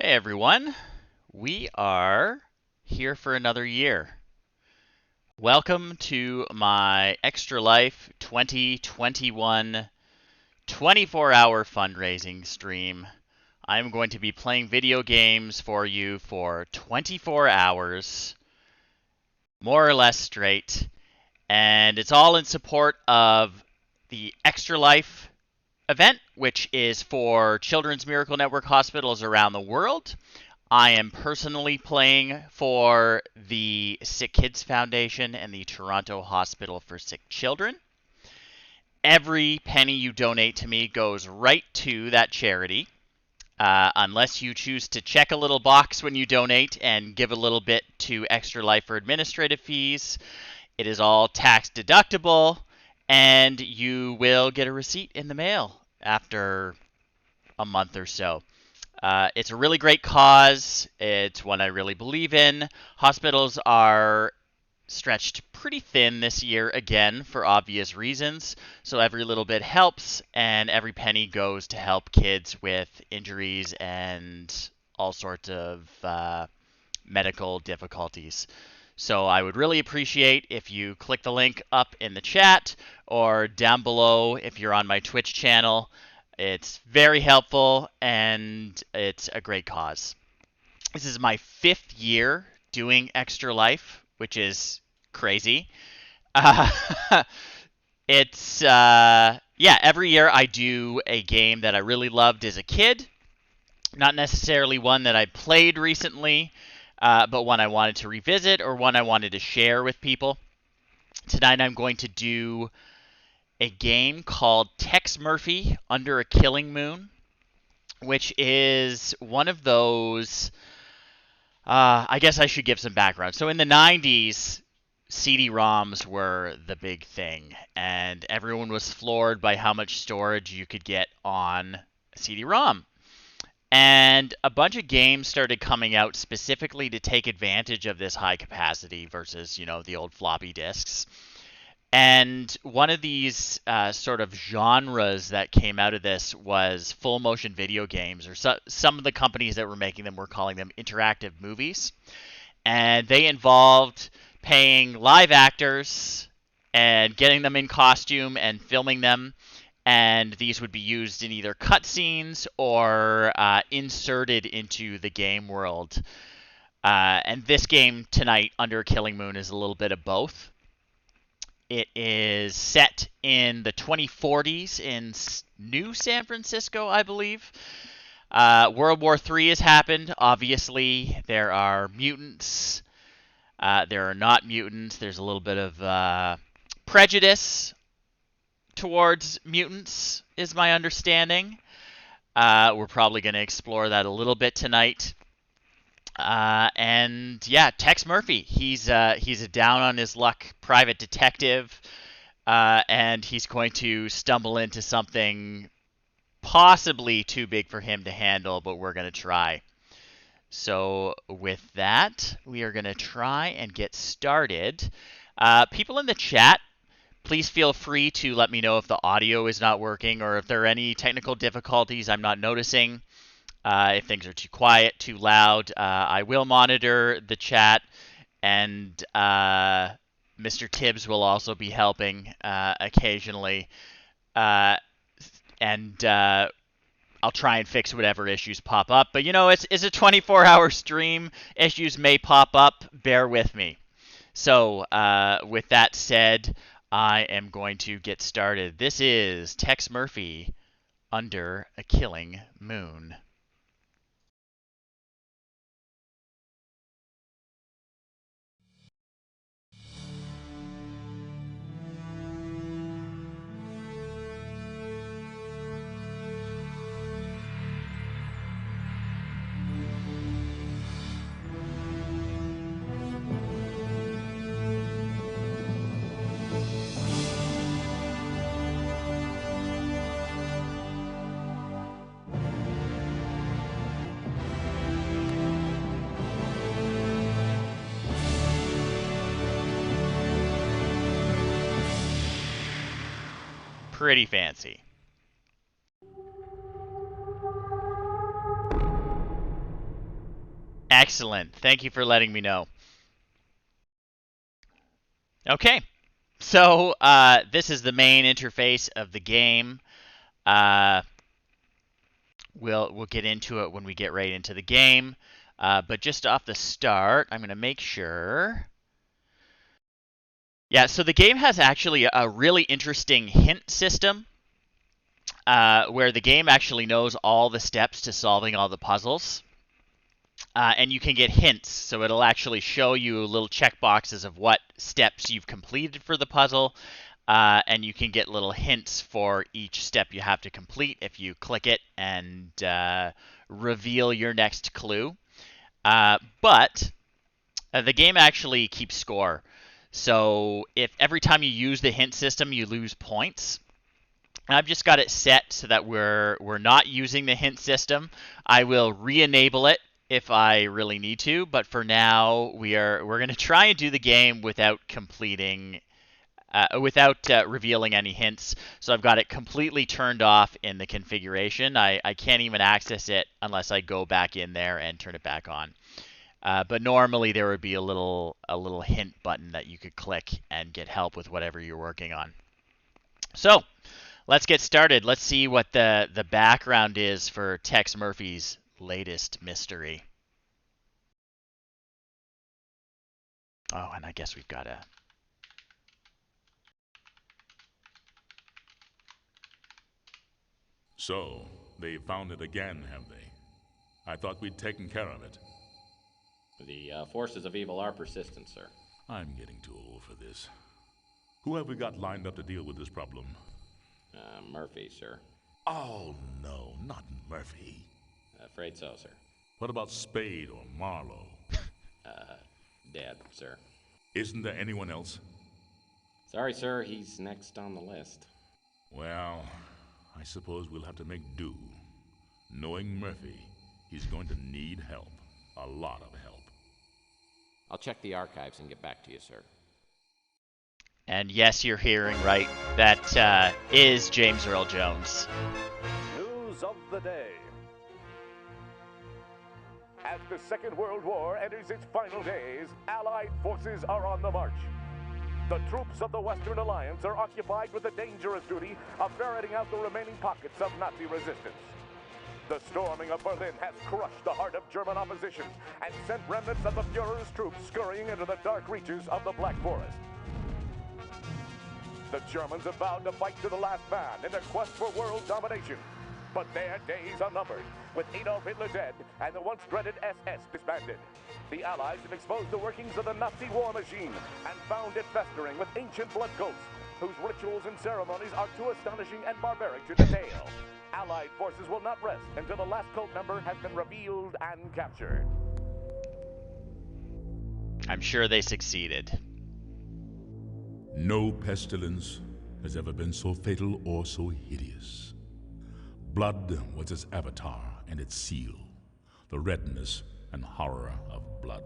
Hey everyone, we are here for another year. Welcome to my Extra Life 2021 24-hour fundraising stream. I'm going to be playing video games for you for 24 hours, more or less straight, and it's all in support of the Extra Life event, which is for Children's Miracle Network hospitals around the world. I am personally playing for the SickKids Foundation and the Toronto Hospital for Sick Children. Every penny you donate to me goes right to that charity, unless you choose to check a little box when you donate and give a little bit to Extra Life for administrative fees. It is all tax deductible, and you will get a receipt in the mail after a month or so. It's a really great cause. It's one I really believe in. Hospitals are stretched pretty thin this year again for obvious reasons, so every little bit helps, and every penny goes to help kids with injuries and all sorts of medical difficulties. So I would really appreciate if you click the link up in the chat or down below if you're on my Twitch channel. It's very helpful, and it's a great cause. This is my 5th year doing Extra Life, which is crazy. Uh, yeah, every year I do a game that I really loved as a kid. Not necessarily one that I played recently, but one I wanted to revisit or one I wanted to share with people. Tonight I'm going to do a game called Tex Murphy Under a Killing Moon, which is one of those. I guess I should give some background. So in the 90s, CD-ROMs were the big thing, and everyone was floored by how much storage you could get on a CD-ROM. And a bunch of games started coming out specifically to take advantage of this high capacity versus, the old floppy disks. And one of these sort of genres that came out of this was full motion video games, or some of the companies that were making them were calling them interactive movies. And they involved paying live actors and getting them in costume and filming them. And these would be used in either cutscenes or inserted into the game world. And this game tonight, Under Killing Moon, is a little bit of both. It is set in the 2040s in New San Francisco, I believe. World War III has happened. Obviously, there are mutants. There are not mutants. There's a little bit of prejudice towards mutants, is my understanding. We're probably going to explore that a little bit tonight. And yeah, Tex Murphy. He's a down on his luck private detective, and he's going to stumble into something possibly too big for him to handle, but we're going to try. So with that, we are going to try and get started. People in the chat, please feel free to let me know if the audio is not working or if there are any technical difficulties I'm not noticing. If things are too quiet, too loud, I will monitor the chat, and Mr. Tibbs will also be helping occasionally. And I'll try and fix whatever issues pop up. But, it's a 24-hour stream. Issues may pop up. Bear with me. So, with that said, I am going to get started. This is Tex Murphy, Under a Killing Moon. Pretty fancy. Excellent. Thank you for letting me know. Okay, so this is the main interface of the game. Uh, we'll get into it when we get right into the game. But just off the start, I'm going to make sure. Yeah, so the game has actually a really interesting hint system where the game actually knows all the steps to solving all the puzzles. And you can get hints, so it'll actually show you little checkboxes of what steps you've completed for the puzzle, and you can get little hints for each step you have to complete if you click it and reveal your next clue. But the game actually keeps score. So if every time you use the hint system, you lose points. I've just got it set so that we're not using the hint system. I will re-enable it if I really need to, but for now we're going to try and do the game without revealing any hints. So I've got it completely turned off in the configuration. I can't even access it unless I go back in there and turn it back on. But normally there would be a little hint button that you could click and get help with whatever you're working on. So let's get started. Let's see what the background is for Tex Murphy's latest mystery. Oh, and I guess we've got a... So, they found it again, have they? I thought we'd taken care of it. The forces of evil are persistent, sir. I'm getting too old for this. Who have we got lined up to deal with this problem? Murphy, sir. Oh, no, not Murphy. Afraid so, sir. What about Spade or Marlowe? Dead, sir. Isn't there anyone else? Sorry, sir, he's next on the list. Well, I suppose we'll have to make do. Knowing Murphy, he's going to need help. A lot of help. I'll check the archives and get back to you, sir. And yes, you're hearing right. That is James Earl Jones. News of the day. As the Second World War enters its final days, Allied forces are on the march. The troops of the Western Alliance are occupied with the dangerous duty of ferreting out the remaining pockets of Nazi resistance. The storming of Berlin has crushed the heart of German opposition and sent remnants of the Fuhrer's troops scurrying into the dark reaches of the Black Forest. The Germans have vowed to fight to the last man in their quest for world domination. But their days are numbered, with Adolf Hitler dead and the once dreaded SS disbanded. The Allies have exposed the workings of the Nazi war machine and found it festering with ancient blood cults, whose rituals and ceremonies are too astonishing and barbaric to detail. Allied forces will not rest until the last cult member has been revealed and captured. I'm sure they succeeded. No pestilence has ever been so fatal or so hideous. Blood was its avatar and its seal, the redness and horror of blood.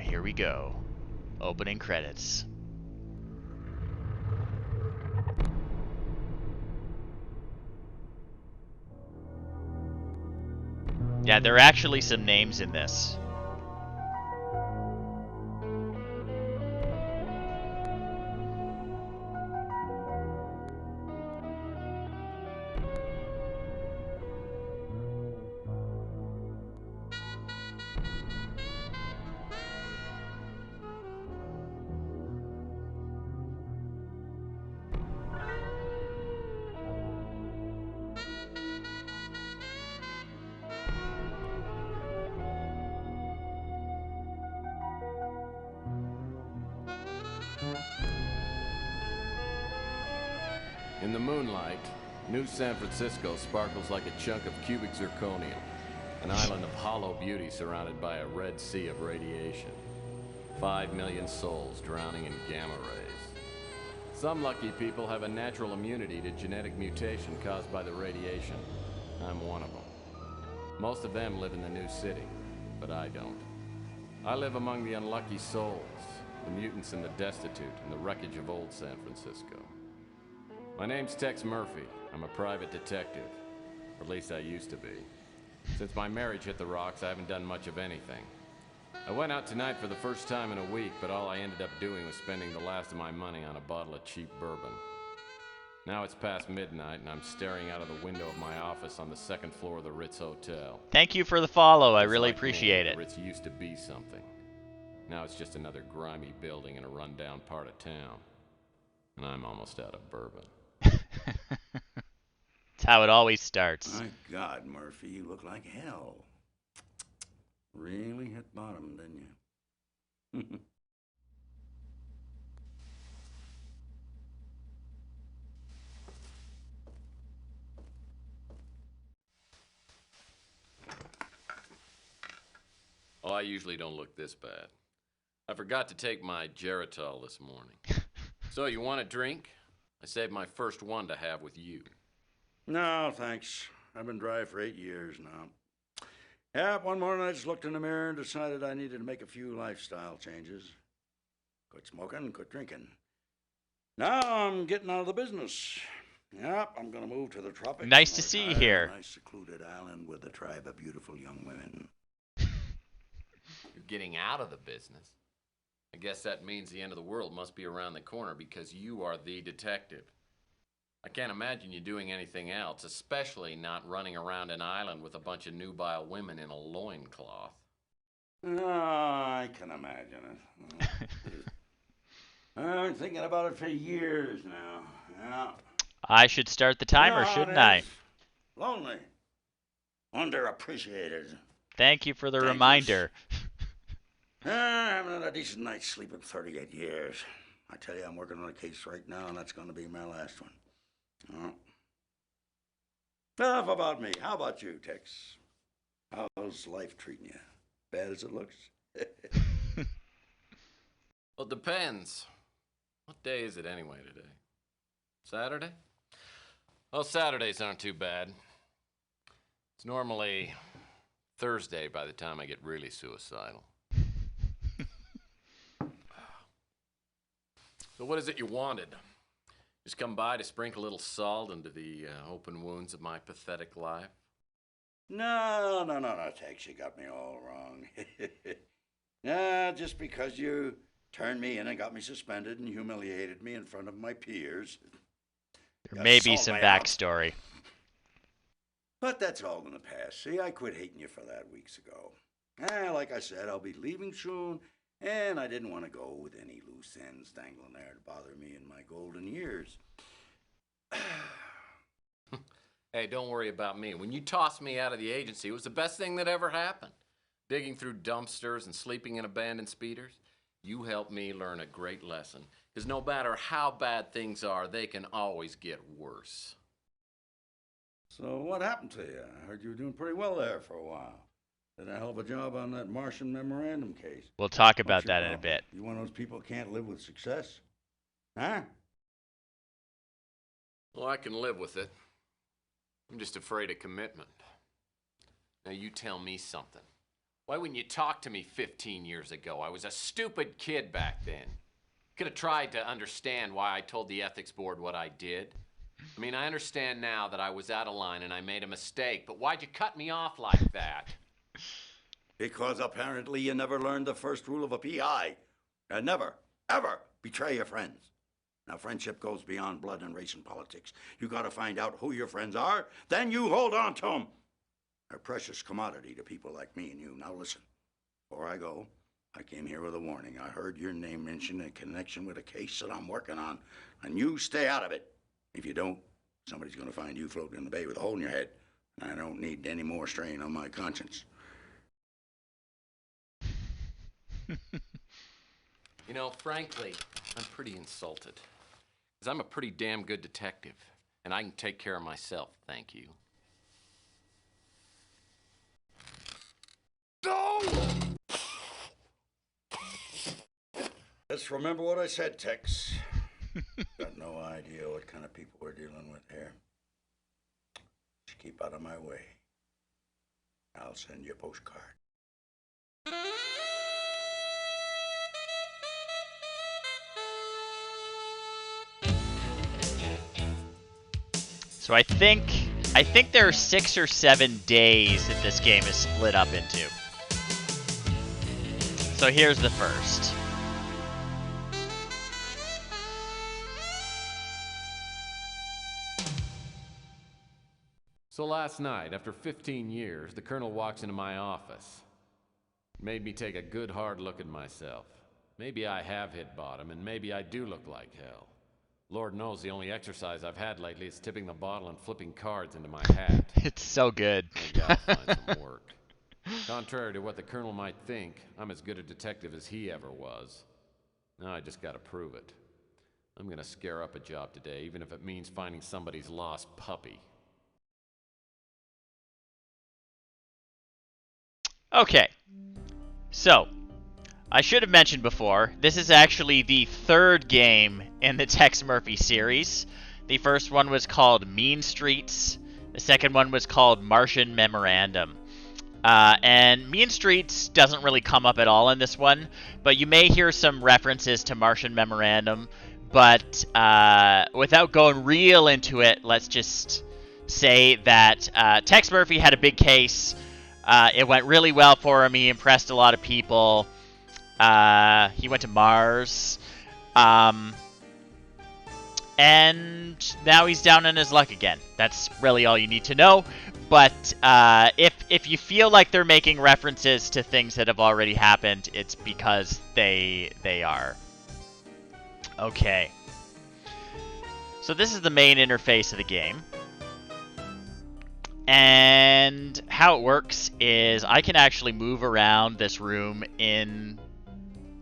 Here we go. Opening credits. Yeah, there are actually some names in this. In the moonlight, New San Francisco sparkles like a chunk of cubic zirconium, an island of hollow beauty surrounded by a red sea of radiation. 5 million souls drowning in gamma rays. Some lucky people have a natural immunity to genetic mutation caused by the radiation. I'm one of them. Most of them live in the new city, but I don't. I live among the unlucky souls, the mutants and the destitute, and the wreckage of old San Francisco. My name's Tex Murphy. I'm a private detective. Or at least I used to be. Since my marriage hit the rocks, I haven't done much of anything. I went out tonight for the first time in a week, but all I ended up doing was spending the last of my money on a bottle of cheap bourbon. Now it's past midnight, and I'm staring out of the window of my office on the second floor of the Ritz Hotel. Thank you for the follow. I Just really like me, appreciate the it. Ritz used to be something. Now it's just another grimy building in a rundown part of town. And I'm almost out of bourbon. That's how it always starts. My God, Murphy, you look like hell. Really hit bottom, didn't you? Oh, I usually don't look this bad. I forgot to take my geritol this morning. So, you want a drink? I saved my first one to have with you. No, thanks. I've been dry for 8 years now. Yeah, one morning I just looked in the mirror and decided I needed to make a few lifestyle changes. Quit smoking, quit drinking. Now I'm getting out of the business. Yep, I'm gonna move to the tropics. Nice to see you here. A nice secluded island with a tribe of beautiful young women. You're getting out of the business. I guess that means the end of the world must be around the corner because you are the detective. I can't imagine you doing anything else, especially not running around an island with a bunch of nubile women in a loincloth. Oh, I can imagine it. I've been thinking about it for years now. Yeah. I should start the timer, shouldn't I? Lonely. Underappreciated. Thank you for the Dangerous. reminder. I haven't had a decent night's sleep in 38 years. I tell you, I'm working on a case right now, and that's going to be my last one. Oh. Enough about me. How about you, Tex? How's life treating you? Bad as it looks? Well, it depends. What day is it anyway today? Saturday? Well, Saturdays aren't too bad. It's normally Thursday by the time I get really suicidal. So what is it you wanted? Just come by to sprinkle a little salt into the open wounds of my pathetic life? No, Tex, you got me all wrong. Nah, just because you turned me in and got me suspended and humiliated me in front of my peers. There may be some backstory. But that's all in the past. See, I quit hating you for that weeks ago. Like I said, I'll be leaving soon, and I didn't want to go with any loose ends dangling there to bother me in my golden years. Hey, don't worry about me. When you tossed me out of the agency, it was the best thing that ever happened. Digging through dumpsters and sleeping in abandoned speeders, you helped me learn a great lesson. Because no matter how bad things are, they can always get worse. So what happened to you? I heard you were doing pretty well there for a while. Did a hell of a job on that Martian memorandum case. We'll talk about What's your that in a problem? bit. You one of those people who can't live with success? Huh? Well, I can live with it. I'm just afraid of commitment. Now, you tell me something. Why wouldn't you talk to me 15 years ago? I was a stupid kid back then. Could have tried to understand why I told the ethics board what I did. I mean, I understand now that I was out of line and I made a mistake, but why'd you cut me off like that? Because apparently you never learned the first rule of a PI. And never, ever betray your friends. Now, friendship goes beyond blood and race and politics. You gotta find out who your friends are, then you hold on to them. They're a precious commodity to people like me and you. Now listen, before I go, I came here with a warning. I heard your name mentioned in connection with a case that I'm working on, and you stay out of it. If you don't, somebody's gonna find you floating in the bay with a hole in your head, and I don't need any more strain on my conscience. You know, frankly, I'm pretty insulted. Because I'm a pretty damn good detective. And I can take care of myself, thank you. No! Just remember what I said, Tex. Got no idea what kind of people we're dealing with here. Just keep out of my way. I'll send you a postcard. So I think there are 6 or 7 days that this game is split up into. So here's the first. So last night, after 15 years, the Colonel walks into my office. Made me take a good hard look at myself. Maybe I have hit bottom, and maybe I do look like hell. Lord knows the only exercise I've had lately is tipping the bottle and flipping cards into my hat. It's so good. Maybe I'll find some work. Contrary to what the Colonel might think, I'm as good a detective as he ever was. Now I just gotta prove it. I'm gonna scare up a job today, even if it means finding somebody's lost puppy. Okay. So, I should have mentioned before, this is actually the 3rd game in the Tex Murphy series. The first one was called Mean Streets. The second one was called Martian Memorandum. And Mean Streets doesn't really come up at all in this one, but you may hear some references to Martian Memorandum. But without going real into it, let's just say that Tex Murphy had a big case. It went really well for him. He impressed a lot of people. He went to Mars. And now he's down on his luck again. That's really all you need to know. But if you feel like they're making references to things that have already happened, it's because they are. Okay. So this is the main interface of the game. And how it works is I can actually move around this room in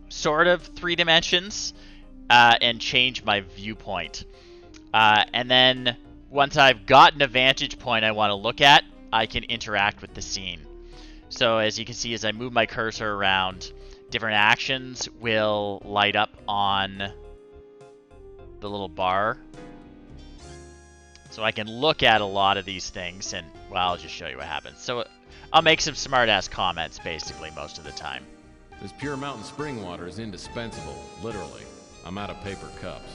sort of 3 dimensions and change my viewpoint. And then once I've gotten a vantage point I want to look at, I can interact with the scene. So as you can see, as I move my cursor around, different actions will light up on the little bar. So I can look at a lot of these things, and, well, I'll just show you what happens. So I'll make some smart-ass comments, basically, most of the time. This pure mountain spring water is indispensable, literally. I'm out of paper cups.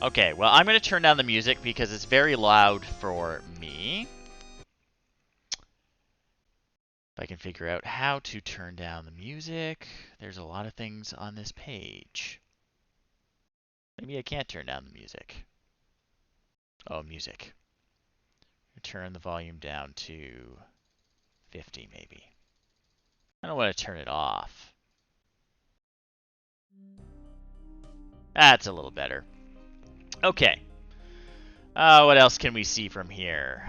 Okay, well, I'm going to turn down the music because it's very loud for me. If I can figure out how to turn down the music, there's a lot of things on this page. Maybe I can't turn down the music. Oh, music. Turn the volume down to 50, maybe. I don't want to turn it off. That's a little better. Okay. What else can we see from here?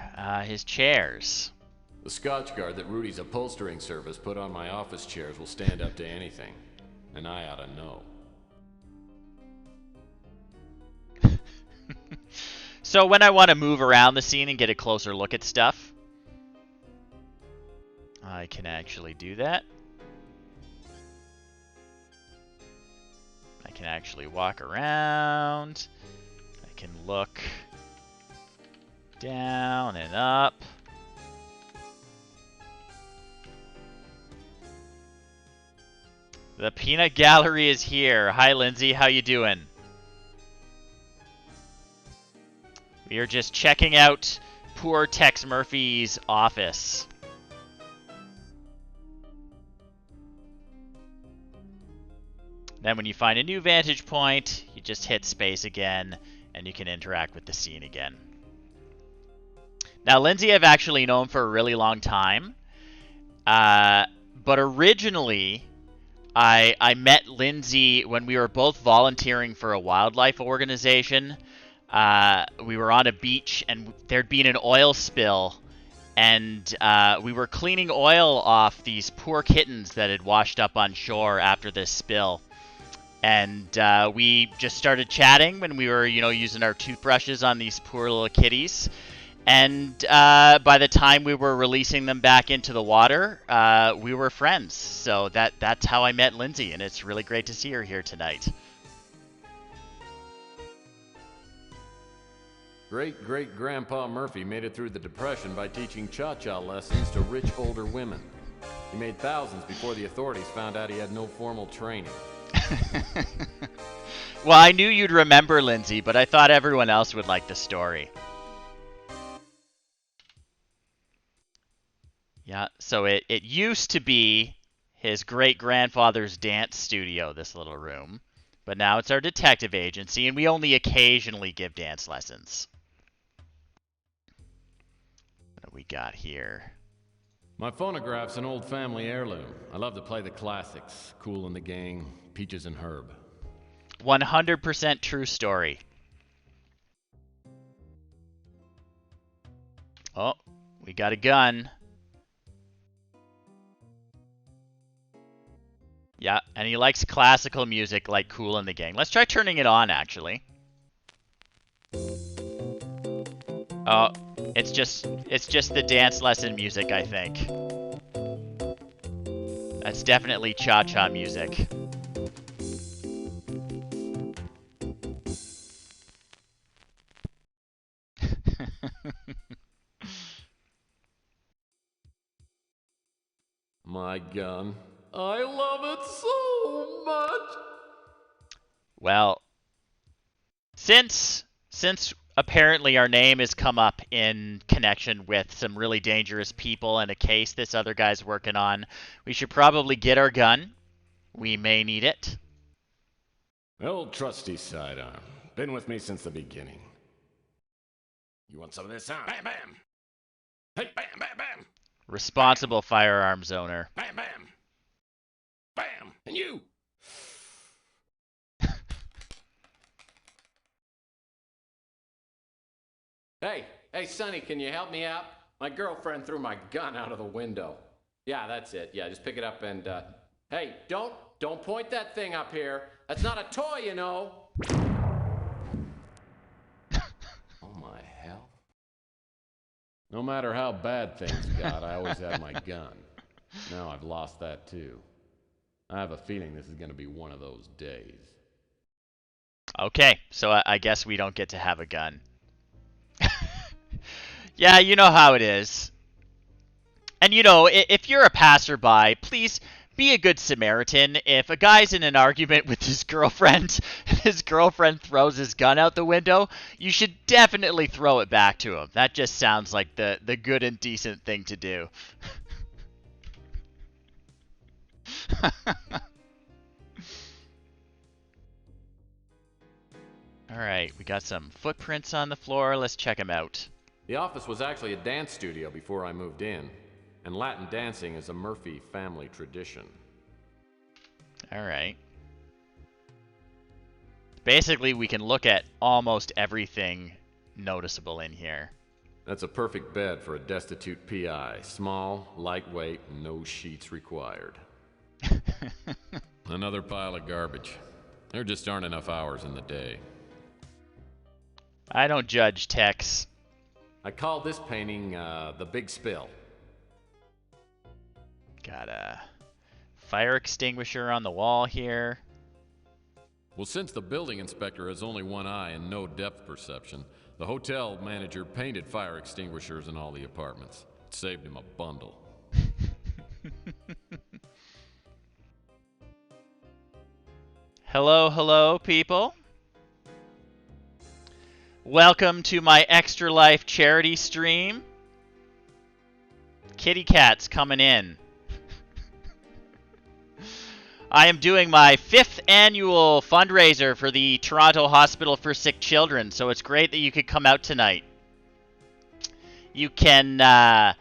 His chairs. The Scotch guard that Rudy's upholstering service put on my office chairs will stand up to anything. And I ought to know. So when I want to move around the scene and get a closer look at stuff, I can actually do that. I can actually walk around. I can look down and up. The peanut gallery is here. Hi, Lindsay. How you doing? We are just checking out poor Tex Murphy's office. Then when you find a new vantage point, you just hit space again, and you can interact with the scene again. Now, Lindsay I've actually known for a really long time. But originally, I met Lindsay when we were both volunteering for a wildlife organization. We were on a beach, and there'd been an oil spill, and we were cleaning oil off these poor kittens that had washed up on shore after this spill. And we just started chatting when we were, using our toothbrushes on these poor little kitties. And by the time we were releasing them back into the water, we were friends. So that's how I met Lindsay, and it's really great to see her here tonight. Great-great-grandpa Murphy made it through the Depression by teaching cha-cha lessons to rich older women. He made thousands before the authorities found out he had no formal training. Well, I knew you'd remember Lindsay, but I thought everyone else would like the story. Yeah, so it used to be his great-grandfather's dance studio, this little room. But now it's our detective agency, and we only occasionally give dance lessons. What do we got here? My phonograph's an old family heirloom. I love to play the classics. Kool and the Gang, Peaches and Herb. 100% true story. Oh, we got a gun. Yeah, and he likes classical music like Kool and the Gang. Let's try turning it on, actually. Oh, it's just the dance lesson music, I think. That's definitely cha-cha music. My gun. I love it so much. Well, since apparently our name has come up in connection with some really dangerous people and a case this other guy's working on, we should probably get our gun. We may need it. Old trusty sidearm. Been with me since the beginning. You want some of this, huh? Bam, bam. Hey, bam, bam, bam. Responsible firearms owner. Bam, bam. Bam. And you. Hey, Sonny, can you help me out? My girlfriend threw my gun out of the window. Yeah, that's it. Yeah, just pick it up and, hey, don't point that thing up here. That's not a toy, you know. Oh, my hell. No matter how bad things got, I always had my gun. Now I've lost that, too. I have a feeling this is going to be one of those days. Okay, so I guess we don't get to have a gun. Yeah, you know how it is. And if you're a passerby, please be a good Samaritan. If a guy's in an argument with his girlfriend and his girlfriend throws his gun out the window, you should definitely throw it back to him. That just sounds like the good and decent thing to do. Alright, we got some footprints on the floor. Let's check them out. The office was actually a dance studio before I moved in, and Latin dancing is a Murphy family tradition. Alright. Basically, we can look at almost everything noticeable in here. That's a perfect bed for a destitute PI. Small, lightweight, no sheets required. Another pile of garbage. There just aren't enough hours in the day. I don't judge techs. I call this painting The Big Spill. Got a fire extinguisher on the wall here. Well, since the building inspector has only one eye and no depth perception, the hotel manager painted fire extinguishers in all the apartments. It saved him a bundle. Hello, people. Welcome to my Extra Life charity stream. Kitty cat's coming in. I am doing my 5th annual fundraiser for the Toronto Hospital for Sick Children, so it's great that you could come out tonight. You can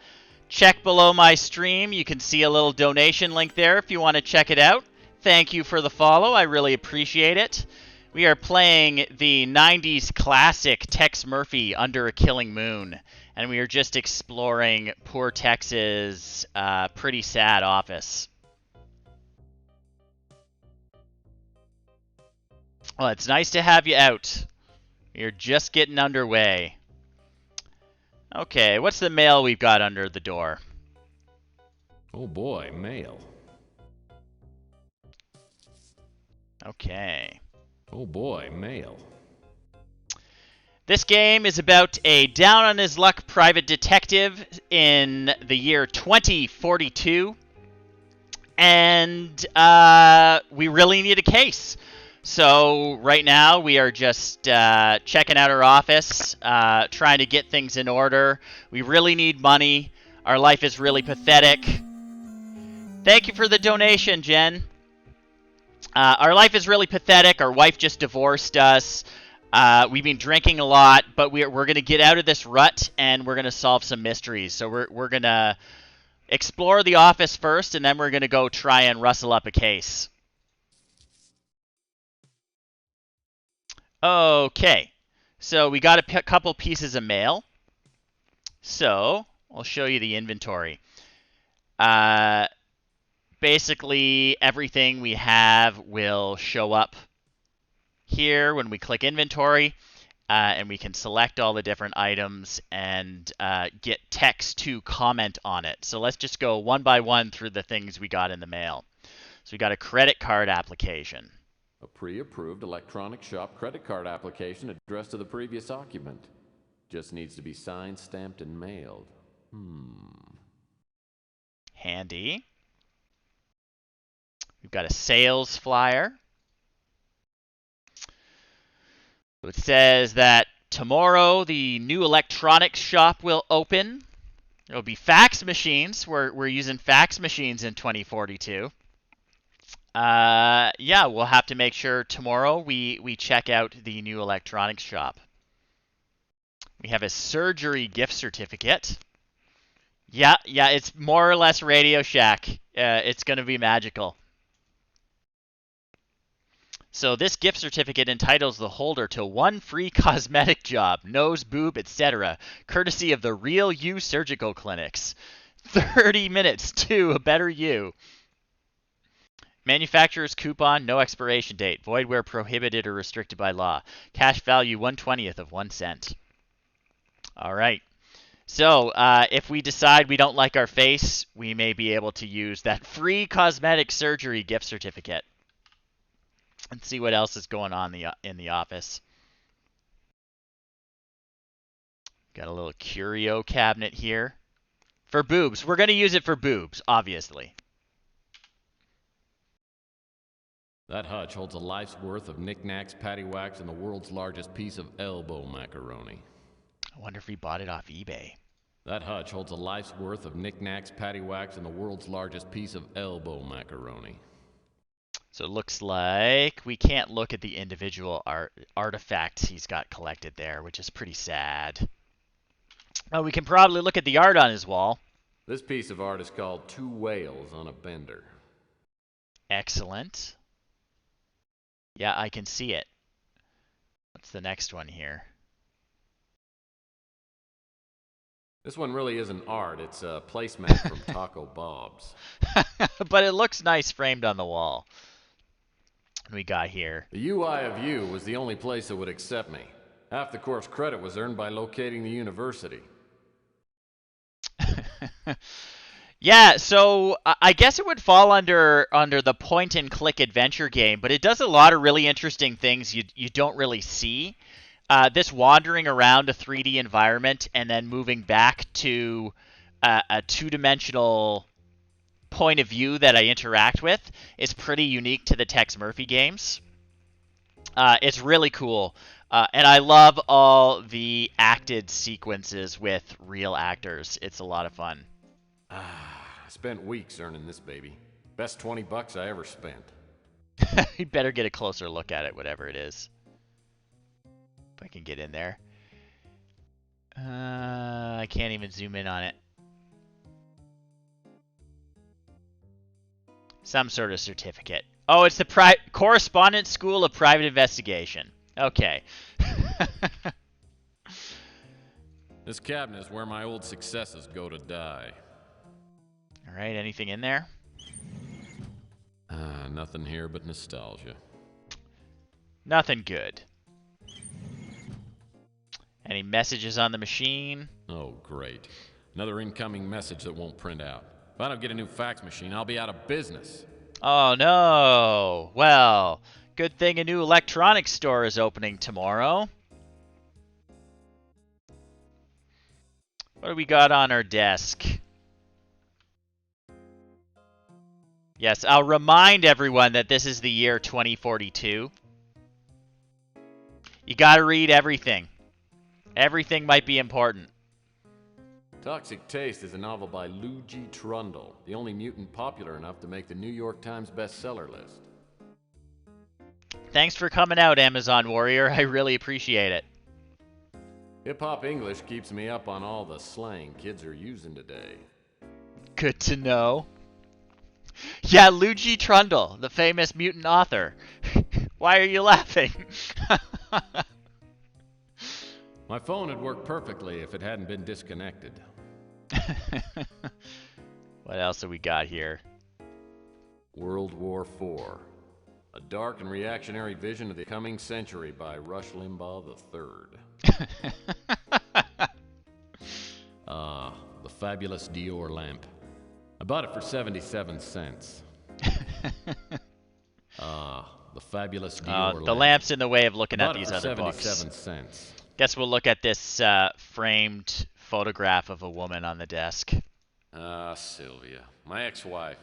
check below my stream. You can see a little donation link there if you want to check it out. Thank you for the follow. I really appreciate it. We are playing the 90s classic Tex Murphy, Under a Killing Moon, and we are just exploring poor Tex's pretty sad office. Well, it's nice to have you out. You're just getting underway. Okay, what's the mail we've got under the door? Oh boy, mail. Okay. Oh boy, mail. This game is about a down-on-his-luck private detective in the year 2042, and we really need a case. So right now we are just checking out our office, trying to get things in order. We really need money. Our life is really pathetic. Thank you for the donation, Jen. Our life is really pathetic. Our wife just divorced us. We've been drinking a lot, but we're going to get out of this rut, and we're going to solve some mysteries. So we're going to explore the office first, and then we're going to go try and rustle up a case. Okay, so we got a couple pieces of mail. So I'll show you the inventory. Basically, everything we have will show up here when we click inventory, and we can select all the different items and get text to comment on it. So let's just go one by one through the things we got in the mail. So we got a credit card application. A pre-approved electronic shop credit card application addressed to the previous occupant. Just needs to be signed, stamped, and mailed. Handy. We've got a sales flyer. It says that tomorrow the new electronics shop will open. There will be fax machines. We're using fax machines in 2042. Yeah, we'll have to make sure tomorrow we check out the new electronics shop. We have a surgery gift certificate. Yeah, it's more or less Radio Shack. It's going to be magical. So this gift certificate entitles the holder to one free cosmetic job, nose, boob, etc., courtesy of the Real You Surgical Clinics. 30 minutes to a better you. Manufacturer's coupon, no expiration date, void where prohibited or restricted by law. Cash value 1/20th of 1 cent. All right. So if we decide we don't like our face, we may be able to use that free cosmetic surgery gift certificate. Let's see what else is going on in the office. Got a little curio cabinet here. For boobs. We're going to use it for boobs, obviously. That hutch holds a life's worth of knickknacks, paddywhacks, and the world's largest piece of elbow macaroni. I wonder if he bought it off eBay. That hutch holds a life's worth of knickknacks, paddywhacks, and the world's largest piece of elbow macaroni. So it looks like we can't look at the individual artifacts he's got collected there, which is pretty sad. We can probably look at the art on his wall. This piece of art is called Two Whales on a Bender. Excellent. Yeah, I can see it. What's the next one here? This one really isn't art, it's a placemat from Taco Bob's. But it looks nice framed on the wall. What we got here? The UI of U was the only place that would accept me. Half the course credit was earned by locating the university. Yeah, so I guess it would fall under the point-and-click adventure game, but it does a lot of really interesting things you don't really see. This wandering around a 3D environment and then moving back to a two-dimensional point of view that I interact with is pretty unique to the Tex Murphy games. It's really cool. And I love all the acted sequences with real actors. It's a lot of fun. I spent weeks earning this baby. Best $20 I ever spent. You better get a closer look at it, whatever it is. If I can get in there. I can't even zoom in on it. Some sort of certificate. Oh, it's the Correspondence School of Private Investigation. Okay. This cabinet is where my old successes go to die. All right, anything in there? Nothing here but nostalgia. Nothing good. Any messages on the machine? Oh, great. Another incoming message that won't print out. If I don't get a new fax machine, I'll be out of business. Oh no. Well, good thing a new electronics store is opening tomorrow. What do we got on our desk? Yes, I'll remind everyone that this is the year 2042. You gotta read everything. Everything might be important. Toxic Taste is a novel by Lou G. Trundle, the only mutant popular enough to make the New York Times bestseller list. Thanks for coming out, Amazon Warrior. I really appreciate it. Hip-hop English keeps me up on all the slang kids are using today. Good to know. Yeah, Lou G. Trundle, the famous mutant author. Why are you laughing? My phone would work perfectly if it hadn't been disconnected. What else have we got here? World War IV. A dark and reactionary vision of the coming century by Rush Limbaugh III. The fabulous Dior lamp. I bought it for 77 cents. The fabulous Dior lamp. The lamp's in the way of looking at these other 77 books. 77 cents. Guess we'll look at this framed photograph of a woman on the desk. Sylvia, my ex-wife.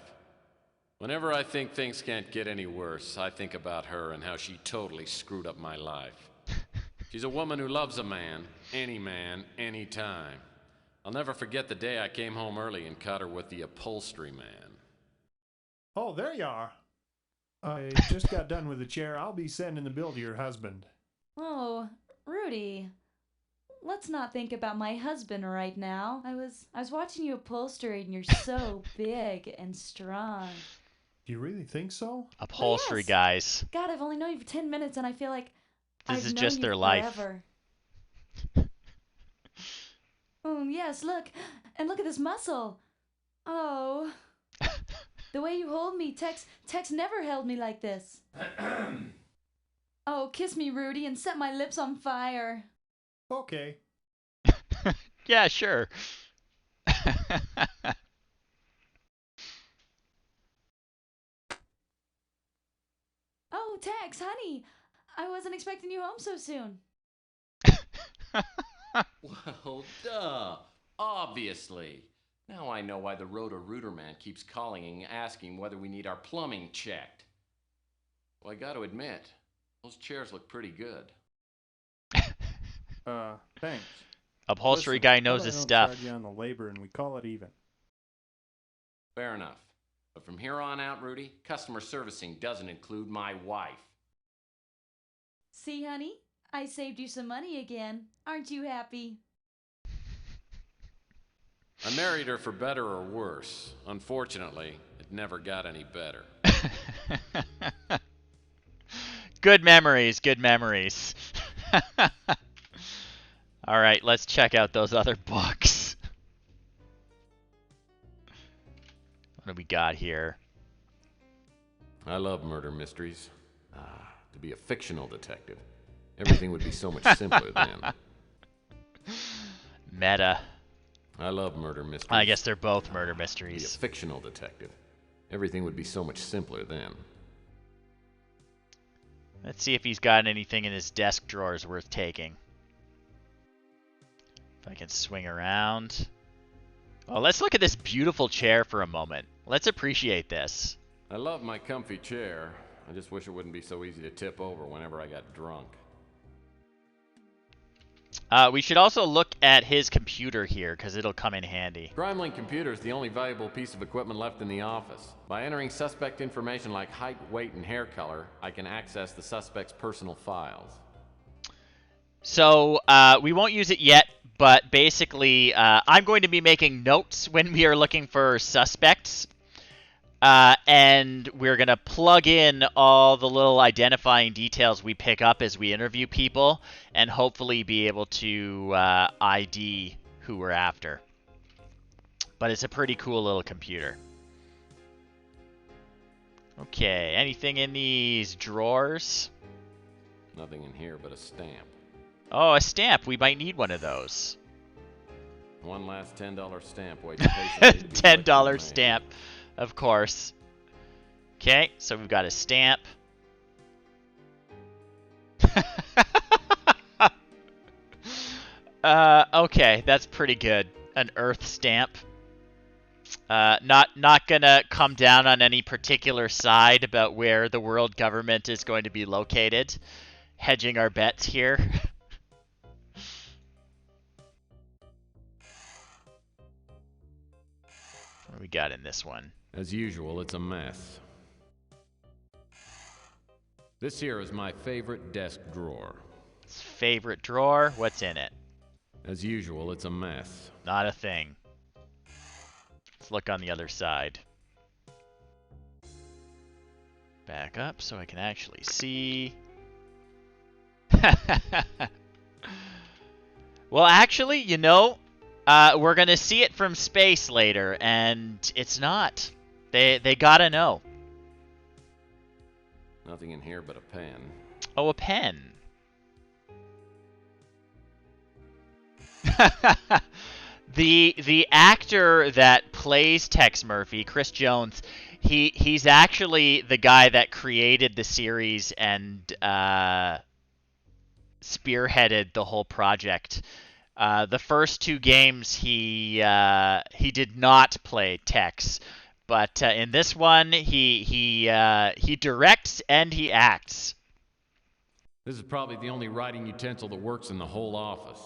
Whenever I think things can't get any worse, I think about her and how she totally screwed up my life. She's a woman who loves a man, any time. I'll never forget the day I came home early and caught her with the upholstery man. Oh, there you are. I just got done with the chair. I'll be sending the bill to your husband. Oh, Rudy. Let's not think about my husband right now. I was watching you upholstery and you're so big and strong. Do you really think so? Upholstery Well, yes. guys. God, I've only known you for 10 minutes and I feel like This I've is known just you their life. forever. Oh, yes, look. And look at this muscle. Oh. The way you hold me, Tex never held me like this. Oh, kiss me, Rudy, and set my lips on fire. Okay. Yeah, sure. Oh, Tex, honey. I wasn't expecting you home so soon. Well, duh. Obviously. Now I know why the Roto-Rooter man keeps calling and asking whether we need our plumbing checked. Well, I gotta admit, those chairs look pretty good. Thanks. Upholstery Listen, guy knows how about his I don't stuff. charge you on the labor and we call it even. Fair enough. But from here on out, Rudy, customer servicing doesn't include my wife. See, honey? I saved you some money again. Aren't you happy? I married her for better or worse. Unfortunately, it never got any better. Good memories, good memories. All right, let's check out those other books. What do we got here? I love murder mysteries. To be a fictional detective, everything would be so much simpler then. Meta. I love murder mysteries. I guess they're both murder To be a mysteries. fictional detective, everything would be so much simpler then. Let's see if he's got anything in his desk drawers worth taking. If I can swing around. Well, let's look at this beautiful chair for a moment. Let's appreciate this. I love my comfy chair. I just wish it wouldn't be so easy to tip over whenever I got drunk. We should also look at his computer here, because it'll come in handy. CrimeLink computer is the only valuable piece of equipment left in the office. By entering suspect information like height, weight, and hair color, I can access the suspect's personal files. So, we won't use it yet, but basically, I'm going to be making notes when we are looking for suspects. And we're going to plug in all the little identifying details we pick up as we interview people and hopefully be able to ID who we're after. But it's a pretty cool little computer. Okay, anything in these drawers? Nothing in here but a stamp. Oh, a stamp. We might need one of those. One last $10 stamp waits patiently to be flicked in the $10 mail. stamp, of course. Okay, so we've got a stamp. Okay, that's pretty good. An Earth stamp. Not gonna come down on any particular side about where the world government is going to be located. Hedging our bets here. What do we got in this one? As usual, it's a mess. This here is my favorite desk drawer. Favorite drawer? What's in it? As usual, it's a mess. Not a thing. Let's look on the other side. Back up so I can actually see. Well, actually, you know, we're gonna see it from space later, and it's not. They gotta know. Nothing in here but a pen. Oh, a pen. The actor that plays Tex Murphy, Chris Jones, he's actually the guy that created the series and spearheaded the whole project. The first two games he did not play Tex, but in this one he directs and he acts. This is probably the only writing utensil that works in the whole office.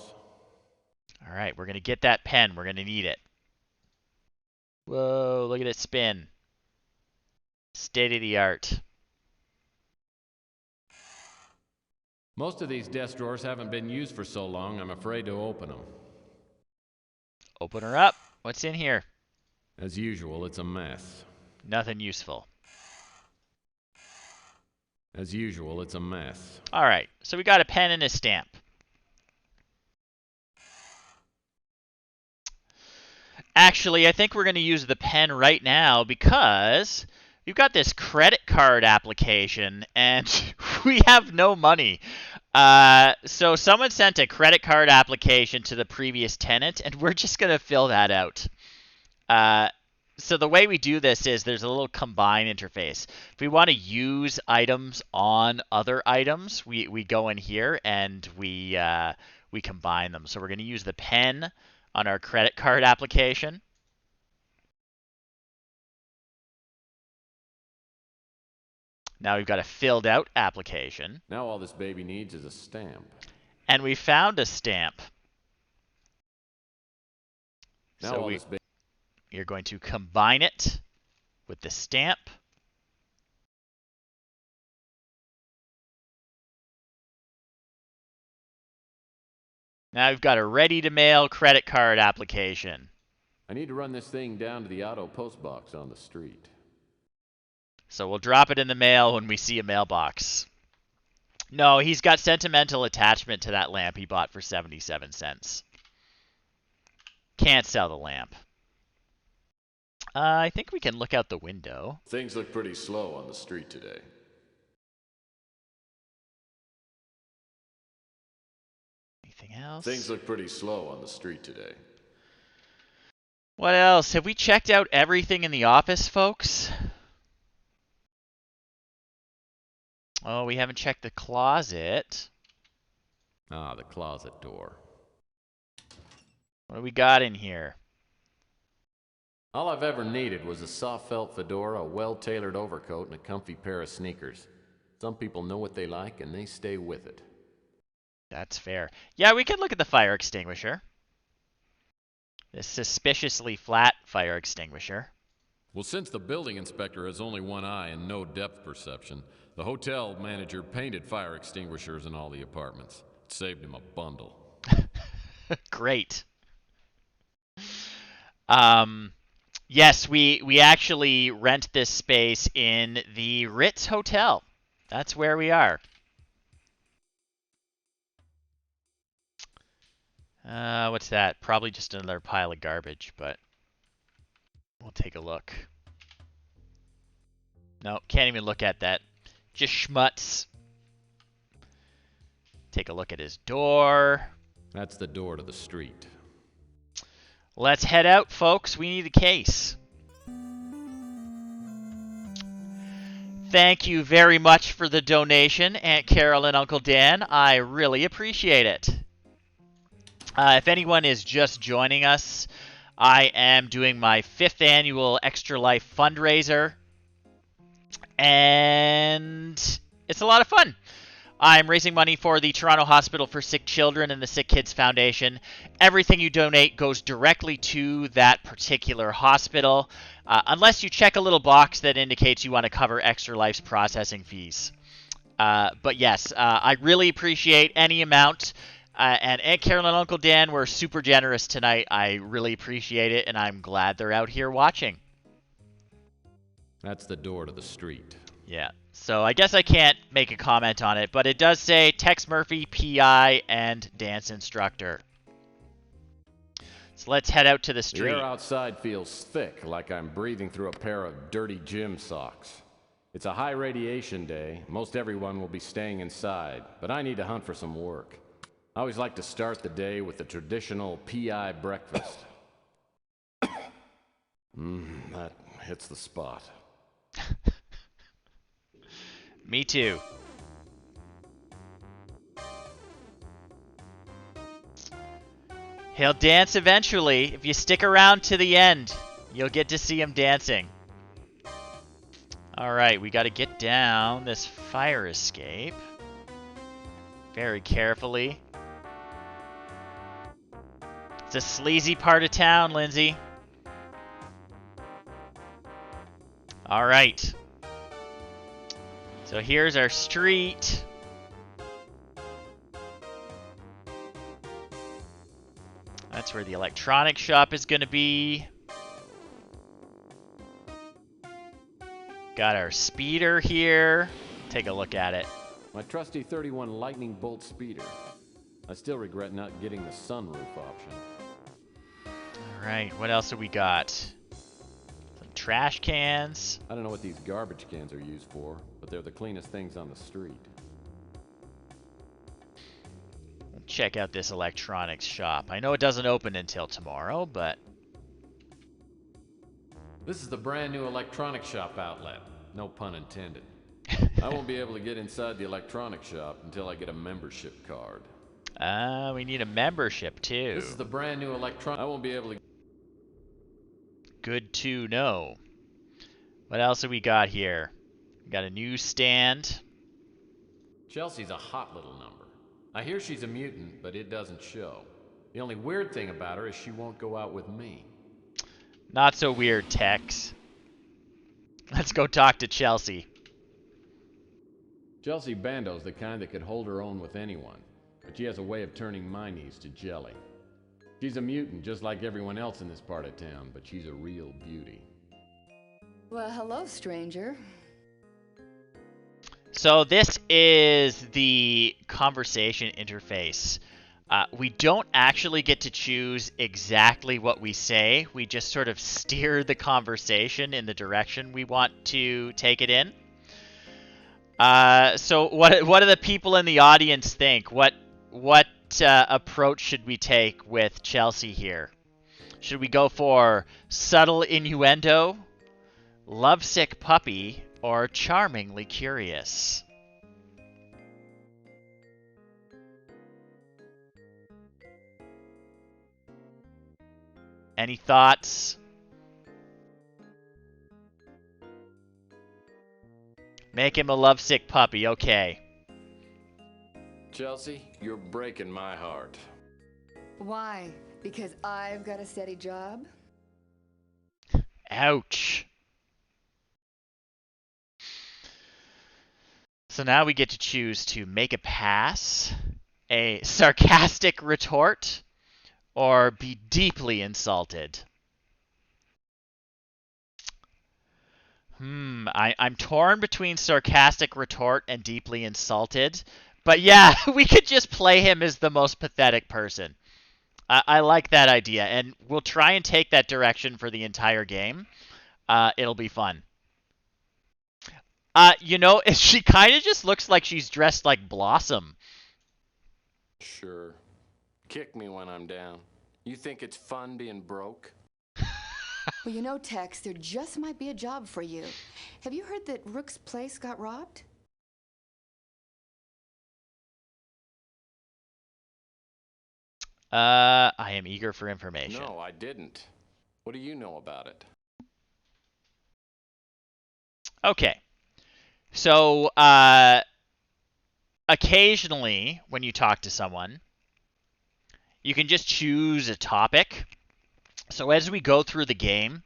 All right, we're going to get that pen. We're going to need it. Whoa, look at it spin. State of the art. Most of these desk drawers haven't been used for so long, I'm afraid to open them. Open her up. What's in here? As usual, it's a mess. Nothing useful. As usual, it's a mess. All right, so we got a pen and a stamp. Actually, I think we're going to use the pen right now because we've got this credit card application and we have no money. So someone sent a credit card application to the previous tenant, and we're just going to fill that out. So the way we do this is there's a little combine interface. If we want to use items on other items, we go in here and we combine them. So we're going to use the pen on our credit card application. Now we've got a filled out application. Now all this baby needs is a stamp. And we found a stamp. Now So all this baby. you're going to combine it with the stamp. Now we've got a ready-to-mail credit card application. I need to run this thing down to the auto post box on the street. So we'll drop it in the mail when we see a mailbox. No, he's got sentimental attachment to that lamp he bought for 77 cents. Can't sell the lamp. I think we can look out the window. Things look pretty slow on the street today. Anything else? Things look pretty slow on the street today. What else? Have we checked out everything in the office, folks? Oh, we haven't checked the closet. Ah, the closet door. What do we got in here? All I've ever needed was a soft felt fedora, a well-tailored overcoat, and a comfy pair of sneakers. Some people know what they like, and they stay with it. That's fair. Yeah, we could look at the fire extinguisher. This suspiciously flat fire extinguisher. Well, since the building inspector has only one eye and no depth perception, the hotel manager painted fire extinguishers in all the apartments. It saved him a bundle. Great. Yes, we actually rent this space in the Ritz Hotel. That's where we are. What's that? Probably just another pile of garbage, but we'll take a look. No, can't even look at that. Just schmutz. Take a look at his door. That's the door to the street. Let's head out, folks. We need a case. Thank you very much for the donation, Aunt Carol and Uncle Dan. I really appreciate it. If anyone is just joining us, I am doing my 5th annual Extra Life fundraiser, and it's a lot of fun. I'm raising money for the Toronto Hospital for Sick Children and the SickKids Foundation. Everything you donate goes directly to that particular hospital, unless you check a little box that indicates you want to cover Extra Life's processing fees. But yes, I really appreciate any amount. And Aunt Carol and Uncle Dan were super generous tonight. I really appreciate it, and I'm glad they're out here watching. That's the door to the street. Yeah. So I guess I can't make a comment on it, but it does say Tex Murphy, PI, and dance instructor. So let's head out to the street. The air outside feels thick, like I'm breathing through a pair of dirty gym socks. It's a high radiation day. Most everyone will be staying inside, but I need to hunt for some work. I always like to start the day with the traditional PI breakfast. That hits the spot. Me too. He'll dance eventually. If you stick around to the end, you'll get to see him dancing. Alright, we gotta get down this fire escape. Very carefully. It's a sleazy part of town, Lindsay. Alright. So here's our street. That's where the electronics shop is going to be. Got our speeder here. Take a look at it. My trusty 31 lightning bolt speeder. I still regret not getting the sunroof option. Alright, what else have we got? Some trash cans. I don't know what these garbage cans are used for, but they're the cleanest things on the street. Check out this electronics shop. I know it doesn't open until tomorrow, but... This is the brand new electronics shop outlet. No pun intended. I won't be able to get inside the electronics shop until I get a membership card. We need a membership too. This is the brand new electronics... I won't be able to... Good to know. What else have we got here? We got a newsstand. Chelsea's a hot little number. I hear she's a mutant, but it doesn't show. The only weird thing about her is she won't go out with me. Not so weird, Tex. Let's go talk to Chelsea. Chelsea Bando's the kind that could hold her own with anyone, but she has a way of turning my knees to jelly. She's a mutant just like everyone else in this part of town, but she's a real beauty. Well, hello, stranger. So this is the conversation interface. We don't actually get to choose exactly what we say. We just sort of steer the conversation in the direction we want to take it in. So what do the people in the audience think? What approach should we take with Chelsea here? Should we go for subtle innuendo, lovesick puppy, or charmingly curious? Any thoughts? Make him a lovesick puppy, okay. Chelsea, you're breaking my heart. Why? Because I've got a steady job? Ouch. So now we get to choose to make a pass, a sarcastic retort, or be deeply insulted. I'm torn between sarcastic retort and deeply insulted. But yeah, we could just play him as the most pathetic person. I like that idea, and we'll try and take that direction for the entire game. It'll be fun. You know, she kind of just looks like she's dressed like Blossom. Sure. Kick me when I'm down. You think it's fun being broke? Well, you know, Tex, there just might be a job for you. Have you heard that Rook's place got robbed? I am eager for information. No, I didn't. What do you know about it? Okay. So, occasionally, when you talk to someone, you can just choose a topic. So as we go through the game,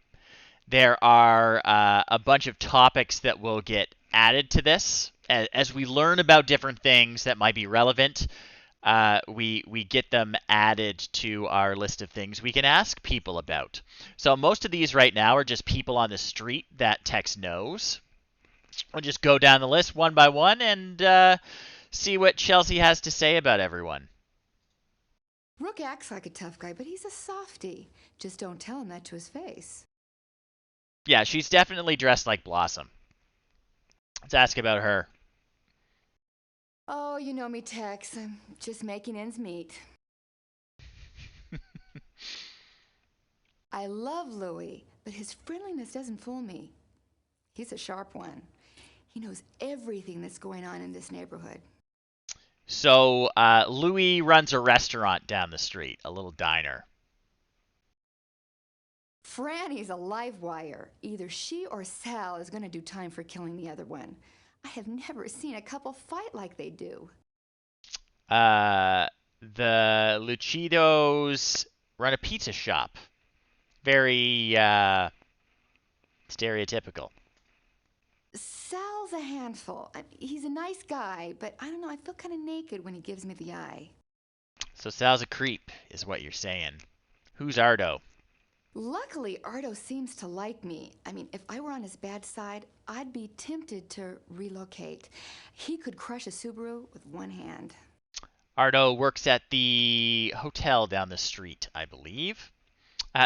there are a bunch of topics that will get added to this. As we learn about different things that might be relevant, we get them added to our list of things we can ask people about. So most of these right now are just people on the street that Tex knows. We'll just go down the list one by one and see what Chelsea has to say about everyone. Rook acts like a tough guy, but he's a softie. Just don't tell him that to his face. Yeah, she's definitely dressed like Blossom. Let's ask about her. Oh, you know me, Tex. I'm just making ends meet. I love Louis, but his friendliness doesn't fool me. He's a sharp one. He knows everything that's going on in this neighborhood. So Louis runs a restaurant down the street, a little diner. Franny's a live wire. Either she or Sal is going to do time for killing the other one. I have never seen a couple fight like they do. The Lucidos run a pizza shop. Very stereotypical. Sal's a handful. He's a nice guy, but I don't know, I feel kind of naked when he gives me the eye. So Sal's a creep, is what you're saying. Who's Ardo? Luckily, Ardo seems to like me. I mean, if I were on his bad side, I'd be tempted to relocate. He could crush a Subaru with one hand. Ardo works at the hotel down the street, I believe.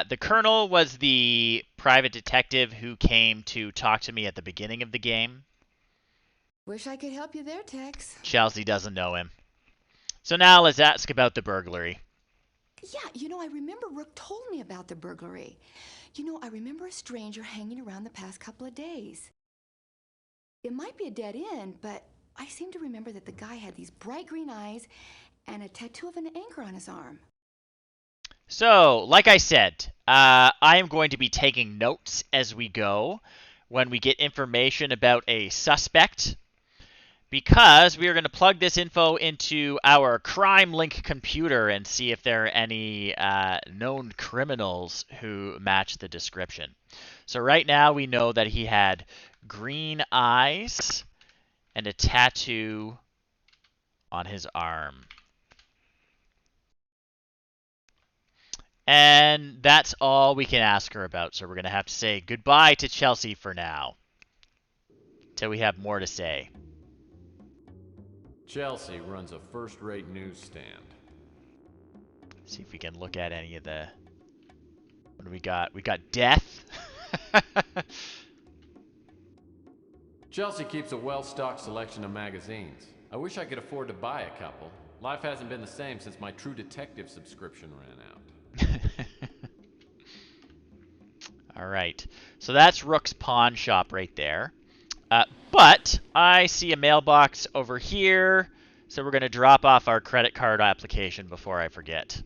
The Colonel was the private detective who came to talk to me at the beginning of the game. Wish I could help you there, Tex. Chelsea doesn't know him. So now let's ask about the burglary. Yeah, you know, I remember Rook told me about the burglary. You know, I remember a stranger hanging around the past couple of days. It might be a dead end, but I seem to remember that the guy had these bright green eyes and a tattoo of an anchor on his arm. So, like I said, I am going to be taking notes as we go when we get information about a suspect, because we are going to plug this info into our crime link computer and see if there are any known criminals who match the description. So right now we know that he had green eyes and a tattoo on his arm. And that's all we can ask her about, so we're going to have to say goodbye to Chelsea for now, till we have more to say. Chelsea runs a first-rate newsstand. See if we can look at any of the... What do we got? We got death. Chelsea keeps a well-stocked selection of magazines. I wish I could afford to buy a couple. Life hasn't been the same since my True Detective subscription ran out. All right. So that's Rook's pawn shop right there. But I see a mailbox over here, so we're going to drop off our credit card application before I forget.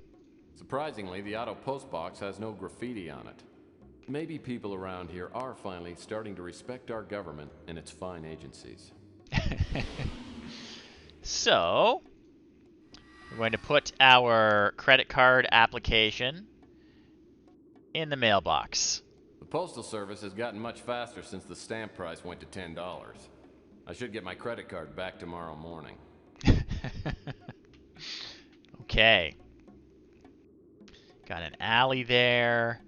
Surprisingly, the auto post box has no graffiti on it. Maybe people around here are finally starting to respect our government and its fine agencies. So, we're going to put our credit card application in the mailbox. The Postal Service has gotten much faster since the stamp price went to $10. I should get my credit card back tomorrow morning. Okay. Got an alley there.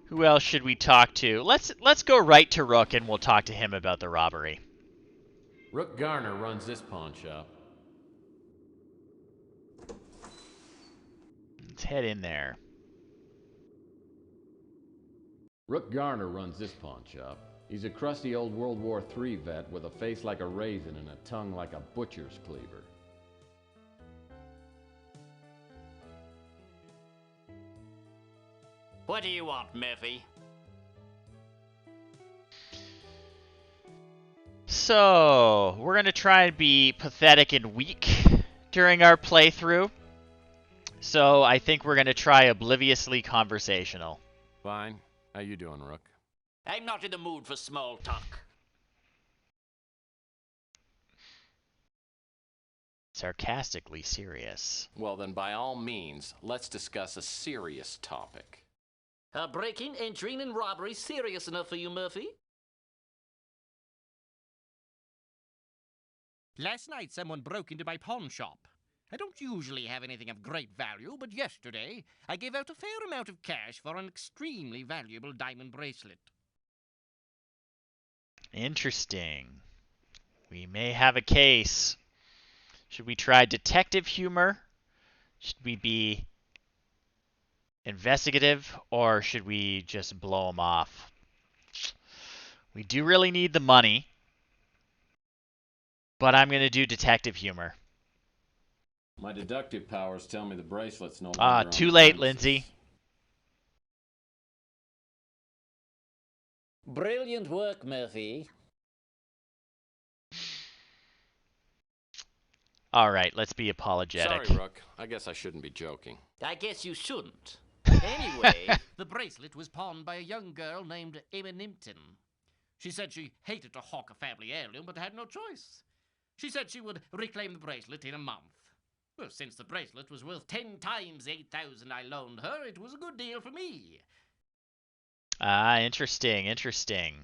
Who else should we talk to? Let's go right to Rook and we'll talk to him about the robbery. Rook Garner runs this pawn shop. Let's head in there. Rook Garner runs this pawn shop. He's a crusty old World War III vet with a face like a raisin and a tongue like a butcher's cleaver. What do you want, Murphy? So, we're going to try and be pathetic and weak during our playthrough. So, I think we're going to try obliviously conversational. Fine. How you doing, Rook? I'm not in the mood for small talk. Sarcastically serious. Well, then, by all means, let's discuss a serious topic. Breaking, entering, and robbery serious enough for you, Murphy? Last night, someone broke into my pawn shop. I don't usually have anything of great value, but yesterday I gave out a fair amount of cash for an extremely valuable diamond bracelet. Interesting. We may have a case. Should we try detective humor? Should we be investigative? Or should we just blow them off? We do really need the money. But I'm going to do detective humor. My deductive powers tell me the bracelet's no longer on too the late, premises. Lindsay. Brilliant work, Murphy. All right, let's be apologetic. Sorry, Rook. I guess I shouldn't be joking. I guess you shouldn't. Anyway, the bracelet was pawned by a young girl named Emma Nimpton. She said she hated to hawk a family heirloom, but had no choice. She said she would reclaim the bracelet in a month. Well, since the bracelet was worth 10 times the 8,000 I loaned her, it was a good deal for me. Ah, interesting, interesting.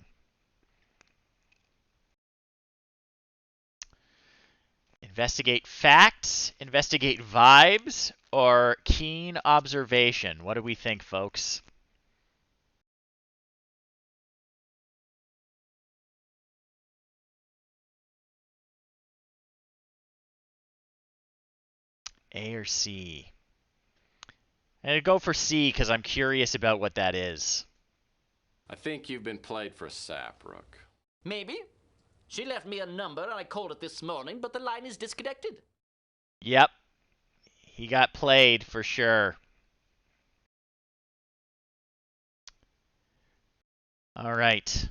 Investigate facts, investigate vibes, or keen observation? What do we think, folks? A or C? I'm going to go for C because I'm curious about what that is. I think you've been played for a sap, Rook. Maybe. She left me a number and I called it this morning, but the line is disconnected. Yep. He got played for sure. All right.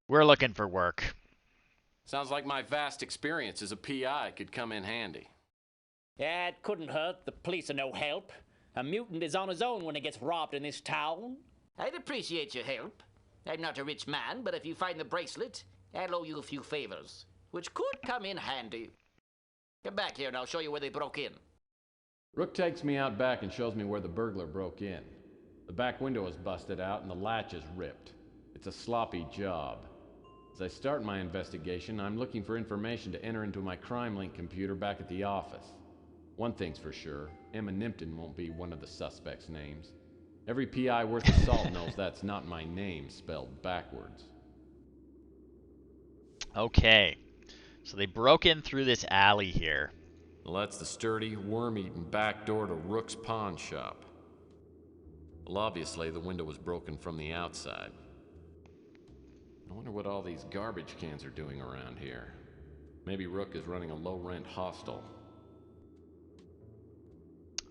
We're looking for work. Sounds like my vast experience as a PI could come in handy. Yeah, it couldn't hurt. The police are no help. A mutant is on his own when he gets robbed in this town. I'd appreciate your help. I'm not a rich man, but if you find the bracelet, I'll owe you a few favors, which could come in handy. Come back here and I'll show you where they broke in. Rook takes me out back and shows me where the burglar broke in. The back window is busted out and the latch is ripped. It's a sloppy job. As I start my investigation, I'm looking for information to enter into my crime-link computer back at the office. One thing's for sure, Emma Nimpton won't be one of the suspects' names. Every PI worth of salt knows that's not my name spelled backwards. Okay. So they broke in through this alley here. Well, that's the sturdy, worm-eaten back door to Rook's pawn shop. Well, obviously, the window was broken from the outside. I wonder what all these garbage cans are doing around here. Maybe Rook is running a low-rent hostel.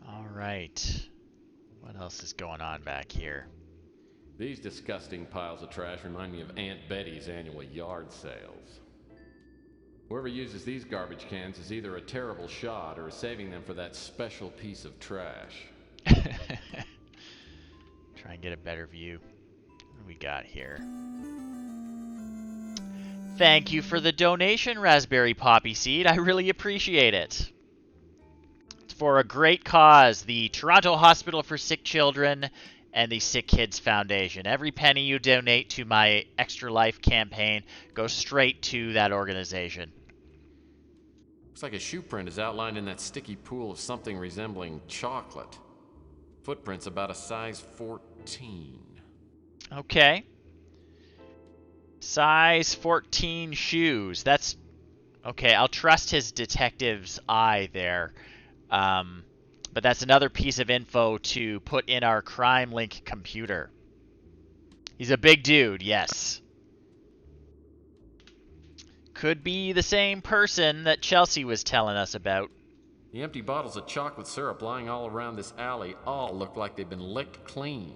All right. What else is going on back here? These disgusting piles of trash remind me of Aunt Betty's annual yard sales. Whoever uses these garbage cans is either a terrible shot or is saving them for that special piece of trash. Try and get a better view. What do we got here? Thank you for the donation, Raspberry Poppy Seed. I really appreciate it. It's for a great cause, the Toronto Hospital for Sick Children and the SickKids Foundation. Every penny you donate to my Extra Life campaign goes straight to that organization. Looks like a shoe print is outlined in that sticky pool of something resembling chocolate. Footprints about a size 14. Okay. Size 14 shoes. That's... Okay, I'll trust his detective's eye there. But that's another piece of info to put in our crime link computer. He's a big dude, yes. Could be the same person that Chelsea was telling us about. The empty bottles of chocolate syrup lying all around this alley all look like they've been licked clean.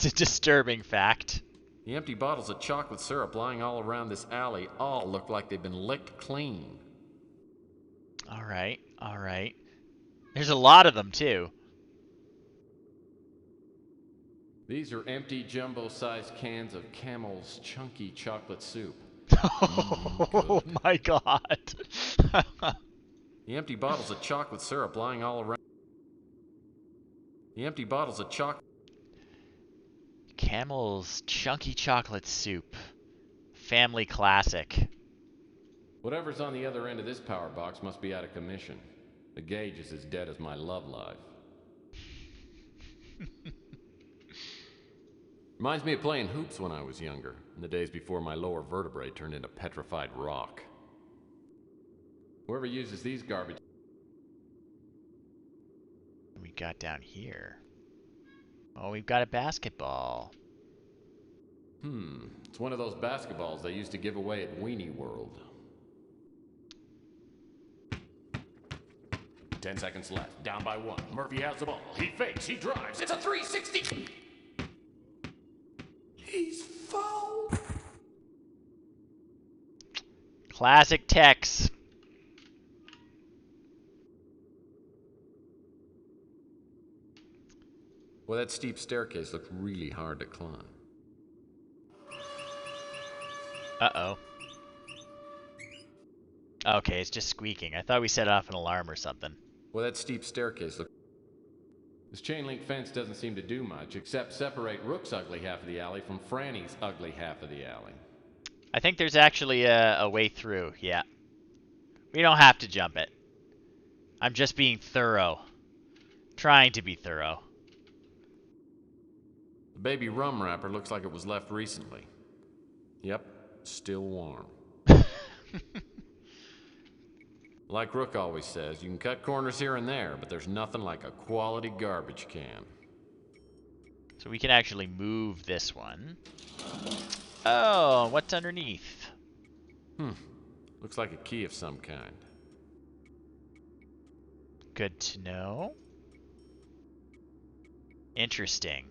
It's a disturbing fact. The empty bottles of chocolate syrup lying all around this alley all look like they've been licked clean. All right, all right. There's a lot of them, too. These are empty jumbo-sized cans of Camel's chunky chocolate soup. Oh my god. The empty bottles of chocolate syrup lying all around. The empty bottles of chocolate. Camel's chunky chocolate soup. Family classic. Whatever's on the other end of this power box must be out of commission. The gauge is as dead as my love life. Reminds me of playing hoops when I was younger, in the days before my lower vertebrae turned into petrified rock. Whoever uses these garbage... What we got down here? Oh, we've got a basketball. It's one of those basketballs they used to give away at Weenie World. 10 seconds left. Down by 1. Murphy has the ball. He fakes. He drives. It's a 360. He's foul. Classic Tex. Well, that steep staircase looked really hard to climb. Uh-oh. Okay, it's just squeaking. I thought we set off an alarm or something. Well, that steep staircase looked... This chain link fence doesn't seem to do much, except separate Rook's ugly half of the alley from Franny's ugly half of the alley. I think there's actually a way through, yeah. We don't have to jump it. I'm just being thorough. Trying to be thorough. The baby rum wrapper looks like it was left recently. Yep, still warm. Like Rook always says, you can cut corners here and there, but there's nothing like a quality garbage can. So we can actually move this one. Oh, what's underneath? Looks like a key of some kind. Good to know. Interesting.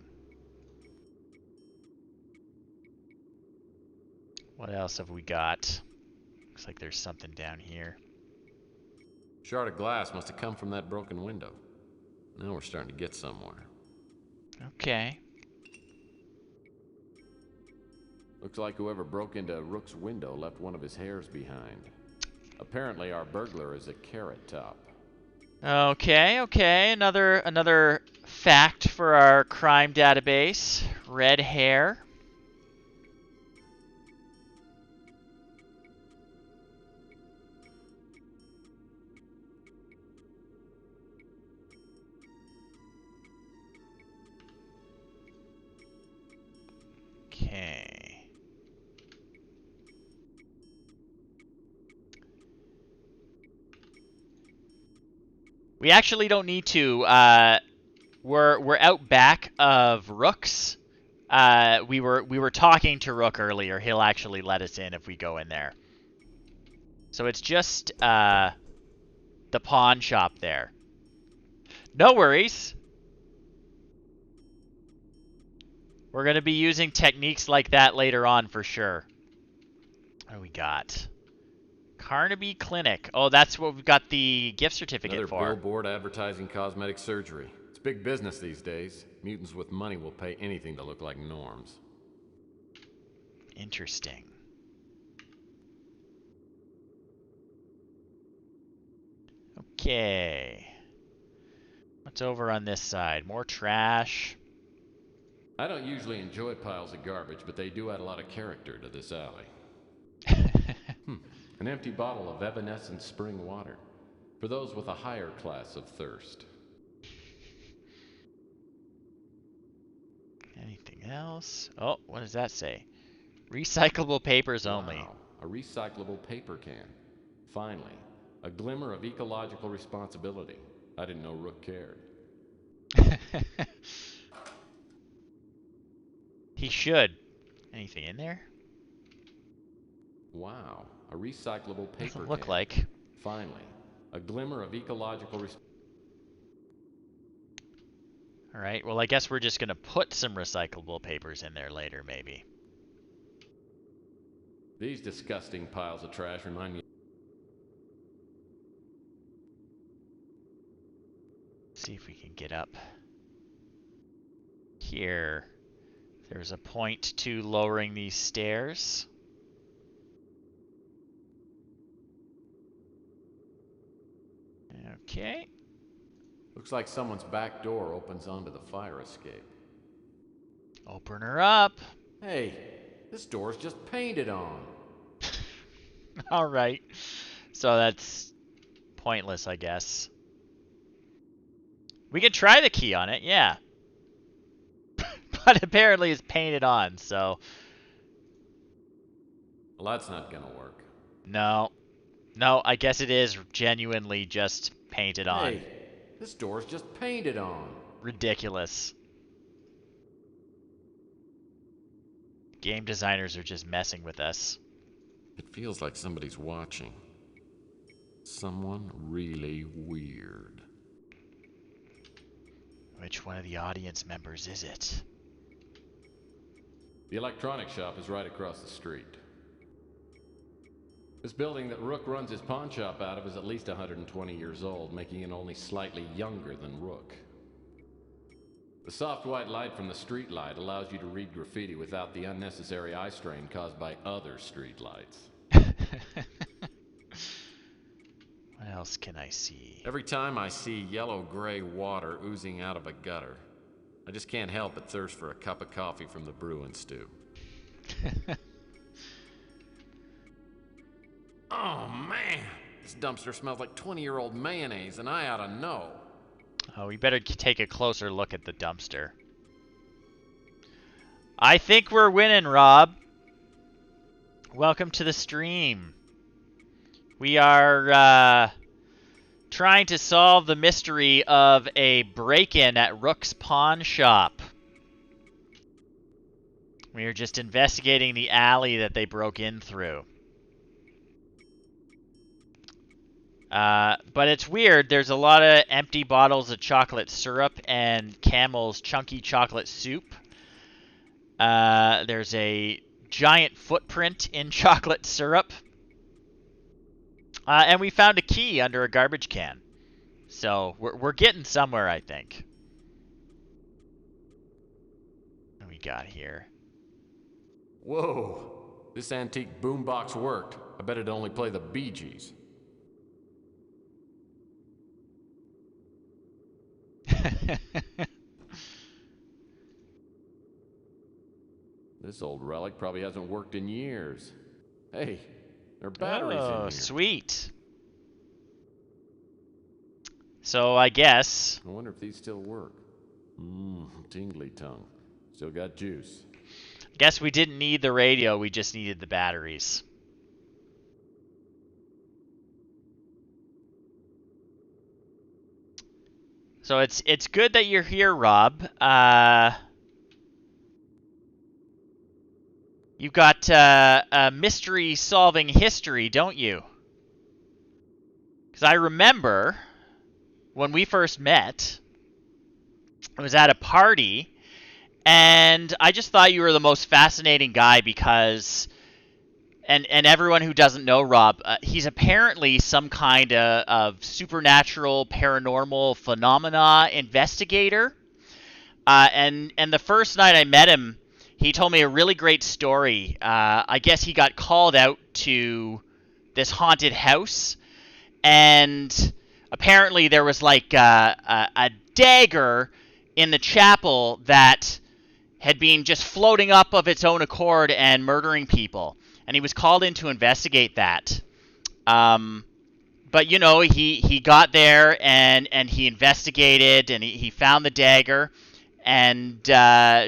What else have we got? Looks like there's something down here. Shard of glass must have come from that broken window. Now we're starting to get somewhere. Okay. Looks like whoever broke into Rook's window left one of his hairs behind. Apparently our burglar is a carrot top. Okay, okay. Another fact for our crime database. Red hair. Okay. We actually don't need to. We're out back of Rook's. We were talking to Rook earlier. He'll actually let us in if we go in there. So it's just the pawn shop there. No worries. We're going to be using techniques like that later on for sure. What do we got? Carnaby Clinic. Oh, that's what we've got the gift certificate for. Another billboard advertising cosmetic surgery. It's big business these days. Mutants with money will pay anything to look like norms. Interesting. Okay. What's over on this side? More trash. I don't usually enjoy piles of garbage, but they do add a lot of character to this alley. An empty bottle of evanescent spring water. For those with a higher class of thirst. Anything else? Oh, what does that say? Recyclable papers only. Wow, a recyclable paper can. Finally, a glimmer of ecological responsibility. I didn't know Rook cared. He should. Anything in there? Wow, a recyclable paper Doesn't look can. like. Finally, a glimmer of ecological All right, well, I guess we're just going to put some recyclable papers in there later, maybe. These disgusting piles of trash remind me. See if we can get up here. There's a point to lowering these stairs. Okay. Looks like someone's back door opens onto the fire escape. Open her up. Hey, this door's just painted on. All right. So that's pointless, I guess. We can try the key on it, yeah. But apparently it's painted on, so... Well, that's not gonna work. No. No, I guess it is genuinely just painted on. Hey, this door's just painted on. Ridiculous. Game designers are just messing with us. It feels like somebody's watching. Someone really weird. Which one of the audience members is it? The electronics shop is right across the street. This building that Rook runs his pawn shop out of is at least 120 years old, making it only slightly younger than Rook. The soft white light from the street light allows you to read graffiti without the unnecessary eye strain caused by other street lights. What else can I see? Every time I see yellow-gray water oozing out of a gutter, I just can't help but thirst for a cup of coffee from the brew and stew. Oh, man! This dumpster smells like 20-year-old mayonnaise, and I ought to know. Oh, we better take a closer look at the dumpster. I think we're winning, Rob. Welcome to the stream. We are trying to solve the mystery of a break-in at Rook's pawn shop. We are just investigating the alley that they broke in through. But it's weird. There's a lot of empty bottles of chocolate syrup and Camel's chunky chocolate soup. There's a giant footprint in chocolate syrup. And we found a key under a garbage can. So we're getting somewhere, I think. What we got here? Whoa! This antique boombox worked. I bet it'd only play the Bee Gees. This old relic probably hasn't worked in years. Hey, there are batteries in here. Oh, sweet. So I guess... I wonder if these still work. Tingly tongue. Still got juice. Guess we didn't need the radio, we just needed the batteries. So it's good that you're here, Rob. You've got a mystery-solving history, don't you? Because I remember when we first met, I was at a party, and I just thought you were the most fascinating guy because, and everyone who doesn't know Rob, he's apparently some kind of supernatural, paranormal phenomena investigator. And the first night I met him, he told me a really great story. I guess he got called out to this haunted house, and apparently there was like a dagger in the chapel that had been just floating up of its own accord and murdering people. And he was called in to investigate that. But, you know, he got there and he investigated and he found the dagger. And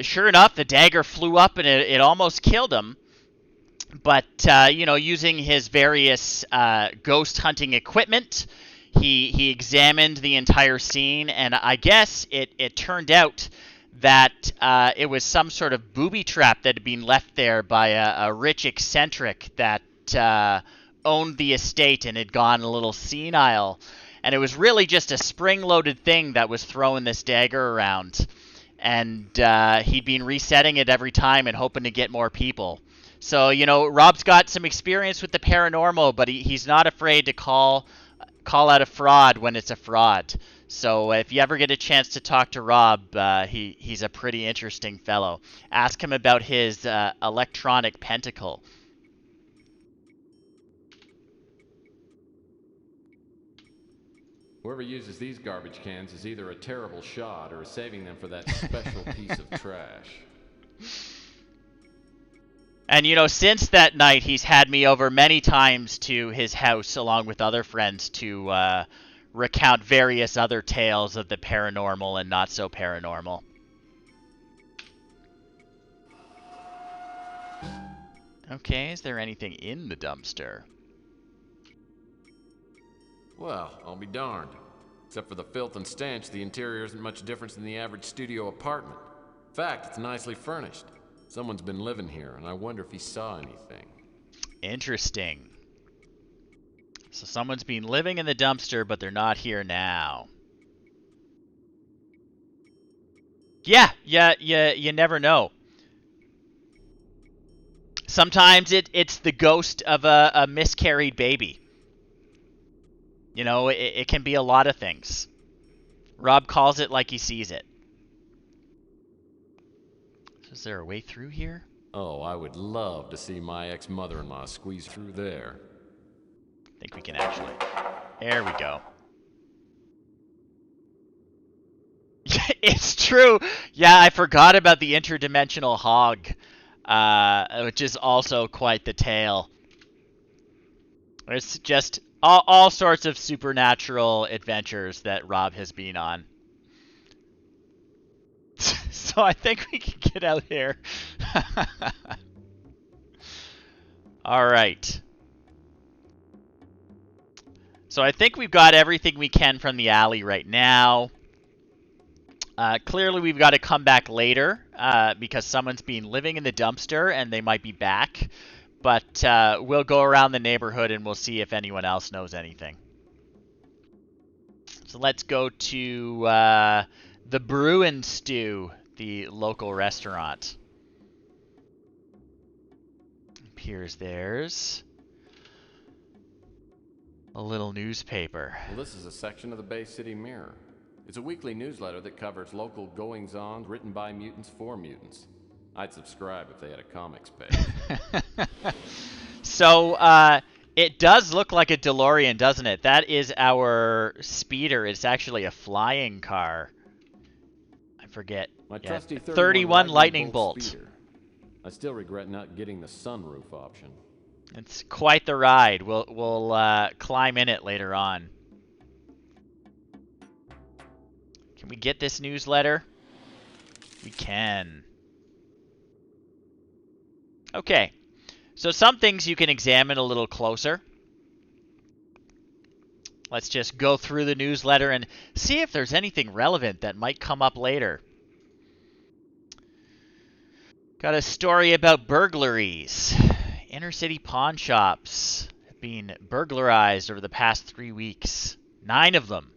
sure enough, the dagger flew up and it almost killed him. But, you know, using his various ghost hunting equipment, he examined the entire scene. And I guess it turned out that it was some sort of booby trap that had been left there by a rich eccentric that owned the estate and had gone a little senile. and it was really just a spring-loaded thing that was throwing this dagger around. And he'd been resetting it every time and hoping to get more people. So, Rob's got some experience with the paranormal, but he's not afraid to call out a fraud when it's a fraud. So if you ever get a chance to talk to Rob, he's a pretty interesting fellow. Ask him about his electronic pentacle. Whoever uses these garbage cans is either a terrible shot or is saving them for that special piece of trash. And, since that night, he's had me over many times to his house along with other friends to recount various other tales of the paranormal and not so paranormal. Okay, is there anything in the dumpster? Well, I'll be darned. Except for the filth and stench, the interior isn't much different than the average studio apartment. In fact, it's nicely furnished. Someone's been living here, and I wonder if he saw anything. Interesting. So someone's been living in the dumpster, but they're not here now. Yeah, you never know. Sometimes it's the ghost of a miscarried baby. It can be a lot of things. Rob calls it like he sees it. Is there a way through here? Oh, I would love to see my ex-mother-in-law squeeze through there. I think we can actually. There we go. It's true. Yeah, I forgot about the interdimensional hog, which is also quite the tale. It's just all sorts of supernatural adventures that Rob has been on. So I think we can get out here. All right. So I think we've got everything we can from the alley right now. Clearly we've got to come back later because someone's been living in the dumpster and they might be back. But we'll go around the neighborhood and we'll see if anyone else knows anything. So let's go to the Brew and Stew, the local restaurant. Here's theirs. A little newspaper. Well, this is a section of the Bay City Mirror. It's a weekly newsletter that covers local goings-on written by mutants for mutants. I'd subscribe if they had a comics page. So, it does look like a DeLorean, doesn't it? That is our speeder. It's actually a flying car. I forget. My trusty 31 lightning bolt. Speeder. I still regret not getting the sunroof option. It's quite the ride. We'll climb in it later on. Can we get this newsletter? We can. Okay. So some things you can examine a little closer. Let's just go through the newsletter and see if there's anything relevant that might come up later. Got a story about burglaries. Inner city pawn shops have been burglarized over the past 3 weeks. 9 of them.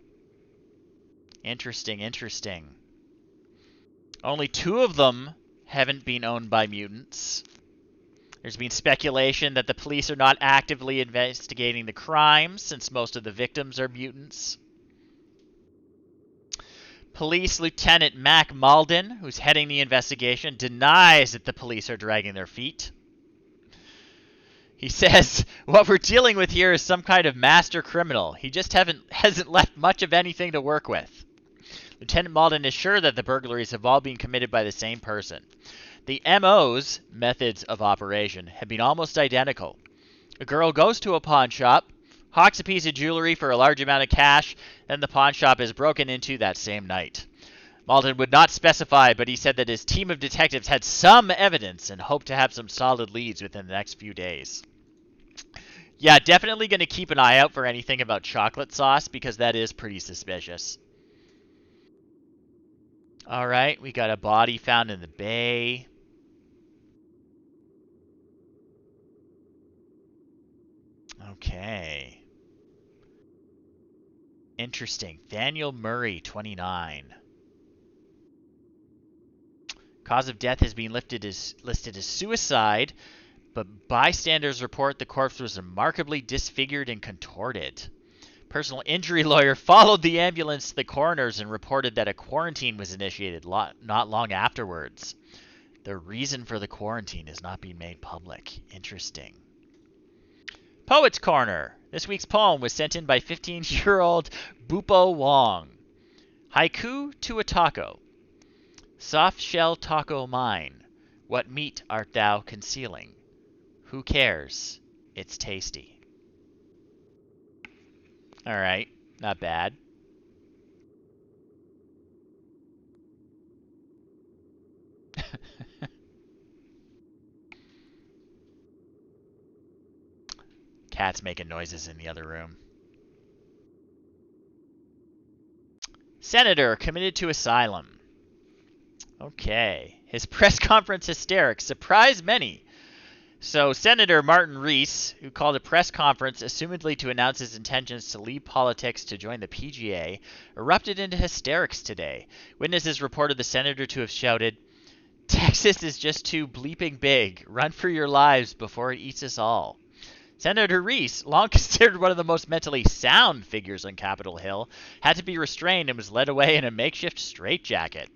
Interesting, interesting. Only 2 of them haven't been owned by mutants. There's been speculation that the police are not actively investigating the crimes since most of the victims are mutants. Police Lieutenant Mac Malden, who's heading the investigation, denies that the police are dragging their feet. He says, what we're dealing with here is some kind of master criminal. He just hasn't left much of anything to work with. Lieutenant Malden is sure that the burglaries have all been committed by the same person. The MO's, methods of operation, have been almost identical. A girl goes to a pawn shop, hawks a piece of jewelry for a large amount of cash, then the pawn shop is broken into that same night. Malden would not specify, but he said that his team of detectives had some evidence and hoped to have some solid leads within the next few days. Yeah, definitely going to keep an eye out for anything about chocolate sauce because that is pretty suspicious. All right, we got a body found in the bay. Okay. Interesting. Daniel Murray, 29. Cause of death has been listed as suicide, but bystanders report the corpse was remarkably disfigured and contorted. Personal injury lawyer followed the ambulance to the coroner's and reported that a quarantine was initiated not long afterwards. The reason for the quarantine has not been made public. Interesting. Poet's Corner. This week's poem was sent in by 15-year-old Bupo Wong. Haiku to a taco. Soft shell taco mine. What meat art thou concealing? Who cares? It's tasty. All right, not bad. Cat's making noises in the other room. Senator committed to asylum. Okay. His press conference hysterics surprised many. So Senator Martin Rees, who called a press conference assumedly to announce his intentions to leave politics to join the PGA, erupted into hysterics today. Witnesses reported the senator to have shouted, "Texas is just too bleeping big. Run for your lives before it eats us all." Senator Rees, long considered one of the most mentally sound figures on Capitol Hill, had to be restrained and was led away in a makeshift straitjacket.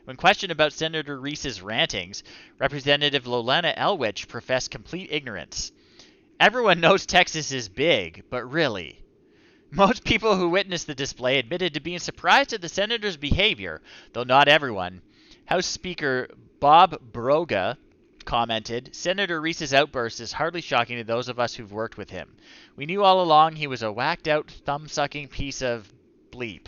When questioned about Senator Rees's rantings, Representative Lolana Elwich professed complete ignorance. Everyone knows Texas is big, but really. Most people who witnessed the display admitted to being surprised at the senator's behavior, though not everyone. House Speaker Bob Broga commented, "Senator Rees's outburst is hardly shocking to those of us who've worked with him. We knew all along he was a whacked-out, thumb-sucking piece of bleep."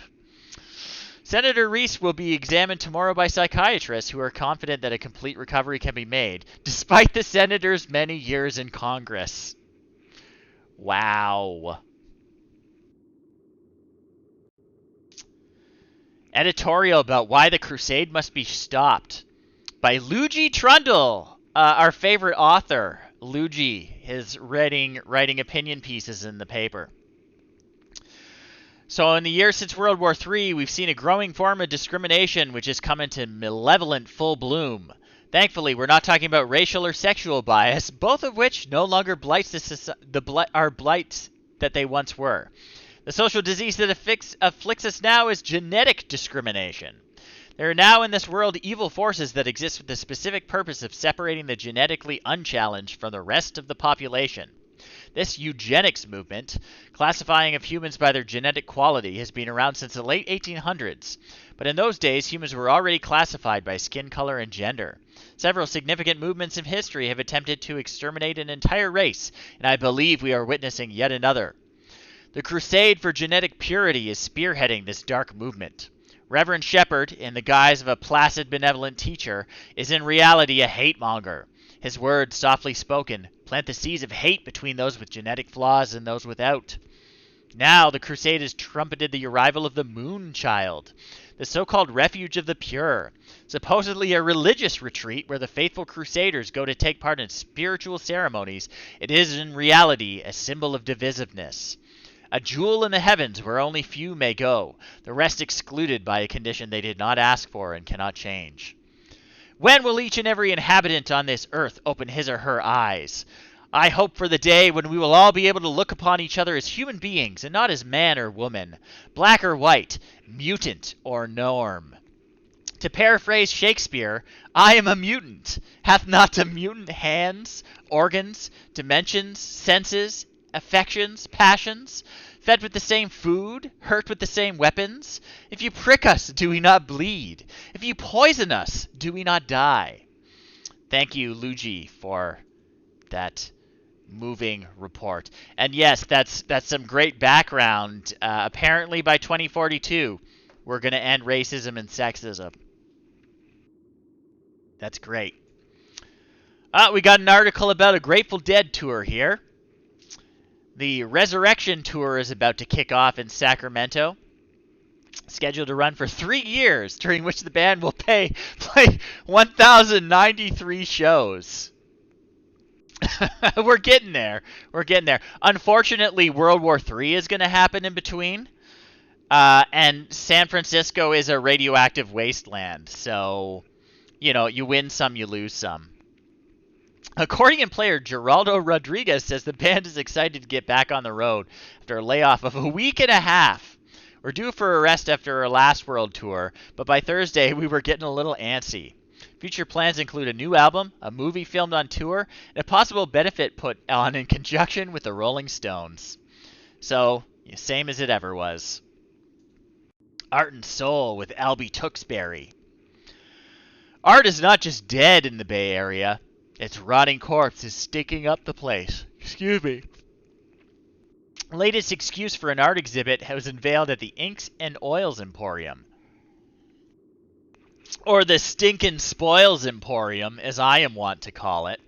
Senator Rees will be examined tomorrow by psychiatrists who are confident that a complete recovery can be made, despite the senator's many years in Congress. Wow. Editorial about why the crusade must be stopped by Luigi Trundle, our favorite author. Luigi is writing opinion pieces in the paper. So in the years since World War III, we've seen a growing form of discrimination which has come into malevolent full bloom. Thankfully, we're not talking about racial or sexual bias, both of which no longer blights are blights that they once were. The social disease that afflicts us now is genetic discrimination. There are now in this world evil forces that exist with the specific purpose of separating the genetically unchallenged from the rest of the population. This eugenics movement, classifying of humans by their genetic quality, has been around since the late 1800s. But in those days, humans were already classified by skin color and gender. Several significant movements in history have attempted to exterminate an entire race, and I believe we are witnessing yet another. The crusade for genetic purity is spearheading this dark movement. Reverend Shepherd, in the guise of a placid, benevolent teacher, is in reality a hate-monger. His words, softly spoken, plant the seeds of hate between those with genetic flaws and those without. Now the crusade has trumpeted the arrival of the Moon Child, the so-called refuge of the pure, supposedly a religious retreat where the faithful crusaders go to take part in spiritual ceremonies. It is in reality a symbol of divisiveness. A jewel in the heavens where only few may go, the rest excluded by a condition they did not ask for and cannot change. When will each and every inhabitant on this earth open his or her eyes? I hope for the day when we will all be able to look upon each other as human beings and not as man or woman, black or white, mutant or norm. To paraphrase Shakespeare, I am a mutant. Hath not the mutant hands, organs, dimensions, senses, affections, passions? Fed with the same food, hurt with the same weapons? If you prick us, do we not bleed? If you poison us, do we not die? Thank you, Luigi, for that moving report. And yes, that's some great background. Apparently by 2042, we're going to end racism and sexism. That's great. We got an article about a Grateful Dead tour here. The Resurrection Tour is about to kick off in Sacramento, scheduled to run for 3 years, during which the band will play 1,093 shows. We're getting there. Unfortunately, World War III is going to happen in between. And San Francisco is a radioactive wasteland, so, you win some, you lose some. Accordion player Geraldo Rodriguez says the band is excited to get back on the road after a layoff of a week and a half. We're due for a rest after our last world tour, but by Thursday we were getting a little antsy. Future plans include a new album, a movie filmed on tour, and a possible benefit put on in conjunction with the Rolling Stones. So, same as it ever was. Art and Soul with Albie Tewksbury. Art is not just dead in the Bay Area. Its rotting corpse is stinking up the place. Excuse me. Latest excuse for an art exhibit was unveiled at the Inks and Oils Emporium. Or the Stinkin' Spoils Emporium, as I am wont to call it.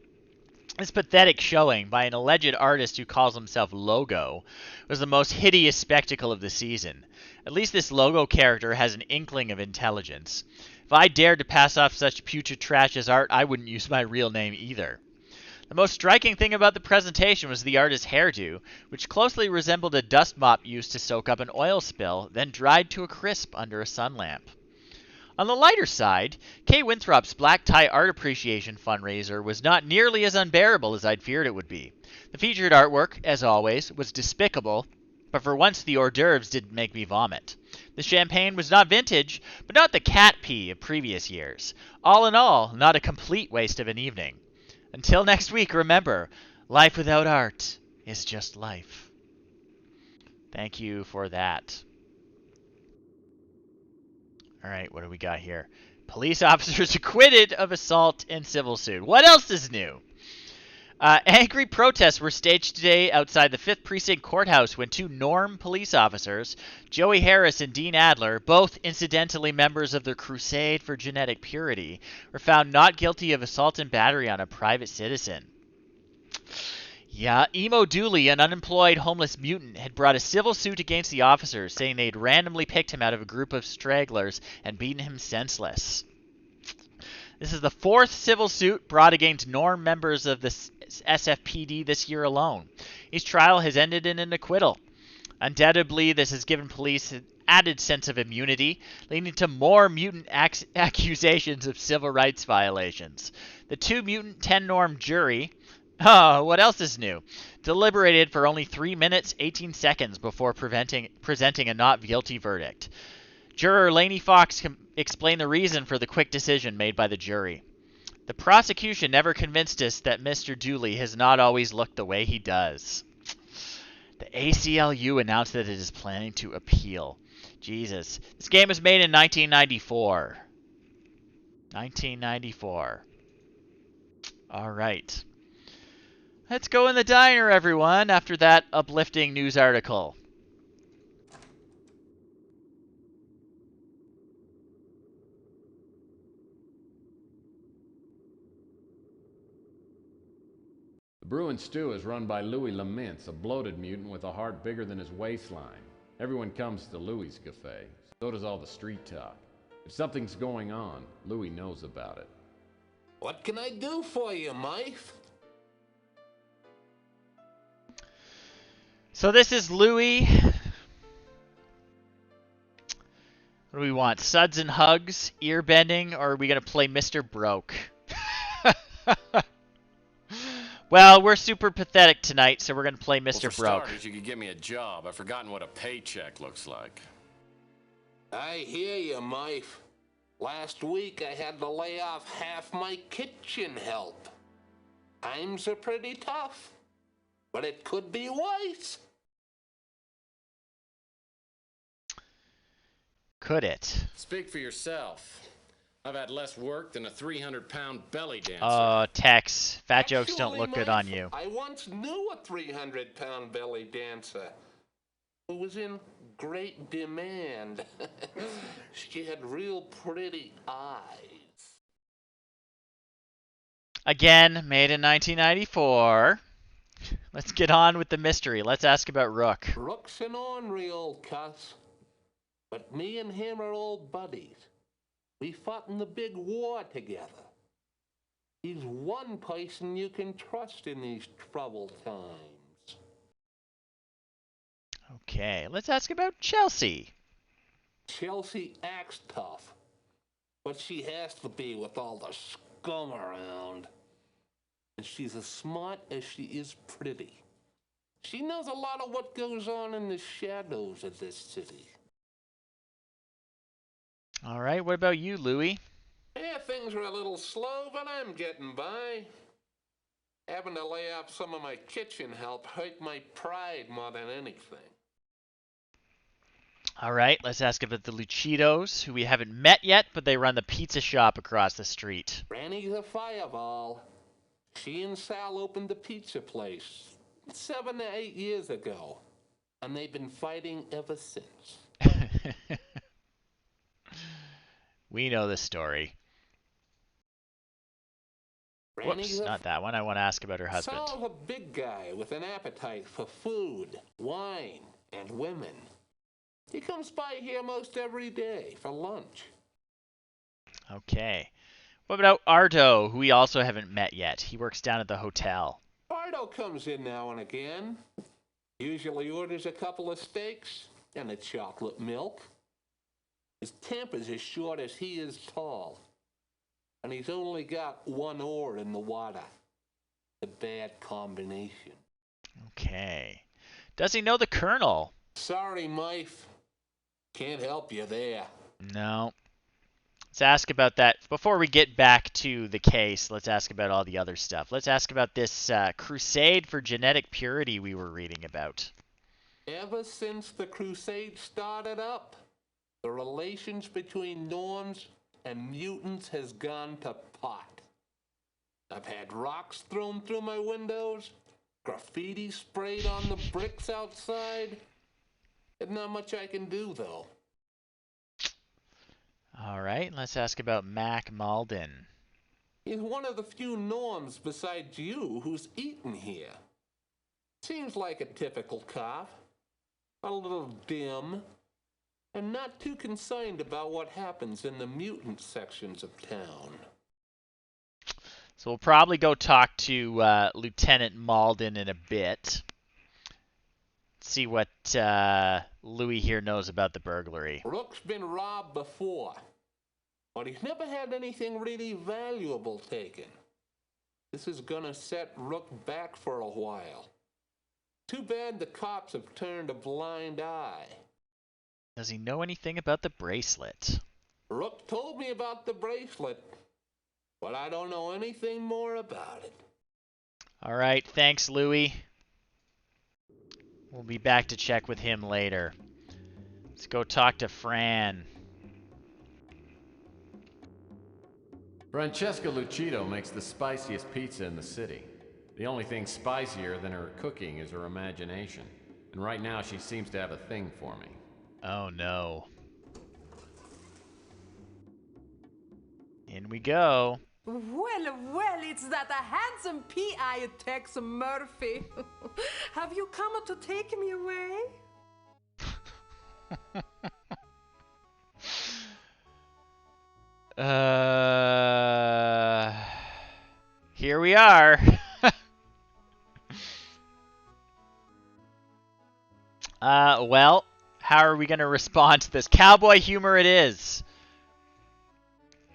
This pathetic showing by an alleged artist who calls himself Logo was the most hideous spectacle of the season. At least this Logo character has an inkling of intelligence. If I dared to pass off such putrid trash as art, I wouldn't use my real name either. The most striking thing about the presentation was the artist's hairdo, which closely resembled a dust mop used to soak up an oil spill, then dried to a crisp under a sun lamp. On the lighter side, Kay Winthrop's Black Tie Art Appreciation fundraiser was not nearly as unbearable as I'd feared it would be. The featured artwork, as always, was despicable, but for once the hors d'oeuvres didn't make me vomit. The champagne was not vintage, but not the cat pee of previous years. All in all, not a complete waste of an evening. Until next week, remember, life without art is just life. Thank you for that. All right, what do we got here? Police officers acquitted of assault and civil suit. What else is new? Angry protests were staged today outside the 5th Precinct Courthouse when two Norm police officers, Joey Harris and Dean Adler, both incidentally members of the Crusade for Genetic Purity, were found not guilty of assault and battery on a private citizen. Yeah, Emo Dooley, an unemployed homeless mutant, had brought a civil suit against the officers, saying they'd randomly picked him out of a group of stragglers and beaten him senseless. This is the 4th civil suit brought against Norm members of the SFPD this year alone. Each trial has ended in an acquittal. Undoubtedly, this has given police an added sense of immunity, leading to more mutant accusations of civil rights violations. The 2-mutant 10-norm jury, what else is new? Deliberated for only 3 minutes, 18 seconds before presenting a not guilty verdict. Juror Laney Fox explained the reason for the quick decision made by the jury. The prosecution never convinced us that Mr. Dooley has not always looked the way he does. The ACLU announced that it is planning to appeal. Jesus. This game was made in 1994. 1994. All right. Let's go in the diner, everyone, after that uplifting news article. The Brew and Stew is run by Louis Lamintz, a bloated mutant with a heart bigger than his waistline. Everyone comes to Louis' cafe. So does all the street talk. If something's going on, Louis knows about it. What can I do for you, Mike? So this is Louis. What do we want? Suds and hugs, ear bending, or are we going to play Mr. Broke? Well, we're super pathetic tonight, so we're going to play Mr. Well, for Broke. starters, you could give me a job. I've forgotten what a paycheck looks like. I hear you, Mike. Last week I had to lay off half my kitchen help. Times are pretty tough, but it could be worse. Could it? Speak for yourself. I've had less work than a 300-pound belly dancer. Tex. Fat jokes don't look good on you. I once knew a 300-pound belly dancer who was in great demand. She had real pretty eyes. Again, made in 1994. Let's get on with the mystery. Let's ask about Rook. Rook's an ornery old cuss, but me and him are old buddies. We fought in the big war together. He's one person you can trust in these troubled times. Okay, let's ask about Chelsea. Chelsea acts tough, but she has to be with all the scum around. And she's as smart as she is pretty. She knows a lot of what goes on in the shadows of this city. All right, what about you, Louie? Yeah, things are a little slow, but I'm getting by. Having to lay off some of my kitchen help hurt my pride more than anything. All right, let's ask about the Lucidos, who we haven't met yet, but they run the pizza shop across the street. Granny's a fireball. She and Sal opened the pizza place 7 to 8 years ago, and they've been fighting ever since. We know the story. Whoops, not that one. I want to ask about her husband. Sal's a big guy with an appetite for food, wine, and women. He comes by here most every day for lunch. Okay. What about Ardo, who we also haven't met yet? He works down at the hotel. Ardo comes in now and again. Usually orders a couple of steaks and a chocolate milk. His temper's as short as he is tall. And he's only got one oar in the water. A bad combination. Okay. Does he know the Colonel? Sorry, Mife. Can't help you there. No. Let's ask about that. Before we get back to the case, let's ask about all the other stuff. Let's ask about this crusade for genetic purity we were reading about. Ever since the crusade started up, the relations between norms and mutants has gone to pot. I've had rocks thrown through my windows, graffiti sprayed on the bricks outside. There's not much I can do, though. All right, let's ask about Mac Malden. He's one of the few norms besides you who's eaten here. Seems like a typical cop. A little dim, and not too concerned about what happens in the mutant sections of town. So we'll probably go talk to Lieutenant Malden in a bit. See what Louis here knows about the burglary. Rook's been robbed before, but he's never had anything really valuable taken. This is gonna set Rook back for a while. Too bad the cops have turned a blind eye. Does he know anything about the bracelet? Rook told me about the bracelet, but I don't know anything more about it. All right, thanks, Louis. We'll be back to check with him later. Let's go talk to Fran. Francesca Lucido makes the spiciest pizza in the city. The only thing spicier than her cooking is her imagination. And right now she seems to have a thing for me. Oh no. In we go. Well, it's that handsome P.I. Tex Murphy. Have you come to take me away? Here we are. Well, how are we going to respond to this? Cowboy humor it is.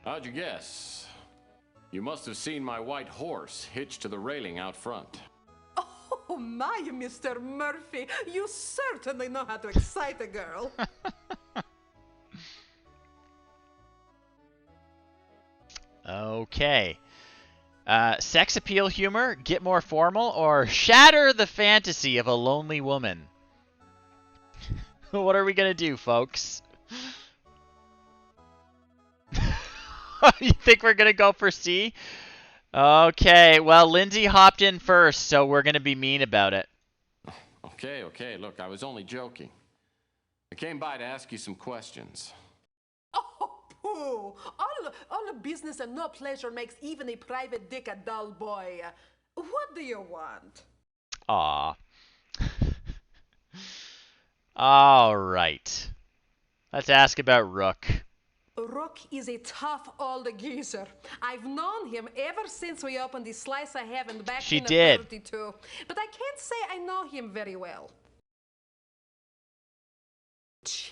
How'd you guess? You must have seen my white horse hitched to the railing out front. Oh my, Mr. Murphy, you certainly know how to excite a girl. Okay. Sex appeal humor, get more formal, or shatter the fantasy of a lonely woman? What are we going to do, folks? You think we're going to go for C? Okay, well, Lindsay hopped in first, so we're going to be mean about it. Okay, look, I was only joking. I came by to ask you some questions. Oh, pooh! All the business and no pleasure makes even a private dick a dull boy. What do you want? Aw. All right. Let's ask about Rook. Rook is a tough old geezer. I've known him ever since we opened the slice of heaven back She in did. 32. But I can't say I know him very well.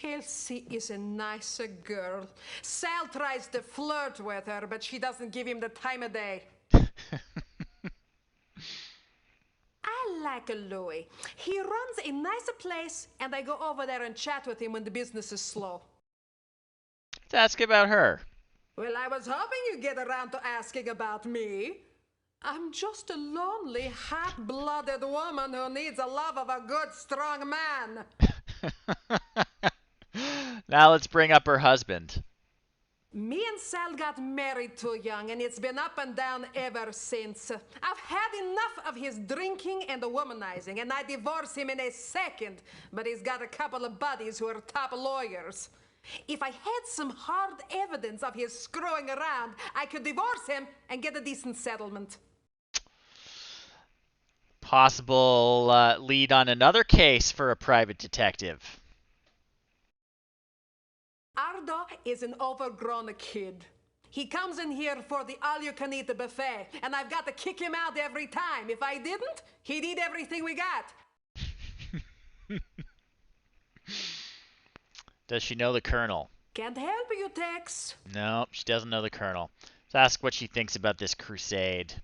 Kelsey is a nicer girl. Sal tries to flirt with her, but she doesn't give him the time of day. I like Louis. He runs a nicer place, and I go over there and chat with him when the business is slow. Let's ask about her. Well, I was hoping you'd get around to asking about me. I'm just a lonely, hot-blooded woman who needs the love of a good, strong man. Now let's bring up her husband. Me and Sal got married too young, and it's been up and down ever since. I've had enough of his drinking and the womanizing, and I divorce him in a second, but he's got a couple of buddies who are top lawyers. If I had some hard evidence of his screwing around, I could divorce him and get a decent settlement. Possible lead on another case for a private detective. Ardo is an overgrown kid. He comes in here for the all-you-can-eat buffet, and I've got to kick him out every time. If I didn't, he'd eat everything we got. Does she know the Colonel? Can't help you, Tex. No, she doesn't know the Colonel. Let's ask what she thinks about this crusade.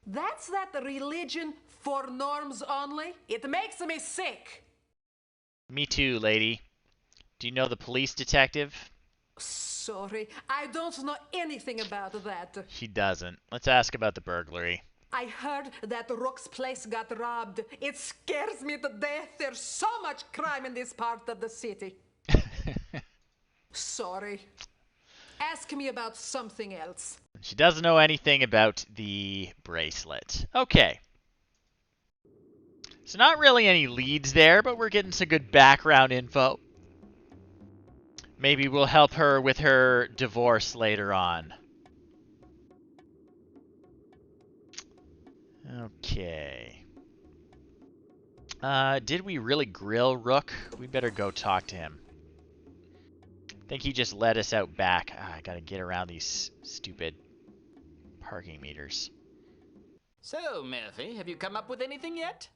That's that religion for norms only. It makes me sick. Me too, lady. Do you know the police detective? Sorry, I don't know anything about that. She doesn't. Let's ask about the burglary. I heard that Rook's place got robbed. It scares me to death. There's so much crime in this part of the city. Sorry. Ask me about something else. She doesn't know anything about the bracelet. Okay. So not really any leads there, but we're getting some good background info. Maybe we'll help her with her divorce later on. Okay. Did we really grill Rook? We better go talk to him. I think he just led us out back. I gotta get around these stupid parking meters. So, Murphy, have you come up with anything yet?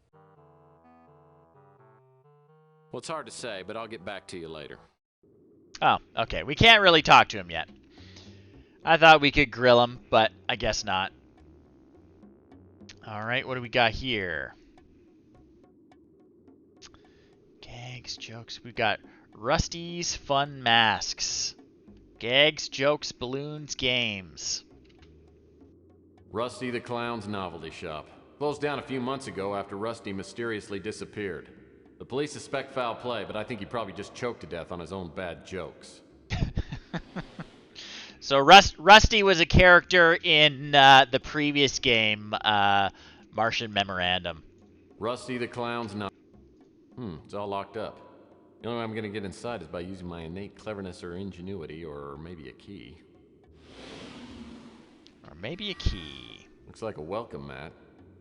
Well, it's hard to say, but I'll get back to you later. Oh, okay. We can't really talk to him yet. I thought we could grill him, but I guess not. Alright, what do we got here? Gags, jokes. We've got Rusty's Fun Masks. Gags, jokes, balloons, games. Rusty the Clown's novelty shop. Closed down a few months ago after Rusty mysteriously disappeared. The police suspect foul play, but I think he probably just choked to death on his own bad jokes. So Rusty was a character in the previous game, Martian Memorandum. Rusty the Clown's not. It's all locked up. The only way I'm gonna get inside is by using my innate cleverness or ingenuity, or maybe a key. Or maybe a key. Looks like a welcome mat,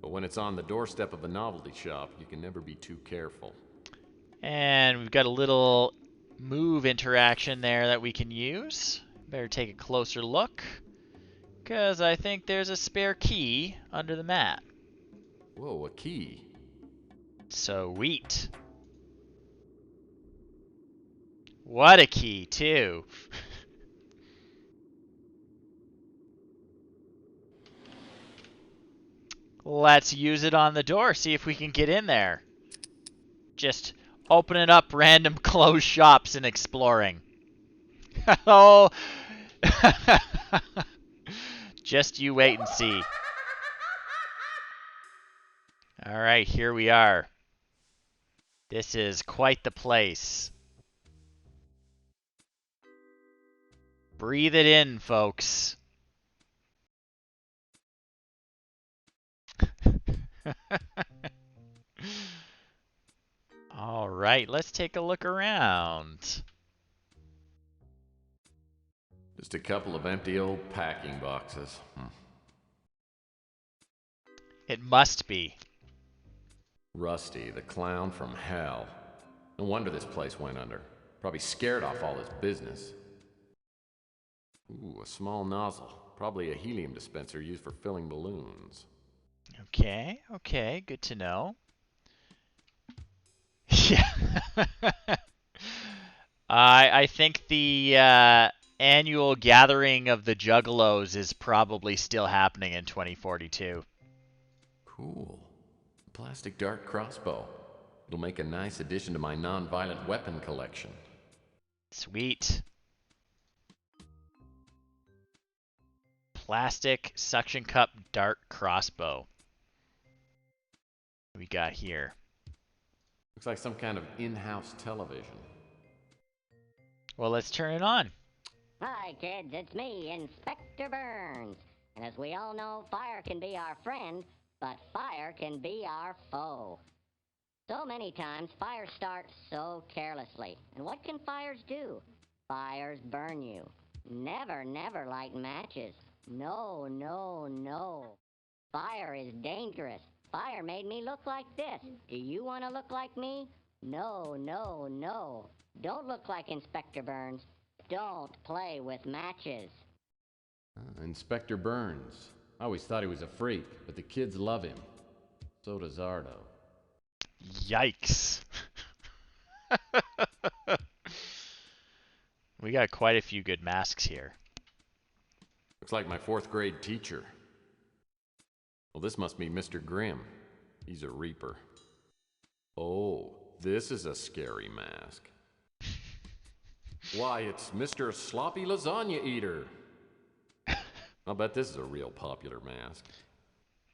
but when it's on the doorstep of a novelty shop, you can never be too careful. And we've got a little move interaction there that we can use. Better take a closer look, because I think there's a spare key under the mat. Whoa, a key. Sweet. What a key, too. Let's use it on the door, see if we can get in there. Just opening up random closed shops and exploring. Oh. Just you wait and see. Alright, here we are. This is quite the place. Breathe it in, folks. Alright, let's take a look around. Just a couple of empty old packing boxes. It must be. Rusty, the clown from hell. No wonder this place went under. Probably scared off all his business. Ooh, a small nozzle. Probably a helium dispenser used for filling balloons. Okay, okay, good to know. Yeah. I think the annual gathering of the Juggalos is probably still happening in 2042. Cool. Plastic dart crossbow. It'll make a nice addition to my non-violent weapon collection. Sweet. Plastic suction cup dart crossbow. What we got here? Looks like some kind of in-house television. Well, let's turn it on. Hi, kids. It's me, Inspector Burns. And as we all know, fire can be our friend, but fire can be our foe. So many times, fire starts so carelessly. And what can fires do? Fires burn you. Never, never light matches. No, no, no. Fire is dangerous. Fire made me look like this. Do you want to look like me? No, no, no. Don't look like Inspector Burns. Don't play with matches. Inspector Burns. I always thought he was a freak, but the kids love him. So does Ardo. Yikes. We got quite a few good masks here. Looks like my 4th grade teacher. Well, this must be Mr. Grimm. He's a reaper. Oh, this is a scary mask. Why, it's Mr. Sloppy Lasagna Eater. I'll bet this is a real popular mask.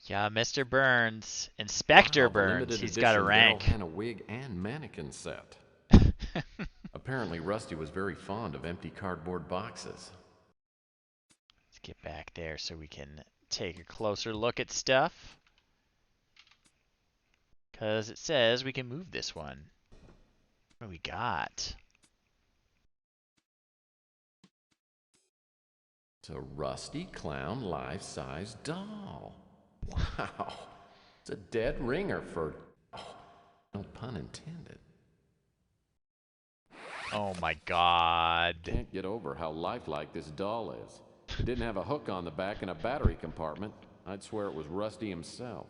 Yeah, Mr. Burns. Inspector Burns. He's got a rank. Had a wig and mannequin set. Apparently, Rusty was very fond of empty cardboard boxes. Let's get back there so we can take a closer look at stuff. Because it says we can move this one. What do we got? It's a Rusty Clown life-size doll. Wow. It's a dead ringer for... Oh, no pun intended. Oh my god. Can't get over how lifelike this doll is. It didn't have a hook on the back and a battery compartment. I'd swear it was Rusty himself.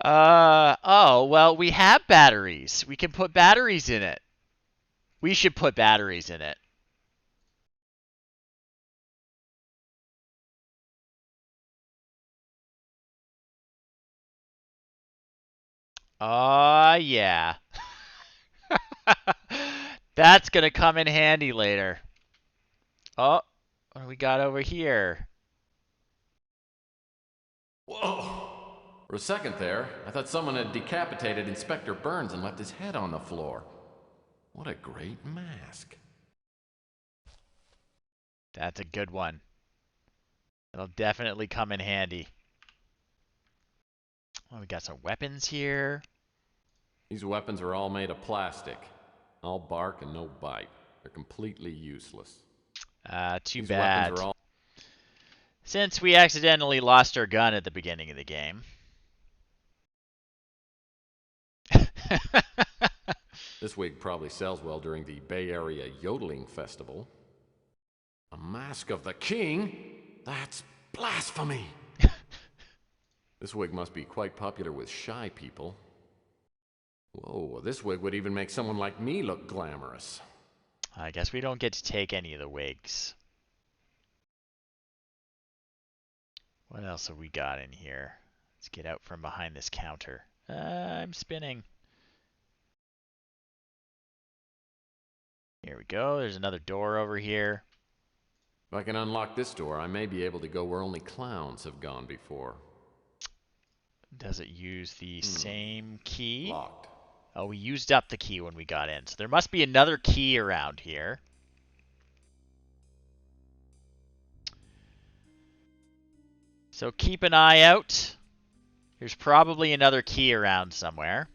Oh, well, we have batteries. We can put batteries in it. We should put batteries in it. Yeah. That's going to come in handy later. Oh, what do we got over here? Whoa! For a second there, I thought someone had decapitated Inspector Burns and left his head on the floor. What a great mask. That's a good one. It'll definitely come in handy. Oh, we got some weapons here. These weapons are all made of plastic. All bark and no bite. They're completely useless. Too These bad. weapons are all... Since we accidentally lost our gun at the beginning of the game. This wig probably sells well during the Bay Area Yodeling Festival. A mask of the king? That's blasphemy! This wig must be quite popular with shy people. Whoa, this wig would even make someone like me look glamorous. I guess we don't get to take any of the wigs. What else have we got in here? Let's get out from behind this counter. I'm spinning. Here we go. There's another door over here. If I can unlock this door, I may be able to go where only clowns have gone before. Does it use the same key? Locked. Oh, we used up the key when we got in. So there must be another key around here. So keep an eye out. There's probably another key around somewhere.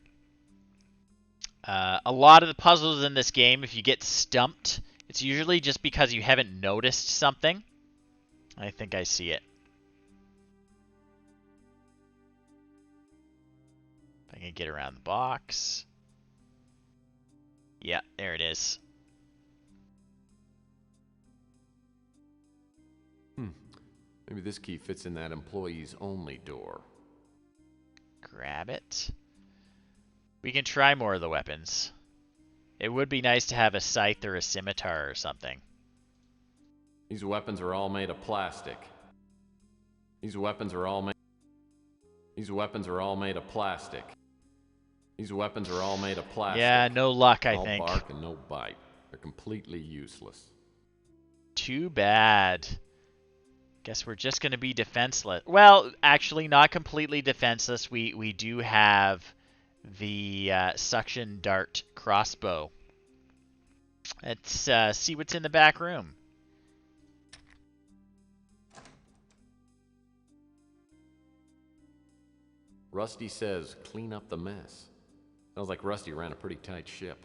A lot of the puzzles in this game, if you get stumped, it's usually just because you haven't noticed something. I think I see it. If I can get around the box. Yeah, there it is. Maybe this key fits in that employees only door. Grab it. We can try more of the weapons. It would be nice to have a scythe or a scimitar or something. These weapons are all made of plastic. These weapons are all made of plastic. These weapons are all made of plastic. Yeah, no luck, I all think. All bark and no bite. They're completely useless. Too bad. Guess we're just going to be defenseless. Well, actually, not completely defenseless. We do have the suction dart crossbow. Let's see what's in the back room. Rusty says, clean up the mess. Sounds like Rusty ran a pretty tight ship.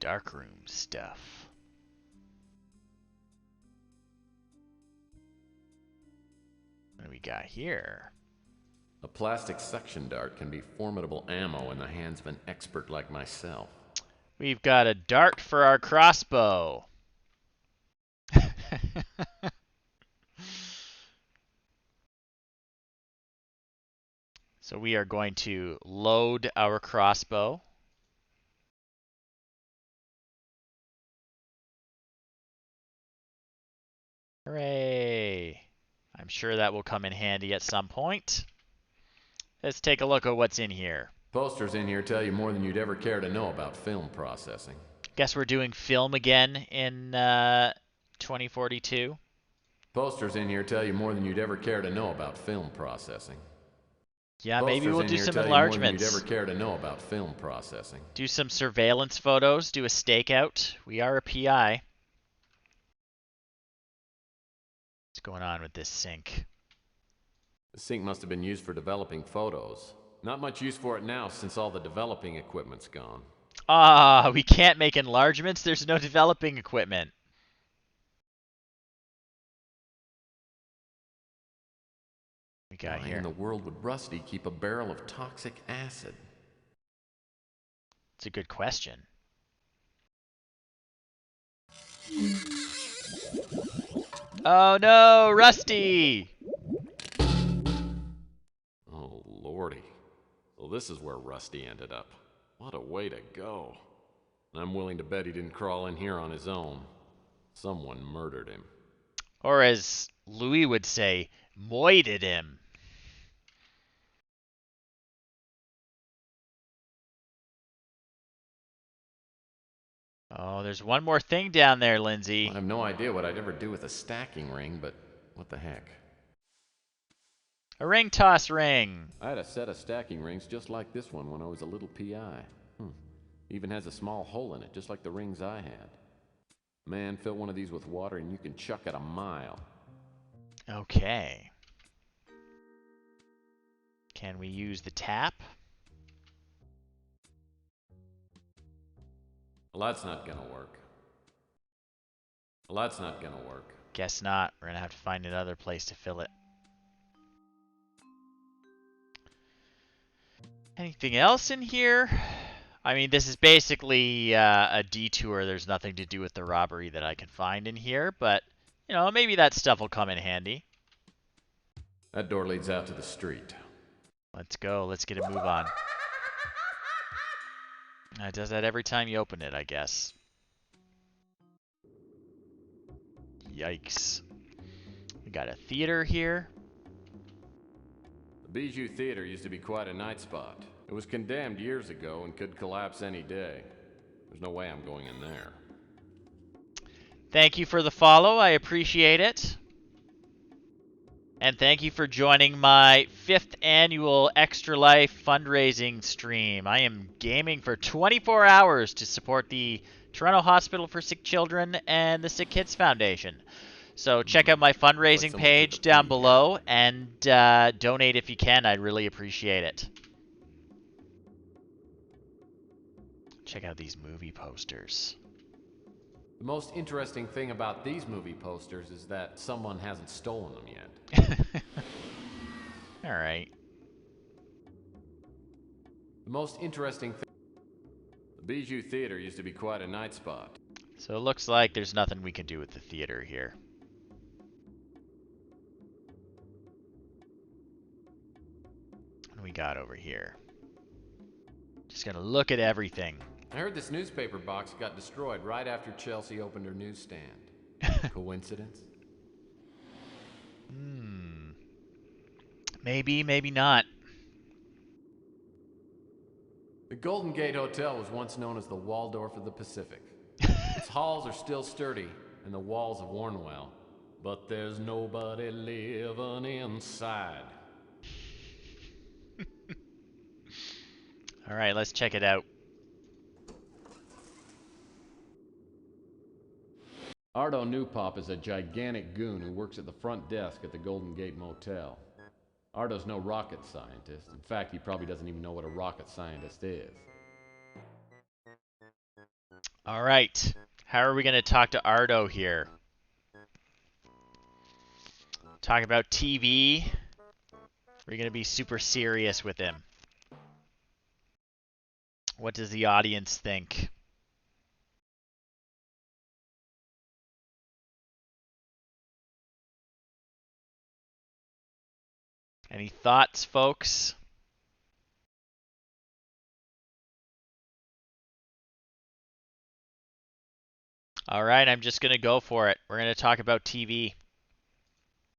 Darkroom stuff. What do we got here? A plastic suction dart can be formidable ammo in the hands of an expert like myself. We've got a dart for our crossbow. So we are going to load our crossbow. Hooray! I'm sure that will come in handy at some point. Let's take a look at what's in here. Posters in here tell you more than you'd ever care to know about film processing. Guess we're doing film again in 2042. Posters in here tell you more than you'd ever care to know about film processing. Yeah, maybe we'll do some enlargements. More than you'd ever care to know about film processing. Do some surveillance photos, do a stakeout. We are a PI. What's going on with this sink? The sink must have been used for developing photos. Not much use for it now since all the developing equipment's gone. Ah, we can't make enlargements. There's no developing equipment. We got Why here. in the world would Rusty keep a barrel of toxic acid? It's a good question. Oh no, Rusty! Oh lordy. So this is where Rusty ended up. What a way to go. I'm willing to bet he didn't crawl in here on his own. Someone murdered him. Or as Louis would say, moited him. Oh, there's one more thing down there, Lindsay. I have no idea what I'd ever do with a stacking ring, but what the heck. A ring toss ring. I had a set of stacking rings just like this one when I was a little PI. Even has a small hole in it, just like the rings I had. Man, fill one of these with water and you can chuck it a mile. Okay. Can we use the tap? Well, that's not gonna work. Well, that's not gonna work. Guess not. We're gonna have to find another place to fill it. Anything else in here? I mean, this is basically a detour. There's nothing to do with the robbery that I can find in here, but, you know, maybe that stuff will come in handy. That door leads out to the street. Let's go. Let's get a move on. It does that every time you open it, I guess. Yikes. We got a theater here. The Bijou Theater used to be quite a night spot. It was condemned years ago and could collapse any day. There's no way I'm going in there. Thank you for the follow. I appreciate it. And thank you for joining my 5th annual Extra Life fundraising stream. I am gaming for 24 hours to support the Toronto Hospital for Sick Children and the SickKids Foundation. So check out my fundraising page down below and donate if you can. I'd really appreciate it. Check out these movie posters. The most interesting thing about these movie posters is that someone hasn't stolen them yet. All right. The most interesting thing... The Bijou Theater used to be quite a night spot. So it looks like there's nothing we can do with the theater here. got over here? Just gonna look at everything. I heard this newspaper box got destroyed right after Chelsea opened her newsstand. Coincidence? Maybe, maybe not. The Golden Gate Hotel was once known as the Waldorf of the Pacific. Its halls are still sturdy, and the walls have worn well. But there's nobody living inside. All right, let's check it out. Ardo Newpop is a gigantic goon who works at the front desk at the Golden Gate Motel. Ardo's no rocket scientist. In fact, he probably doesn't even know what a rocket scientist is. All right, how are we going to talk to Ardo here? Talk about TV? We're going to be super serious with him. What does the audience think? Any thoughts, folks? All right, I'm just going to go for it. We're going to talk about TV.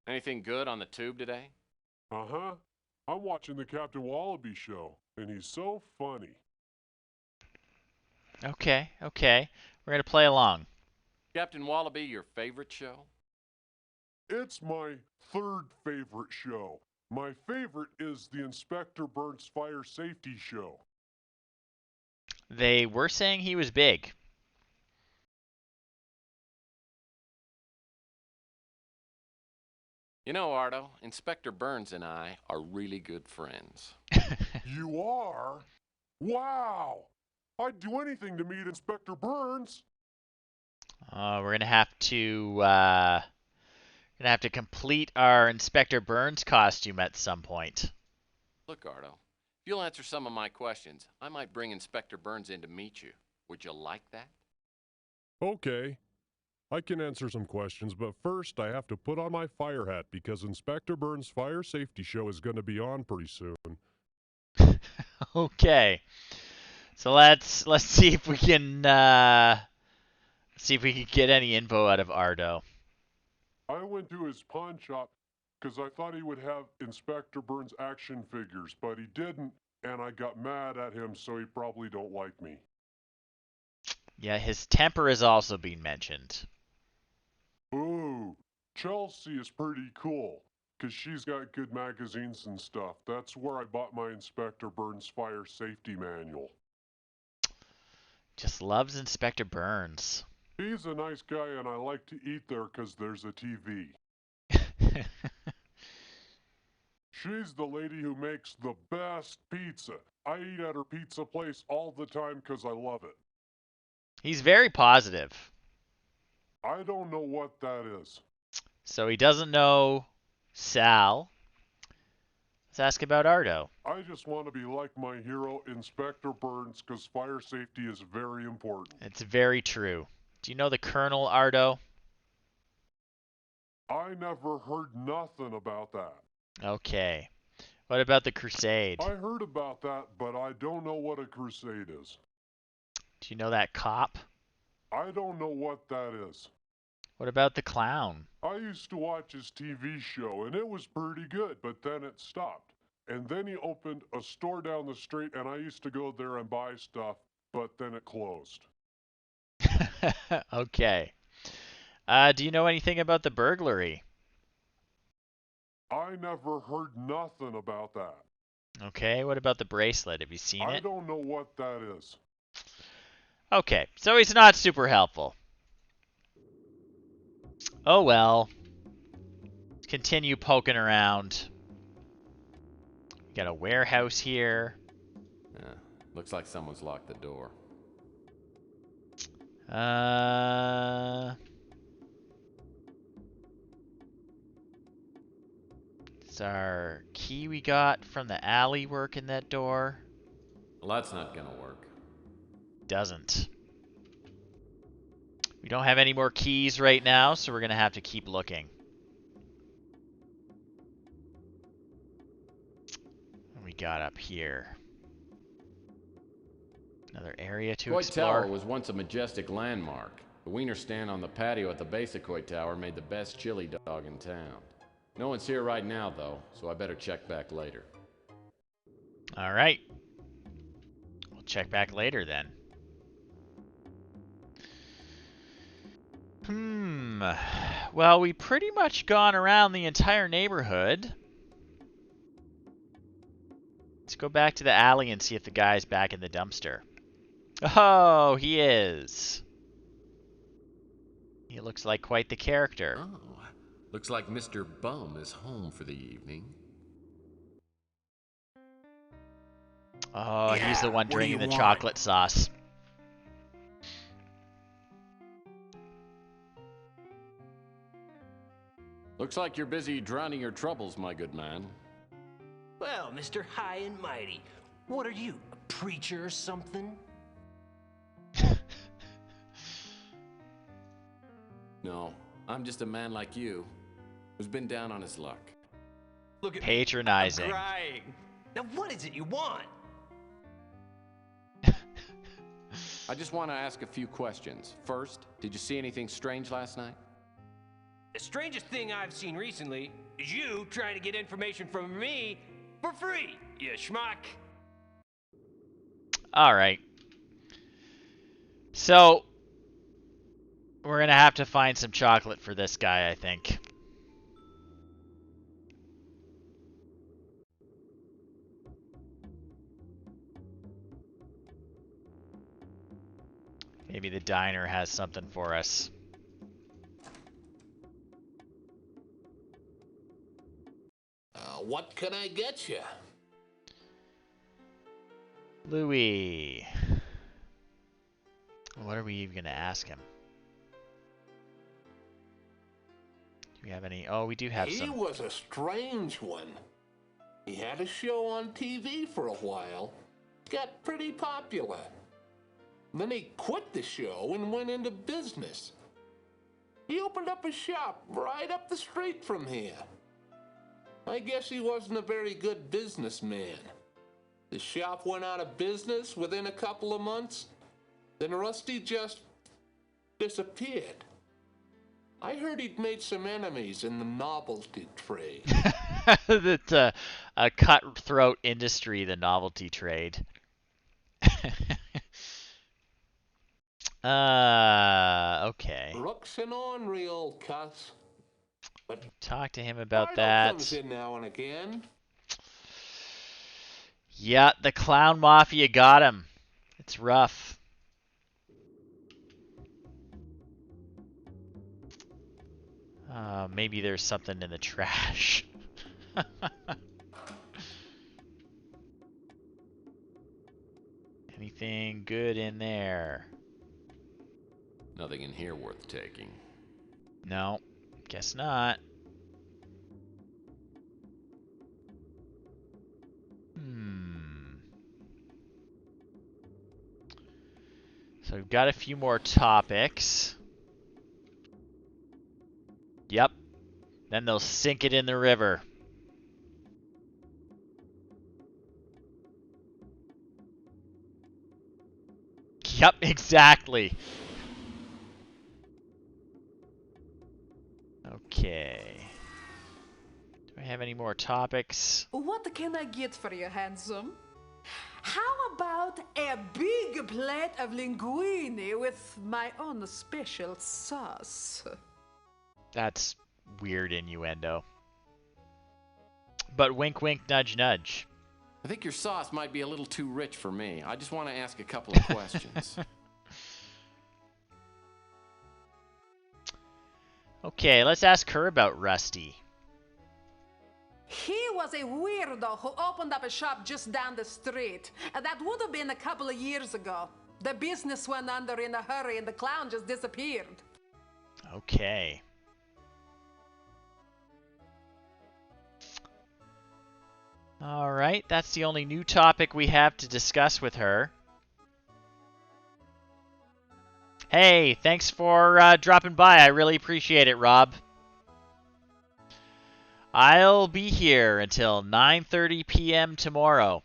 Anything good on the tube today? Uh-huh. I'm watching the Captain Wallaby show, and he's so funny. Okay, okay. We're going to play along. Captain Wallaby, your favorite show? It's my third favorite show. My favorite is the Inspector Burns Fire Safety Show. They were saying he was big. You know, Ardo, Inspector Burns and I are really good friends. You are? Wow! I'd do anything to meet Inspector Burns. We're gonna have to complete our Inspector Burns costume at some point. Look, Ardo, if you'll answer some of my questions, I might bring Inspector Burns in to meet you. Would you like that? Okay. I can answer some questions, but first I have to put on my fire hat because Inspector Burns' Fire Safety Show is going to be on pretty soon. Okay. So let's see if we can get any info out of Ardo. I went to his pawn shop because I thought he would have Inspector Burns action figures, but he didn't, and I got mad at him, so he probably don't like me. Yeah, his temper is also being mentioned. Ooh, Chelsea is pretty cool, because she's got good magazines and stuff. That's where I bought my Inspector Burns Fire Safety Manual. Just loves Inspector Burns. He's a nice guy, and I like to eat there because there's a TV. She's the lady who makes the best pizza. I eat at her pizza place all the time because I love it. He's very positive. I don't know what that is. So he doesn't know Sal. Let's ask about Ardo. I just want to be like my hero, Inspector Burns, because fire safety is very important. It's very true. Do you know the Colonel, Ardo? I never heard nothing about that. Okay. What about the Crusade? I heard about that, but I don't know what a crusade is. Do you know that cop? I don't know what that is. What about the clown? I used to watch his TV show, and it was pretty good, but then it stopped. And then he opened a store down the street, and I used to go there and buy stuff, but then it closed. Okay. Do you know anything about the burglary? I never heard nothing about that. Okay, what about the bracelet? Have you seen it? I don't know what that is. Okay, so he's not super helpful. Oh well. Continue poking around. We got a warehouse here. Yeah, looks like someone's locked the door. Does our key we got from the alley work in that door? Well, that's not gonna work. Doesn't. We don't have any more keys right now, so we're gonna have to keep looking. We got up here? Another area to Coit explore. Tower was once a majestic landmark. The wiener stand on the patio at the base of Coit Tower made the best chili dog in town. No one's here right now, though, so I better check back later. All right. We'll check back later then. Well, we pretty much gone around the entire neighborhood. Let's go back to the alley and see if the guy's back in the dumpster. Oh, he is. He looks like quite the character. Oh, looks like Mr. Bum is home for the evening. Oh, he's the one drinking the chocolate sauce. Looks like you're busy drowning your troubles, my good man. Well, Mr. High and Mighty, what are you, a preacher or something? No, I'm just a man like you, who's been down on his luck. Look at patronizing. Me. I'm crying. Now, what is it you want? I just want to ask a few questions. First, did you see anything strange last night? The strangest thing I've seen recently is you trying to get information from me for free, you schmuck. All right. So, we're going to have to find some chocolate for this guy, I think. Maybe the diner has something for us. What can I get you? Louis. What are we even going to ask him? Do we have any? Oh, we do have some. He was a strange one. He had a show on TV for a while. Got pretty popular. Then he quit the show and went into business. He opened up a shop right up the street from here. I guess he wasn't a very good businessman. The shop went out of business within a couple of months. Then Rusty just disappeared. I heard he'd made some enemies in the novelty trade. That's a cutthroat industry, the novelty trade. Okay. Rook's an ornery old cuss. But talk to him about Bardo that. comes in now and again. Yeah, the clown mafia got him. It's rough. Maybe there's something in the trash. Anything good in there? Nothing in here worth taking. No, guess not. So we've got a few more topics. Yep. Then they'll sink it in the river. Yep, exactly. Okay. Do I have any more topics? What can I get for you, handsome? How about a big plate of linguine with my own special sauce? That's weird innuendo. But wink, wink, nudge, nudge. I think your sauce might be a little too rich for me. I just want to ask a couple of questions. Okay, let's ask her about Rusty. He was a weirdo who opened up a shop just down the street. And that would have been a couple of years ago. The business went under in a hurry and the clown just disappeared. Okay. All right, that's the only new topic we have to discuss with her. Hey, thanks for dropping by. I really appreciate it, Rob. I'll be here until 9:30 p.m. tomorrow.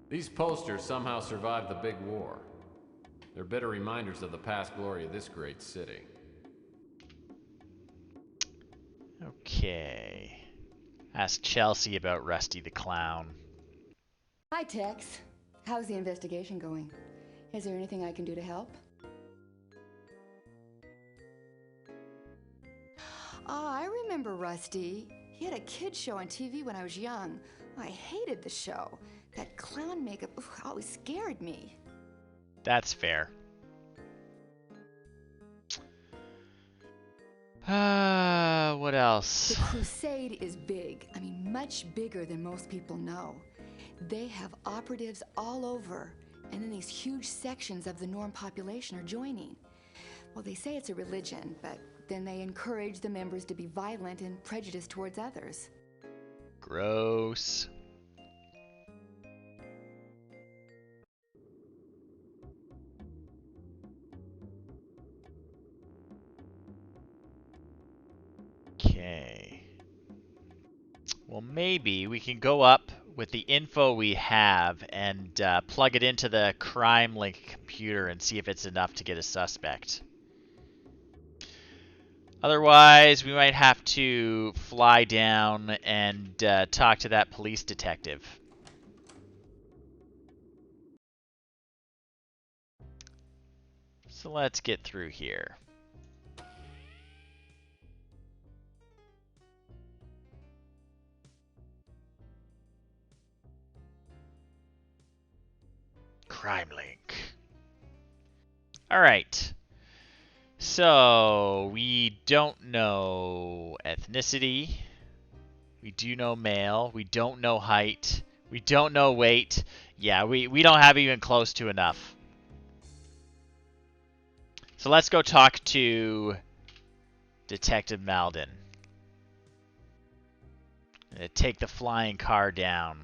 These posters somehow survived the big war. They're bitter reminders of the past glory of this great city. Okay. Ask Chelsea about Rusty the Clown. Hi, Tex. How's the investigation going? Is there anything I can do to help? I remember Rusty. He had a kid show on TV when I was young. I hated the show. That clown makeup always scared me. That's fair. What else? The crusade is big. I mean, much bigger than most people know. They have operatives all over, and then these huge sections of the norm population are joining. Well, they say it's a religion, but then they encourage the members to be violent and prejudiced towards others. Gross. Okay. Well, maybe we can go up with the info we have and plug it into the crime link computer and see if it's enough to get a suspect. Otherwise, we might have to fly down and talk to that police detective. So let's get through here. Crime link. All right. So we don't know ethnicity. We do know male. We don't know height. We don't know weight. Yeah, we don't have even close to enough. So let's go talk to Detective Malden. Take the flying car down.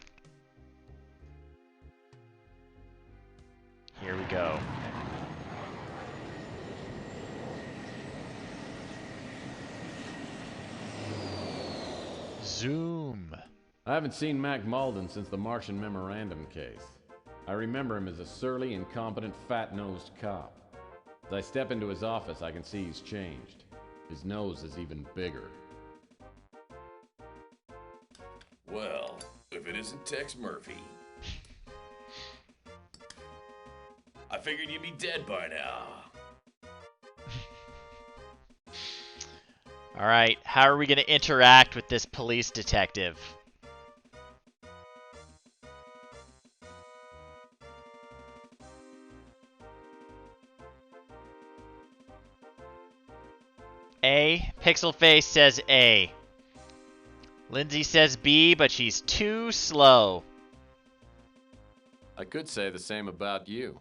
Here we go. Zoom. I haven't seen Mac Malden since the Martian Memorandum case. I remember him as a surly, incompetent, fat-nosed cop. As I step into his office, I can see he's changed. His nose is even bigger. Well, if it isn't Tex Murphy. I figured you'd be dead by now. All right, how are we going to interact with this police detective? A. Pixelface says A. Lindsay says B, but she's too slow. I could say the same about you.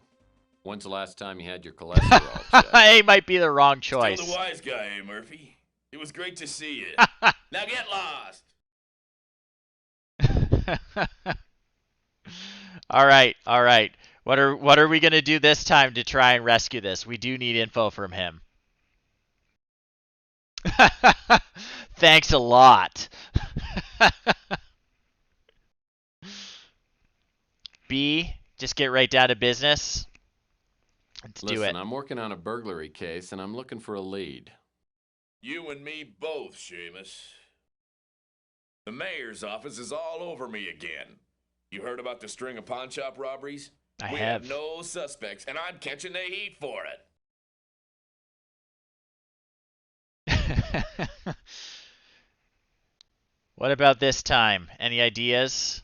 When's the last time you had your cholesterol checked? A might be the wrong choice. Still the wise guy, eh, Murphy? It was great to see you. Now get lost! All right, all right. What are we gonna do this time to try and rescue this? We do need info from him. Thanks a lot. B, just get right down to business. Let's do it. I'm working on a burglary case, and I'm looking for a lead. You and me both, Seamus. The mayor's office is all over me again. You heard about the string of pawn shop robberies? We have no suspects, and I'm catching the heat for it. What about this time? Any ideas?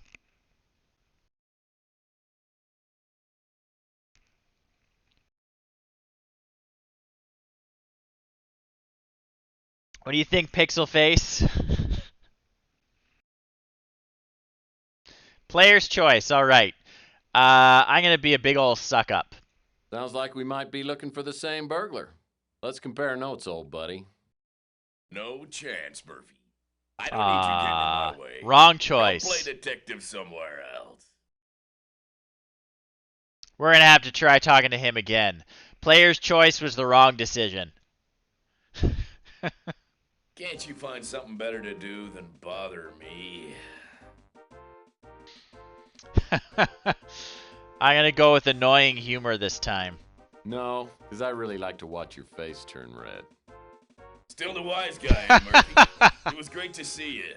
What do you think, Pixelface? Player's choice. All right. I'm going to be a big ol' suck up. Sounds like we might be looking for the same burglar. Let's compare notes, old buddy. No chance, Murphy. I don't need you getting in my way. Wrong choice. Go play detective somewhere else. We're gonna have to try talking to him again. Player's choice was the wrong decision. Can't you find something better to do than bother me? I'm gonna go with annoying humor this time. No, because I really like to watch your face turn red. Still the wise guy, eh, Murphy? It was great to see you.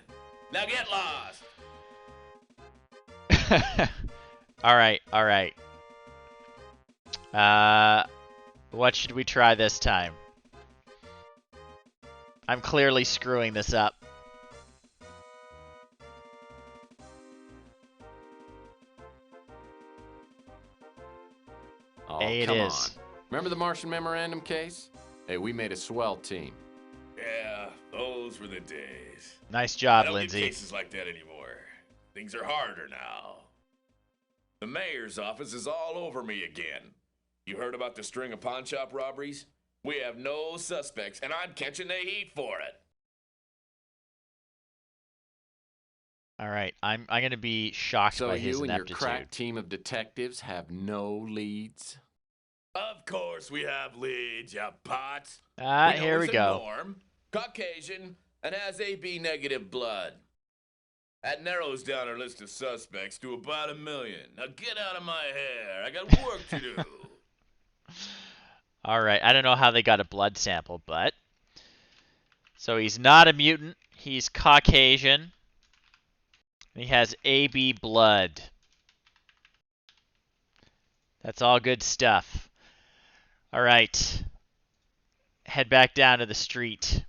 Now get lost. All right. What should we try this time? I'm clearly screwing this up. Oh, It come is. on. Remember the Martian Memorandum case? Hey, we made a swell team. Yeah, those were the days. Nice job, I don't Lindsay. get cases like that anymore. Things are harder now. The mayor's office is all over me again. You heard about the string of pawn shop robberies? We have no suspects, and I'm catching the heat for it. All right, I'm gonna be shocked So by his you and your ineptitude. crack team of detectives have no leads? Of course we have leads, you pots. Here we he's a go. Norm, Caucasian, and has AB negative blood. That narrows down our list of suspects to about 1 million. Now get out of my hair. I got work to do. All right, I don't know how they got a blood sample, but so he's not a mutant. He's Caucasian. He has AB blood. That's all good stuff. All right. Head back down to the street.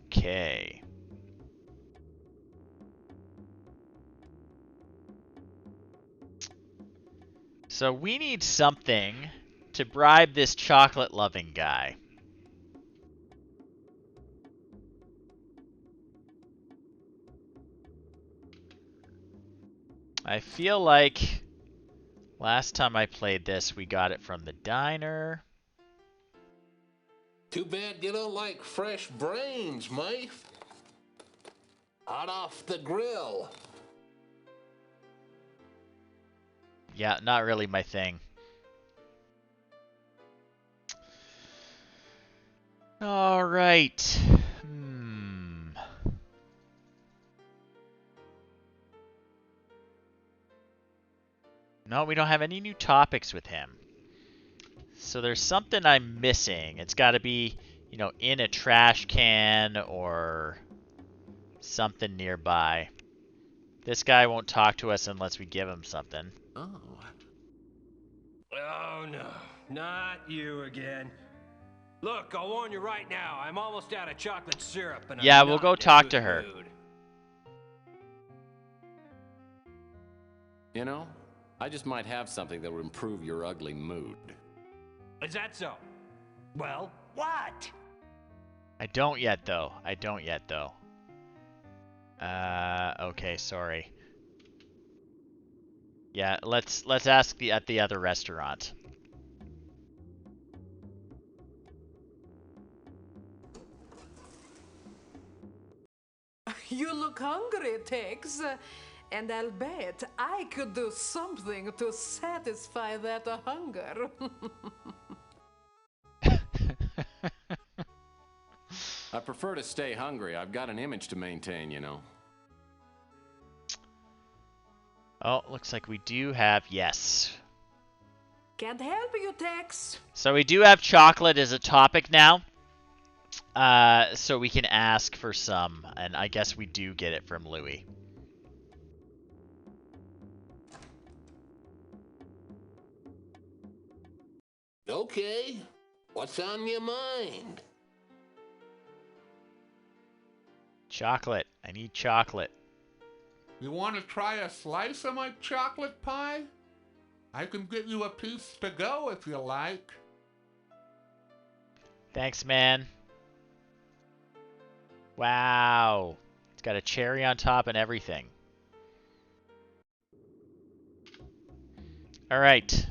Okay. So we need something to bribe this chocolate-loving guy. I feel like last time I played this, we got it from the diner. Too bad you don't like fresh brains, mate. Hot off the grill. Yeah, not really my thing. All right. No, we don't have any new topics with him. So there's something I'm missing. It's got to be, you know, in a trash can or something nearby. This guy won't talk to us unless we give him something. Oh. Oh, no. Not you again. Look, I'll warn you right now. I'm almost out of chocolate syrup, and Yeah, I'm we'll not go in a talk good to her. mood. You know, I just might have something that will improve your ugly mood. Is that so? Well, what? I don't yet, though. Okay, sorry. Yeah, let's ask at the other restaurant. You look hungry, Tex. And I'll bet I could do something to satisfy that hunger. I prefer to stay hungry. I've got an image to maintain, you know. Oh, looks like we do have, yes. Can't help you, Tex. So we do have chocolate as a topic now. So we can ask for some, and I guess we do get it from Louis. Okay, what's on your mind? Chocolate. I need chocolate. You want to try a slice of my chocolate pie? I can give you a piece to go if you like. Thanks, man. Wow. It's got a cherry on top and everything. All right.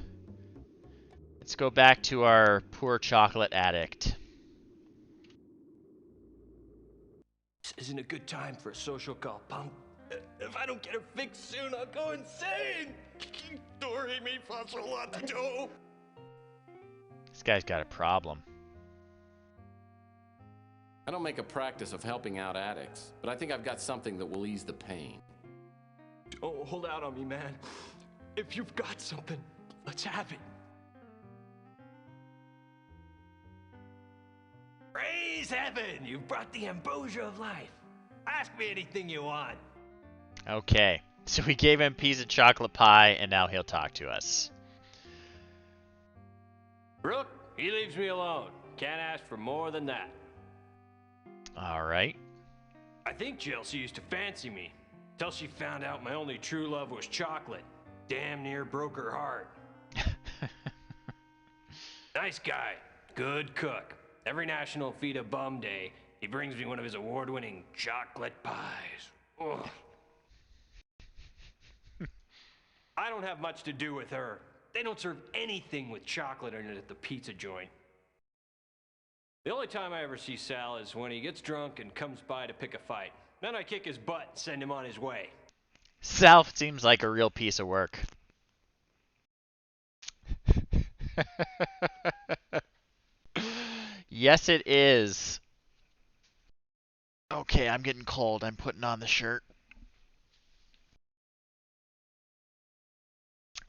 Let's go back to our poor chocolate addict. This isn't a good time for a social call, punk. If I don't get her fixed soon, I'll go insane. Dory me for a lot to do. This guy's got a problem. I don't make a practice of helping out addicts, but I think I've got something that will ease the pain. Oh, hold out on me, man. If you've got something, let's have it. Praise heaven! You've brought the ambrosia of life. Ask me anything you want. Okay, so we gave him a piece of chocolate pie, and now he'll talk to us. Brooke, he leaves me alone. Can't ask for more than that. All right. I think Chelsea used to fancy me, till she found out my only true love was chocolate. Damn near broke her heart. Nice guy, good cook. Every National Feed a Bum Day, he brings me one of his award-winning chocolate pies. Ugh. I don't have much to do with her. They don't serve anything with chocolate in it at the pizza joint. The only time I ever see Sal is when he gets drunk and comes by to pick a fight. Then I kick his butt and send him on his way. Sal seems like a real piece of work. Yes, it is. Okay, I'm getting cold. I'm putting on the shirt.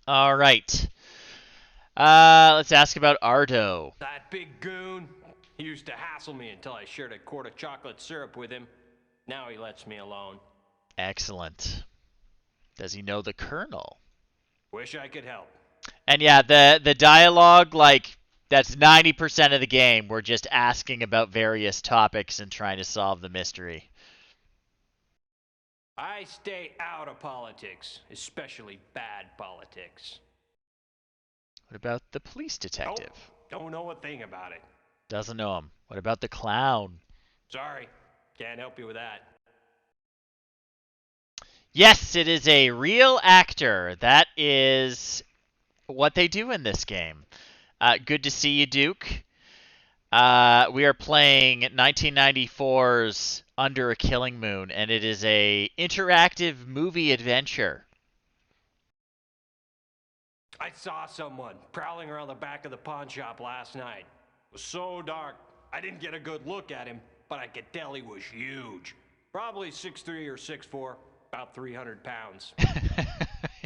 All right. Let's ask about Ardo. That big goon. He used to hassle me until I shared a quart of chocolate syrup with him. Now he lets me alone. Excellent. Does he know the Colonel? Wish I could help. And yeah, the dialogue, like, that's 90% of the game. We're just asking about various topics and trying to solve the mystery. I stay out of politics, especially bad politics. What about the police detective? Don't know a thing about it. Doesn't know him. What about the clown? Sorry, can't help you with that. Yes, it is a real actor. That is what they do in this game. Good to see you, Duke. We are playing 1994's Under a Killing Moon, and it is a interactive movie adventure. I saw someone prowling around the back of the pawn shop last night. It was so dark, I didn't get a good look at him, but I could tell he was huge. Probably 6'3" or 6'4", about 300 pounds.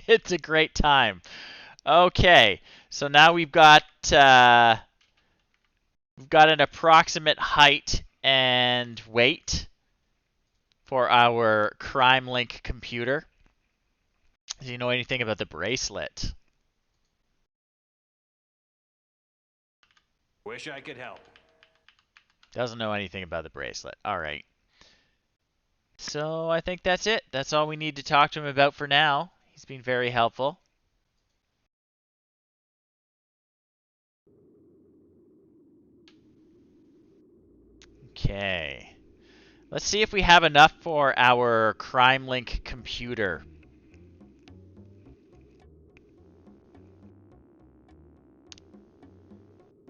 It's a great time. Okay, so now we've got an approximate height and weight for our crime link computer. Do you know anything about the bracelet? Wish I could help. Doesn't know anything about the bracelet. All right. So I think that's it. That's all we need to talk to him about for now. He's been very helpful. Okay. Let's see if we have enough for our crime link computer.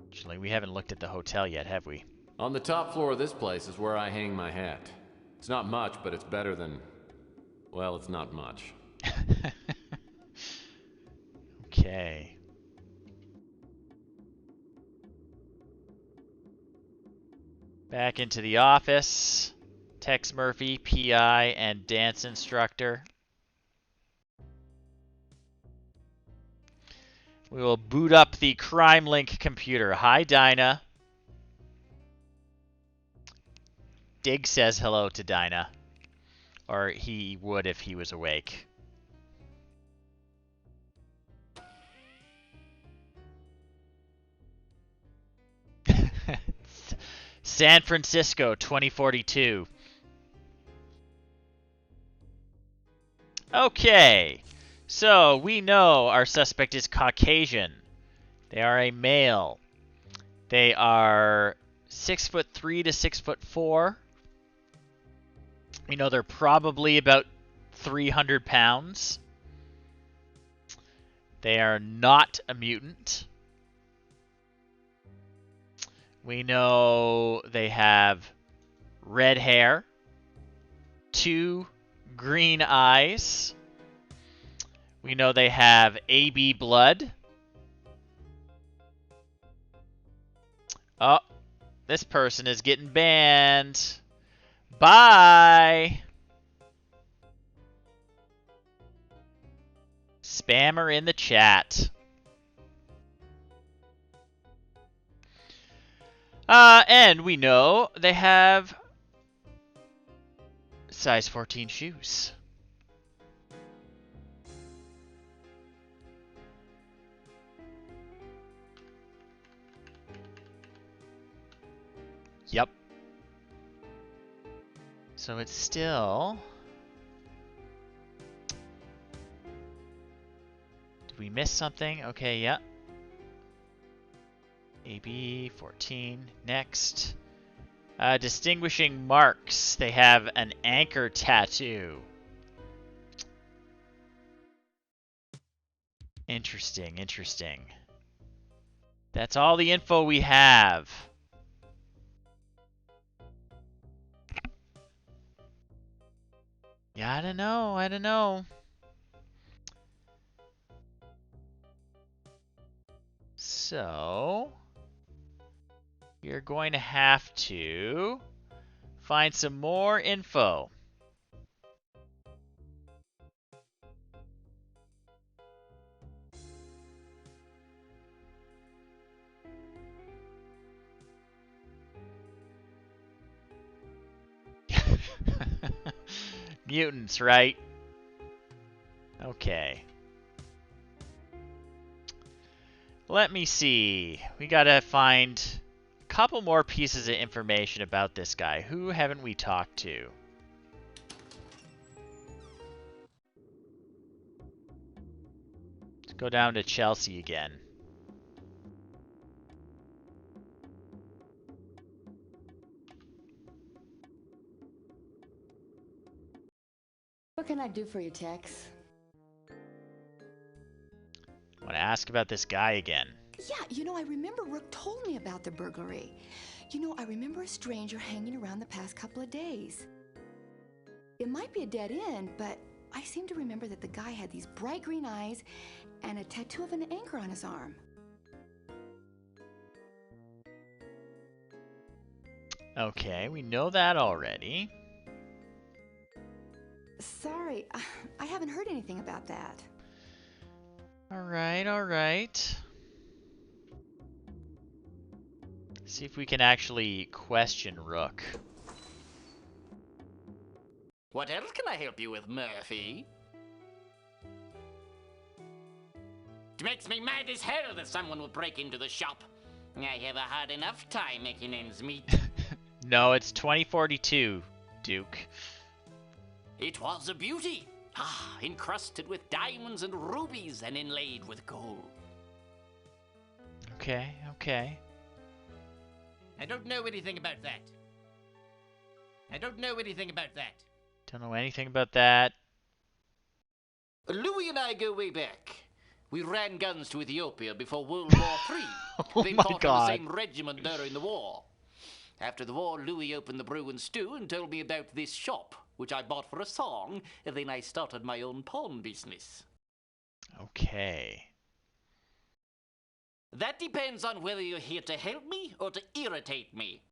Actually, we haven't looked at the hotel yet, have we? On the top floor of this place is where I hang my hat. It's not much, but it's better than... well, it's not much. Okay. Back into the office. Tex Murphy, PI, and dance instructor. We will boot up the Crime Link computer. Hi, Dinah. Dig says hello to Dinah. Or he would if he was awake. San Francisco, 2042. Okay, so we know our suspect is Caucasian. They are a male. They are 6'3" to 6'4". We know they're probably about 300 pounds. They are not a mutant. We know they have red hair, 2 green eyes. We know they have AB blood. Oh, this person is getting banned. Bye. Spammer in the chat. And we know they have size 14 shoes. Yep. So it's still... Did we miss something? Okay, yeah. AB 14. Next. Distinguishing marks. They have an anchor tattoo. Interesting, interesting. That's all the info we have. Yeah, I don't know. So, you're going to have to find some more info. Mutants, right? Okay. Let me see. We gotta find a couple more pieces of information about this guy. Who haven't we talked to? Let's go down to Chelsea again. What can I do for you, Tex? I want to ask about this guy again. Yeah, I remember Rook told me about the burglary. I remember a stranger hanging around the past couple of days. It might be a dead end, but I seem to remember that the guy had these bright green eyes and a tattoo of an anchor on his arm. Okay, we know that already. Sorry, I haven't heard anything about that. Alright. See if we can actually question Rook. What else can I help you with, Murphy? It makes me mad as hell that someone will break into the shop. I have a hard enough time making ends meet. No, it's 2042, Duke. It was a beauty. Encrusted with diamonds and rubies and inlaid with gold. Okay. I don't know anything about that. Don't know anything about that. Louis and I go way back. We ran guns to Ethiopia before World War III. Oh they my fought God. in the same regiment during the war. After the war, Louis opened the brew and stew and told me about this shop, which I bought for a song, and then I started my own pawn business. Okay. That depends on whether you're here to help me or to irritate me.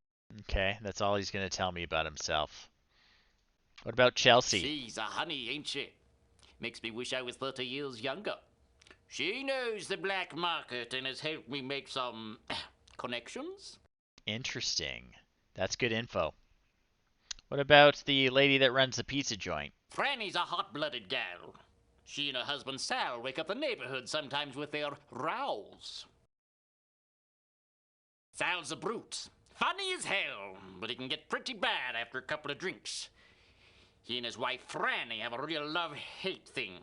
Okay, that's all he's going to tell me about himself. What about Chelsea? She's a honey, ain't she? Makes me wish I was 30 years younger. She knows the black market and has helped me make some connections. Interesting. That's good info. What about the lady that runs the pizza joint? Franny's a hot-blooded gal. She and her husband Sal wake up the neighborhood sometimes with their rows. Sal's a brute. Funny as hell, but he can get pretty bad after a couple of drinks. He and his wife Franny have a real love-hate thing.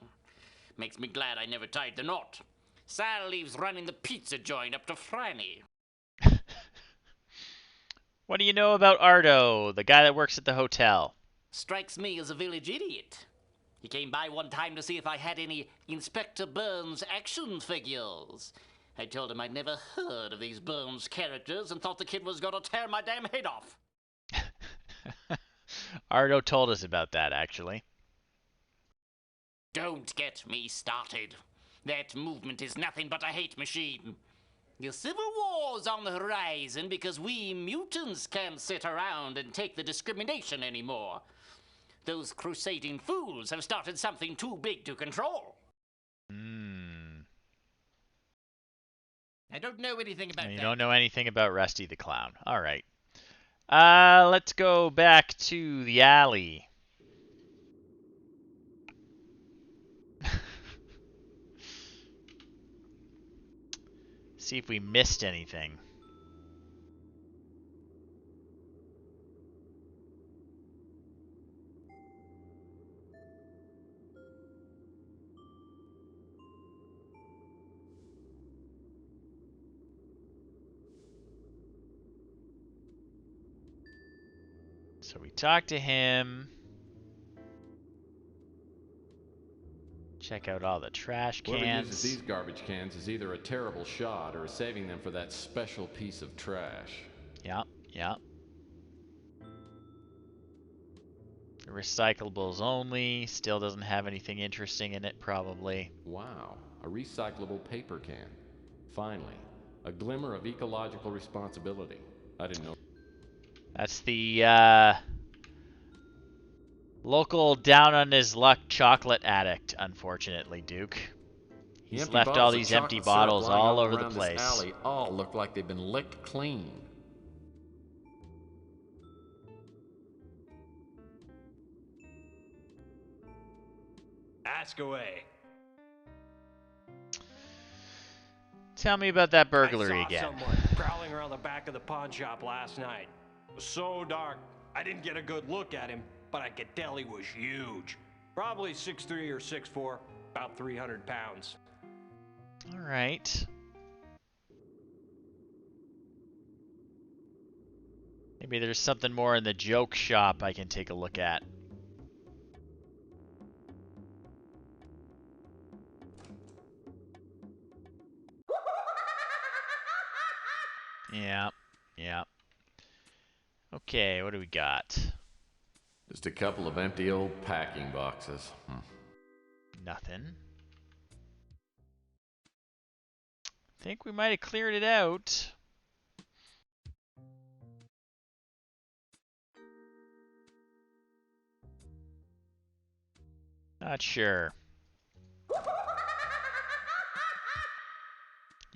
Makes me glad I never tied the knot. Sal leaves running the pizza joint up to Franny. What do you know about Ardo, the guy that works at the hotel? Strikes me as a village idiot. He came by one time to see if I had any Inspector Burns action figures. I told him I'd never heard of these Burns characters and thought the kid was gonna tear my damn head off. Ardo told us about that, actually. Don't get me started. That movement is nothing but a hate machine. The Civil War's on the horizon because we mutants can't sit around and take the discrimination anymore. Those crusading fools have started something too big to control. I don't know anything about that. You don't know anything about Rusty the Clown. All right. Let's go back to the alley. See if we missed anything. So we talked to him. Check out all the trash cans. Whoever uses these garbage cans is either a terrible shot or is saving them for that special piece of trash. Yep. Recyclables only. Still doesn't have anything interesting in it, probably. Wow, a recyclable paper can. Finally, a glimmer of ecological responsibility. I didn't know. That's the local down on his luck chocolate addict, unfortunately, Duke. He's left all these empty bottles all over the place. This alley all look like they've been licked clean. Ask away. Tell me about that burglary I saw again. someone prowling around the back of the pawn shop last night. It was so dark, I didn't get a good look at him, but I could tell he was huge. Probably 6'3" or 6'4", about 300 pounds. All right. Maybe there's something more in the joke shop I can take a look at. Yeah. Okay, what do we got? Just a couple of empty old packing boxes. Nothing. Think we might have cleared it out. Not sure.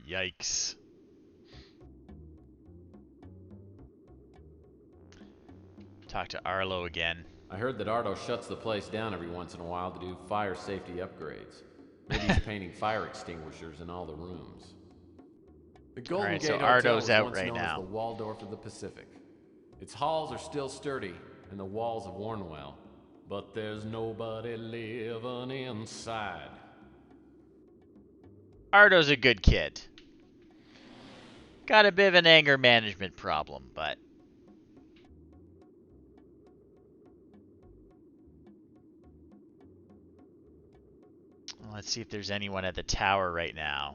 Yikes. Talk to Arlo again. I heard that Ardo shuts the place down every once in a while to do fire safety upgrades. Maybe he's painting fire extinguishers in all the rooms. The Golden Gate Hotel was out once right known now. as the Waldorf of the Pacific. Its halls are still sturdy, and the walls have worn well. But there's nobody living inside. Ardo's a good kid. Got a bit of an anger management problem, but... Let's see if there's anyone at the tower right now.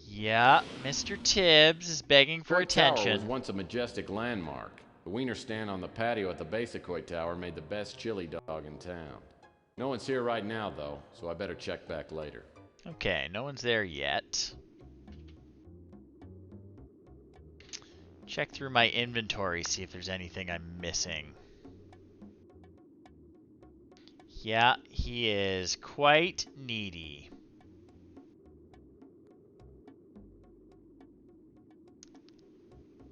Yeah, Mr. Tibbs is begging for attention. Tower was once a majestic landmark. The wiener stand on the patio at the Basicoy Tower made the best chili dog in town. No one's here right now, though, so I better check back later. Okay, no one's there yet. Check through my inventory, see if there's anything I'm missing. Yeah, he is quite needy.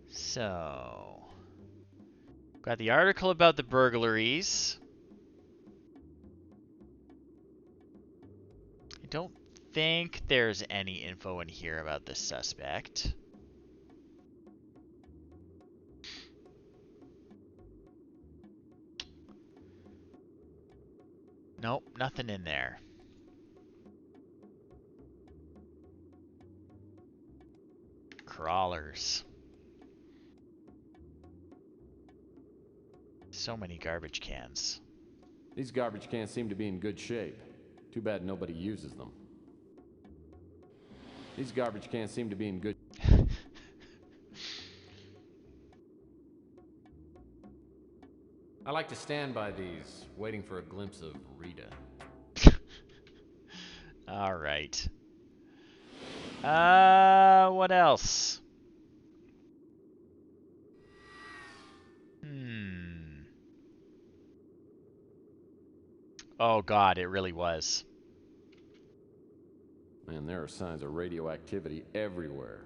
So, got the article about the burglaries. I don't think there's any info in here about the suspect. Nope, nothing in there. Crawlers. So many garbage cans. These garbage cans seem to be in good shape. Too bad nobody uses them. These garbage cans seem to be in good... I like to stand by these, waiting for a glimpse of Rita. All right. What else? Oh God, it really was. Man, there are signs of radioactivity everywhere.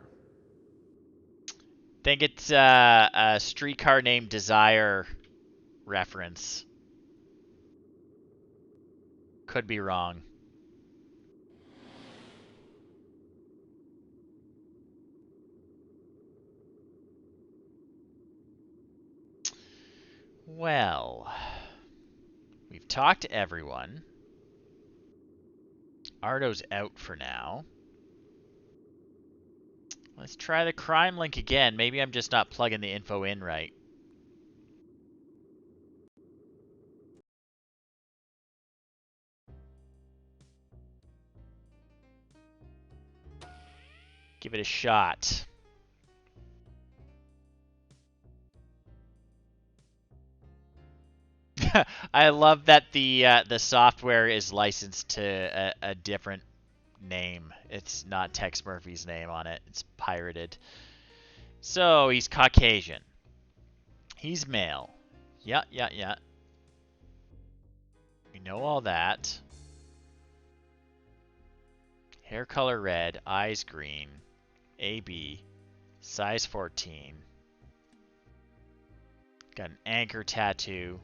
Think it's a Streetcar Named Desire reference. Could be wrong. Well, we've talked to everyone. Ardo's out for now. Let's try the crime link again. Maybe I'm just not plugging the info in right. Give it a shot. I love that the software is licensed to a different name. It's not Tex Murphy's name on it. It's pirated. So he's Caucasian. He's male. Yeah. We know all that. Hair color red, eyes green, AB, size 14. Got an anchor tattoo.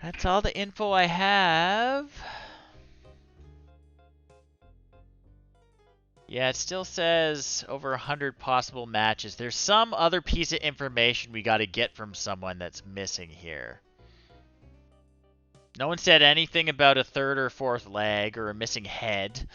That's all the info I have. Yeah, it still says over 100 possible matches. There's some other piece of information we got to get from someone that's missing here. No one said anything about a third or fourth leg or a missing head.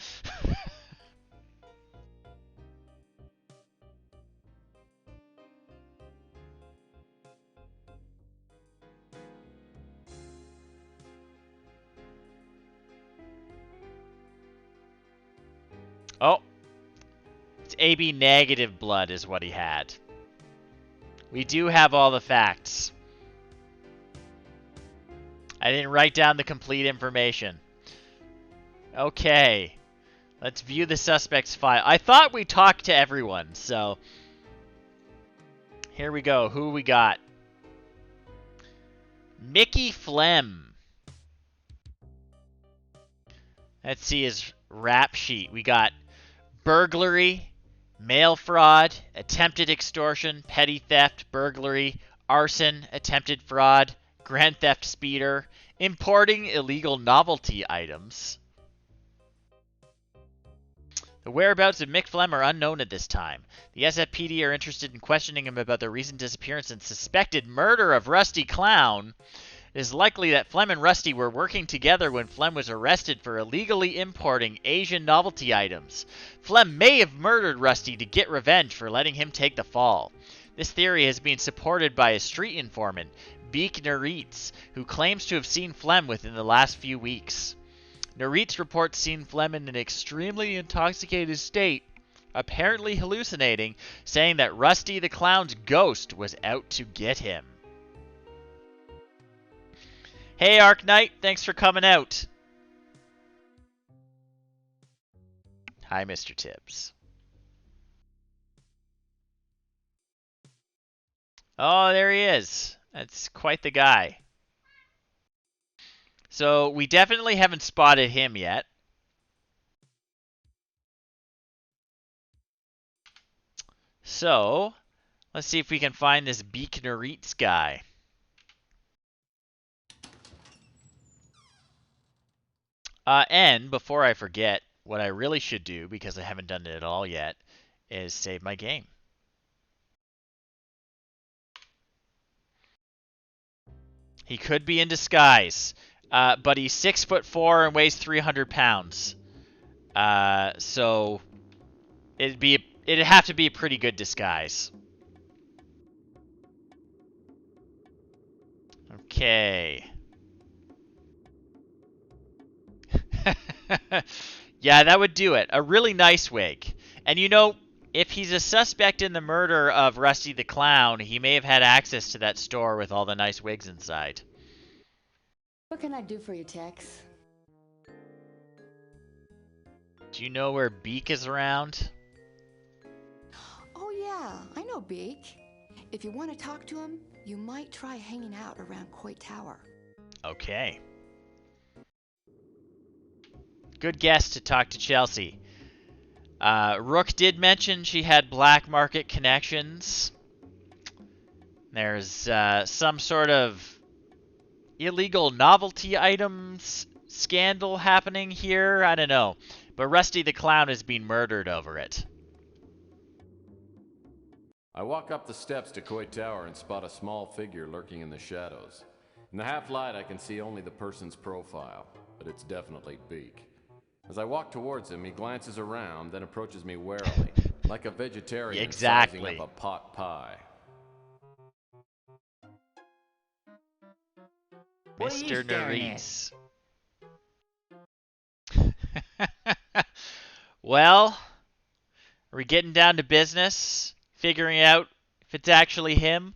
Oh. It's AB negative blood is what he had. We do have all the facts. I didn't write down the complete information. Okay. Let's view the suspect's file. I thought we talked to everyone, so... Here we go. Who we got? Mickey Flem. Let's see his rap sheet. We got burglary, mail fraud, attempted extortion, petty theft, burglary, arson, attempted fraud, grand theft speeder, importing illegal novelty items. The whereabouts of Mick Flem are unknown at this time. The SFPD are interested in questioning him about the recent disappearance and suspected murder of Rusty Clown. It is likely that Flem and Rusty were working together when Flem was arrested for illegally importing Asian novelty items. Flem may have murdered Rusty to get revenge for letting him take the fall. This theory has been supported by a street informant, Beek Naritz, who claims to have seen Flem within the last few weeks. Naritz reports seeing Flem in an extremely intoxicated state, apparently hallucinating, saying that Rusty the Clown's ghost was out to get him. Hey, Arc Knight, thanks for coming out. Hi, Mr. Tibbs. Oh, there he is. That's quite the guy. So, we definitely haven't spotted him yet. So, let's see if we can find this Beek Naritz guy. And before I forget, what I really should do, because I haven't done it at all yet, is save my game. He could be in disguise, but he's 6'4" and weighs 300 pounds. So it'd have to be a pretty good disguise. Okay. Yeah, that would do it. A really nice wig. And you know, if he's a suspect in the murder of Rusty the Clown, he may have had access to that store with all the nice wigs inside. What can I do for you, Tex? Do you know where Beak is around? Oh, yeah, I know Beak. If you want to talk to him, you might try hanging out around Coit Tower. Okay. Good guess to talk to Chelsea. Rook did mention she had black market connections. There's some sort of illegal novelty items scandal happening here. I don't know. But Rusty the Clown is being murdered over it. I walk up the steps to Coit Tower and spot a small figure lurking in the shadows. In the half-light, I can see only the person's profile, but it's definitely Beak. As I walk towards him, he glances around, then approaches me warily, like a vegetarian sizing up a pot pie. Mr. Nerys. Well, are we getting down to business? Figuring out if it's actually him?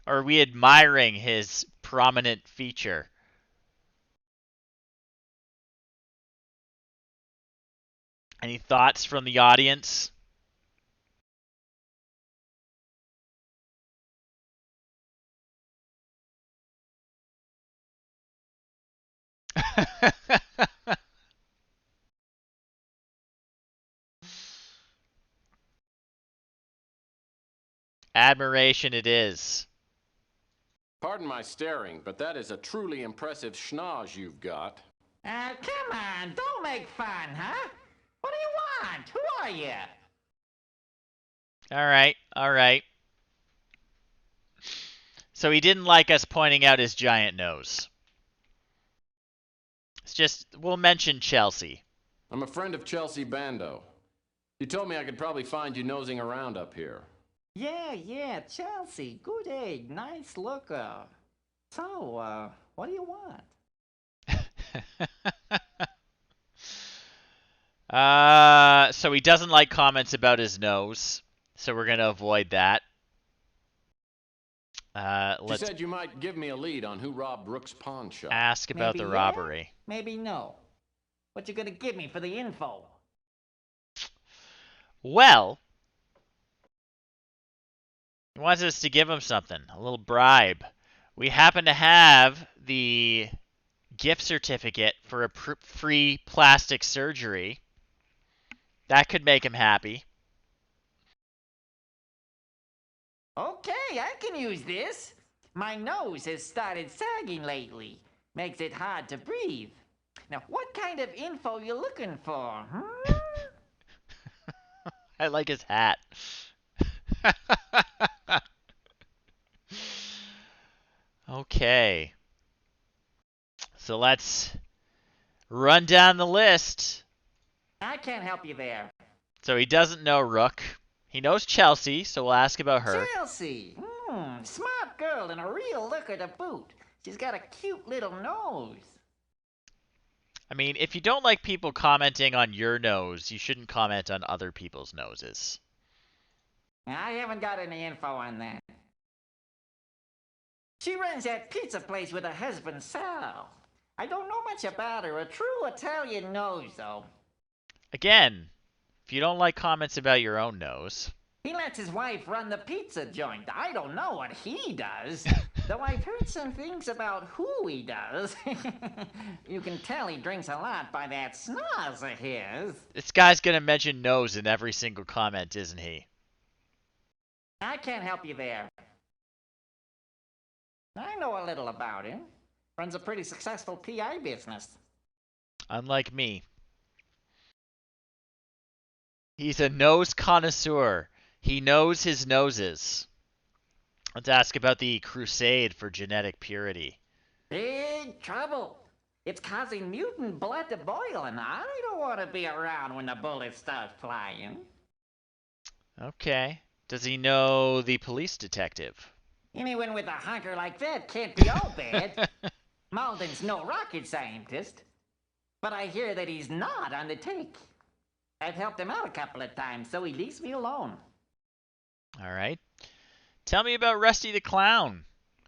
Or are we admiring his prominent feature? Any thoughts from the audience? Admiration it is. Pardon my staring, but that is a truly impressive schnoz you've got. Come on, don't make fun, huh? What do you want? Who are you? All right. So he didn't like us pointing out his giant nose. It's just, we'll mention Chelsea. I'm a friend of Chelsea Bando. You told me I could probably find you nosing around up here. Yeah, Chelsea. Good egg. Nice looker. So, what do you want? So he doesn't like comments about his nose. So we're going to avoid that. She said you might give me a lead on who robbed Rook's pawn shop. Ask about Maybe the yeah, robbery. maybe no. What you gonna give me for the info? Well, he wants us to give him something, a little bribe. We happen to have the gift certificate for a free plastic surgery. That could make him happy. Okay, I can use this. My nose has started sagging lately. Makes it hard to breathe. Now, what kind of info you looking for, hmm? I like his hat. Okay. So let's run down the list. I can't help you there. So he doesn't know Rook. He knows Chelsea, so we'll ask about her. Chelsea. Smart girl and a real looker to boot. She's got a cute little nose. I mean, if you don't like people commenting on your nose, you shouldn't comment on other people's noses. I haven't got any info on that. She runs that pizza place with her husband, Sal. I don't know much about her. A true Italian nose, though. Again, if you don't like comments about your own nose. He lets his wife run the pizza joint. I don't know what he does. Though I've heard some things about who he does. You can tell he drinks a lot by that snaz of his. This guy's gonna mention nose in every single comment, isn't he? I can't help you there. I know a little about him. Runs a pretty successful PI business. Unlike me. He's a nose connoisseur. He knows his noses. Let's ask about the crusade for genetic purity. Big trouble. It's causing mutant blood to boil, and I don't want to be around when the bullets start flying. Okay. Does he know the police detective? Anyone with a hunker like that can't be all bad. Malden's no rocket scientist, but I hear that he's not on the take. I've helped him out a couple of times, so he leaves me alone. All right. Tell me about Rusty the Clown,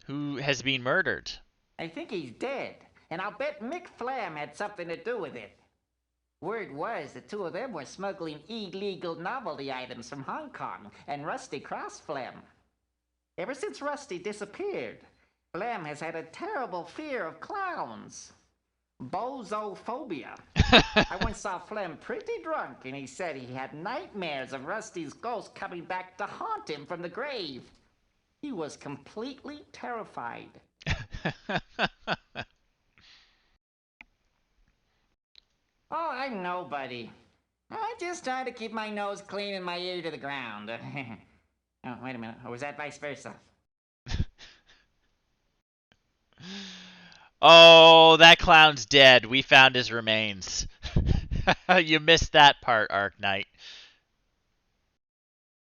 who has been murdered. I think he's dead, and I'll bet Mick Flam had something to do with it. Word was the two of them were smuggling illegal novelty items from Hong Kong, and Rusty crossed Flam. Ever since Rusty disappeared, Flam has had a terrible fear of clowns. Bozophobia. I once saw Flem pretty drunk, and he said he had nightmares of Rusty's ghost coming back to haunt him from the grave. He was completely terrified. Oh, I'm nobody. I just try to keep my nose clean and my ear to the ground. Oh, wait a minute. Or was that vice versa? Oh, that clown's dead. We found his remains. You missed that part, Arknight.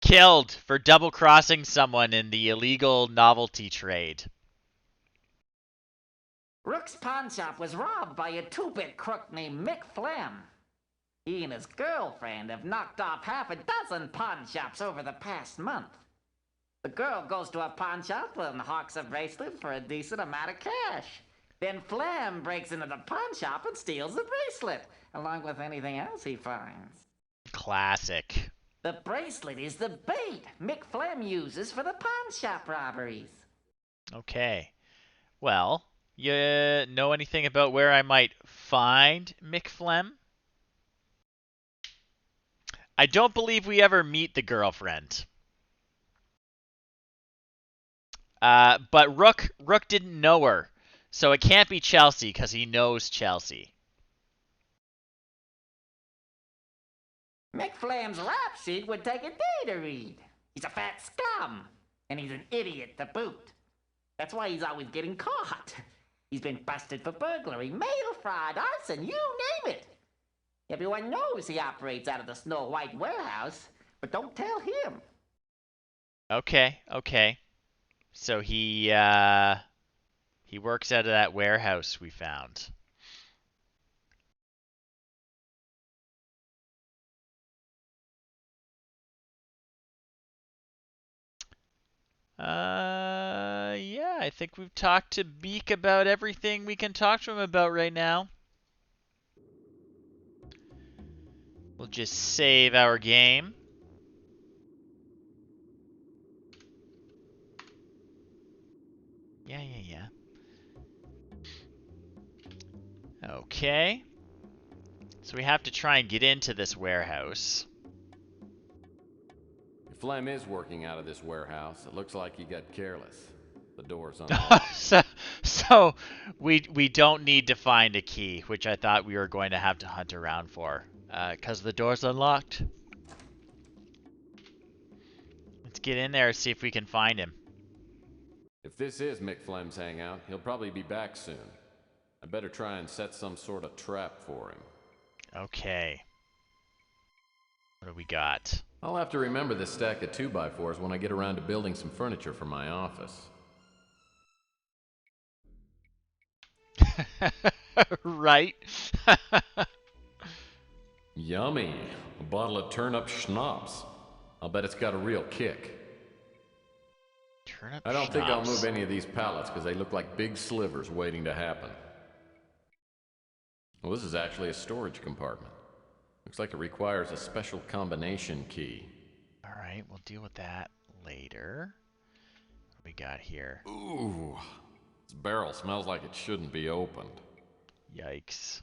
Killed for double-crossing someone in the illegal novelty trade. Rook's pawn shop was robbed by a two-bit crook named Mick Flam. He and his girlfriend have knocked off half a dozen pawn shops over the past month. The girl goes to a pawn shop and hawks a bracelet for a decent amount of cash. Then Flam breaks into the pawn shop and steals the bracelet, along with anything else he finds. Classic. The bracelet is the bait Mick Flam uses for the pawn shop robberies. Okay. Well, you know anything about where I might find Mick Flem? I don't believe we ever meet the girlfriend. But Rook didn't know her, so it can't be Chelsea because he knows Chelsea. Mick Flam's rap sheet would take a day to read. He's a fat scum, and he's an idiot to boot. That's why he's always getting caught. He's been busted for burglary, mail fraud, arson, you name it. Everyone knows he operates out of the Snow White warehouse, but don't tell him. Okay. So he works out of that warehouse we found. Yeah, I think we've talked to Beak about everything we can talk to him about right now. We'll just save our game. Yeah. Okay. So we have to try and get into this warehouse. If Flem is working out of this warehouse, it looks like he got careless. The door's unlocked. so we don't need to find a key, which I thought we were going to have to hunt around for, because the door's unlocked. Let's get in there and see if we can find him. If this is Mick Flem's hangout, he'll probably be back soon. I better try and set some sort of trap for him. Okay. What do we got? I'll have to remember this stack of 2x4s when I get around to building some furniture for my office. Right? Yummy. A bottle of turnip schnapps. I'll bet it's got a real kick. Turnip I don't think I'll schnapps. move any of these pallets because they look like big slivers waiting to happen. Well, this is actually a storage compartment. Looks like it requires a special combination key. Alright, we'll deal with that later. What do we got here? Ooh. This barrel smells like it shouldn't be opened. Yikes.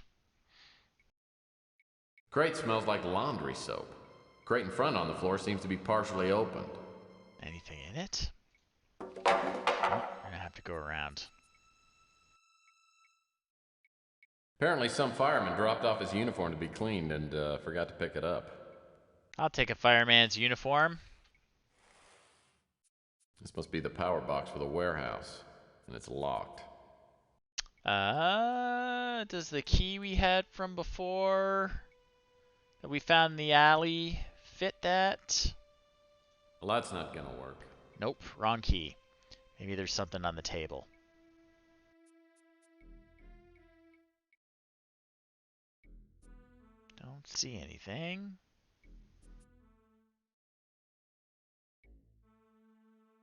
Crate smells like laundry soap. Crate in front on the floor seems to be partially opened. Anything in it? Oh, we're gonna have to go around. Apparently some fireman dropped off his uniform to be cleaned and forgot to pick it up. I'll take a fireman's uniform. This must be the power box for the warehouse, and it's locked. Does the key we had from before that we found in the alley fit that? Well, that's not gonna work. Nope, wrong key. Maybe there's something on the table. Don't see anything.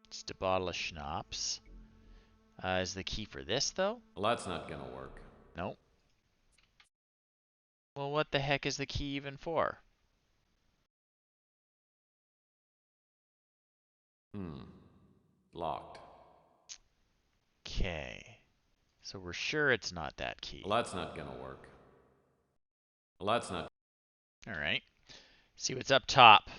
Just a bottle of schnapps. Is the key for this, though? Well, that's not gonna work. Nope. Well, what the heck is the key even for? Locked. Okay. So we're sure it's not that key. Well, that's not gonna work. Well, that's not... Alright. See what's up top.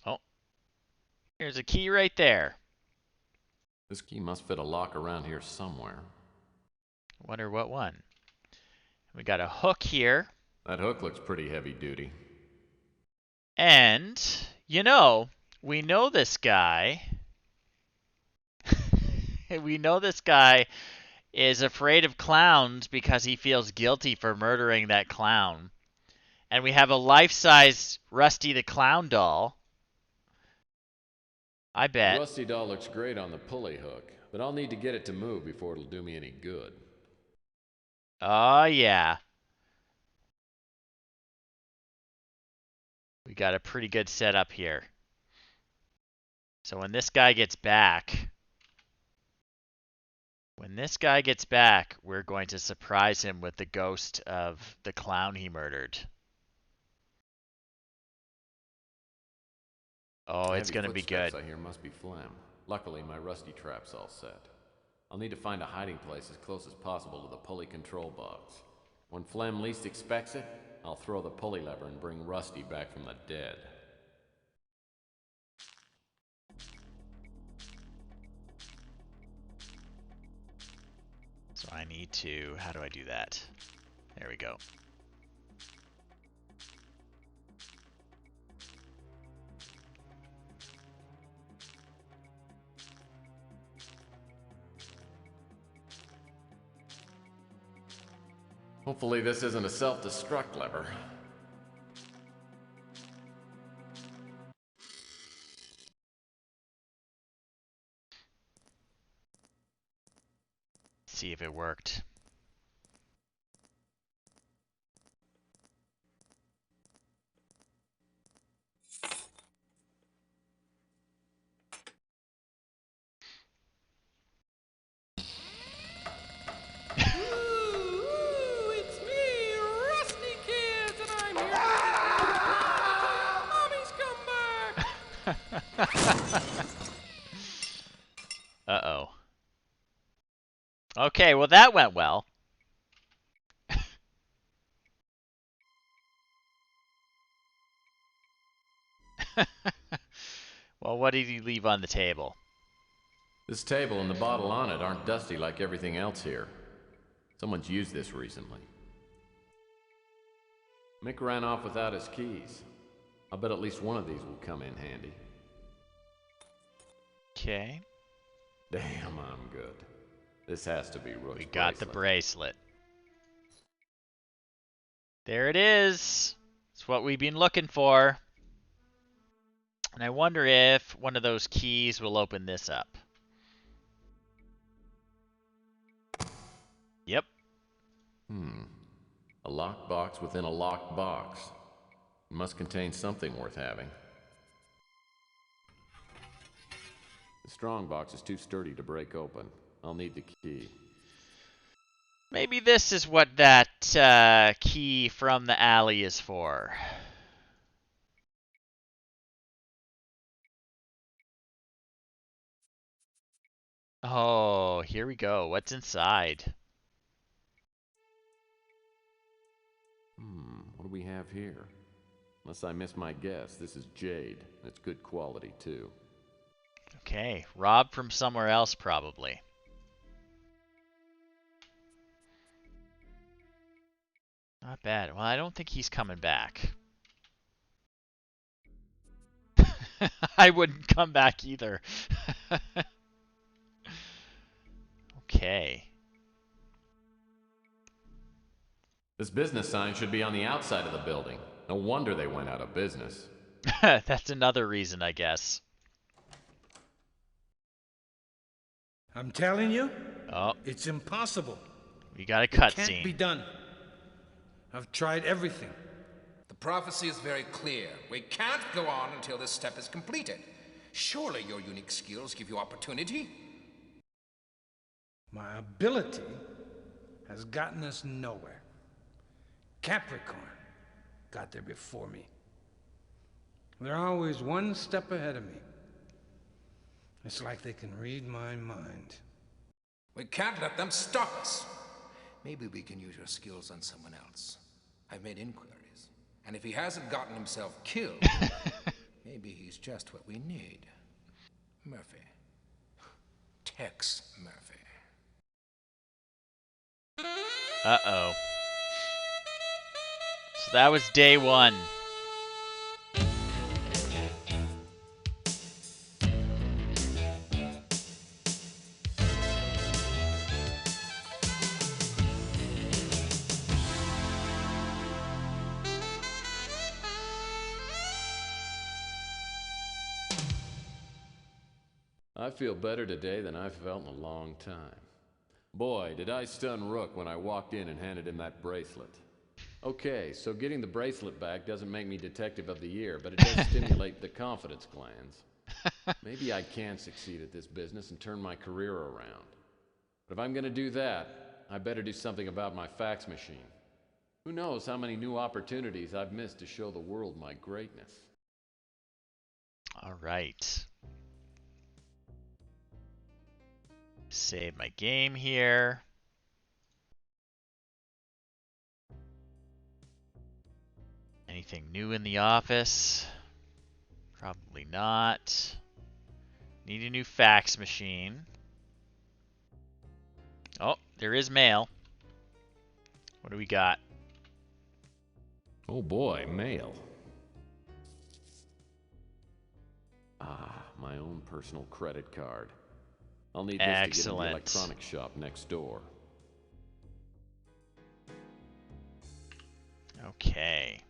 Oh. Here's a key right there. This key must fit a lock around here somewhere. Wonder what one. We got a hook here. That hook looks pretty heavy duty. And, you know, we know this guy. We know this guy is afraid of clowns because he feels guilty for murdering that clown. And we have a life-size Rusty the Clown doll. I bet. The Rusty doll looks great on the pulley hook, but I'll need to get it to move before it'll do me any good. Oh, yeah. We got a pretty good setup here. So when this guy gets back, we're going to surprise him with the ghost of the clown he murdered. Oh, it's going to be good. I hear must be phlegm. Luckily, my Rusty trap's all set. I'll need to find a hiding place as close as possible to the pulley control box. When Phlegm least expects it, I'll throw the pulley lever and bring Rusty back from the dead. So I need to... How do I do that? There we go. Hopefully this isn't a self-destruct lever. See if it worked. Uh-oh. Okay, well that went well. Well, what did he leave on the table? This table and the bottle on it aren't dusty like everything else here. Someone's used this recently. Mick ran off without his keys. I'll bet at least one of these will come in handy. Okay. Damn, I'm good. This has to be Rook's We got bracelet. the bracelet. There it is. It's what we've been looking for. And I wonder if one of those keys will open this up. Yep. A locked box within a locked box. It must contain something worth having. The strong box is too sturdy to break open. I'll need the key. Maybe this is what that key from the alley is for. Oh, here we go. What's inside? What do we have here? Unless I miss my guess, this is jade. It's good quality, too. Okay, robbed from somewhere else, probably. Not bad. Well, I don't think he's coming back. I wouldn't come back either. Okay. This business sign should be on the outside of the building. No wonder they went out of business. That's another reason, I guess. I'm telling you, oh, it's impossible. We got a It cutscene. can't be done. I've tried everything. The prophecy is very clear. We can't go on until this step is completed. Surely your unique skills give you opportunity? My ability has gotten us nowhere. Capricorn got there before me. They're always one step ahead of me. It's like they can read my mind. We can't let them stop us. Maybe we can use your skills on someone else. I've made inquiries. And if he hasn't gotten himself killed, maybe he's just what we need. Murphy. Tex Murphy. Uh-oh. So that was day one. I feel better today than I've felt in a long time. Boy, did I stun Rook when I walked in and handed him that bracelet. Okay, so getting the bracelet back doesn't make me Detective of the Year, but it does stimulate the confidence glands. Maybe I can succeed at this business and turn my career around. But if I'm going to do that, I better do something about my fax machine. Who knows how many new opportunities I've missed to show the world my greatness. All right. Save my game here. Anything new in the office? Probably not. Need a new fax machine. Oh, there is mail. What do we got? Oh boy, mail. Ah, my own personal credit card. I'll need this to get in the electronics shop next door. Okay.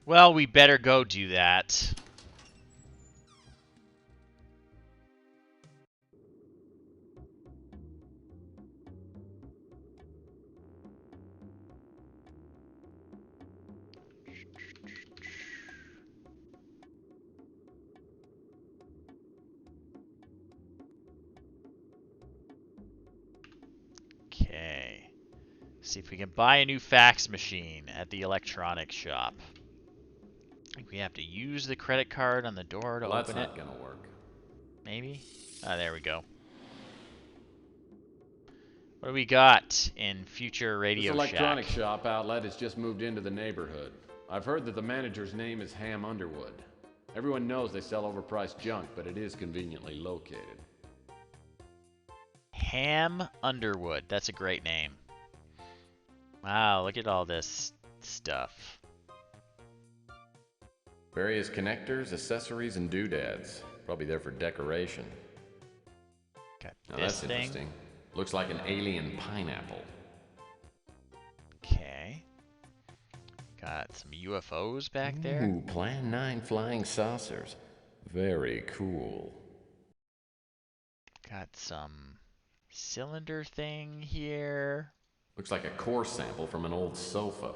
Well, we better go do that. Okay. See if we can buy a new fax machine at the electronics shop. I think we have to use the credit card on the door to open it. That's not gonna work. Maybe? Ah, there we go. What do we got in future Radio This electronic Shack? shop outlet has just moved into the neighborhood. I've heard that the manager's name is Ham Underwood. Everyone knows they sell overpriced junk, but it is conveniently located. Ham Underwood. That's a great name. Wow, look at all this stuff. Various connectors, accessories, and doodads. Probably there for decoration. Got Now this that's thing. interesting. Looks like an alien pineapple. Okay. Got some UFOs back there. Ooh, Plan 9 flying saucers. Very cool. Got some cylinder thing here. Looks like a core sample from an old sofa.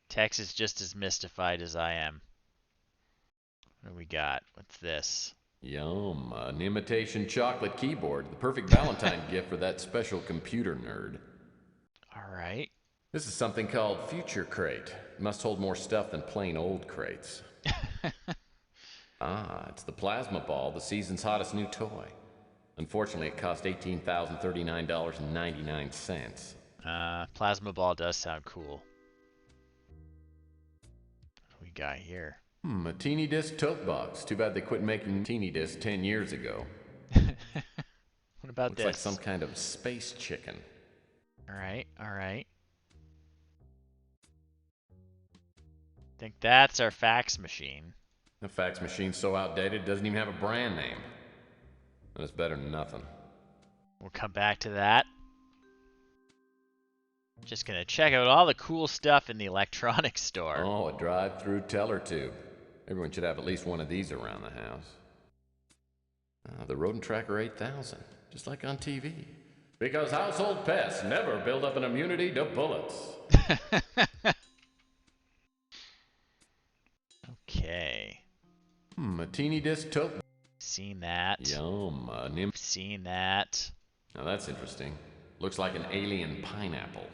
Tex is just as mystified as I am. What do we got? What's this? Yum, an imitation chocolate keyboard. The perfect Valentine gift for that special computer nerd. All right. This is something called Future Crate. It must hold more stuff than plain old crates. Ah, it's the plasma ball, the season's hottest new toy. Unfortunately, it cost $18,039.99. Plasma ball does sound cool. What do we got here? A teeny disc tote box. Too bad they quit making teeny discs 10 years ago. What about Looks this? like some kind of space chicken. All right, all right. Think that's our fax machine. The fax machine's so outdated it doesn't even have a brand name. And it's better than nothing. We'll come back to that. Just gonna check out all the cool stuff in the electronics store. Oh, a drive-through teller tube. Everyone should have at least one of these around the house. The Rodent Tracker 8000, just like on TV. Because household pests never build up an immunity to bullets. Okay. A teeny disc tote. Seen that. Yum. Seen that. Now that's interesting. Looks like an alien pineapple.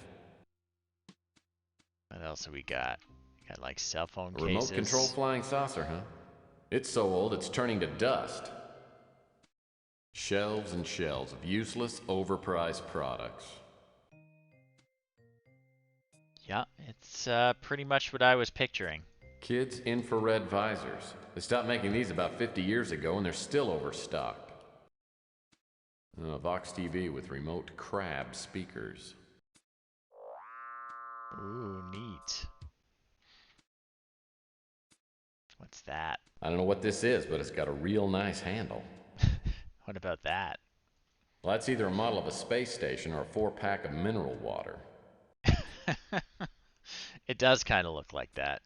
What else have we got? Got like cell phone cases. Remote control flying saucer, huh? It's so old it's turning to dust. Shelves and shelves of useless, overpriced products. Yeah, it's pretty much what I was picturing. Kids' infrared visors. They stopped making these about 50 years ago and they're still overstocked. Vox TV with remote crab speakers. Ooh, neat. What's that? I don't know what this is, but it's got a real nice handle. What about that? Well, that's either a model of a space station or a 4-pack of mineral water. It does kind of look like that.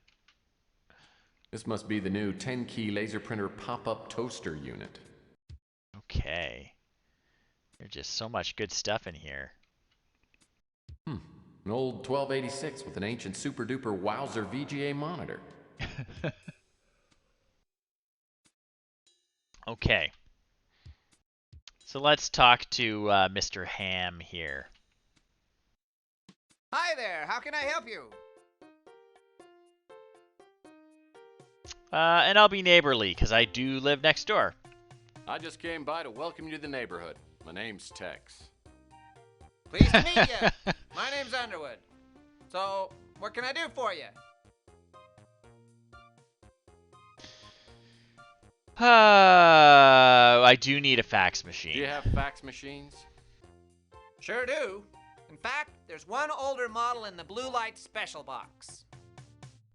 This must be the new 10-key laser printer pop-up toaster unit. Okay. There's just so much good stuff in here. An old 1286 with an ancient super-duper Wowzer VGA monitor. Okay. So let's talk to Mr. Ham here. Hi there, how can I help you? And I'll be neighborly, because I do live next door. I just came by to welcome you to the neighborhood. My name's Tex. Pleased to meet you. My name's Underwood. So, what can I do for you? I do need a fax machine. Do you have fax machines? Sure do. In fact, there's one older model in the blue light special box.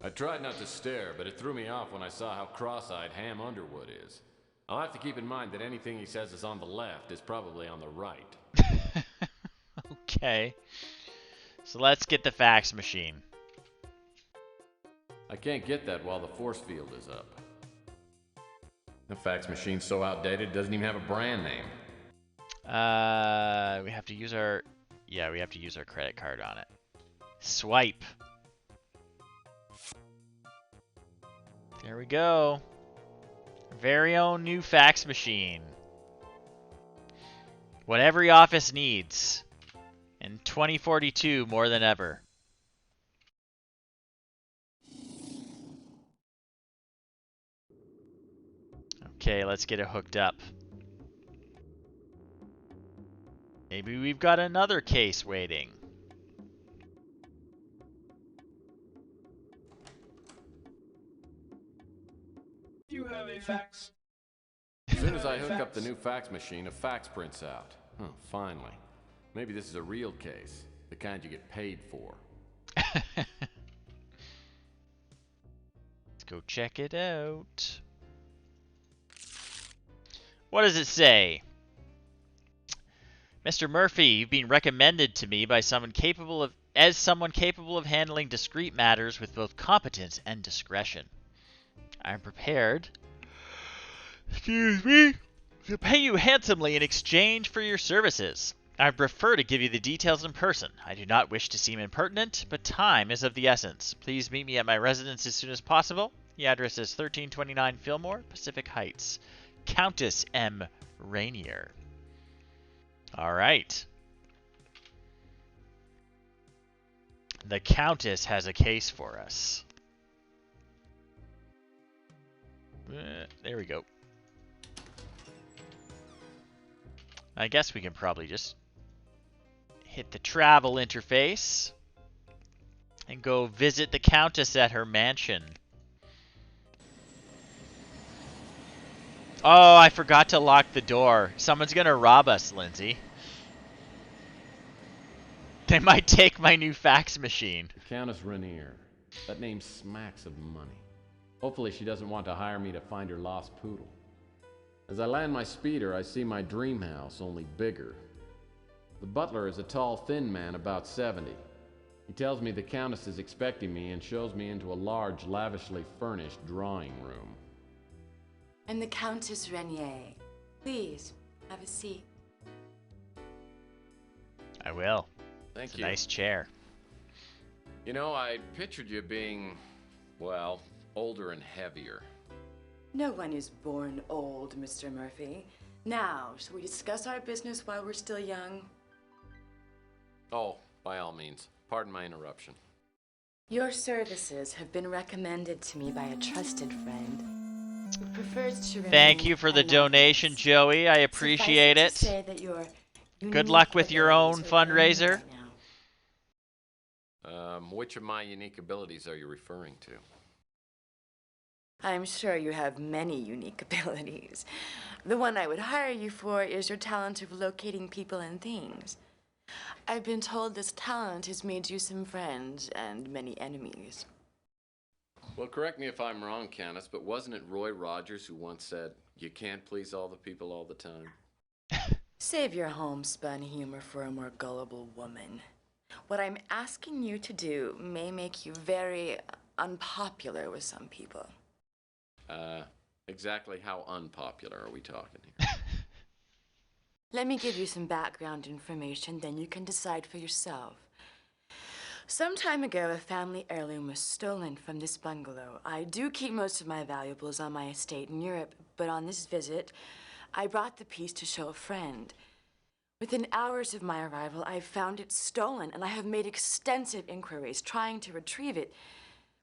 I tried not to stare, but it threw me off when I saw how cross-eyed Ham Underwood is. I'll have to keep in mind that anything he says is on the left is probably on the right. Okay. So let's get the fax machine. I can't get that while the force field is up. The fax machine's so outdated it doesn't even have a brand name. We have to use our... Yeah, we have to use our credit card on it. Swipe. There we go. Very own new fax machine. What every office needs. In 2042 more than ever. Okay, let's get it hooked up. Maybe we've got another case waiting. You have a fax. As soon as I hook up the new fax machine, a fax prints out. Oh, finally. Maybe this is a real case. The kind you get paid for. Let's go check it out. What does it say? Mr. Murphy, you've been recommended to me by someone capable of handling discrete matters with both competence and discretion. I am prepared, to pay you handsomely in exchange for your services. I prefer to give you the details in person. I do not wish to seem impertinent, but time is of the essence. Please meet me at my residence as soon as possible. The address is 1329 Fillmore, Pacific Heights. Countess M. Rainier. All right. The Countess has a case for us. There we go. I guess we can probably just hit the travel interface and go visit the Countess at her mansion. Oh, I forgot to lock the door. Someone's gonna rob us, Lindsay. They might take my new fax machine. Countess Rainier. That name smacks of money. Hopefully she doesn't want to hire me to find her lost poodle. As I land my speeder, I see my dream house, only bigger. The butler is a tall, thin man about 70. He tells me the Countess is expecting me and shows me into a large, lavishly furnished drawing room. And the Countess Renier. Please, have a seat. I will. Thank It's you. a nice chair. You know, I pictured you being, well, older and heavier. No one is born old, Mr. Murphy. Now, shall we discuss our business while we're still young? Oh, by all means. Pardon my interruption. Your services have been recommended to me by a trusted friend who prefers to remain Thank you for the donation, Joey. I appreciate it. Suffice it to say that your Good luck with your own fundraiser. Which of my unique abilities are you referring to? I'm sure you have many unique abilities. The one I would hire you for is your talent of locating people and things. I've been told this talent has made you some friends and many enemies. Well, correct me if I'm wrong, Countess, but wasn't it Roy Rogers who once said, "You can't please all the people all the time"? Save your homespun humor for a more gullible woman. What I'm asking you to do may make you very unpopular with some people. Exactly how unpopular are we talking here? Let me give you some background information, then you can decide for yourself. Some time ago, a family heirloom was stolen from this bungalow. I do keep most of my valuables on my estate in Europe, but on this visit, I brought the piece to show a friend. Within hours of my arrival, I found it stolen, and I have made extensive inquiries trying to retrieve it,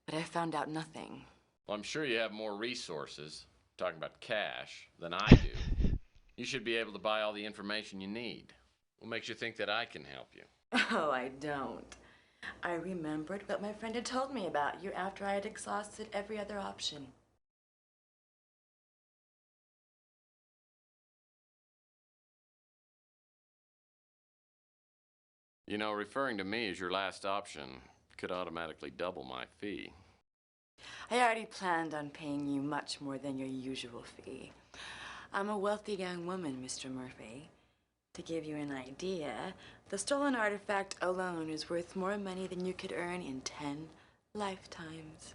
but I found out nothing. Well, I'm sure you have more resources, talking about cash, than I do. You should be able to buy all the information you need. What makes you think that I can help you? Oh, I don't. I remembered what my friend had told me about you after I had exhausted every other option. You know, referring to me as your last option could automatically double my fee. I already planned on paying you much more than your usual fee. I'm a wealthy young woman, Mr. Murphy. To give you an idea, the stolen artifact alone is worth more money than you could earn in 10 lifetimes.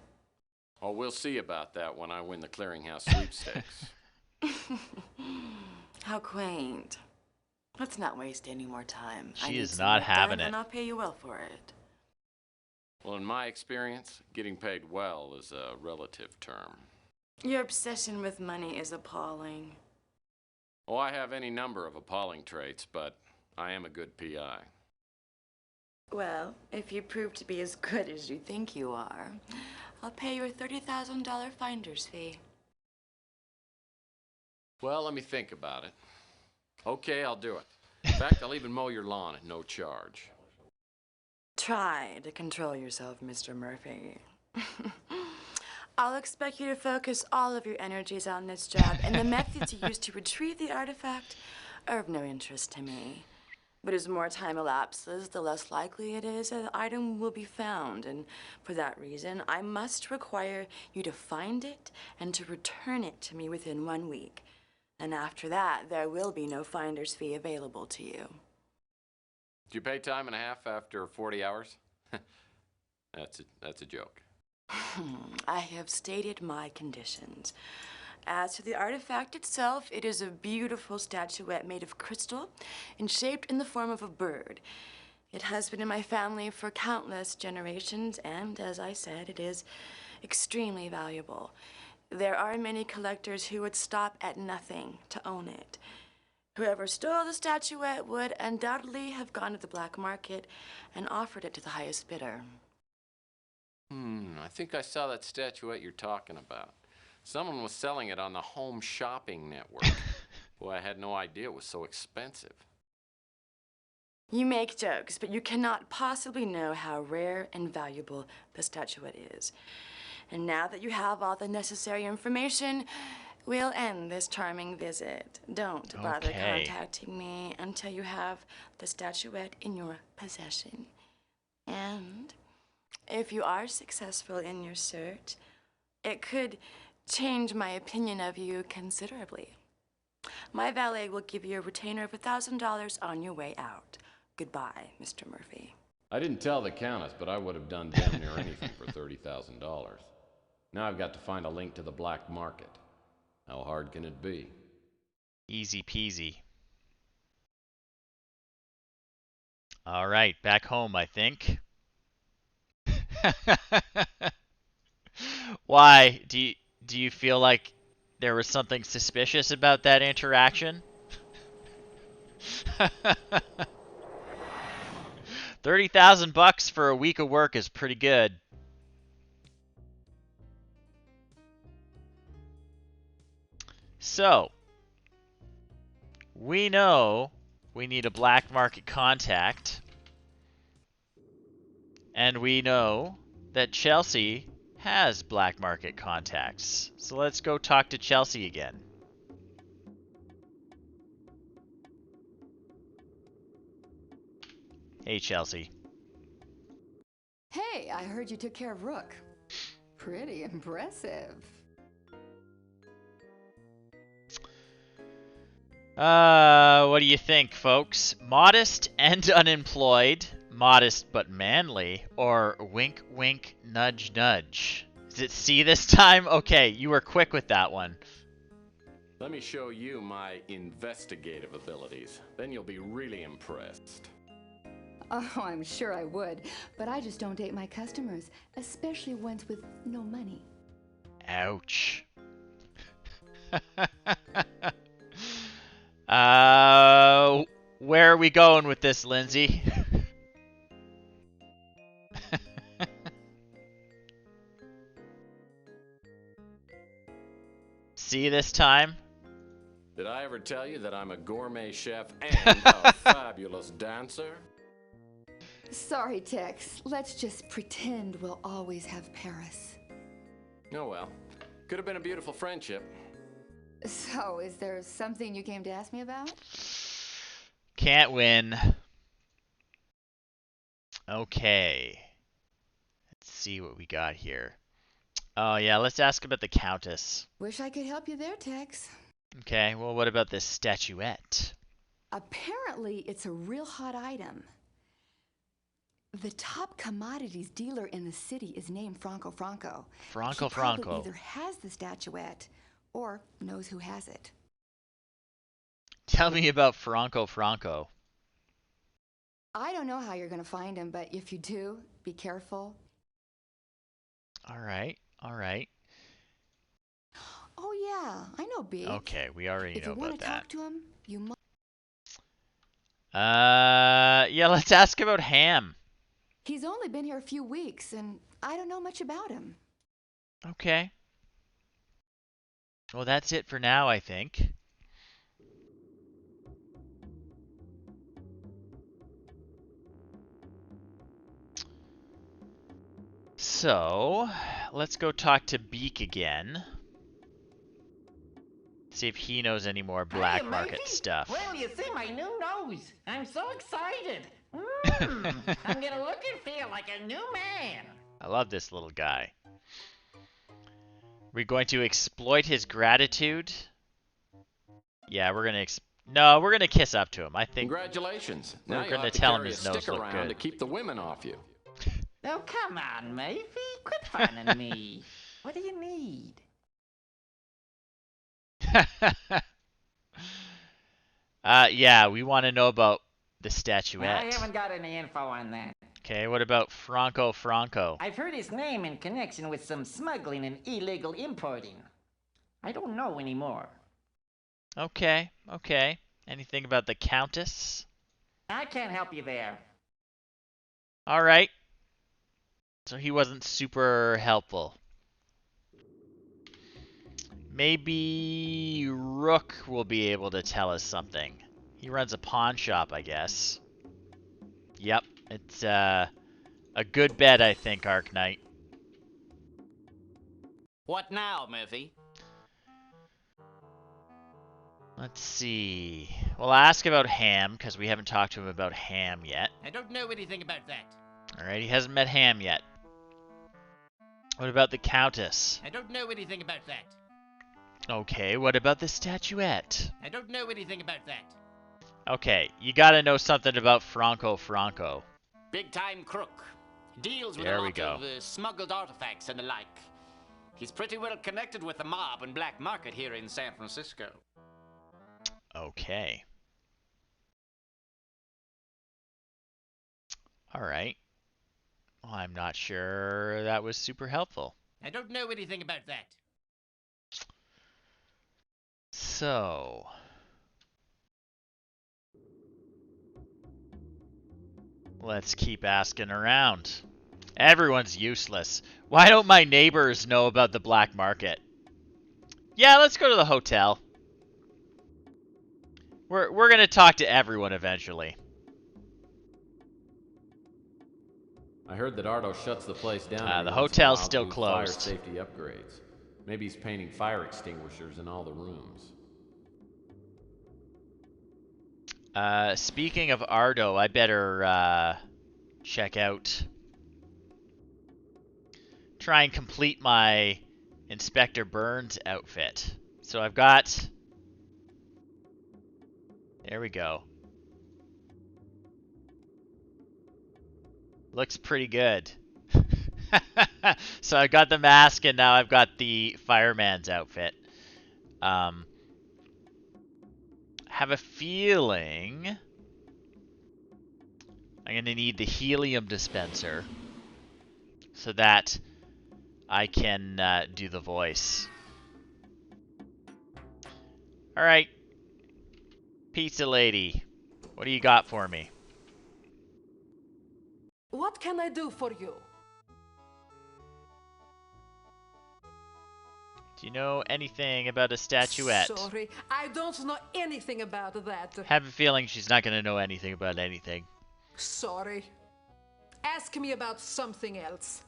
Oh, we'll see about that when I win the clearinghouse sweepstakes. How quaint. Let's not waste any more time. She is not having it. And I'll pay you well for it. Well, in my experience, getting paid well is a relative term. Your obsession with money is appalling. Oh, I have any number of appalling traits, but I am a good PI. Well, if you prove to be as good as you think you are, I'll pay you a $30,000 finder's fee. Well, let me think about it. Okay, I'll do it. In fact, I'll even mow your lawn at no charge. Try to control yourself, Mr. Murphy. I'll expect you to focus all of your energies on this job, and the methods you use to retrieve the artifact are of no interest to me. But as more time elapses, the less likely it is that the item will be found, and for that reason, I must require you to find it and to return it to me within 1 week. And after that, there will be no finder's fee available to you. Do you pay time and a half after 40 hours? That's a joke. I have stated my conditions. As to the artifact itself, it is a beautiful statuette made of crystal and shaped in the form of a bird. It has been in my family for countless generations, and as I said, it is extremely valuable. There are many collectors who would stop at nothing to own it. Whoever stole the statuette would undoubtedly have gone to the black market and offered it to the highest bidder. I think I saw that statuette you're talking about. Someone was selling it on the Home Shopping Network. Boy, I had no idea it was so expensive. You make jokes, but you cannot possibly know how rare and valuable the statuette is. And now that you have all the necessary information, we'll end this charming visit. Don't bother contacting me until you have the statuette in your possession. And If you are successful in your search, it could change my opinion of you considerably. My valet will give you a retainer of $1,000 on your way out. Goodbye, Mr. Murphy. I didn't tell the Countess, but I would have done damn near anything for $30,000. Now I've got to find a link to the black market. How hard can it be? Easy peasy. All right, back home, I think. Why? Do you feel like there was something suspicious about that interaction? 30,000 bucks for a week of work is pretty good. So, we know we need a black market contact. And we know that Chelsea has black market contacts. So let's go talk to Chelsea again. Hey, Chelsea. Hey, I heard you took care of Rook. Pretty impressive. What do you think, folks? Modest and unemployed, modest but manly, or wink wink nudge nudge? Is it C this time? Okay, you were quick with that one. Let me show you my investigative abilities. Then you'll be really impressed. Oh, I'm sure I would, but I just don't date my customers, especially ones with no money. Ouch. Where are we going with this, Lindsay? See this time? Did I ever tell you that I'm a gourmet chef and a fabulous dancer? Sorry, Tex. Let's just pretend we'll always have Paris. Oh well. Could have been a beautiful friendship. So, is there something you came to ask me about? Can't win. Okay. Let's see what we got here. Oh, yeah, let's ask about the Countess. Wish I could help you there, Tex. Okay, well, what about this statuette? Apparently, it's a real hot item. The top commodities dealer in the city is named Franco Franco. Franco He probably Franco. either has the statuette or knows who has it. Tell me about Franco Franco. I don't know how you're going to find him, but if you do, be careful. All right, all right. Oh, yeah, I know Beak. Okay, we already know about If you want to that. talk to him, you must. Yeah, let's ask about Ham. He's only been here a few weeks, and I don't know much about him. Okay. Well, that's it for now, I think. So, let's go talk to Beak again. See if he knows any more black Hey, market Murphy. stuff. Well, you see my new nose. I'm so excited. I'm gonna look and feel like a new man. I love this little guy. We're going to exploit his gratitude. Yeah, we're gonna kiss up to him. I think Congratulations. we're Now you'll gonna have to tell him carry his a nose stick looked around to good. keep the women off you. Oh, come on, Murphy. Quit funning me. What do you need? Yeah, we want to know about the I statuette. haven't got any info on that. Okay, what about Franco Franco? I've heard his name in connection with some smuggling and illegal importing. I don't know anymore. Okay, okay. Anything about the Countess? I can't help you there. All right. So he wasn't super helpful. Maybe Rook will be able to tell us something. He runs a pawn shop, I guess. Yep, it's a good bet, I think, Arknight. What now, Murphy? Let's see. We'll ask about Ham, because we haven't talked to him about Ham yet. I don't know anything about that. Alright, he hasn't met Ham yet. What about the Countess? I don't know anything about that. Okay, what about the statuette? I don't know anything about that. Okay, you gotta know something about Franco Franco. Big-time crook. Deals with There a we lot go. of smuggled artifacts and the like. He's pretty well connected with the mob and black market here in San Francisco. Okay. Alright. Well, I'm not sure that was super helpful. I don't know anything about that. So... let's keep asking around. Everyone's useless. Why don't my neighbors know about the black market? Yeah, let's go to the hotel. We're gonna talk to everyone eventually. I heard that Ardo shuts the place down. The every once in a hotel's while still to do fire closed. safety upgrades. Maybe he's painting fire extinguishers in all the rooms. Speaking of Ardo, I better check out. Try and complete my Inspector Burns outfit. So I've got. There we go. Looks pretty good. So I got the mask and now I've got the fireman's outfit. Have a feeling I'm gonna need the helium dispenser so that I can do the voice. Alright. Pizza lady, what do you got for me? What can I do for you? Do you know anything about a statuette? Sorry, I don't know anything about that. Have a feeling she's not gonna know anything about anything. Sorry. Ask me about something else.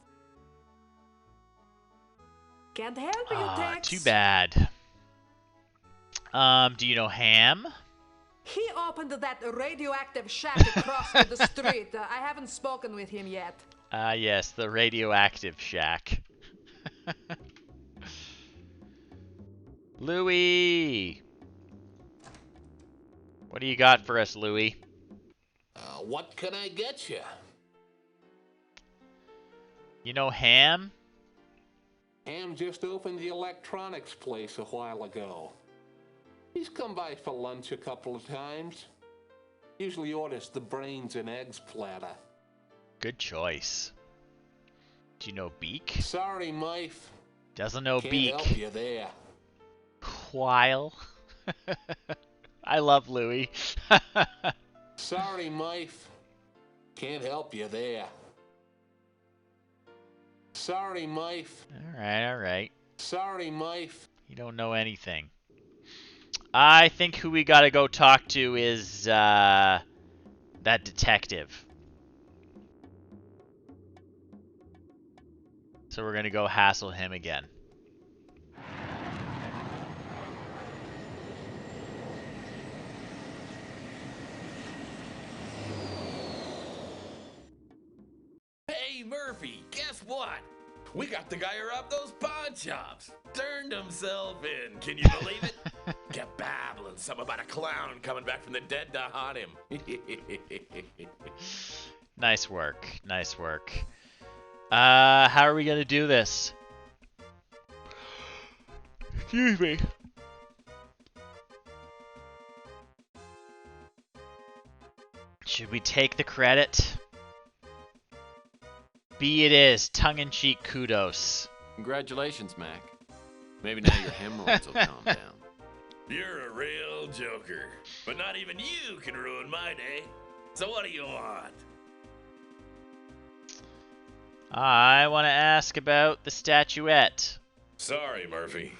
Can't help you, Tex. Too bad. Do you know Ham? He opened that radioactive shack across to the street. I haven't spoken with him yet. Yes, the radioactive shack. Louie! What do you got for us, Louie? What can I get you? You know Ham? Ham just opened the electronics place a while ago. He's come by for lunch a couple of times. Usually orders the brains and eggs platter. Good choice. Do you know Beak? Sorry, Mife. Doesn't know Can't Beak. help you there. While. I love Louie. Sorry, Mife. Can't help you there. Sorry, Mife. Alright. Sorry, Mife. You don't know anything. I think who we gotta go talk to is, that detective. So we're gonna go hassle him again. Hey, Murphy, guess what? We got the guy who robbed those pawn shops. Turned himself in. Can you believe it? Kept babbling something about a clown coming back from the dead to haunt him. Nice work. Nice work. How are we gonna do this? Excuse me. Should we take the credit? B it is. Tongue-in-cheek kudos. Congratulations, Mac. Maybe now your hemorrhoids will calm down. You're a real joker. But not even you can ruin my day. So what do you want? I want to ask about the statuette. Sorry, Murphy.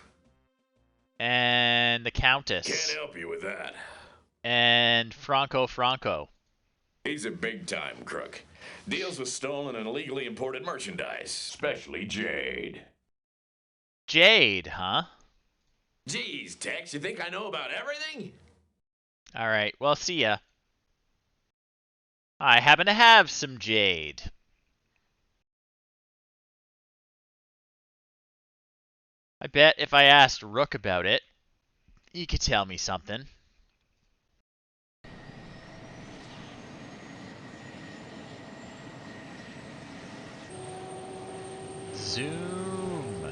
And the Countess. Can't help you with that. And Franco Franco. He's a big-time crook. Deals with stolen and illegally imported merchandise, especially jade. Jade, huh? Geez, Tex, you think I know about everything? Alright, well, see ya. I happen to have some jade. I bet if I asked Rook about it, he could tell me something. Zoom.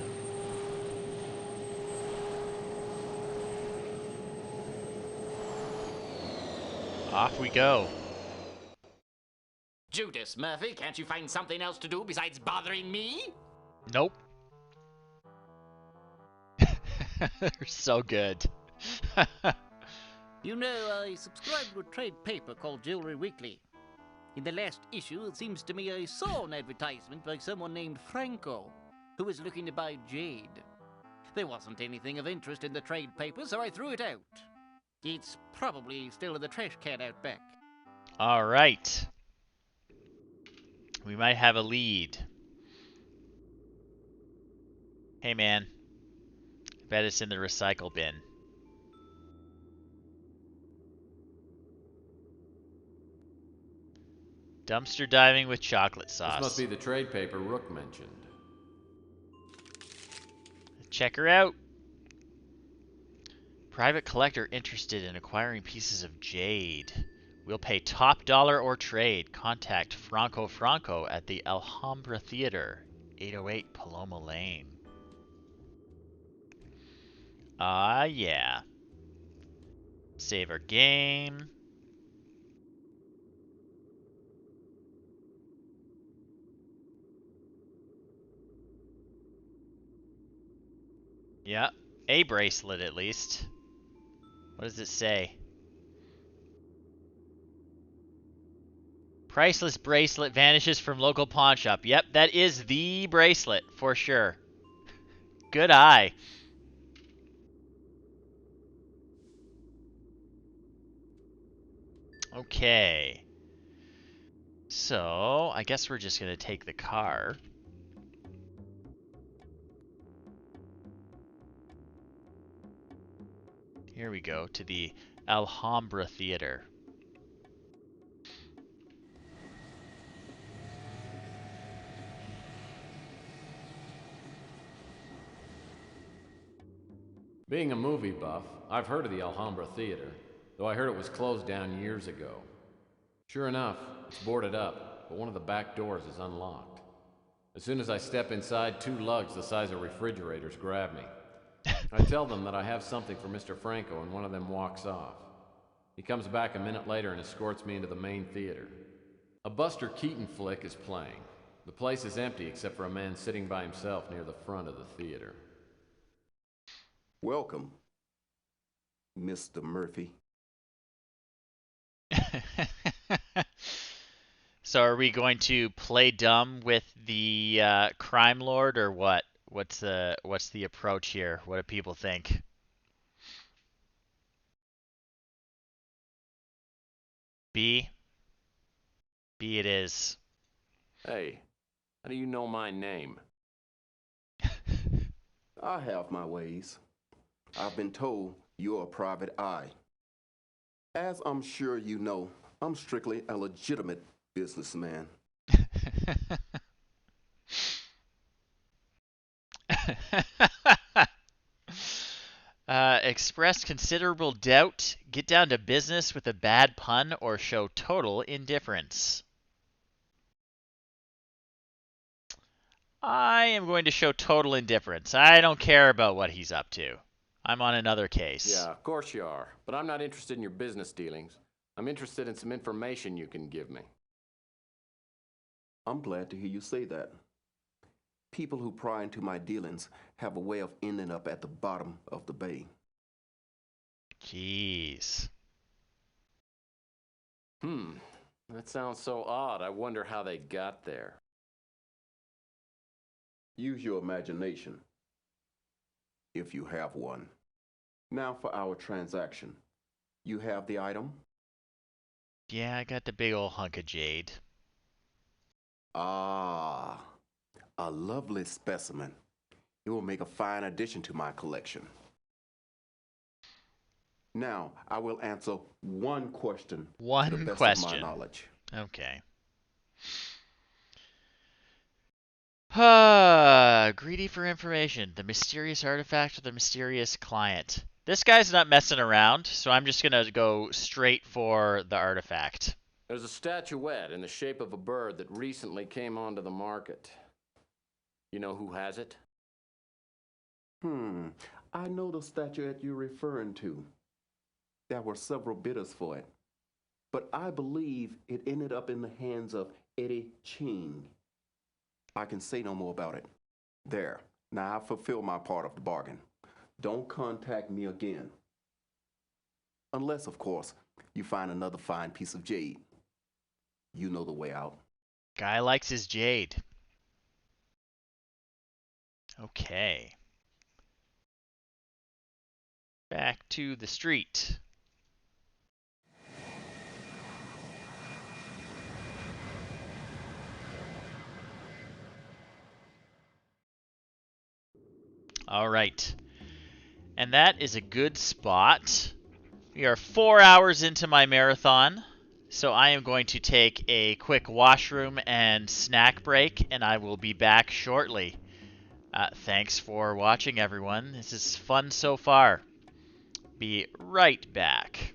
Off we go. Judas, Murphy, can't you find something else to do besides bothering me? Nope. They're so good. You know, I subscribe to a trade paper called Jewelry Weekly. In the last issue, it seems to me I saw an advertisement by someone named Franco, who was looking to buy jade. There wasn't anything of interest in the trade paper, so I threw it out. It's probably still in the trash can out back. All right. We might have a lead. Hey, man. I bet it's in the recycle bin. Dumpster diving with chocolate sauce. This must be the trade paper Rook mentioned. Check her out. Private collector interested in acquiring pieces of jade. We'll pay top dollar or trade. Contact Franco at the Alhambra Theater, 808 Paloma Lane. Yeah. Save our game. Yeah, a bracelet at least. What does it say? Priceless bracelet vanishes from local pawn shop. Yep, that is the bracelet for sure. Good eye. Okay. So, I guess we're just going to take the car. Here we go, to the Alhambra Theater. Being a movie buff, I've heard of the Alhambra Theater, though I heard it was closed down years ago. Sure enough, it's boarded up, but one of the back doors is unlocked. As soon as I step inside, two lugs the size of refrigerators grab me. I tell them that I have something for Mr. Franco, and one of them walks off. He comes back a minute later and escorts me into the main theater. A Buster Keaton flick is playing. The place is empty except for a man sitting by himself near the front of the theater. Welcome, Mr. Murphy. So are we going to play dumb with the crime lord, or what? What's the approach here? What do people think? B? B it is. Hey, how do you know my name? I have my ways. I've been told you're a private eye. As I'm sure you know, I'm strictly a legitimate businessman. Express considerable doubt, get down to business with a bad pun, or show total indifference. I am going to show total indifference. I don't care about what he's up to. I'm on another case. Yeah, of course you are. But I'm not interested in your business dealings. I'm interested in some information you can give me. I'm glad to hear you say that. People who pry into my dealings have a way of ending up at the bottom of the bay. Jeez. That sounds so odd. I wonder how they got there. Use your imagination, if you have one. Now for our transaction. You have the item? Yeah, I got the big old hunk of jade. Ah, a lovely specimen. It will make a fine addition to my collection. Now, I will answer one question to the best of my knowledge. Okay. Greedy for information. The mysterious artifact or the mysterious client? This guy's not messing around, so I'm just gonna go straight for the artifact. There's a statuette in the shape of a bird that recently came onto the market. You know who has it? I know the statuette you're referring to. There were several bidders for it. But I believe it ended up in the hands of Eddie Ching. I can say no more about it. There. Now I fulfill my part of the bargain. Don't contact me again. Unless, of course, you find another fine piece of jade. You know the way out. Guy likes his jade. Okay. Back to the street. All right. And that is a good spot. We are 4 hours into my marathon, so I am going to take a quick washroom and snack break, and I will be back shortly. Thanks for watching, everyone. This is fun so far. Be right back.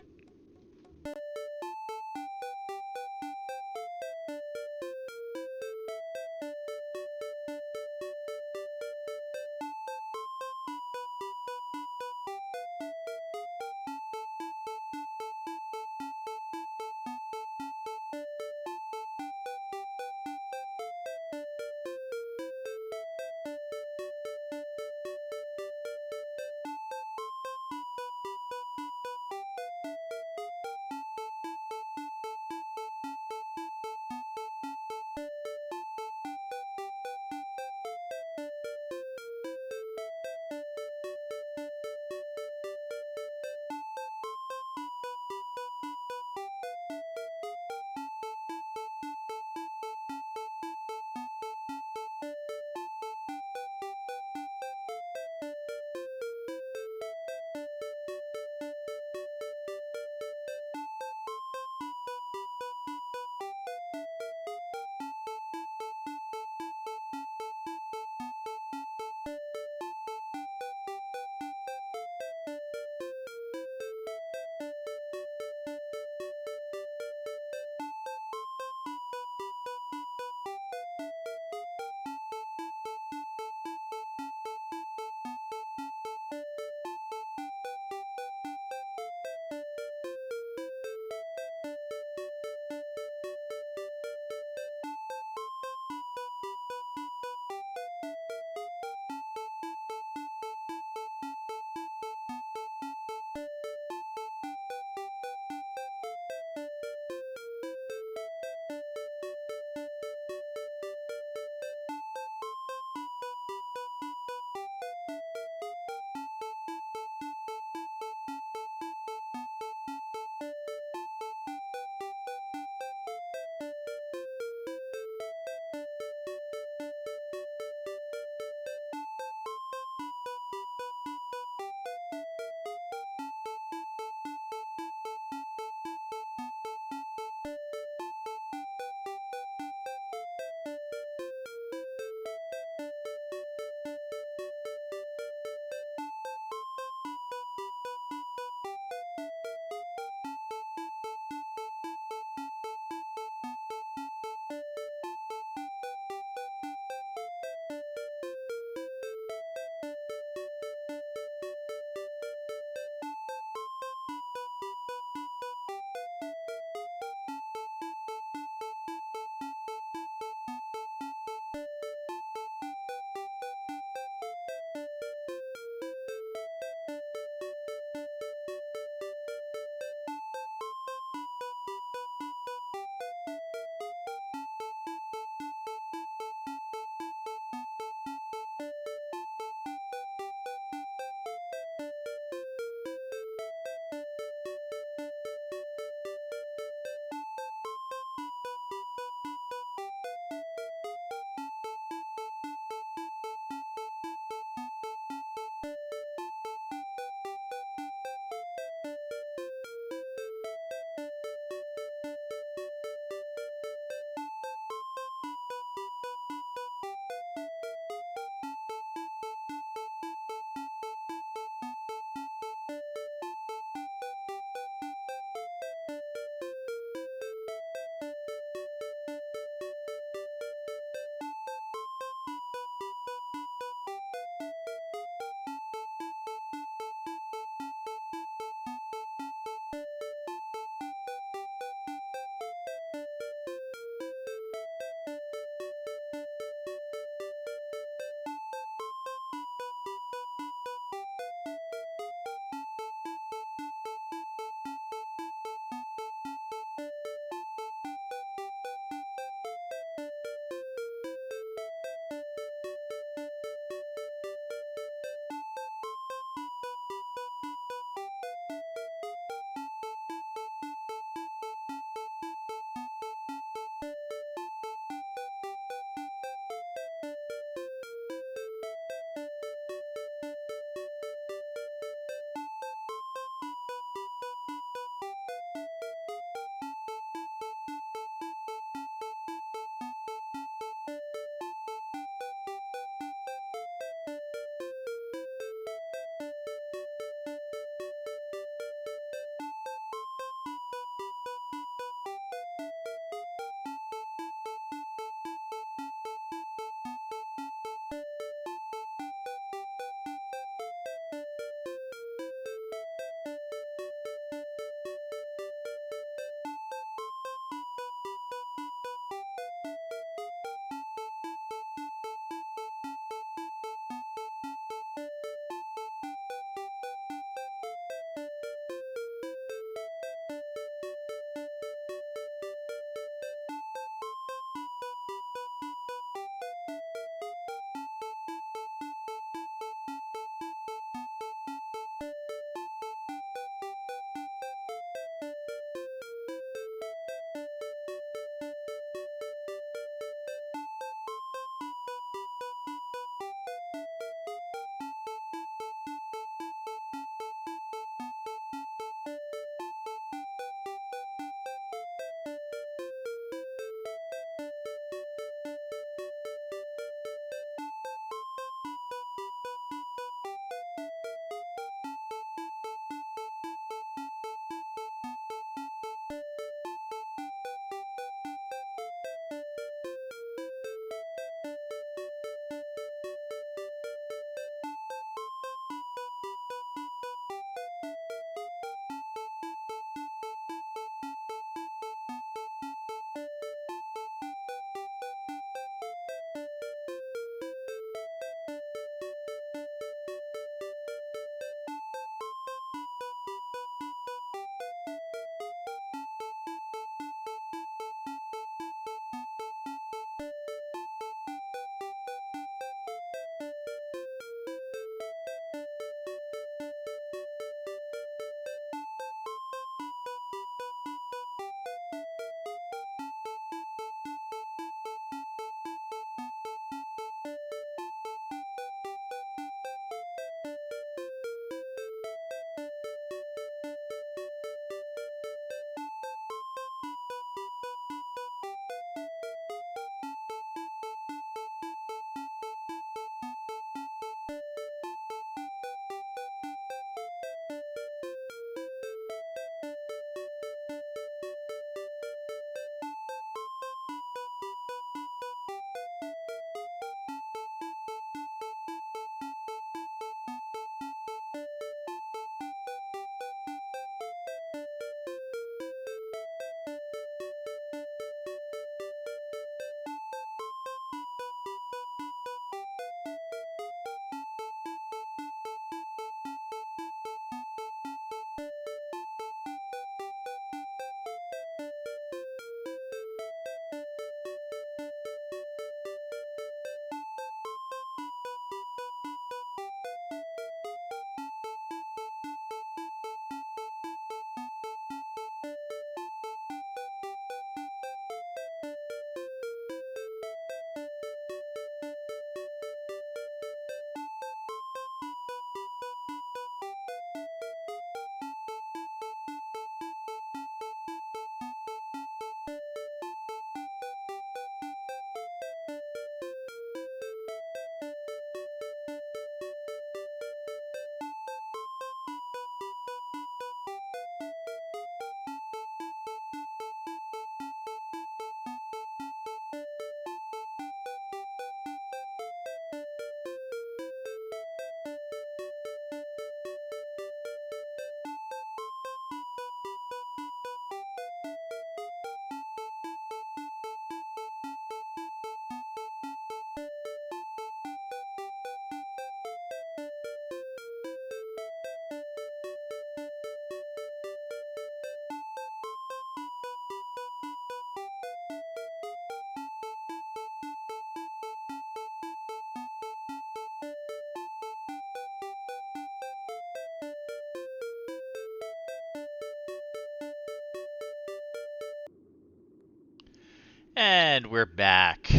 And we're back.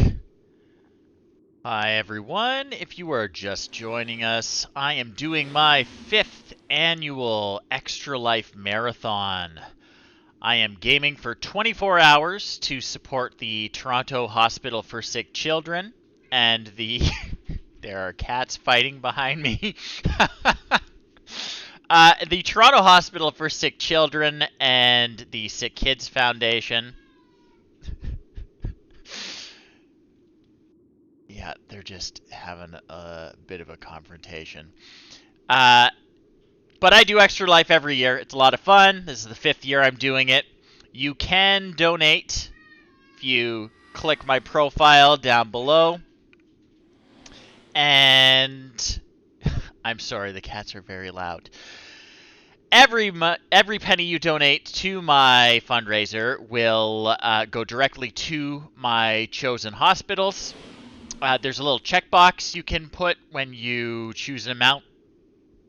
Hi everyone, if you are just joining us, I am doing my 5th annual Extra Life Marathon. I am gaming for 24 hours to support the Toronto Hospital for Sick Children, and there are cats fighting behind me. The Toronto Hospital for Sick Children and the SickKids Foundation. Yeah, they're just having a bit of a confrontation. But I do Extra Life every year. It's a lot of fun. This is the 5th year I'm doing it. You can donate if you click my profile down below. And I'm sorry, the cats are very loud. Every penny you donate to my fundraiser will go directly to my chosen hospitals. There's a little checkbox you can put when you choose an amount,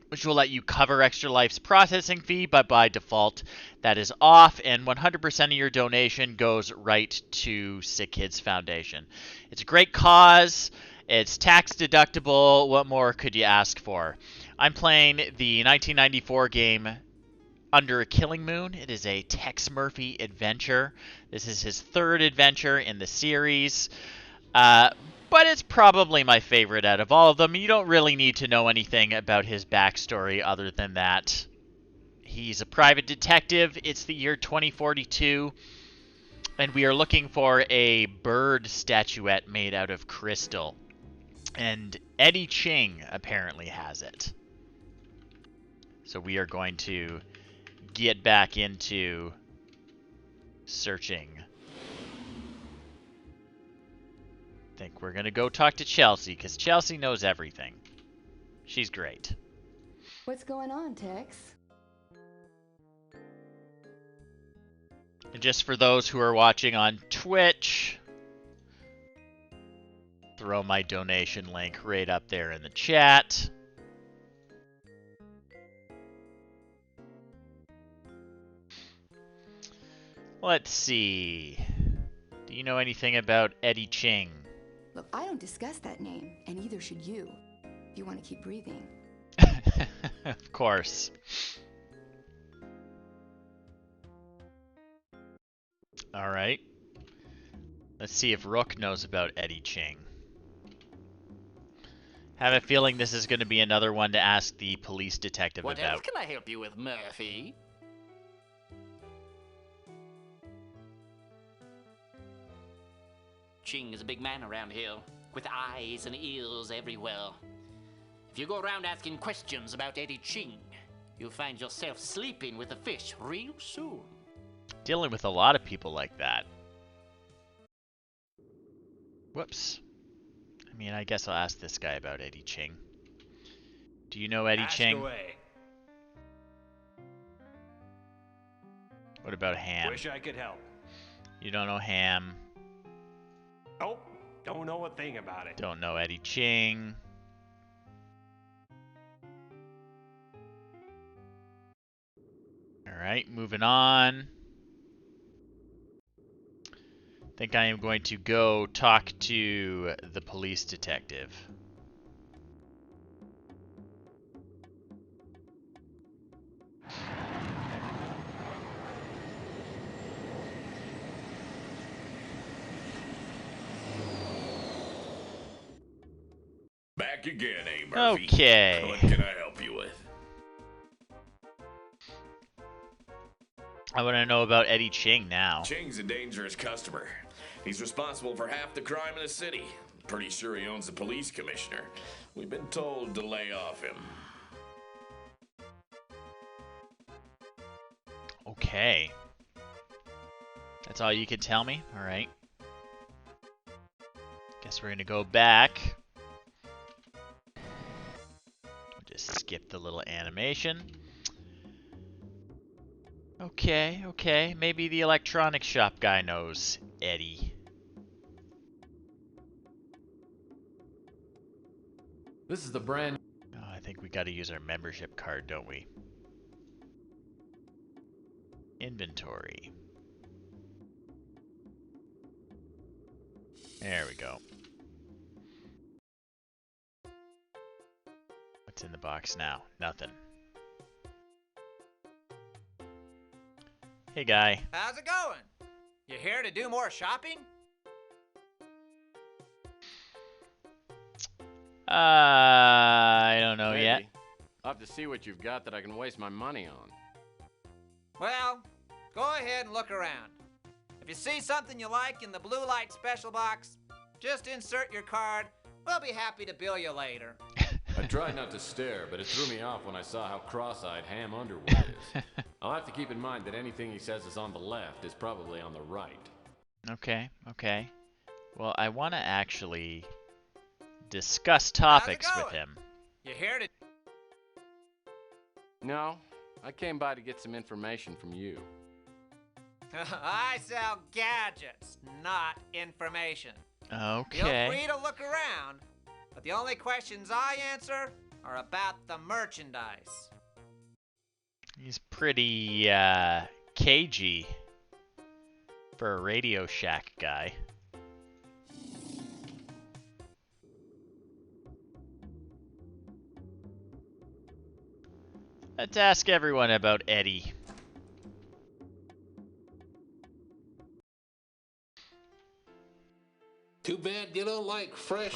which will let you cover Extra Life's processing fee, but by default, that is off, and 100% of your donation goes right to SickKids Foundation. It's a great cause. It's tax deductible. What more could you ask for? I'm playing the 1994 game Under a Killing Moon. It is a Tex Murphy adventure. This is his 3rd adventure in the series. But it's probably my favorite out of all of them. You don't really need to know anything about his backstory other than that he's a private detective. It's the year 2042, and we are looking for a bird statuette made out of crystal. And Eddie Ching apparently has it. So we are going to get back into searching. I think we're going to go talk to Chelsea, because Chelsea knows everything. She's great. What's going on, Tex? And just for those who are watching on Twitch, throw my donation link right up there in the chat. Let's see. Do you know anything about Eddie Ching? Look, I don't discuss that name, and neither should you, if you want to keep breathing. Of course. All right. Let's see if Rook knows about Eddie Ching. Have a feeling this is going to be another one to ask the police detective What about. else can I help you with, Murphy? Ching is a big man around here, with eyes and ears everywhere. If you go around asking questions about Eddie Ching, you'll find yourself sleeping with a fish real soon. Dealing with a lot of people like that. Whoops. I mean, I guess I'll ask this guy about Eddie Ching. Do you know Eddie Ching? Away. What about Ham? Wish I could help. You don't know Ham. Nope. Don't know a thing about it. Don't know Eddie Ching. Alright, moving on. I think I am going to go talk to the police detective. Back again, eh, Murphy? Okay. What can I help you with? I want to know about Eddie Ching now. Ching's a dangerous customer. He's responsible for half the crime in the city. Pretty sure he owns the police commissioner. We've been told to lay off him. Okay. That's all you can tell me? Alright. Guess we're gonna go back. Just skip the little animation. Okay, okay. Maybe the electronics shop guy knows Eddie. This is the brand. Oh, I think we gotta use our membership card, don't we? Inventory. There we go. What's in the box now? Nothing. Hey, guy. How's it going? You here to do more shopping? I don't know yet. Maybe. I'll have to see what you've got that I can waste my money on. Well, go ahead and look around. If you see something you like in the blue light special box, just insert your card. We'll be happy to bill you later. I tried not to stare, but it threw me off when I saw how cross-eyed Ham Underwood is. I'll have to keep in mind that anything he says is on the left is probably on the right. Okay, okay. Well, I want to actually discuss topics with him. You here to... No, I came by to get some information from you. I sell gadgets, not information. Okay. Feel free to look around, but the only questions I answer are about the merchandise. He's pretty cagey for a Radio Shack guy. Let's ask everyone about Eddie. Too bad you don't like fresh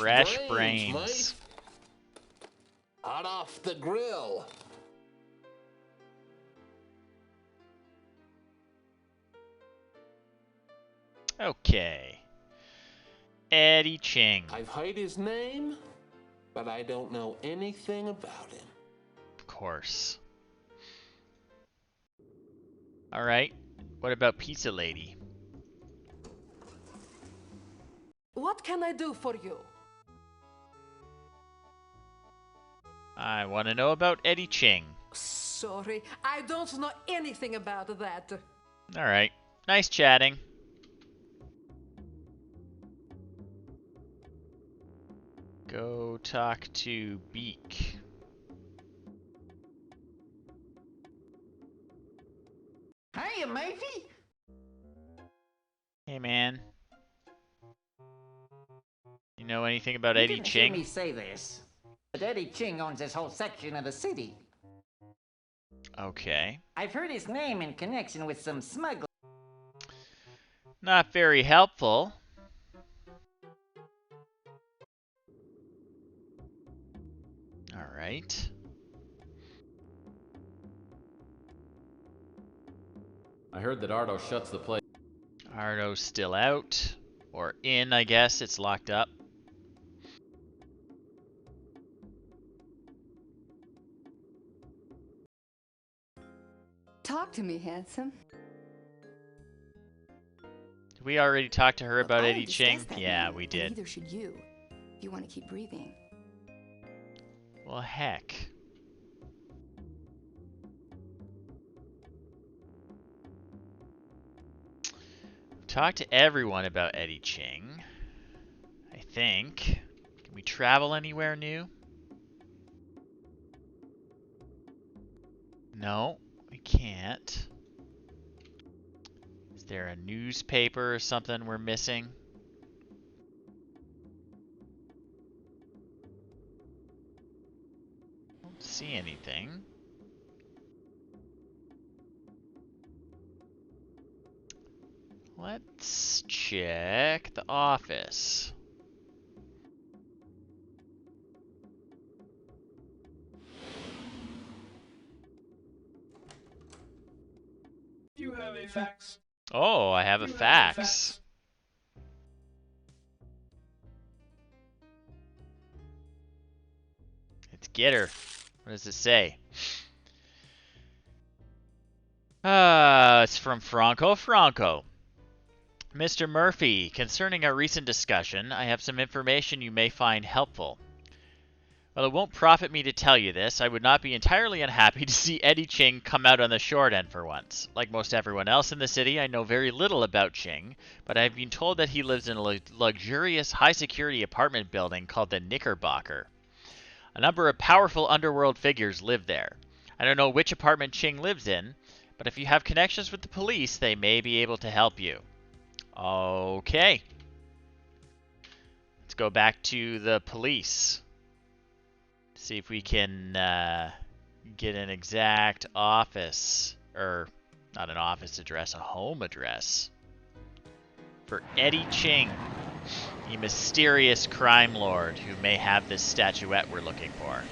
brains. mate. Hot off the grill. Okay. Eddie Ching. I've heard his name, but I don't know anything about him. Of course. All right. What about Pizza Lady? What can I do for you? I want to know about Eddie Ching. Sorry, I don't know anything about that. All right. Nice chatting. Go talk to Beak. Hey, matey. Hey, man. You know anything about You Eddie didn't Ching? hear me say this, but Eddie Ching owns this whole section of the city. Okay. I've heard his name in connection with some smuggling. Not very helpful. All right. I heard that Ardo shuts the place. Ardo's still out. Or in, I guess. It's locked up. Talk to me, handsome. Did we already talk to her about I Eddie Ching? discussed that Yeah, with you, we and did. neither should you. If you want to keep breathing. Well, heck. Talk to everyone about Eddie Ching. I think. Can we travel anywhere new? No, we can't. Is there a newspaper or something we're missing? Don't see anything. Let's check the office. You have a fax. Oh, I have a fax. Let's get her. What does it say? It's from Franco Franco. Mr. Murphy, concerning our recent discussion, I have some information you may find helpful. While it won't profit me to tell you this, I would not be entirely unhappy to see Eddie Ching come out on the short end for once. Like most everyone else in the city, I know very little about Ching, but I have been told that he lives in a luxurious, high-security apartment building called the Knickerbocker. A number of powerful underworld figures live there. I don't know which apartment Ching lives in, but if you have connections with the police, they may be able to help you. Okay. go back to the police. See if we can get an exact office, or not an office address, a home address for Eddie Ching, the mysterious crime lord who may have this statuette we're looking for.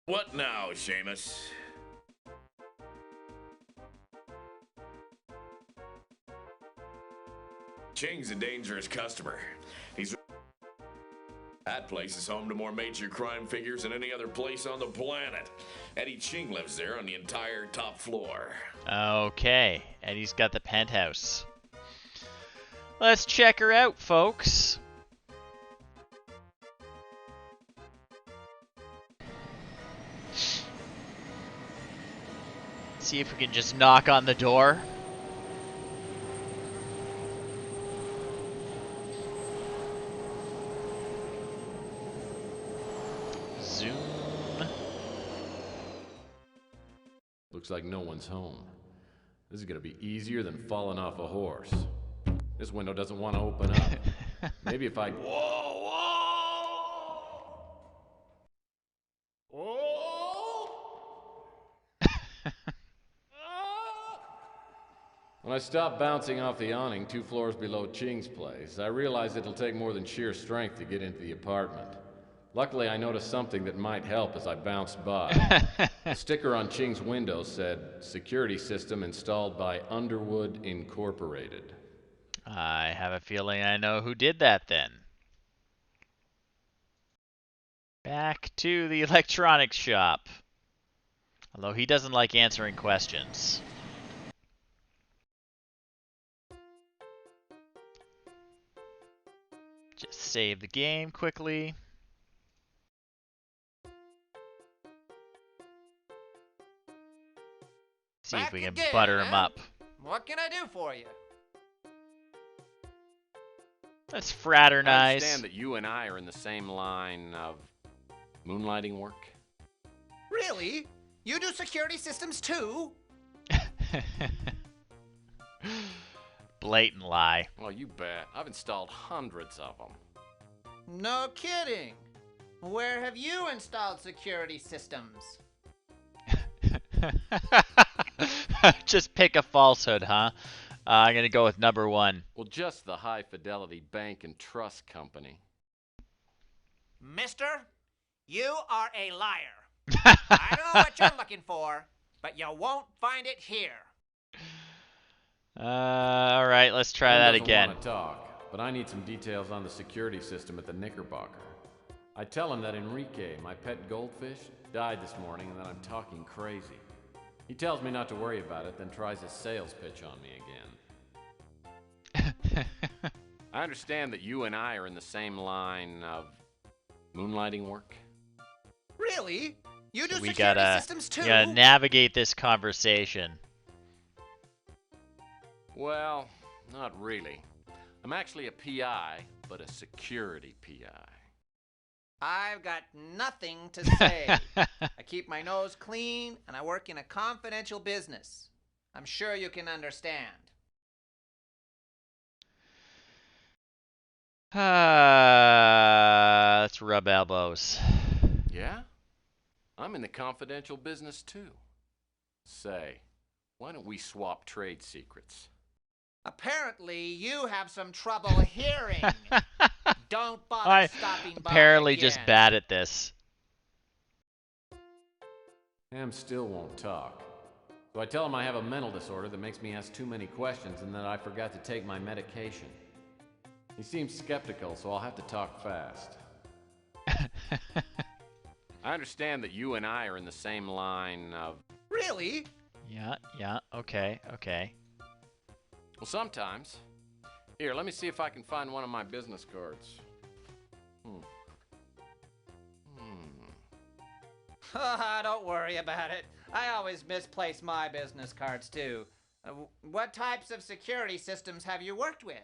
What now, Seamus? Ching's a dangerous customer. That place is home to more major crime figures than any other place on the planet. Eddie Ching lives there on the entire top floor. Okay, Eddie's got the penthouse. Let's check her out, folks. See if we can just knock on the door. Zoom. Looks like no one's home. This is gonna be easier than falling off a horse. This window doesn't want to open up. Maybe if I... Whoa! When I stop bouncing off the awning 2 floors below Ching's place, I realize it'll take more than sheer strength to get into the apartment. Luckily, I noticed something that might help as I bounced by. The sticker on Ching's window said, "Security system installed by Underwood Incorporated." I have a feeling I know who did that then. Back to the electronics shop. Although he doesn't like answering questions. Just save the game quickly. See if we can butter him up. What can I do for you? Let's fraternize. I understand that you and I are in the same line of moonlighting work. Really? You do security systems too? Blatant lie. Well, you bet. I've installed hundreds of them. No kidding. Where have you installed security systems? Just pick a falsehood, huh? I'm gonna go with number 1. Well, just the High Fidelity Bank and Trust Company. Mister, you are a liar. I don't know what you're looking for, but you won't find it here. All right, let's try that again. Want to talk, but I need some details on the security system at the Knickerbocker. I tell him that Enrique, my pet goldfish, died this morning and that I'm talking crazy. He tells me not to worry about it, then tries his sales pitch on me again. I understand that you and I are in the same line of moonlighting work. Really? You do So we security gotta, systems too? gotta navigate this conversation. Well, not really. I'm actually a PI, but a security PI. I've got nothing to say. I keep my nose clean, and I work in a confidential business. I'm sure you can understand. Let's rub elbows. Yeah? I'm in the confidential business too. Say, why don't we swap trade secrets? Apparently, you have some trouble hearing. Don't bother stopping by apparently again. just bad at this. Ham still won't talk. So I tell him I have a mental disorder that makes me ask too many questions and that I forgot to take my medication. He seems skeptical, so I'll have to talk fast. I understand that you and I are in the same line of... Really? Yeah, okay. Well, sometimes. Here, let me see if I can find one of my business cards. Don't worry about it. I always misplace my business cards too. What types of security systems have you worked with?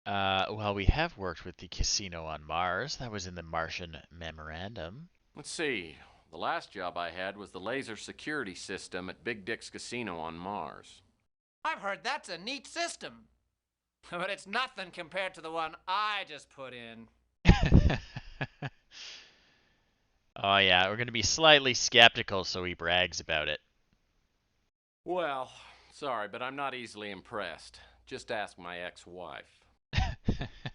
Well, we have worked with the casino on Mars. That was in the Martian Memorandum. Let's see. The last job I had was the laser security system at Big Dick's Casino on Mars. I've heard that's a neat system. But it's nothing compared to the one I just put in. Oh yeah, we're going to be slightly skeptical, so he brags about it. Well, sorry, but I'm not easily impressed. Just ask my ex-wife.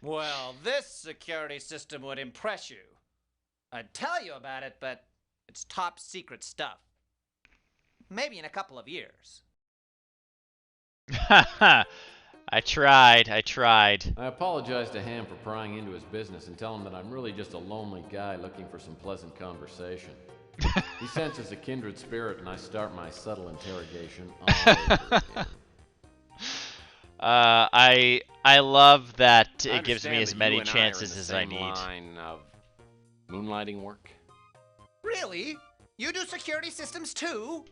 Well, this security system would impress you. I'd tell you about it, but it's top secret stuff. Maybe in a couple of years. I tried. I apologize to Ham for prying into his business and tell him that I'm really just a lonely guy looking for some pleasant conversation. He senses a kindred spirit, and I start my subtle interrogation all over again. I love that I it gives me understand as that many you and chances I are in the as I same need. line of moonlighting work. Really? You do security systems too?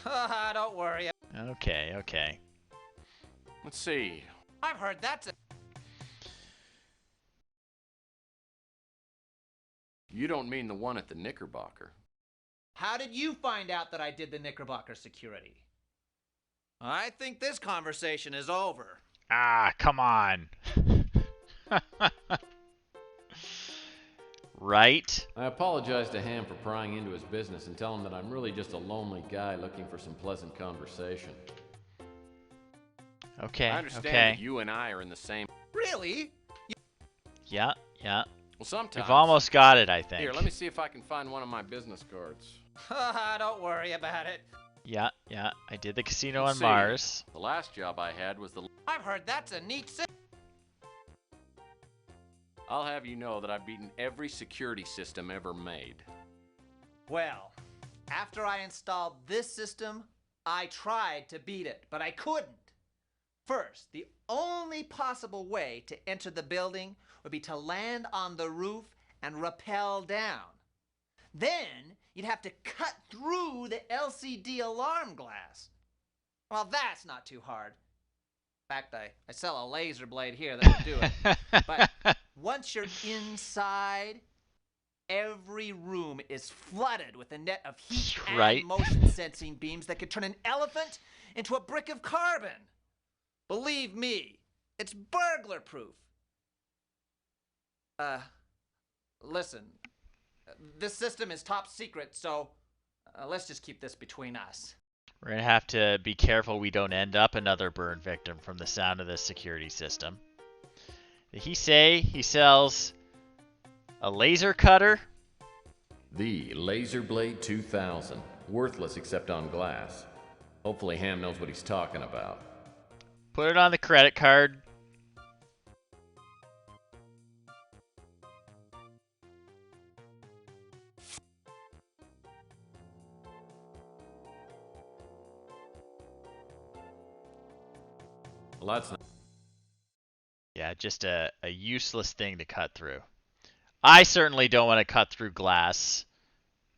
Don't worry. Okay. Let's see. I've heard that's a... You don't mean the one at the Knickerbocker. How did you find out that I did the Knickerbocker security? I think this conversation is over. Ah, come on. Right? I apologize to Ham for prying into his business and tell him that I'm really just a lonely guy looking for some pleasant conversation. Okay, I understand okay. that you and I are in the same... Really? Yeah. Well, sometimes... We've almost got it, I think. Here, let me see if I can find one of my business cards. Don't worry about it. Yeah, I did the casino Let's on see. Mars. The last job I had was the... I've heard that's a neat system. I'll have you know that I've beaten every security system ever made. Well, after I installed this system, I tried to beat it, but I couldn't. First, the only possible way to enter the building would be to land on the roof and rappel down. Then, you'd have to cut through the LCD alarm glass. Well, that's not too hard. In fact, I sell a laser blade here that would do it. But once you're inside, every room is flooded with a net of heat and motion sensing beams that could turn an elephant into a brick of carbon. Believe me, it's burglar proof. Listen, this system is top secret, so let's just keep this between us. We're going to have to be careful we don't end up another burn victim from the sound of this security system. Did he say he sells a laser cutter? The Laser Blade 2000. Worthless except on glass. Hopefully Ham knows what he's talking about. Put it on the credit card. Well, that's not... Yeah, just a useless thing to cut through. I certainly don't want to cut through glass,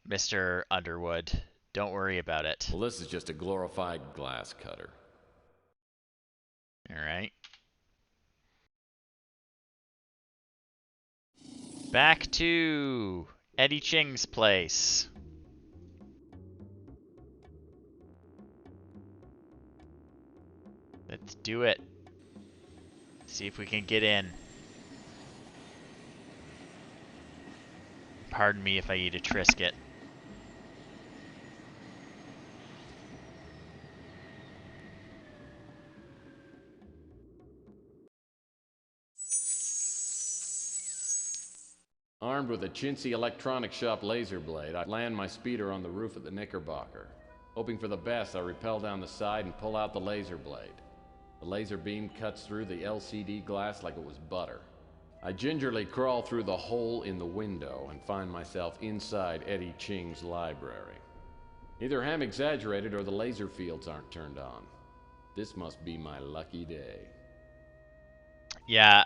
Mr. Underwood. Don't worry about it. Well, this is just a glorified glass cutter. All right. Back to Eddie Ching's place. Let's do it. See if we can get in. Pardon me if I eat a Triscuit. Armed with a chintzy electronic shop laser blade, I land my speeder on the roof of the Knickerbocker. Hoping for the best, I rappel down the side and pull out the laser blade. The laser beam cuts through the LCD glass like it was butter. I gingerly crawl through the hole in the window and find myself inside Eddie Ching's library. Either Ham exaggerated or the laser fields aren't turned on. This must be my lucky day. Yeah,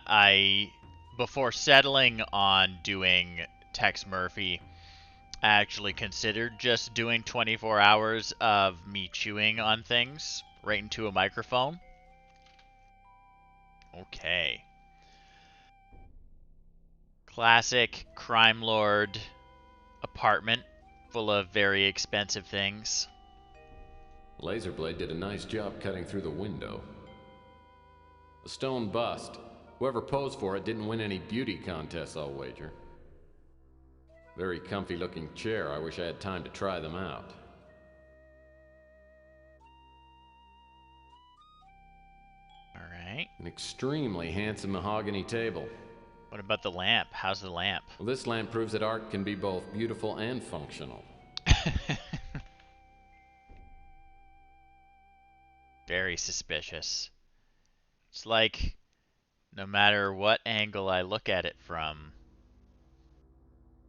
before settling on doing Tex Murphy, I actually considered just doing 24 hours of me chewing on things right into a microphone. Okay. Classic crime lord apartment full of very expensive things. Laser blade did a nice job cutting through the window. A stone bust. Whoever posed for it didn't win any beauty contests, I'll wager. Very comfy looking chair. I wish I had time to try them out. Alright. An extremely handsome mahogany table. What about the lamp? How's the lamp? Well, this lamp proves that art can be both beautiful and functional. Very suspicious. It's like, no matter what angle I look at it from,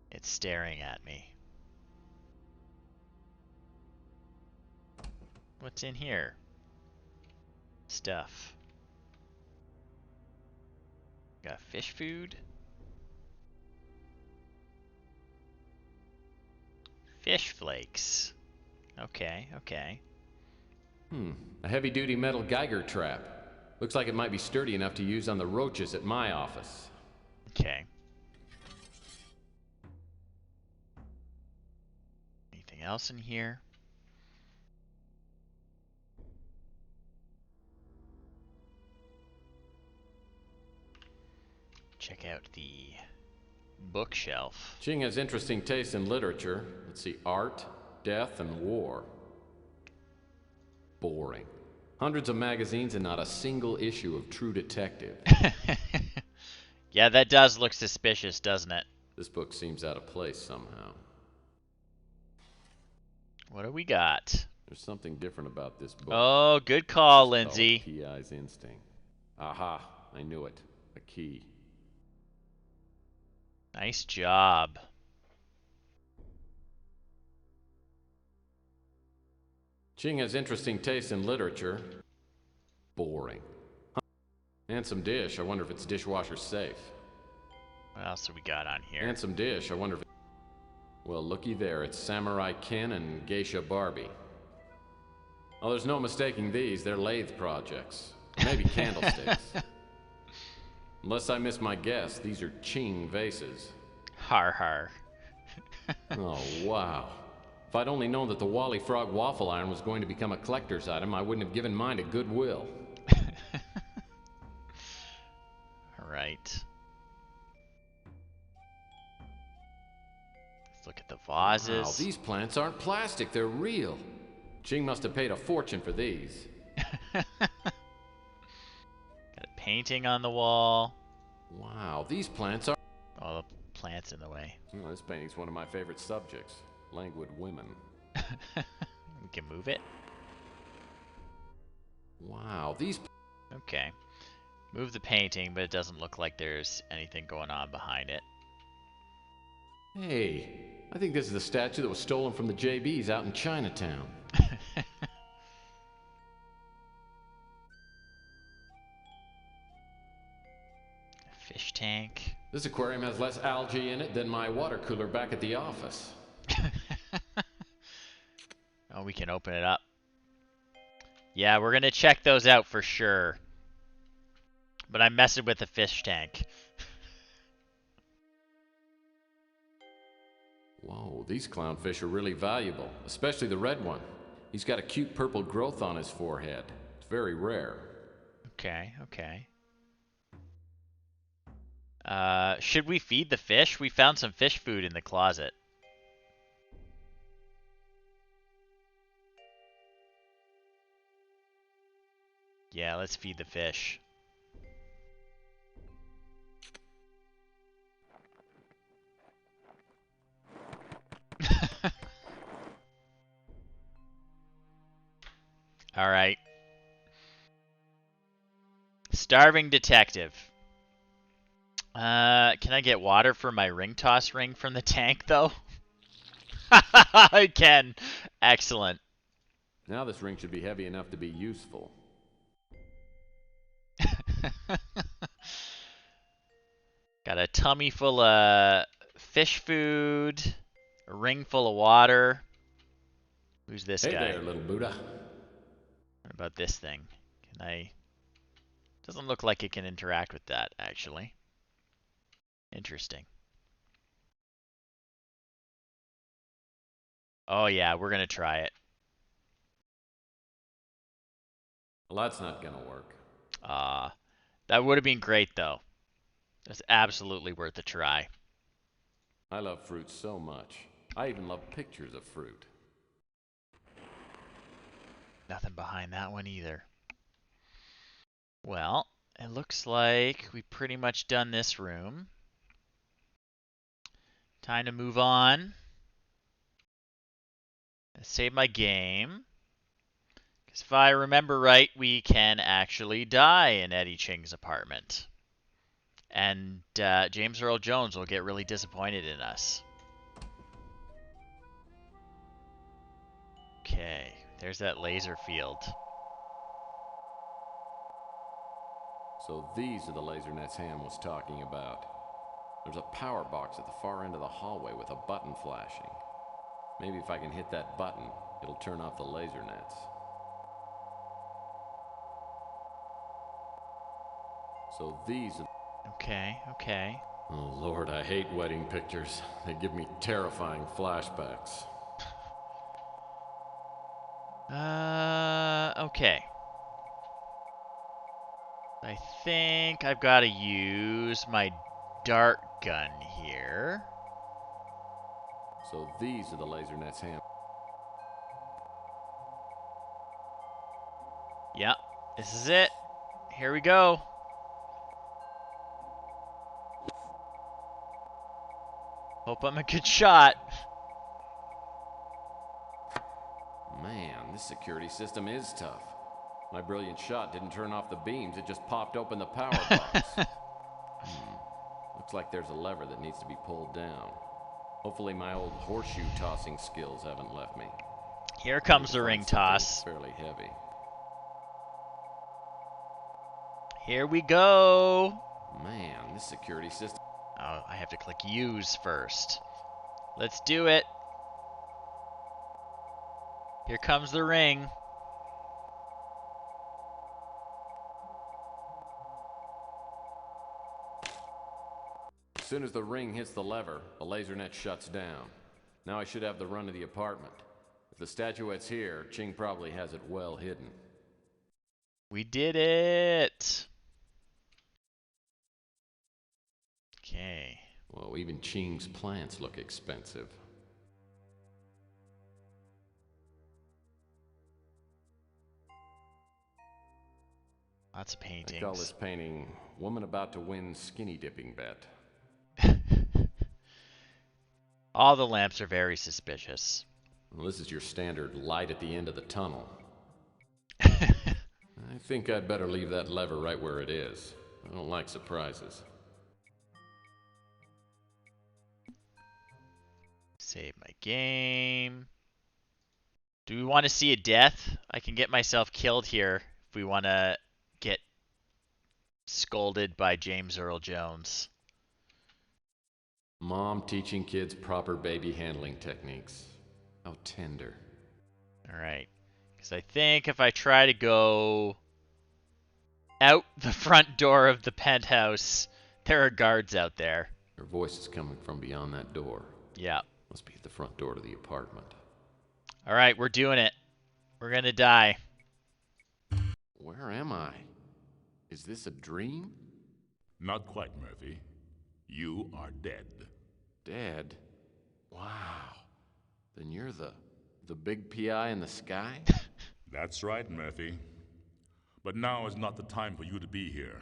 it's staring at me. What's in here? Stuff. Got fish food. Fish flakes. Okay, okay. A heavy-duty metal Geiger trap. Looks like it might be sturdy enough to use on the roaches at my office. Okay. Anything else in here? Check out the bookshelf. Ching has interesting taste in literature. Let's see, art, death, and war. Boring. Hundreds of magazines and not a single issue of True Detective. Yeah, that does look suspicious, doesn't it? This book seems out of place somehow. What do we got? There's something different about this book. Oh, good call, Lindsay. P.I.'s instinct. Aha, I knew it. A key. Nice job. Ching has interesting taste in literature. Boring. Handsome dish. I wonder if it's dishwasher safe. What else do we got on here? Handsome dish. I wonder if... Well, looky there. It's Samurai Ken and Geisha Barbie. Oh, there's no mistaking these. They're lathe projects. Maybe candlesticks. Unless I miss my guess, these are Ching vases. Har har. Oh, wow. If I'd only known that the Wally Frog waffle iron was going to become a collector's item, I wouldn't have given mine to Goodwill. Alright. Let's look at the vases. Wow, these plants aren't plastic, they're real. Ching must have paid a fortune for these. Got a painting on the wall. Wow, these plants are... Oh, the plant's in the way. Oh, this painting's one of my favorite subjects. Languid women. We can move it. Wow, these... Okay. Move the painting, but it doesn't look like there's anything going on behind it. Hey, I think this is the statue that was stolen from the JBs out in Chinatown. Fish tank. This aquarium has less algae in it than my water cooler back at the office. Oh, we can open it up. Yeah, we're gonna check those out for sure. But I'm messing with the fish tank. Whoa, these clownfish are really valuable, especially the red one. He's got a cute purple growth on his forehead. It's very rare. Okay, okay. Should we feed the fish? We found some fish food in the closet. Yeah, let's feed the fish. All right. Starving detective. Can I get water for my ring toss ring from the tank, though? I can. Excellent. Now this ring should be heavy enough to be useful. Got a tummy full of fish food, a ring full of water. Who's this guy? Hey there, little Buddha. What about this thing? Can I... Doesn't look like it can interact with that, actually. Interesting. Oh yeah, we're gonna try it. Well, that's not gonna work. That would have been great, though. It's absolutely worth a try. I love fruit so much. I even love pictures of fruit. Nothing behind that one either. Well, it looks like we've pretty much done this room. Time to move on. Save my game. Because if I remember right, we can actually die in Eddie Ching's apartment. And James Earl Jones will get really disappointed in us. Okay, there's that laser field. So these are the laser nets Ham was talking about. There's a power box at the far end of the hallway with a button flashing. Maybe if I can hit that button, it'll turn off the laser nets. So these are... Okay. Oh, Lord, I hate wedding pictures. They give me terrifying flashbacks. Okay. I think I've got to use my dart gun here. So these are the laser nets Ham... Yep, this is it. Here we go. Hope I'm a good shot. Man, this security system is tough. My brilliant shot didn't turn off the beams, it just popped open the power box. Looks like there's a lever that needs to be pulled down. Hopefully my old horseshoe tossing skills haven't left me. Here comes the ring toss. Fairly heavy. Here we go. Man, this security system... Oh, I have to click use first. Let's do it. Here comes the ring. As soon as the ring hits the lever, the laser net shuts down. Now I should have the run of the apartment. If the statuette's here, Ching probably has it well hidden. We did it. Okay. Well, even Ching's plants look expensive. Lots of paintings. I call this painting Woman About to Win Skinny Dipping Bet. All the lamps are very suspicious. Well, this is your standard light at the end of the tunnel. I think I'd better leave that lever right where it is. I don't like surprises. Save my game. Do we want to see a death? I can get myself killed here if we want to get scolded by James Earl Jones. Mom teaching kids proper baby handling techniques. How tender. Alright. Because I think if I try to go out the front door of the penthouse, there are guards out there. Her voice is coming from beyond that door. Yeah. Must be at the front door to the apartment. Alright, we're doing it. We're gonna die. Where am I? Is this a dream? Not quite, Murphy. You are dead. Dead? Wow. Then you're the big PI in the sky? That's right, Murphy. But now is not the time for you to be here.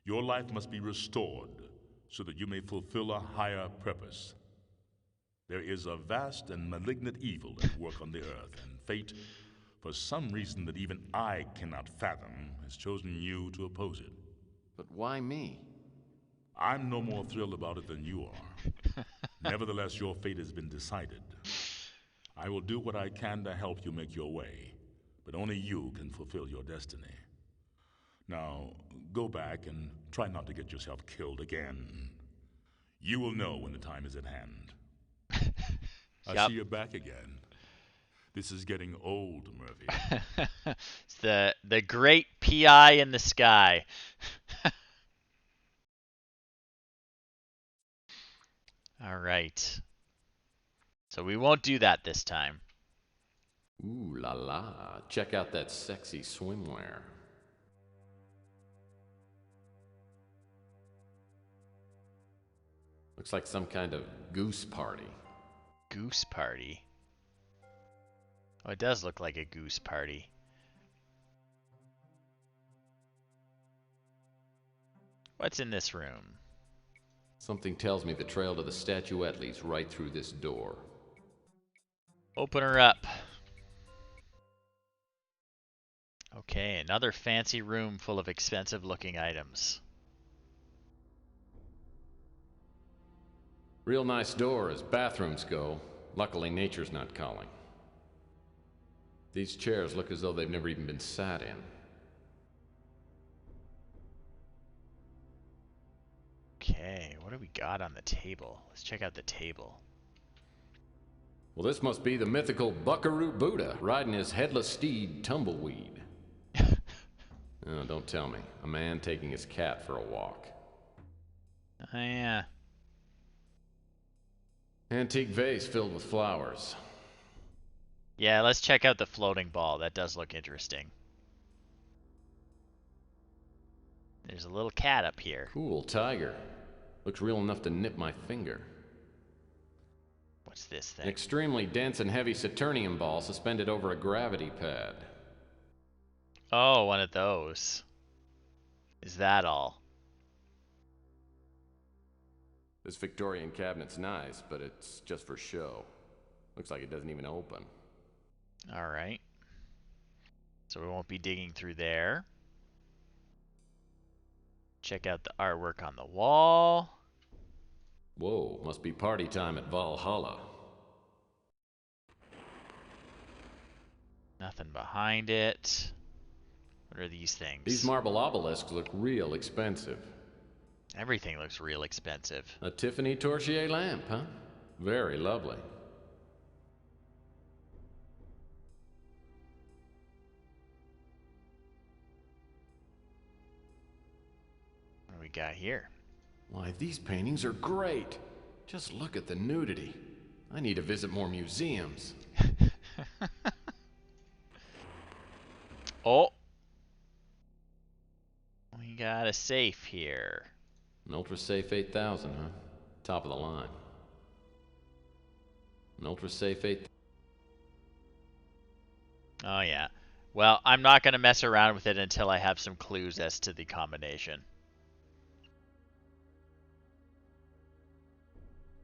Your life must be restored so that you may fulfill a higher purpose. There is a vast and malignant evil at work on the earth, and fate, for some reason that even I cannot fathom, has chosen you to oppose it. But why me? I'm no more thrilled about it than you are. Nevertheless, your fate has been decided. I will do what I can to help you make your way, but only you can fulfill your destiny. Now, go back and try not to get yourself killed again. You will know when the time is at hand. I see you're back again. This is getting old, Murphy. It's the great PI in the sky. All right. So we won't do that this time. Ooh la la. Check out that sexy swimwear. Looks like some kind of goose party. Goose party? Oh, it does look like a goose party. What's in this room? Something tells me the trail to the statuette leads right through this door. Open her up. Okay, another fancy room full of expensive-looking items. Real nice door as bathrooms go. Luckily, nature's not calling. These chairs look as though they've never even been sat in. Okay, what do we got on the table? Let's check out the table. Well, this must be the mythical Buckaroo Buddha riding his headless steed, Tumbleweed. Oh, don't tell me. A man taking his cat for a walk. Oh, yeah. Antique vase filled with flowers. Yeah, let's check out the floating ball. That does look interesting. There's a little cat up here. Cool tiger. Looks real enough to nip my finger. What's this thing? An extremely dense and heavy Saturnium ball suspended over a gravity pad. Oh, one of those. Is that all? This Victorian cabinet's nice, but it's just for show. Looks like it doesn't even open. Alright. So we won't be digging through there. Check out the artwork on the wall. Whoa, must be party time at Valhalla. Nothing behind it. What are these things? These marble obelisks look real expensive. Everything looks real expensive. A Tiffany Torchier lamp, huh? Very lovely. What do we got here? Why, these paintings are great. Just look at the nudity. I need to visit more museums. Oh! We got a safe here. An Ultra Safe 8000, huh? Top of the line. An Ultra Safe 8000. Oh, yeah. Well, I'm not going to mess around with it until I have some clues as to the combination.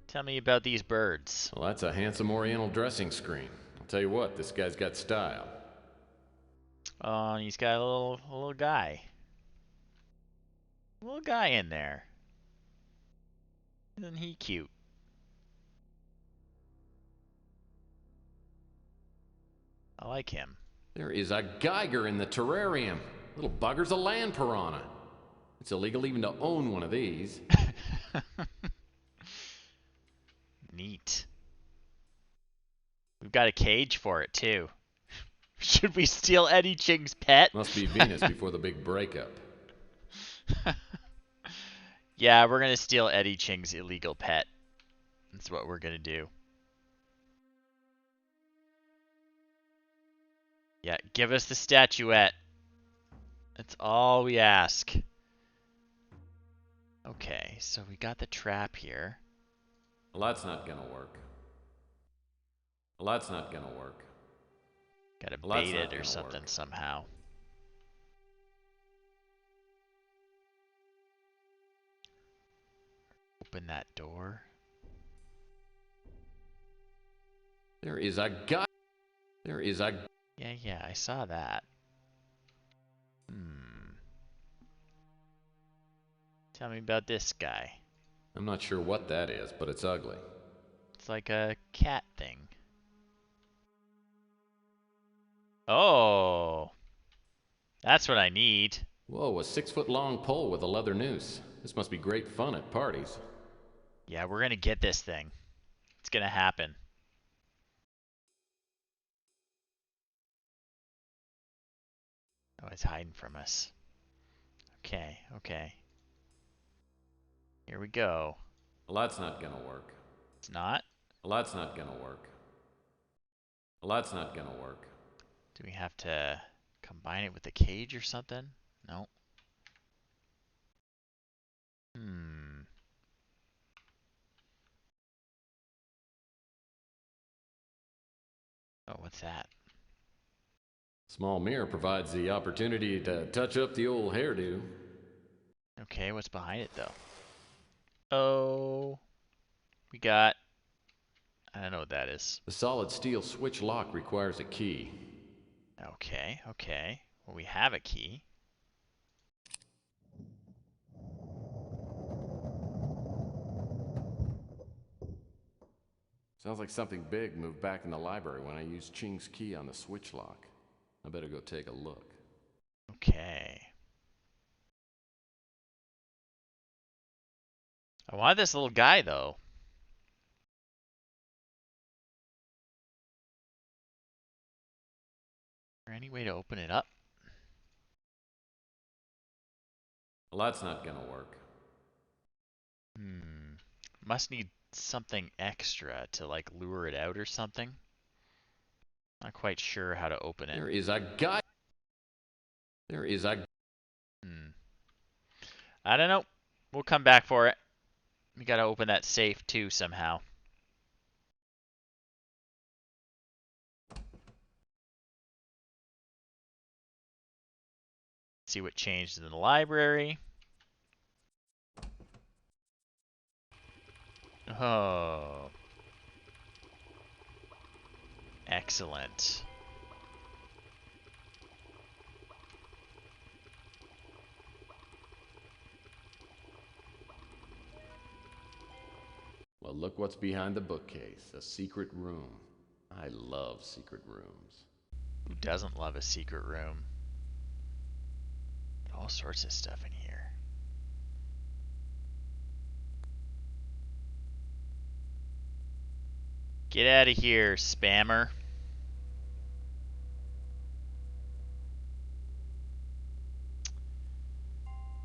Tell me about these birds. Well, that's a handsome oriental dressing screen. I'll tell you what, this guy's got style. Oh, and he's got a little guy. A little guy in there. Isn't he cute? I like him. There is a Geiger in the terrarium. Little bugger's a land piranha. It's illegal even to own one of these. Neat. We've got a cage for it, too. Should we steal Eddie Ching's pet? Must be Venus before the big breakup. Yeah, we're going to steal Eddie Ching's illegal pet. That's what we're going to do. Yeah, give us the statuette. That's all we ask. Okay, so we got the trap here. Well, that's not gonna work. Well, that's not gonna work. Gotta bait it or something somehow. Open that door. There is a guy. There is a. Yeah, I saw that. Tell me about this guy. I'm not sure what that is, but it's ugly. It's like a cat thing. Oh. That's what I need. Whoa, a 6-foot-long pole with a leather noose. This must be great fun at parties. Yeah, we're gonna get this thing. It's gonna happen. Oh, it's hiding from us. Okay. Here we go. Well, that's not gonna work. It's not? Well, that's not gonna work. Well, that's not gonna work. Do we have to combine it with the cage or something? No. Hmm. Oh, what's that? Small mirror provides the opportunity to touch up the old hairdo. Okay, what's behind it though? Oh, we got... I don't know what that is. The solid steel switch lock requires a key. Okay, okay. Well, we have a key. Sounds like something big moved back in the library when I used Ching's key on the switch lock. I better go take a look. Okay. I want this little guy though. Is there any way to open it up? Well, that's not gonna work. Must need something extra to like lure it out or something. Not quite sure how to open it. There is a guy. There is a... I don't know. We'll come back for it. We gotta open that safe too somehow. See what changed in the library. Oh. Excellent. Well, look what's behind the bookcase. A secret room. I love secret rooms. Who doesn't love a secret room? All sorts of stuff in here. Get out of here, spammer.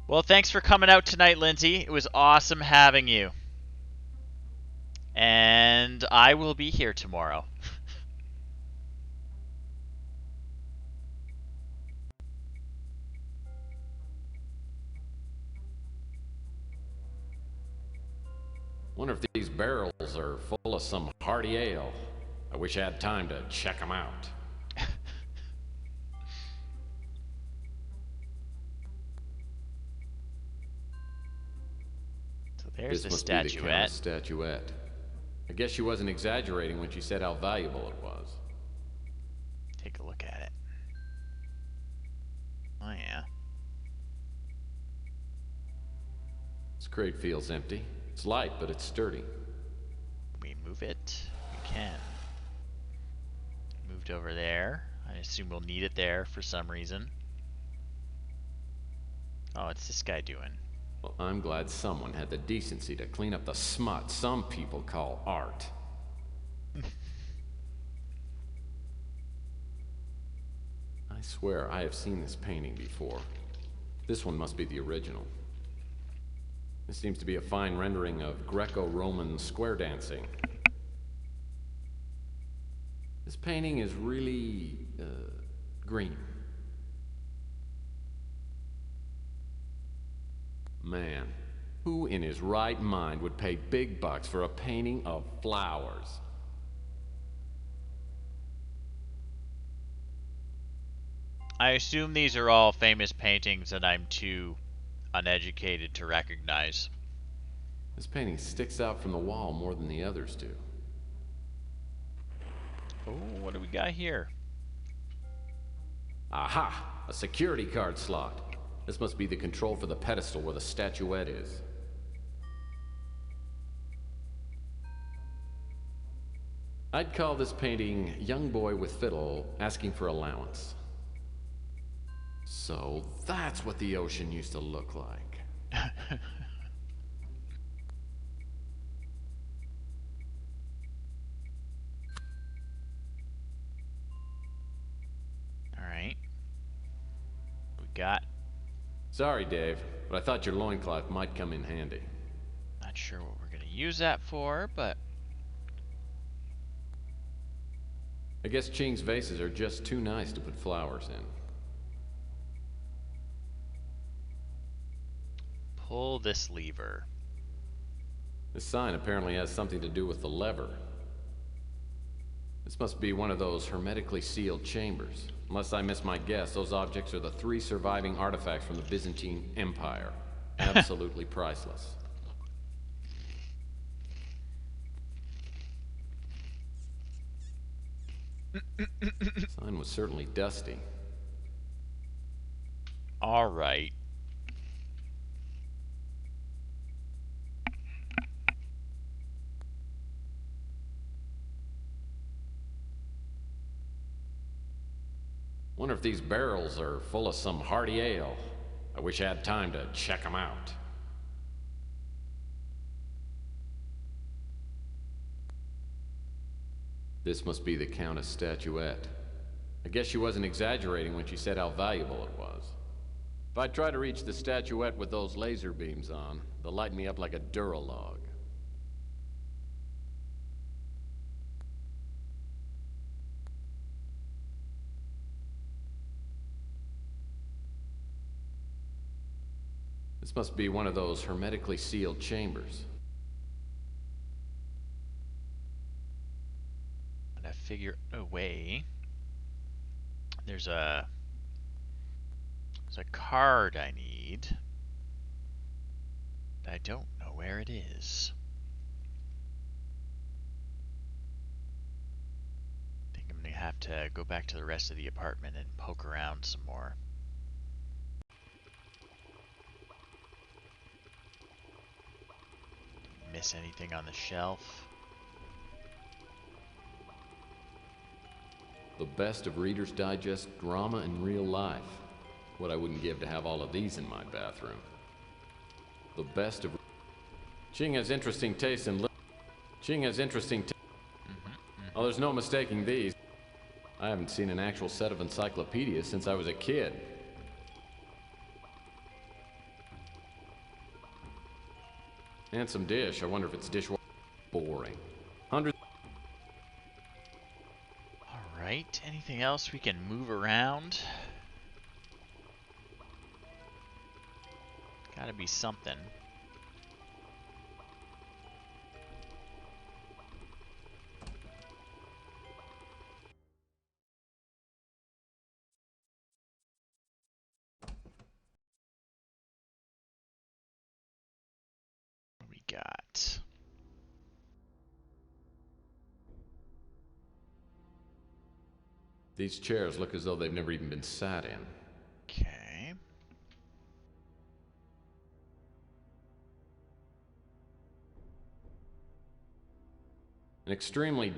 Well, thanks for coming out tonight, Lindsay. It was awesome having you. And I will be here tomorrow. Wonder if these barrels are full of some hearty ale. I wish I had time to check them out. So there's This the must be the statuette. Count's statuette. I guess she wasn't exaggerating when she said how valuable it was. Take a look at it. Oh yeah. This crate feels empty. It's light, but it's sturdy. We move it. We can. Moved over there. I assume we'll need it there for some reason. Oh, what's this guy doing? Well, I'm glad someone had the decency to clean up the smut some people call art. I swear I have seen this painting before. This one must be the original. This seems to be a fine rendering of Greco-Roman square dancing. This painting is really, green. Man, who in his right mind would pay big bucks for a painting of flowers? I assume these are all famous paintings that I'm too uneducated to recognize. This painting sticks out from the wall more than the others do. Oh, what do we got here? Aha! A security card slot. This must be the control for the pedestal where the statuette is. I'd call this painting Young Boy with Fiddle Asking for Allowance. So that's what the ocean used to look like. Alright. We got... Sorry, Dave, but I thought your loincloth might come in handy. Not sure what we're gonna use that for, but... I guess Ching's vases are just too nice to put flowers in. Pull this lever. This sign apparently has something to do with the lever. This must be one of those hermetically sealed chambers. Unless I miss my guess, those objects are the 3 surviving artifacts from the Byzantine Empire. Absolutely priceless. Sign was certainly dusty. All right. Wonder if these barrels are full of some hearty ale. I wish I had time to check them out. This must be the Countess' statuette. I guess she wasn't exaggerating when she said how valuable it was. If I try to reach the statuette with those laser beams on, they'll light me up like a Duralog. This must be one of those hermetically sealed chambers. I'm gonna figure a way. There's a card I need. I don't know where it is. I think I'm gonna have to go back to the rest of the apartment and poke around some more. Miss anything on the shelf? The best of Reader's Digest drama in real life. What I wouldn't give to have all of these in my bathroom. The best of... Ching has interesting taste in... Ching has interesting Oh, there's no mistaking these. I haven't seen an actual set of encyclopedias since I was a kid. Handsome dish. I wonder if it's dishwasher. Boring. Hundreds... Alright, anything else we can move around? Gotta be something. What we got? These chairs look as though they've never even been sat in. Okay. An extremely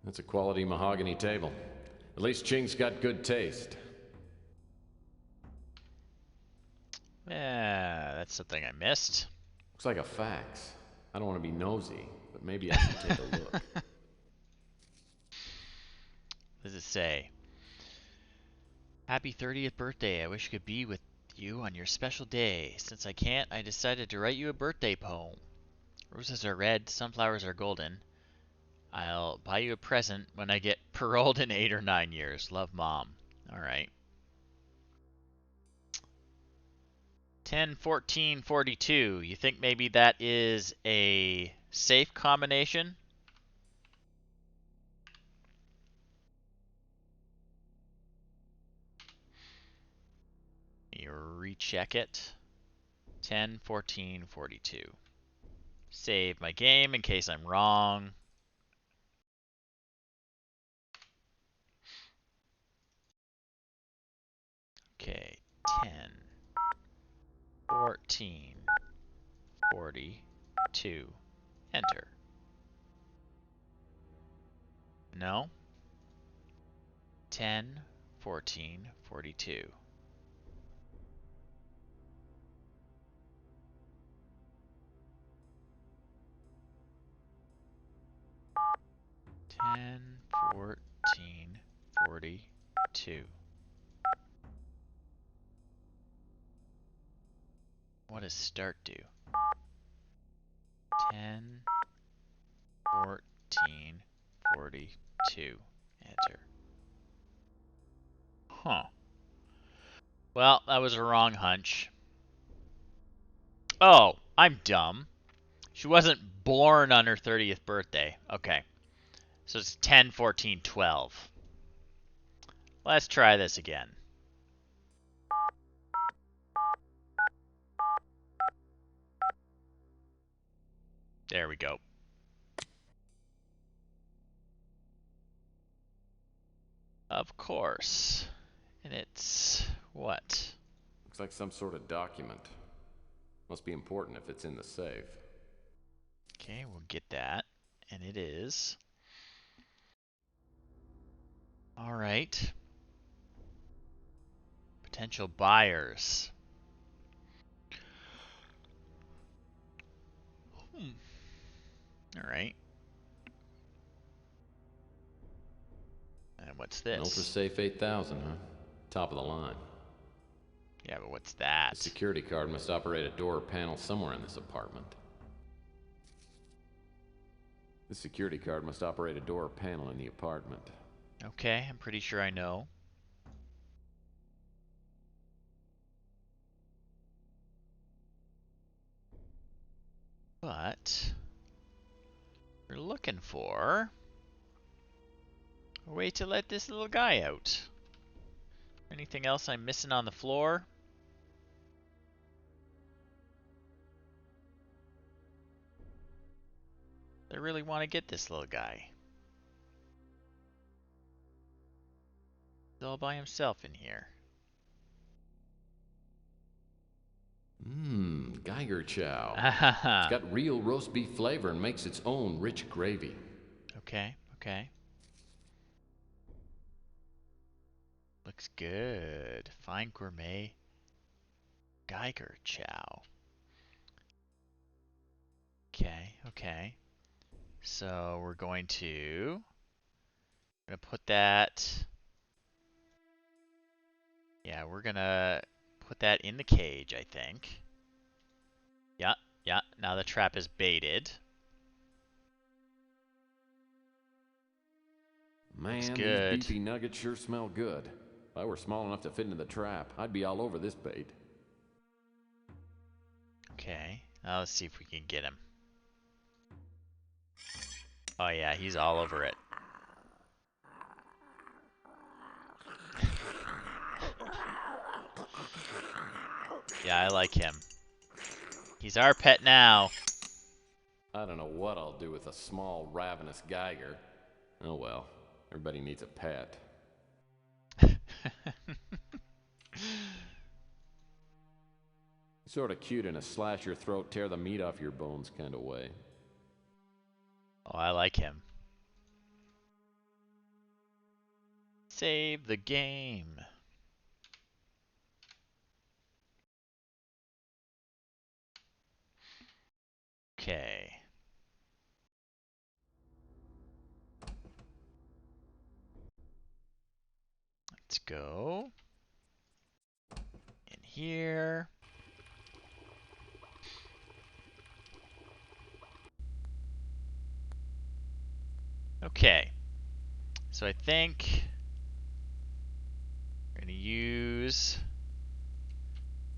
That's a quality mahogany table. At least Ching's got good taste. Yeah, that's something I missed. Looks like a fax. I don't want to be nosy, but maybe I should take a look. What does it say? Happy 30th birthday. I wish I could be with you on your special day. Since I can't, I decided to write you a birthday poem. Roses are red, sunflowers are golden. I'll buy you a present when I get paroled in 8 or 9 years. Love, Mom. Alright. 10, 14, 42. You think maybe that is a safe combination? You recheck it. 10, 14, 42. Save my game in case I'm wrong. Okay, 10, 14, 42. Enter. No? 10, 14, 42. Ten, 14, 42. What does start do? 10, 14, 42. Enter. Huh. Well, that was a wrong hunch. Oh, I'm dumb. She wasn't born on her 30th birthday. Okay. So it's 10, 14, 12. Let's try this again. There we go. Of course. And it's what? Looks like some sort of document. Must be important if it's in the safe. Okay, we'll get that. And it is. All right. Potential buyers. All right. And what's this? An Ultra Safe 8000, huh? Top of the line. Yeah, but what's that? The security card must operate a door or panel somewhere in this apartment. The security card must operate a door or panel in the apartment. Okay, I'm pretty sure I know. But we're looking for a way to let this little guy out. Anything else I'm missing on the floor? I really want to get this little guy. He's all by himself in here. Geiger chow. It's got real roast beef flavor and makes its own rich gravy. Okay, okay. Looks good. Fine gourmet Geiger chow. Okay, okay. So we're going to put that. Yeah, we're gonna put that in the cage, I think. Yeah, yeah. Now the trap is baited. Man, Looks these good. beefy nuggets sure smell good. If I were small enough to fit into the trap, I'd be all over this bait. Okay, now let's see if we can get him. Oh yeah, he's all over it. Yeah, I like him. He's our pet now. I don't know what I'll do with a small, ravenous Geiger. Oh well, everybody needs a pet. Sort of cute in a slash your throat, tear the meat off your bones kind of way. Oh, I like him. Save the game. Okay. Let's go in here. Okay. So I think we're going to use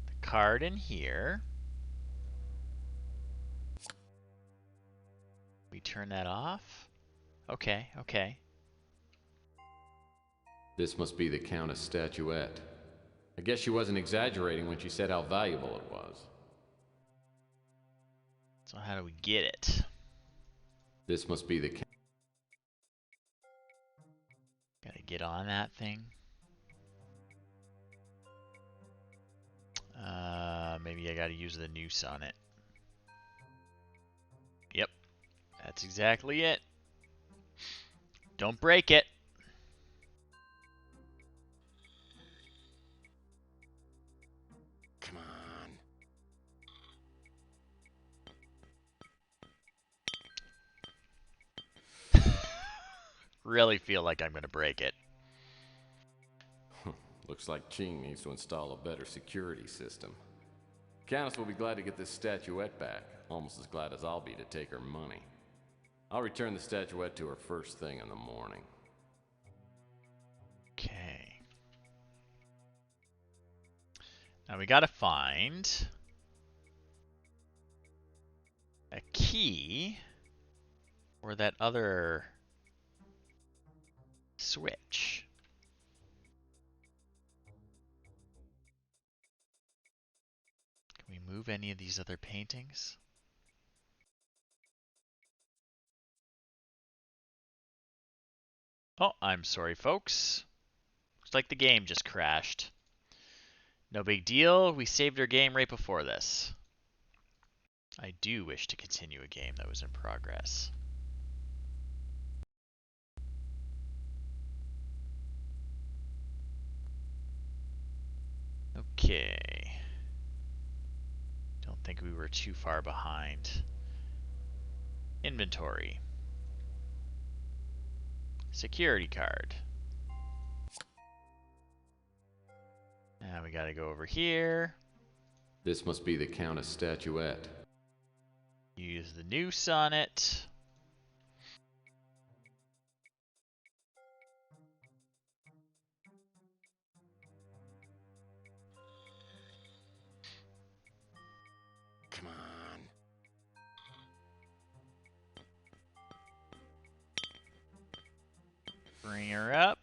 the card in here. We turn that off. Okay, okay. This must be the Countess statuette. I guess she wasn't exaggerating when she said how valuable it was. So how do we get it? This must be the Gotta get on that thing. Maybe I gotta use the noose on it. Yep, that's exactly it. Don't break it. Come on. Really feel like I'm gonna break it. Looks like Ching needs to install a better security system. Countess will be glad to get this statuette back, almost as glad as I'll be to take her money. I'll return the statuette to her first thing in the morning. Okay. Now we gotta find a key for that other switch. Can we move any of these other paintings? Oh, I'm sorry, folks. Looks like the game just crashed. No big deal. We saved our game right before this. I do wish to continue a game that was in progress. Okay. Don't think we were too far behind. Inventory. Security card. Now we gotta go over here. This must be the Countess statuette. Use the noose on it. Come on. Bring her up.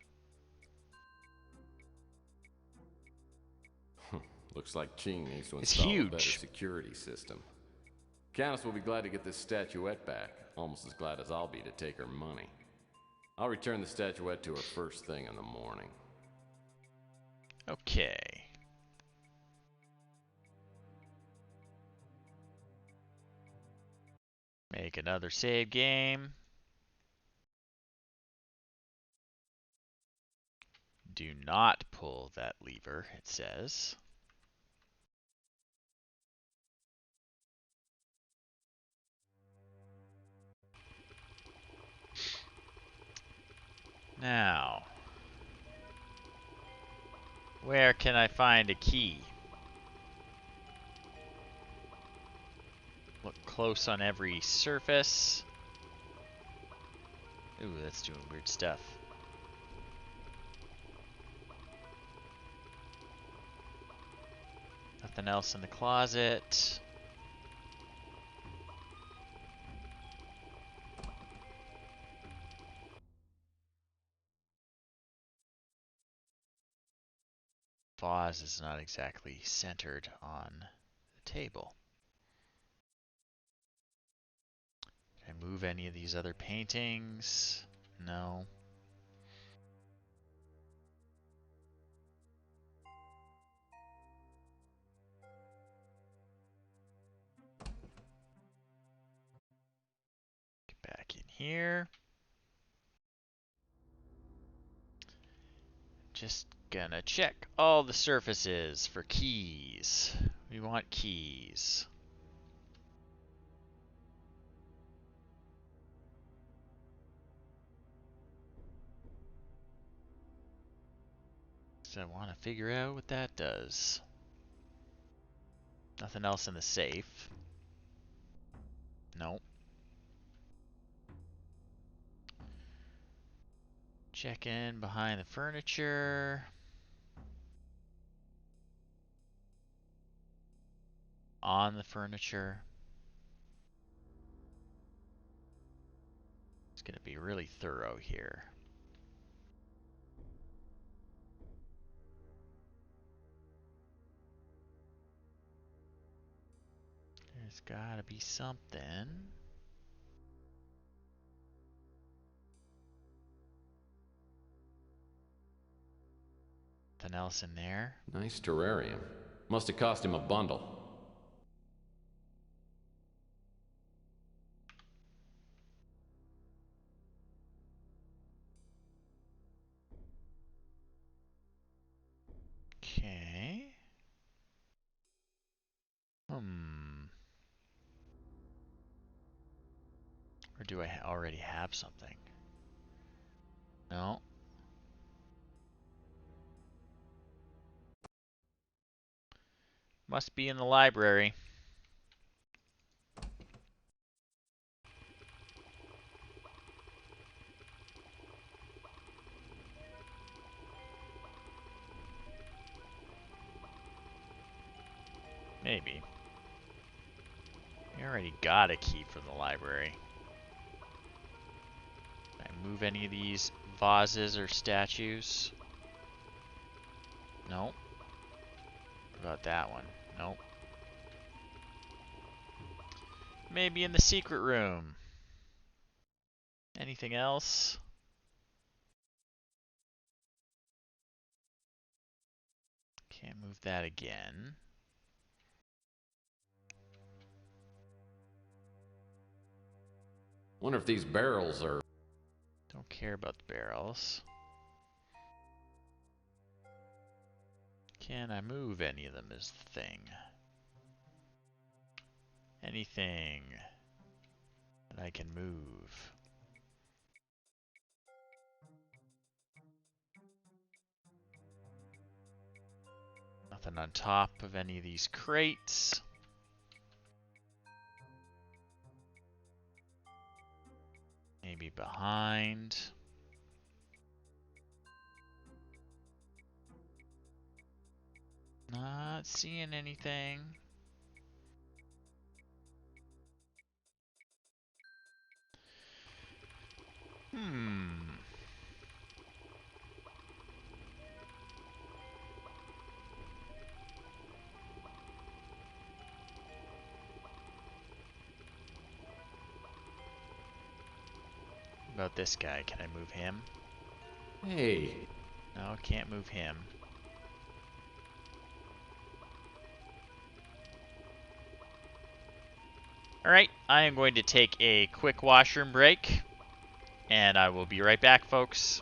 Looks like Ching needs to install a better security system. Countess will be glad to get this statuette back, almost as glad as I'll be to take her money. I'll return the statuette to her first thing in the morning. Okay. Make another save game. Do not pull that lever, it says. Now, where can I find a key? Look close on every surface. Ooh, that's doing weird stuff. Nothing else in the closet. Vase is not exactly centered on the table. Can I move any of these other paintings? No. Get back in here. Just gonna check all the surfaces for keys. We want keys. So I want to figure out what that does. Nothing else in the safe. Nope. Check in behind the furniture. On the furniture. It's gonna be really thorough here. There's gotta be something. Nothing else in there. Nice terrarium. Must have cost him a bundle. Okay. Or do I already have something? No. Must be in the library. Maybe. We already got a key from the library. Can I move any of these vases or statues? Nope. What about that one? Nope. Maybe in the secret room. Anything else? Can't move that again. Wonder if these barrels are... Don't care about the barrels. Can I move any of them is the thing. Anything that I can move. Nothing on top of any of these crates. Maybe behind. Not seeing anything. About this guy, can I move him? Hey. No, can't move him. Alright, I am going to take a quick washroom break, and I will be right back, folks.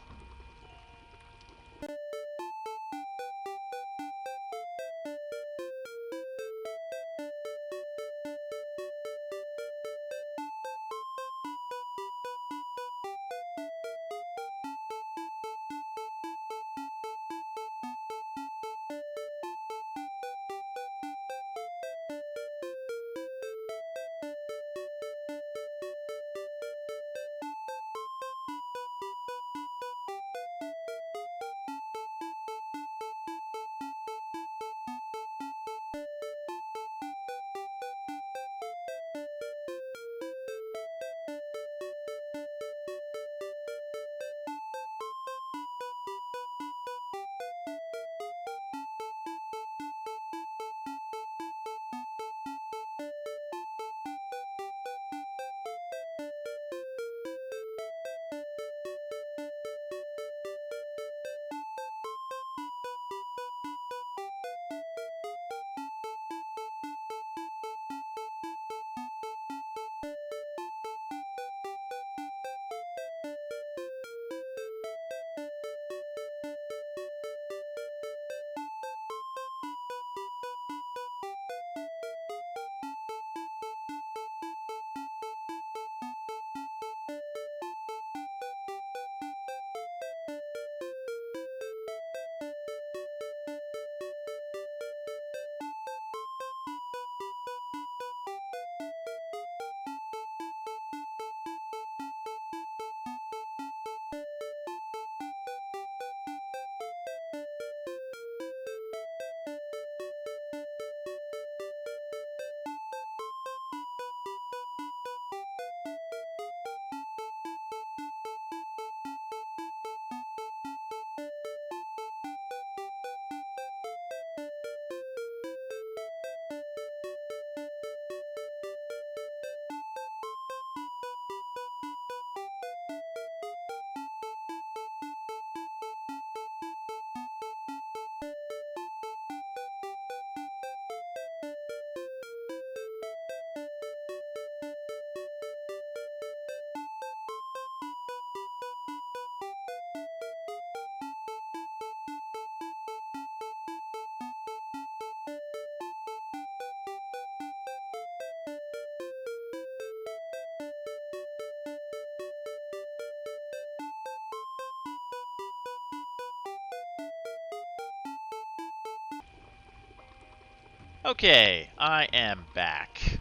Okay, I am back.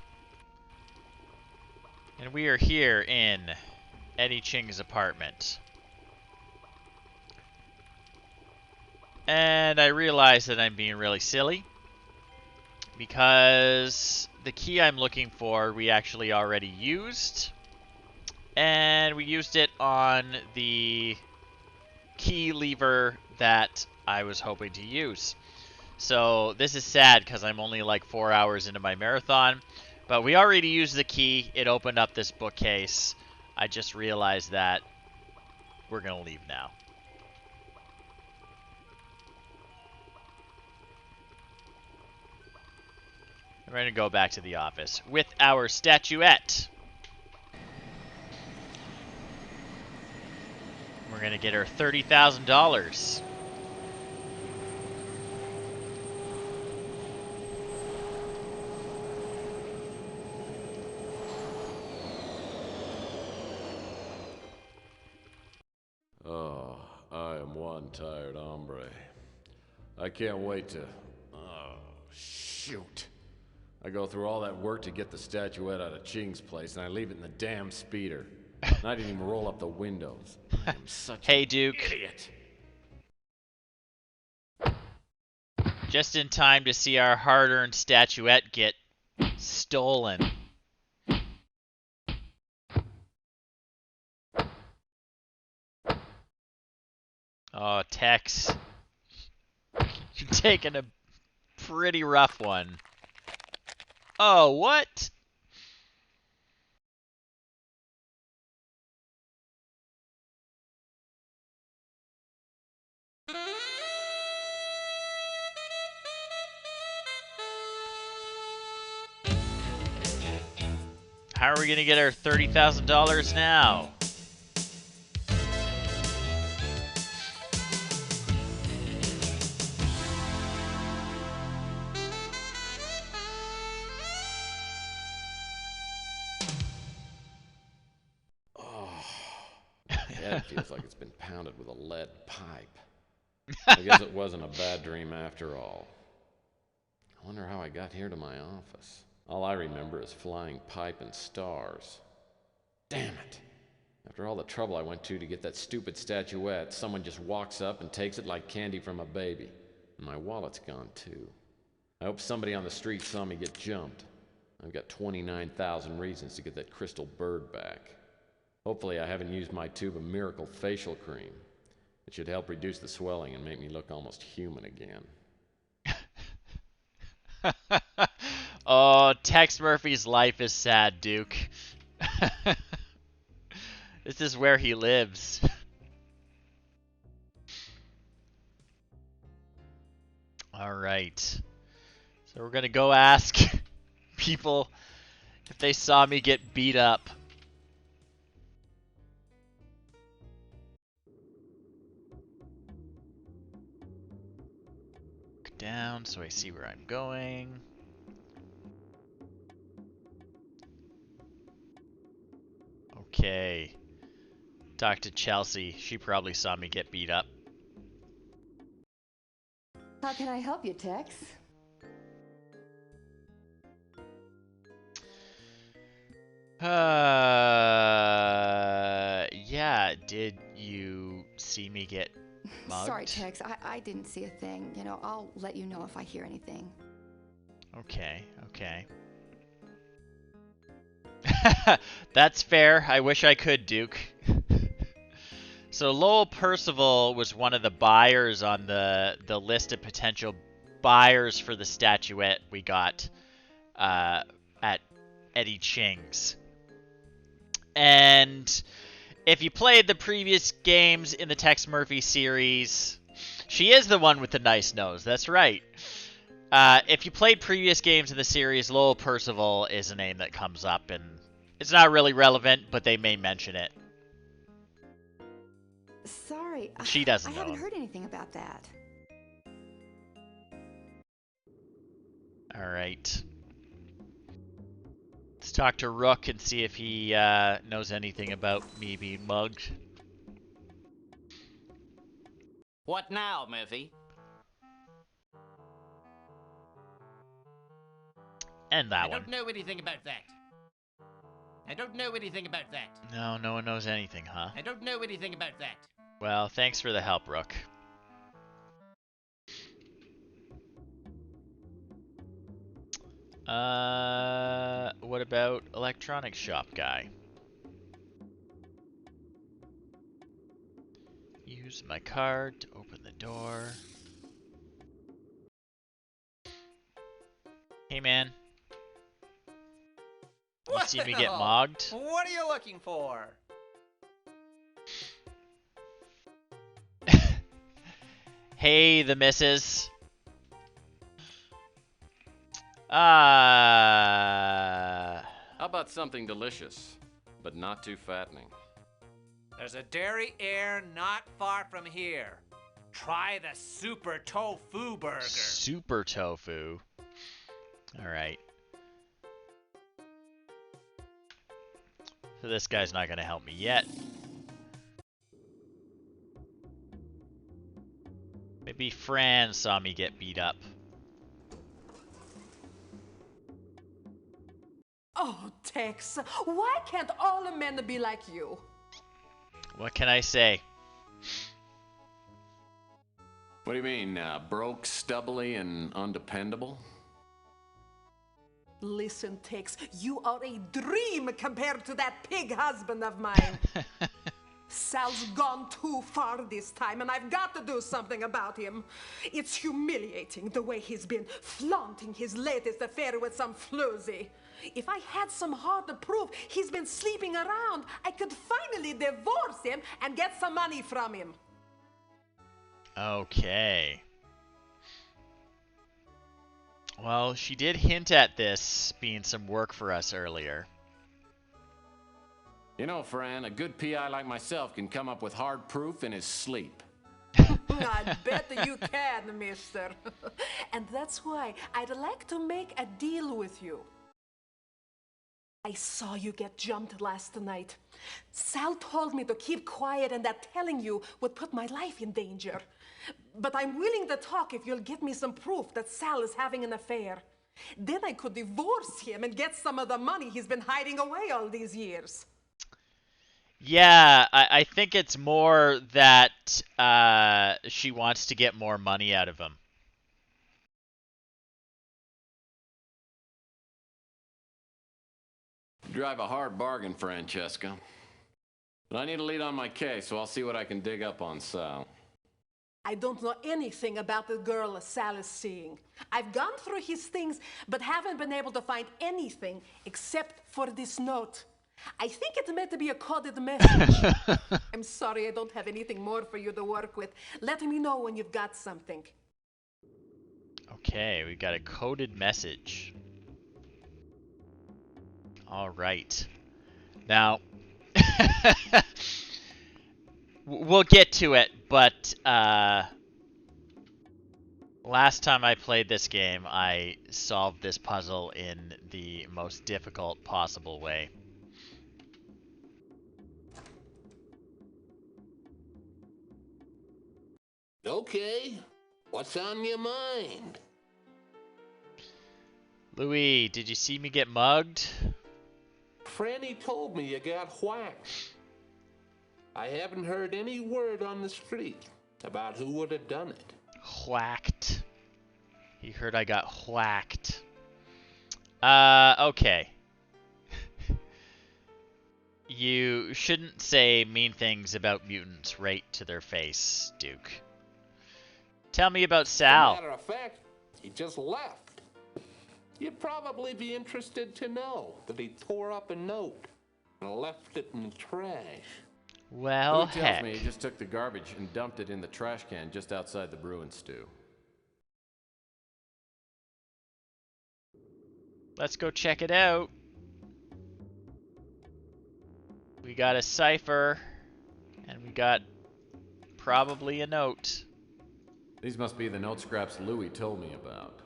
And we are here in Eddie Ching's apartment. And I realize that I'm being really silly, because the key I'm looking for we actually already used. And we used it on the key lever that I was hoping to use. So this is sad because I'm only like 4 hours into my marathon. But we already used the key. It opened up this bookcase. I just realized that we're going to leave now. We're going to go back to the office with our statuette. We're going to get her $30,000. Oh, I am one tired hombre. I can't wait to... Oh, shoot. I go through all that work to get the statuette out of Ching's place, and I leave it in the damn speeder. And I didn't even roll up the windows. I am such Hey, an Duke. idiot. Just in time to see our hard-earned statuette get stolen. Oh, Tex. You're taking a pretty rough one. Oh, what? How are we going to get our $30,000 now? My head feels like it's been pounded with a lead pipe. I guess it wasn't a bad dream after all. I wonder how I got here to my office. All I remember is flying pipe and stars. Damn it! After all the trouble I went to get that stupid statuette, someone just walks up and takes it like candy from a baby. And my wallet's gone too. I hope somebody on the street saw me get jumped. I've got 29,000 reasons to get that crystal bird back. Hopefully I haven't used my tube of miracle facial cream. It should help reduce the swelling and make me look almost human again. Oh, Tex Murphy's life is sad, Duke. This is where he lives. Alright. So we're gonna go ask people if they saw me get beat up. Look down so I see where I'm going. Okay. Talk to Chelsea. She probably saw me get beat up. How can I help you, Tex? Yeah, did you see me get mugged? Sorry, Tex. I didn't see a thing. You know, I'll let you know if I hear anything. Okay, okay. That's fair. I wish I could, Duke. So Lowell Percival was one of the buyers on the list of potential buyers for the statuette we got at Eddie Ching's. And if you played the previous games in the Tex Murphy series, she is the one with the nice nose. That's right. If you played previous games in the series, Lowell Percival is a name that comes up, and it's not really relevant, but they may mention it. Sorry. She doesn't I know haven't him. heard anything about that. All right. Let's talk to Rook and see if he knows anything about me being mugged. What now, Murphy? And that I one. don't know anything about that. I don't know anything about that. No, no one knows anything, huh? I don't know anything about that. Well, thanks for the help, Rook. What about electronics shop guy? Use my card to open the door. Hey, man. You see me get Well, mogged? What are you looking for? Hey, the missus. How about something delicious, but not too fattening? There's a dairy air not far from here. Try the super tofu burger. Super tofu. Alright. So this guy's not gonna help me yet. Maybe Fran saw me get beat up. Oh, Tex, why can't all men be like you? What can I say? What do you mean, broke, stubbly, and undependable? Listen, Tex, you are a dream compared to that pig husband of mine. Sal's gone too far this time, and I've got to do something about him. It's humiliating the way he's been flaunting his latest affair with some floozy. If I had some hard proof he's been sleeping around, I could finally divorce him and get some money from him. Okay. Well, she did hint at this being some work for us earlier. You know, Fran, a good PI like myself can come up with hard proof in his sleep. I bet you can, mister. And that's why I'd like to make a deal with you. I saw you get jumped last night. Sal told me to keep quiet and that telling you would put my life in danger. But I'm willing to talk if you'll get me some proof that Sal is having an affair. Then I could divorce him and get some of the money he's been hiding away all these years. Yeah, I think it's more that she wants to get more money out of him. You drive a hard bargain, Francesca. But I need a lead on my case, so I'll see what I can dig up on Sal. I don't know anything about the girl Sal is seeing. I've gone through his things, but haven't been able to find anything except for this note. I think it's meant to be a coded message. I'm sorry I don't have anything more for you to work with. Let me know when you've got something. Okay, we got a coded message. All right. Now, we'll get to it, but last time I played this game, I solved this puzzle in the most difficult possible way. Okay, what's on your mind? Louis, did you see me get mugged? Franny told me you got whacked. I haven't heard any word on the street about who would have done it. Whacked. He heard I got whacked. Okay. You shouldn't say mean things about mutants right to their face, Duke. Tell me about Sal. As a matter of fact, he just left. You'd probably be interested to know that he tore up a note and left it in the trash. Well, Who tells me he just took the garbage and dumped it in the trash can just outside the Bruin stew? Let's go check it out. We got a cipher, and we got probably a note. These must be the note scraps Louis told me about.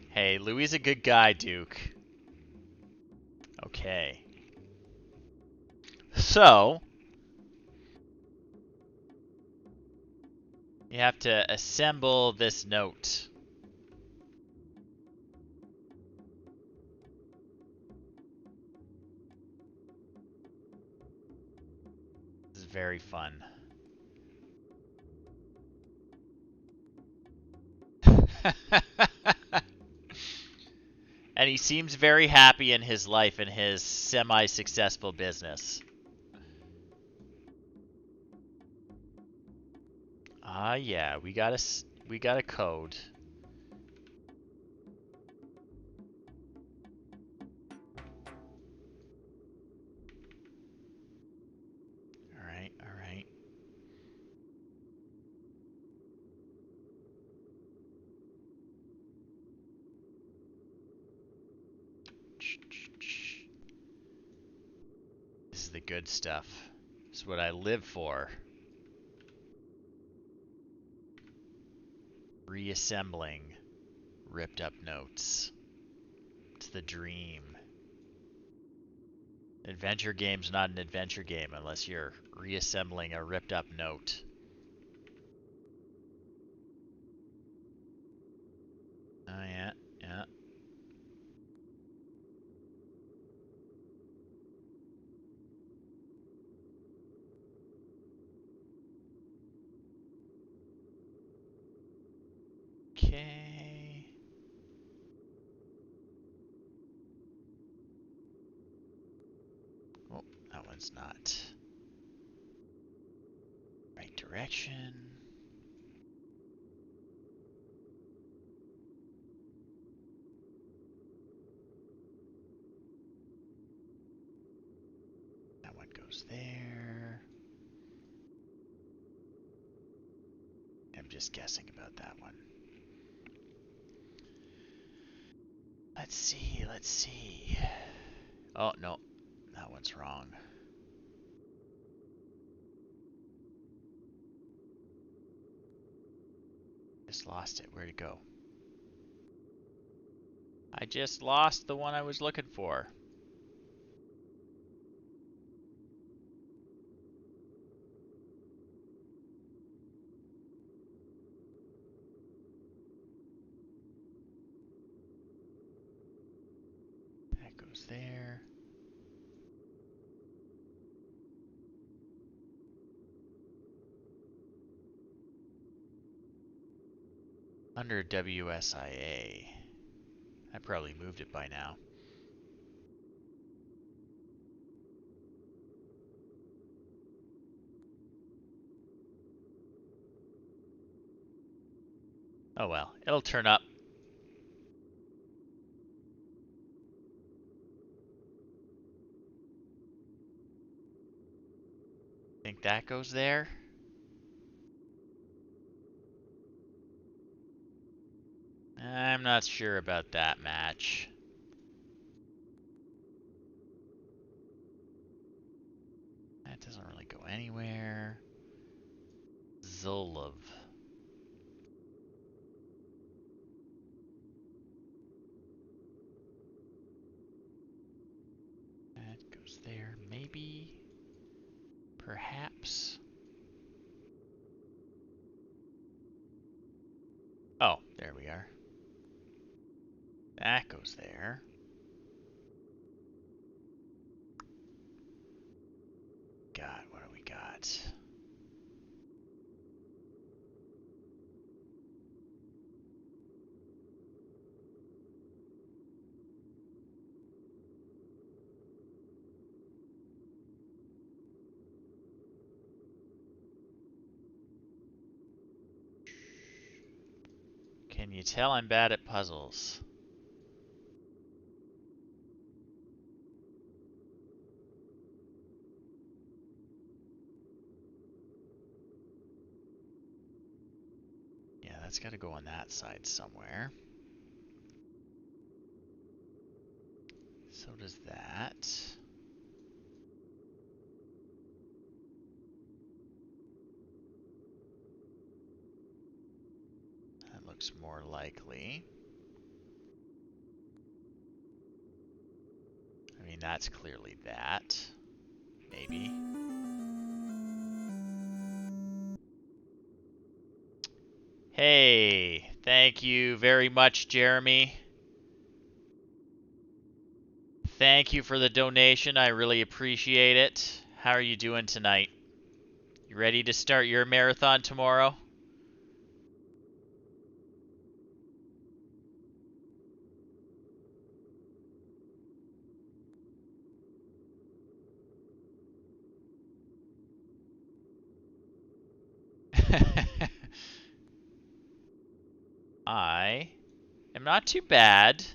Hey, Louis is a good guy, Duke. Okay. So, You have to assemble this note. This is very fun. And he seems very happy in his life and his semi-successful business. Ah, yeah, we got a code. All right, all right. This is the good stuff. This is what I live for. Reassembling ripped up notes. It's the dream. Adventure game's not an adventure game unless you're reassembling a ripped up note. Oh yeah, yeah. Okay. Oh, that one's not right direction. That one goes there. I'm just guessing about that one. Let's see, let's see. Oh, no. That one's wrong. Just lost it. Where'd it go? I just lost the one I was looking for. That goes there. Under WSIA. I probably moved it by now. Oh well, it'll turn up. Think that goes there? I'm not sure about that match. That doesn't really go anywhere. Zolov. That goes there. Maybe. Perhaps. Oh, there we are. That goes there. God, what do we got? Can you tell I'm bad at puzzles? Yeah, that's got to go on that side somewhere. So does that. That looks more likely. I mean, that's clearly that. Maybe. Hey, thank you very much, Jeremy. Thank you for the donation. I really appreciate it. How are you doing tonight? You ready to start your marathon tomorrow? I am not too bad,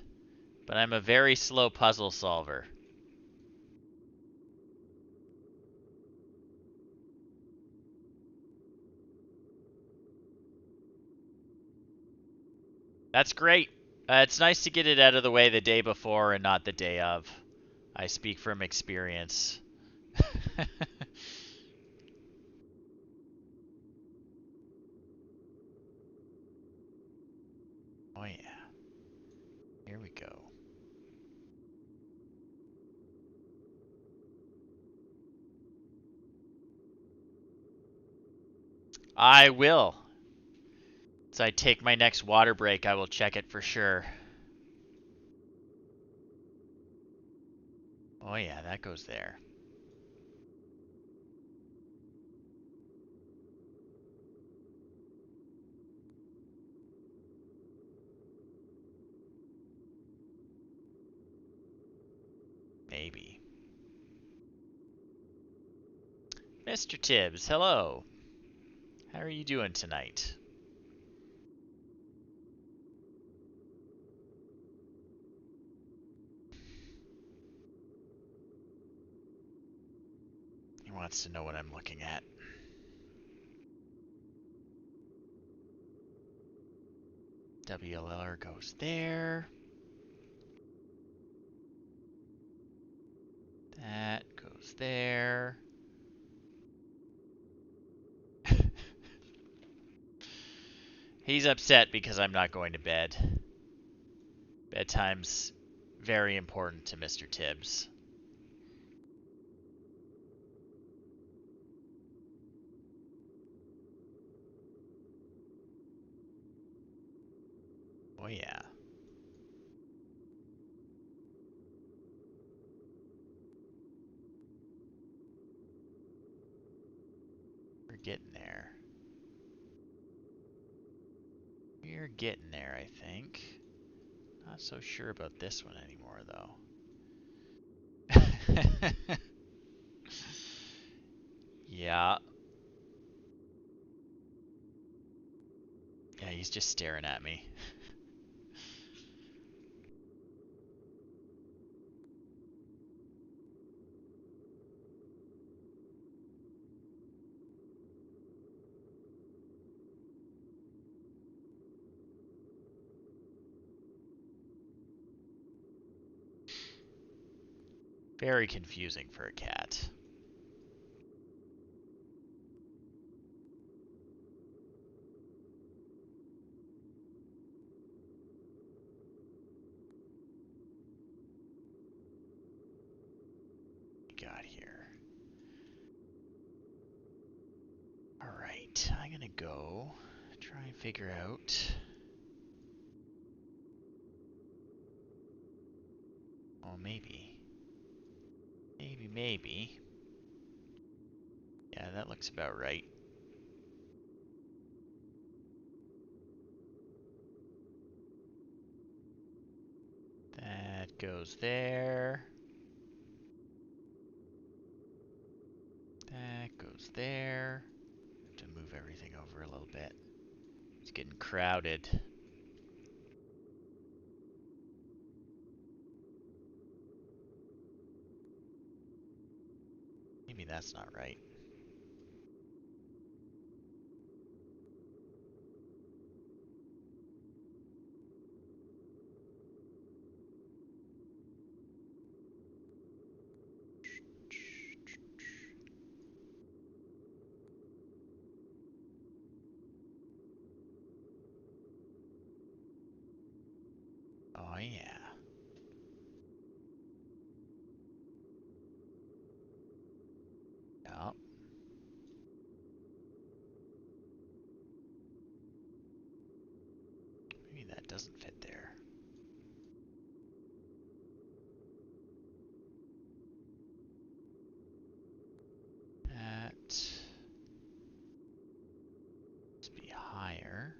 but I'm a very slow puzzle solver. That's great. It's nice to get it out of the way the day before and not the day of. I speak from experience. Oh yeah. Here we go. I will. As I take my next water break, I will check it for sure. Oh yeah, that goes there. Maybe. Mr. Tibbs, hello. How are you doing tonight? He wants to know what I'm looking at. WLR goes there. That goes there. He's upset because I'm not going to bed. Bedtime's very important to Mr. Tibbs. Oh yeah. We're getting there. We're getting there, I think. Not so sure about this one anymore, though. Yeah. Yeah, he's just staring at me. Very confusing for a cat. Got here. Alright, I'm gonna go try and figure out. Oh, maybe. Maybe. Yeah, that looks about right. That goes there. That goes there. Have to move everything over a little bit. It's getting crowded. Maybe that's not right. Oh yeah. Yep. that doesn't fit there. That must be higher.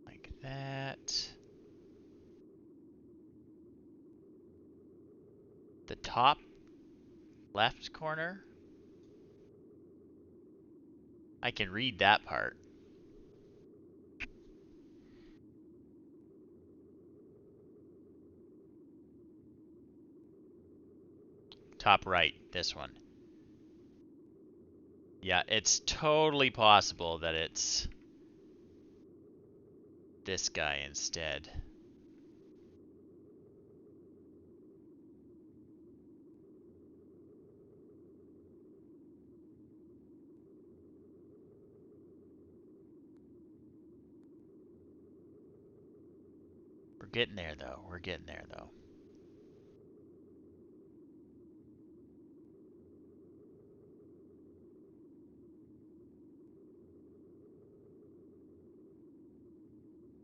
Like that. The top left corner. I can read that part. Top right, this one. Yeah, it's totally possible that it's this guy instead. We're getting there though. We're getting there though.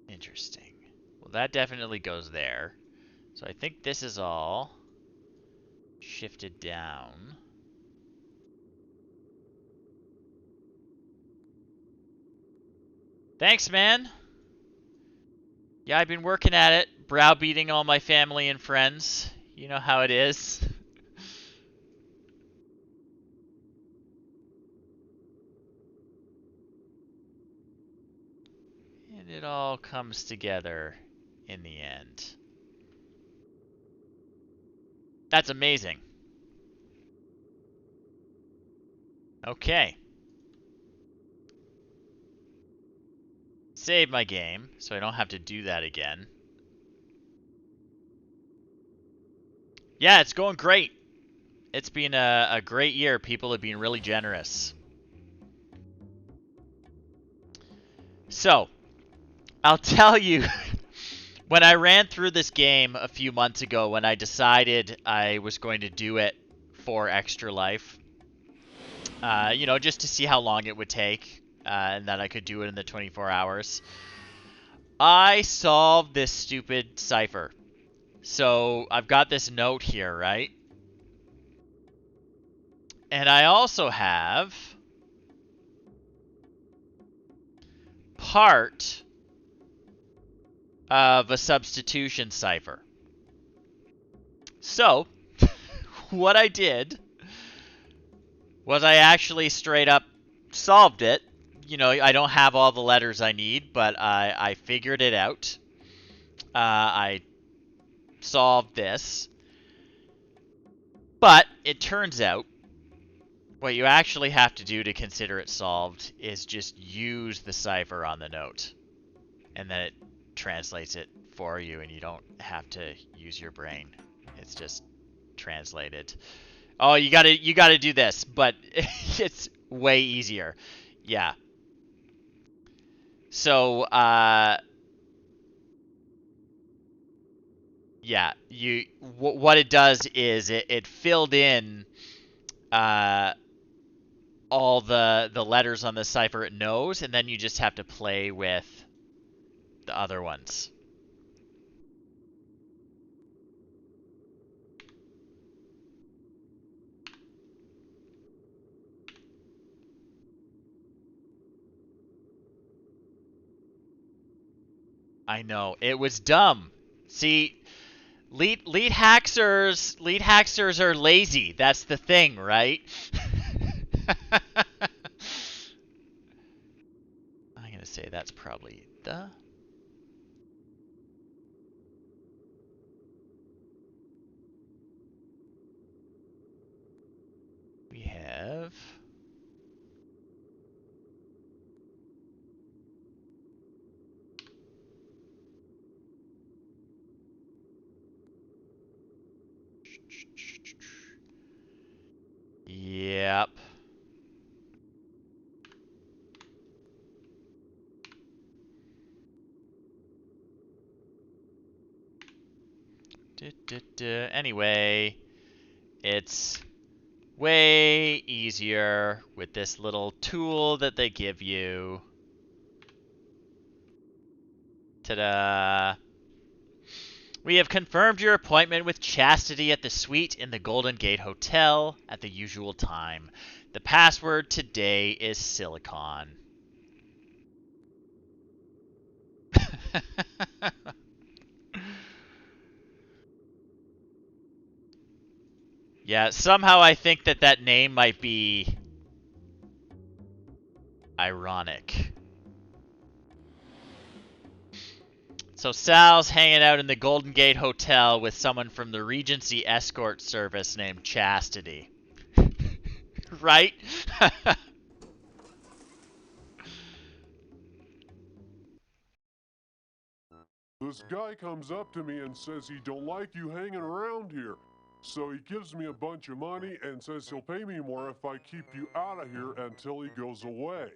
Interesting. Well, that definitely goes there. So I think this is all shifted down. Thanks, man. Yeah, I've been working at it, browbeating all my family and friends. You know how it is. And it all comes together in the end. That's amazing. Okay. Save my game, so I don't have to do that again. Yeah, it's going great. It's been a great year. People have been really generous. So, I'll tell you, when I ran through this game a few months ago, when I decided I was going to do it for Extra Life, you know, just to see how long it would take, and that I could do it in the 24 hours, I solved this stupid cipher. So I've got this note here, right? And I also have part of a substitution cipher. So, what I did was I actually straight up solved it. You know, I don't have all the letters I need, but I figured it out. I solved this. But it turns out what you actually have to do to consider it solved is just use the cipher on the note. And then it translates it for you, and you don't have to use your brain. It's just translated. Oh, you gotta do this, but it's way easier. Yeah. So, yeah, what it does is it filled in all the letters on the cipher it knows, and then you just have to play with the other ones. I know, it was dumb. See, lead hacksters are lazy. That's the thing, right? I'm gonna say that's probably the. We have. Yep. Anyway, it's way easier with this little tool that they give you. Ta-da! We have confirmed your appointment with Chastity at the suite in the Golden Gate Hotel at the usual time. The password today is silicon. Yeah, somehow I think that that name might be ironic. So Sal's hanging out in the Golden Gate Hotel with someone from the Regency Escort Service named Chastity. Right? This guy comes up to me and says he don't like you hanging around here. So he gives me a bunch of money and says he'll pay me more if I keep you out of here until he goes away.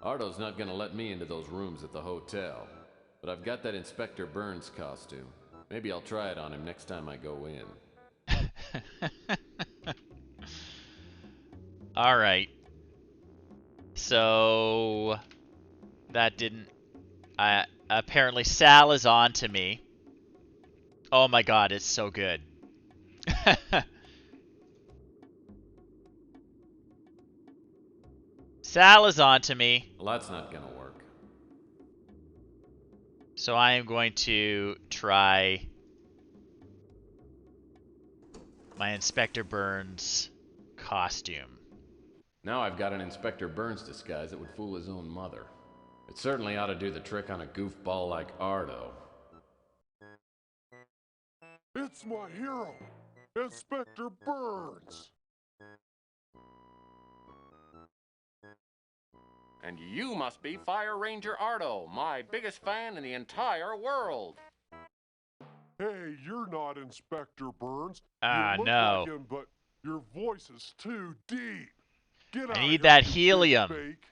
Ardo's not gonna let me into those rooms at the hotel. But I've got that Inspector Burns costume. Maybe I'll try it on him next time I go in. Alright. So that didn't apparently Sal is on to me. Oh my god, it's so good. Sal is on to me. Well, that's not gonna work. So I am going to try my Inspector Burns costume. Now I've got an Inspector Burns disguise that would fool his own mother. It certainly ought to do the trick on a goofball like Ardo. It's my hero, Inspector Burns. And you must be Fire Ranger Ardo, my biggest fan in the entire world. Hey, you're not Inspector Burns. Ah, you look no. like him, but your voice is too deep. Get out I of need here, that you helium. big fake.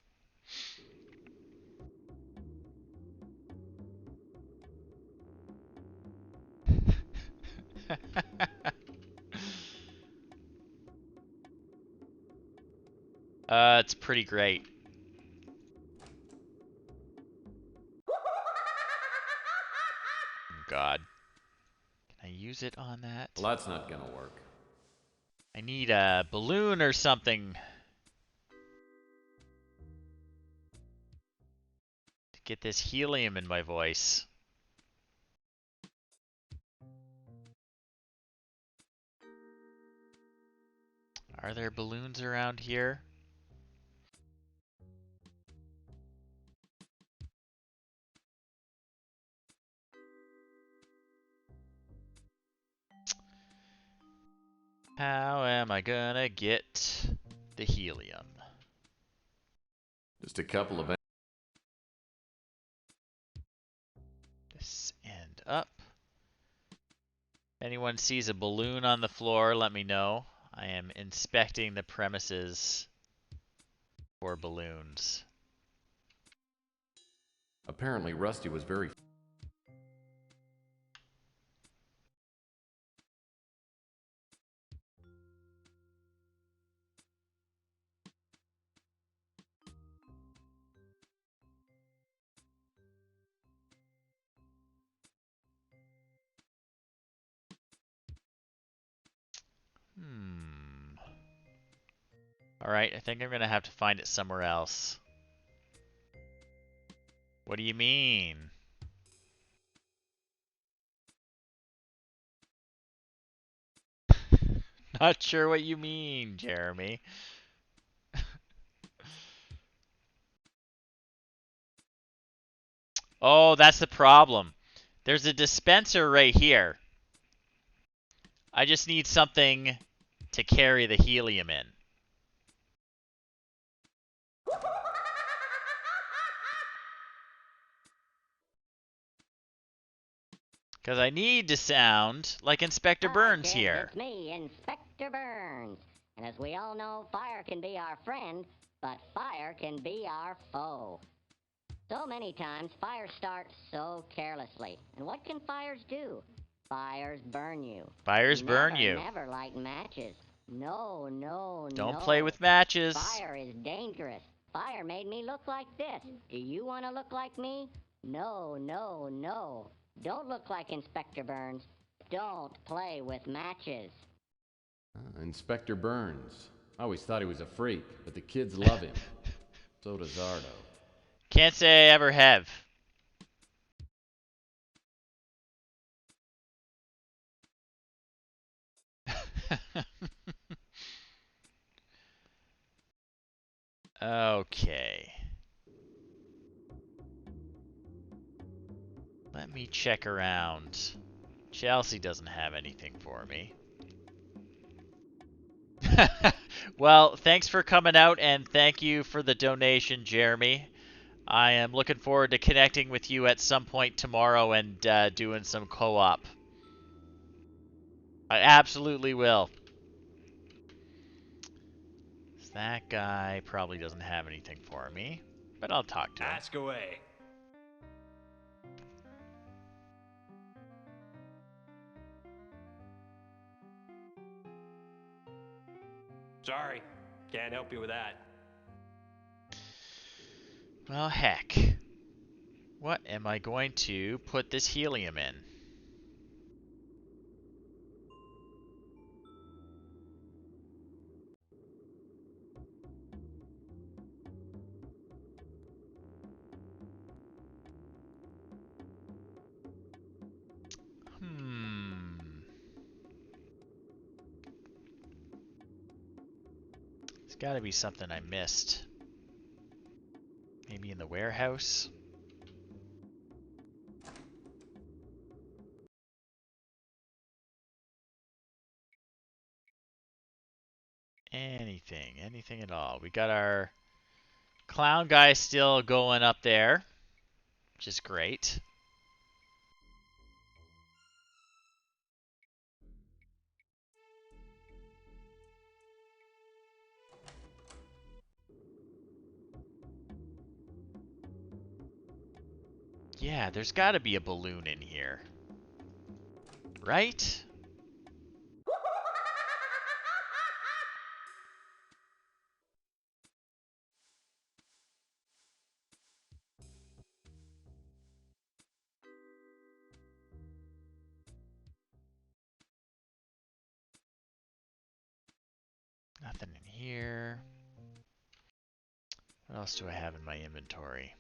It's pretty great. God. Can I use it on that? Well, that's not gonna work. I need a balloon or something to get this helium in my voice. Are there balloons around here? How am I gonna get the helium? Just a couple of... This end up. If anyone sees a balloon on the floor, let me know. I am inspecting the premises for balloons. Apparently Rusty was very... Alright, I think I'm gonna have to find it somewhere else. What do you mean? Not sure what you mean, Jeremy. Oh, that's the problem. There's a dispenser right here. I just need something to carry the helium in. Because I need to sound like Inspector Burns kids, here. It's me, Inspector Burns. And as we all know, fire can be our friend, but fire can be our foe. So many times, fire starts so carelessly. And what can fires do? Fires burn you. Fires burn you. Never light matches. No, no, Don't no. play with matches. Fire is dangerous. Fire made me look like this. Do you want to look like me? No, no, no. Don't look like Inspector Burns. Don't play with matches. Inspector Burns. I always thought he was a freak, but the kids love him. So does Ardo. Can't say I ever have. Okay. Let me check around. Chelsea doesn't have anything for me. Well, thanks for coming out, and thank you for the donation, Jeremy. I am looking forward to connecting with you at some point tomorrow and doing some co-op. I absolutely will. That guy probably doesn't have anything for me, but I'll talk to him. Ask away. Sorry, can't help you with that. Well, heck. What am I going to put this helium in? There's got to be something I missed. Maybe in the warehouse? Anything at all. We got our clown guy still going up there, which is great. Yeah, there's got to be a balloon in here. Right? Nothing in here. What else do I have in my inventory?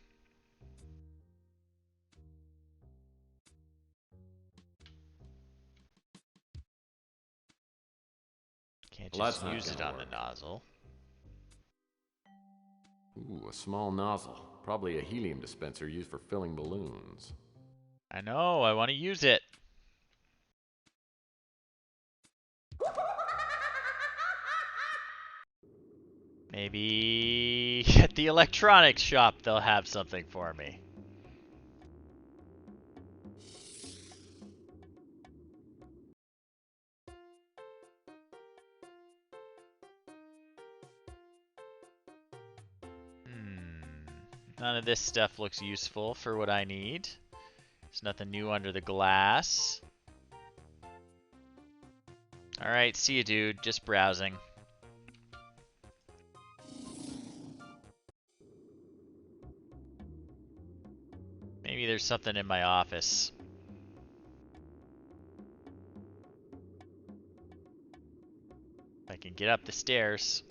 Can't just use it on the nozzle. Ooh, a small nozzle. Probably a helium dispenser used for filling balloons. I know, I want to use it. Maybe at the electronics shop they'll have something for me. None of this stuff looks useful for what I need. There's nothing new under the glass. Alright, see you, dude. Just browsing. Maybe there's something in my office. If I can get up the stairs.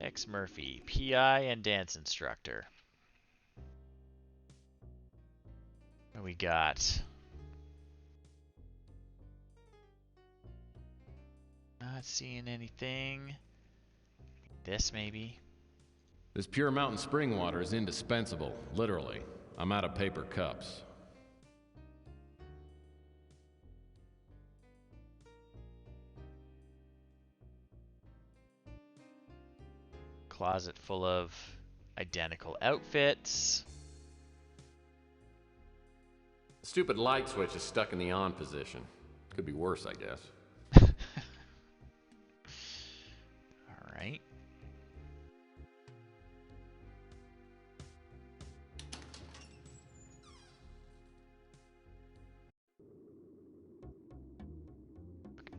X Murphy, PI and dance instructor. What we got? Not seeing anything. This maybe? This pure mountain spring water is indispensable, literally. I'm out of paper cups. Closet full of identical outfits. The stupid light switch is stuck in the on position. Could be worse, I guess. Alright.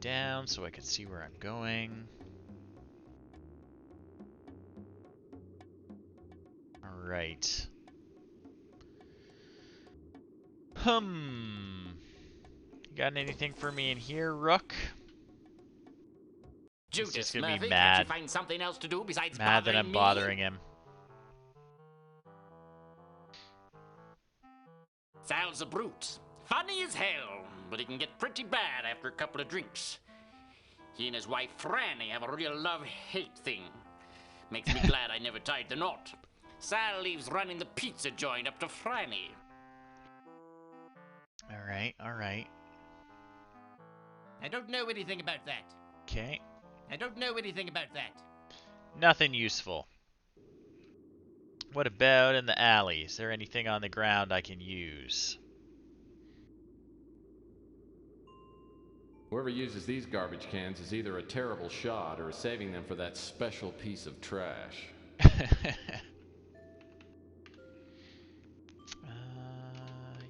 down so I can see where I'm going. Alright. Got anything for me in here, Rook? He's just Judas gonna be Murphy, mad. can't you find something else to do besides Mad that bothering I'm me? bothering him. Sal's a brute. Funny as hell, but he can get pretty bad after a couple of drinks. He and his wife Franny have a real love-hate thing. Makes me glad I never tied the knot. Sal leaves running the pizza joint up to Franny. Alright, alright. I don't know anything about that. Okay. I don't know anything about that. Nothing useful. What about in the alley? Is there anything on the ground I can use? Whoever uses these garbage cans is either a terrible shot or is saving them for that special piece of trash.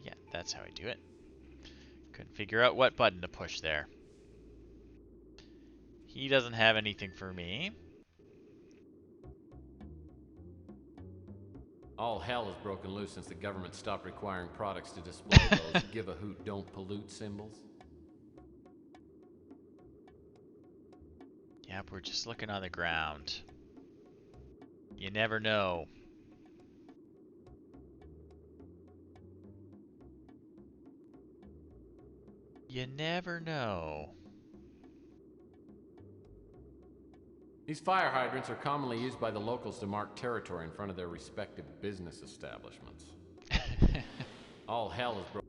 Yeah, that's how I do it. Couldn't figure out what button to push there. He doesn't have anything for me. All hell has broken loose since the government stopped requiring products to display those give a hoot don't pollute symbols. Yep, we're just looking on the ground. You never know. You never know. These fire hydrants are commonly used by the locals to mark territory in front of their respective business establishments. All hell is broken.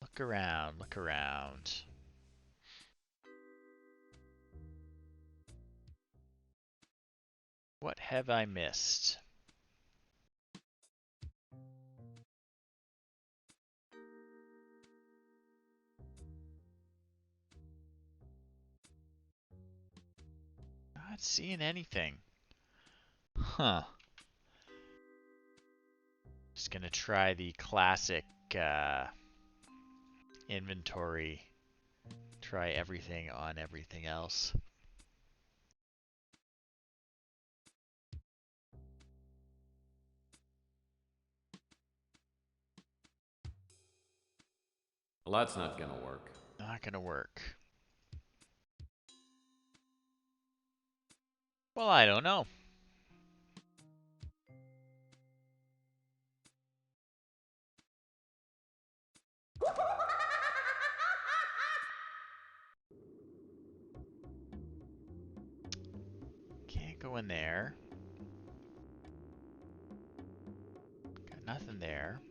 Look around, look around. What have I missed? Not seeing anything. Huh. Just gonna try the classic inventory. Try everything on everything else. Well, that's not gonna work. Not gonna work. Well, I don't know. Can't go in there. Got nothing there.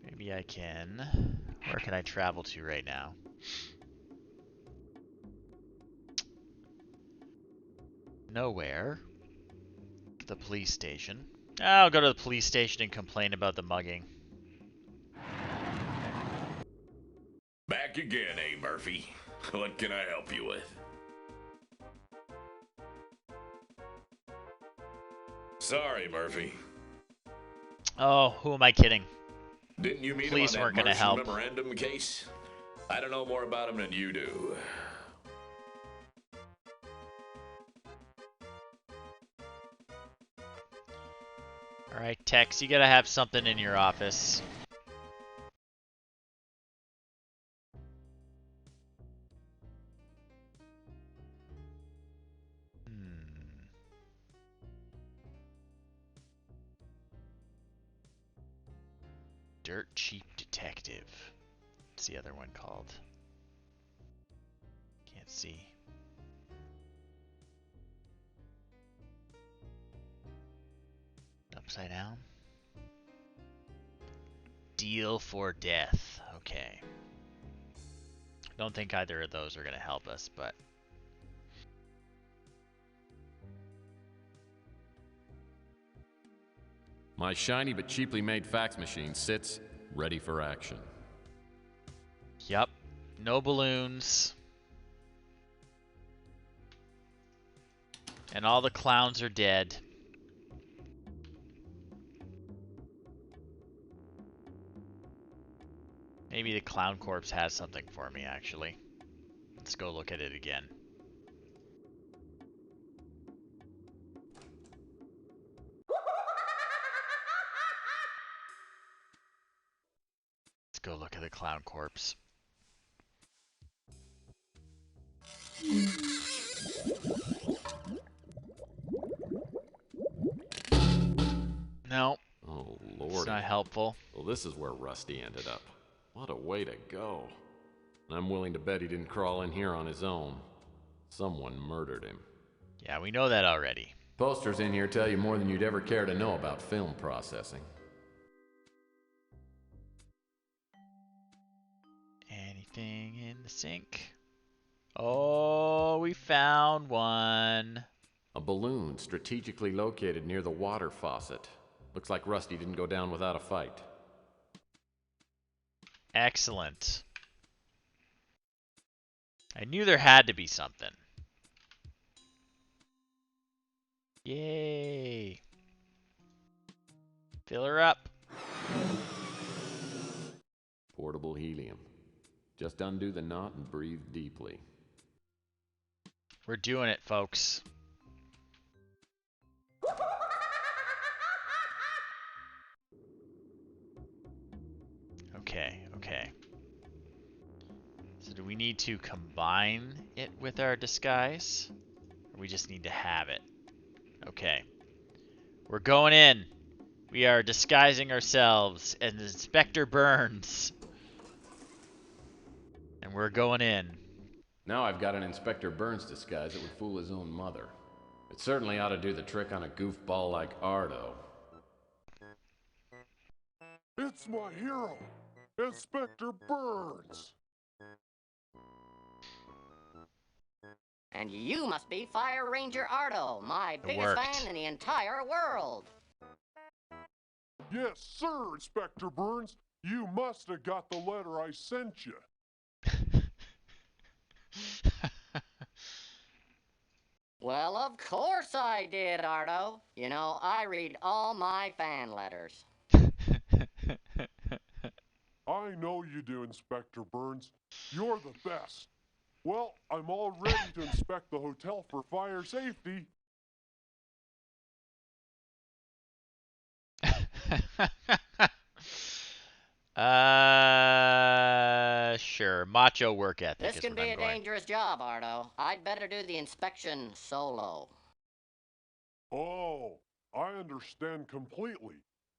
Maybe I can. Where can I travel to right now? Nowhere. The police station. I'll go to the police station and complain about the mugging. Back again, eh, Murphy? What can I help you with? Sorry, Murphy. Oh, who am I kidding? Didn't you meet Police him on weren't that gonna Martian help. memorandum case? I don't know more about him than you do. Alright, Tex, you gotta have something in your office. Dirt Cheap Detective. What's the other one called? Can't see. Upside down? Deal for Death. Okay. Don't think either of those are going to help us, but... My shiny but cheaply made fax machine sits ready for action. Yep. No balloons. And all the clowns are dead. Maybe the clown corpse has something for me, actually. Let's go look at it again. Let's go look at the clown corpse. No. Oh, It's Lordy. not helpful. Well, this is where Rusty ended up. What a way to go. I'm willing to bet he didn't crawl in here on his own. Someone murdered him. Yeah, we know that already. Posters in here tell you more than you'd ever care to know about film processing. Anything in the sink? Oh, we found one. A balloon strategically located near the water faucet. Looks like Rusty didn't go down without a fight. Excellent. I knew there had to be something. Yay. Fill her up. Portable helium. Just undo the knot and breathe deeply. We're doing it, folks. Okay. So do we need to combine it with our disguise? Or we just need to have it? Okay. We're going in. We are disguising ourselves as Inspector Burns. And we're going in. Now I've got an Inspector Burns disguise that would fool his own mother. It certainly ought to do the trick on a goofball like Ardo. It's my hero, Inspector Burns. And you must be Fire Ranger Ardo, my biggest fan in the entire world. Yes, sir, Inspector Burns. You must have got the letter I sent you. Well, of course I did, Ardo. You know, I read all my fan letters. I know you do, Inspector Burns. You're the best. Well, I'm all ready to inspect the hotel for fire safety. Sure. Macho work ethic This is can what be I'm a going. dangerous job, Ardo. I'd better do the inspection solo. Oh, I understand completely.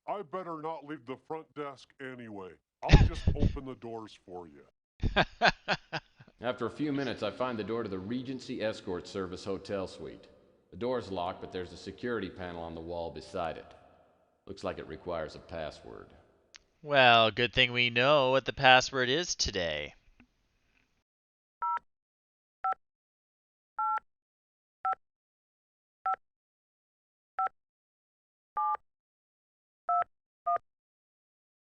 I better not leave the front desk anyway. I'll just open the doors for you. After a few minutes, I find the door to the Regency Escort Service Hotel Suite. The door's locked, but there's a security panel on the wall beside it. Looks like it requires a password. Well, good thing we know what the password is today.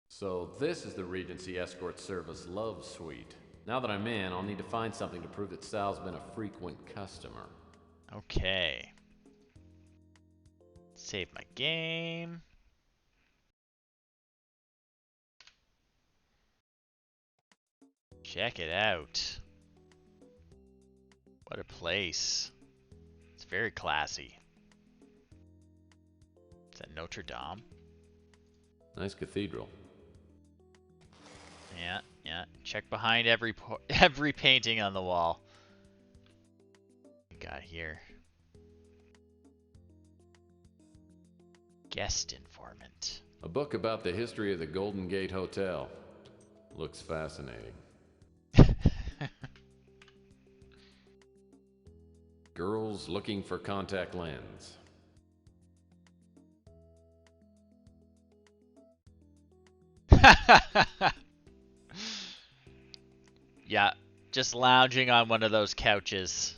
So this is the Regency Escort Service Love Suite. Now that I'm in, I'll need to find something to prove that Sal's been a frequent customer. Okay. Save my game. Check it out. What a place. It's very classy. Is that Notre Dame? Nice cathedral. Yeah. Check behind every painting on the wall. What we got here? Guest informant. A book about the history of the Golden Gate Hotel. Looks fascinating. Girls looking for contact lens. Yeah, just lounging on one of those couches.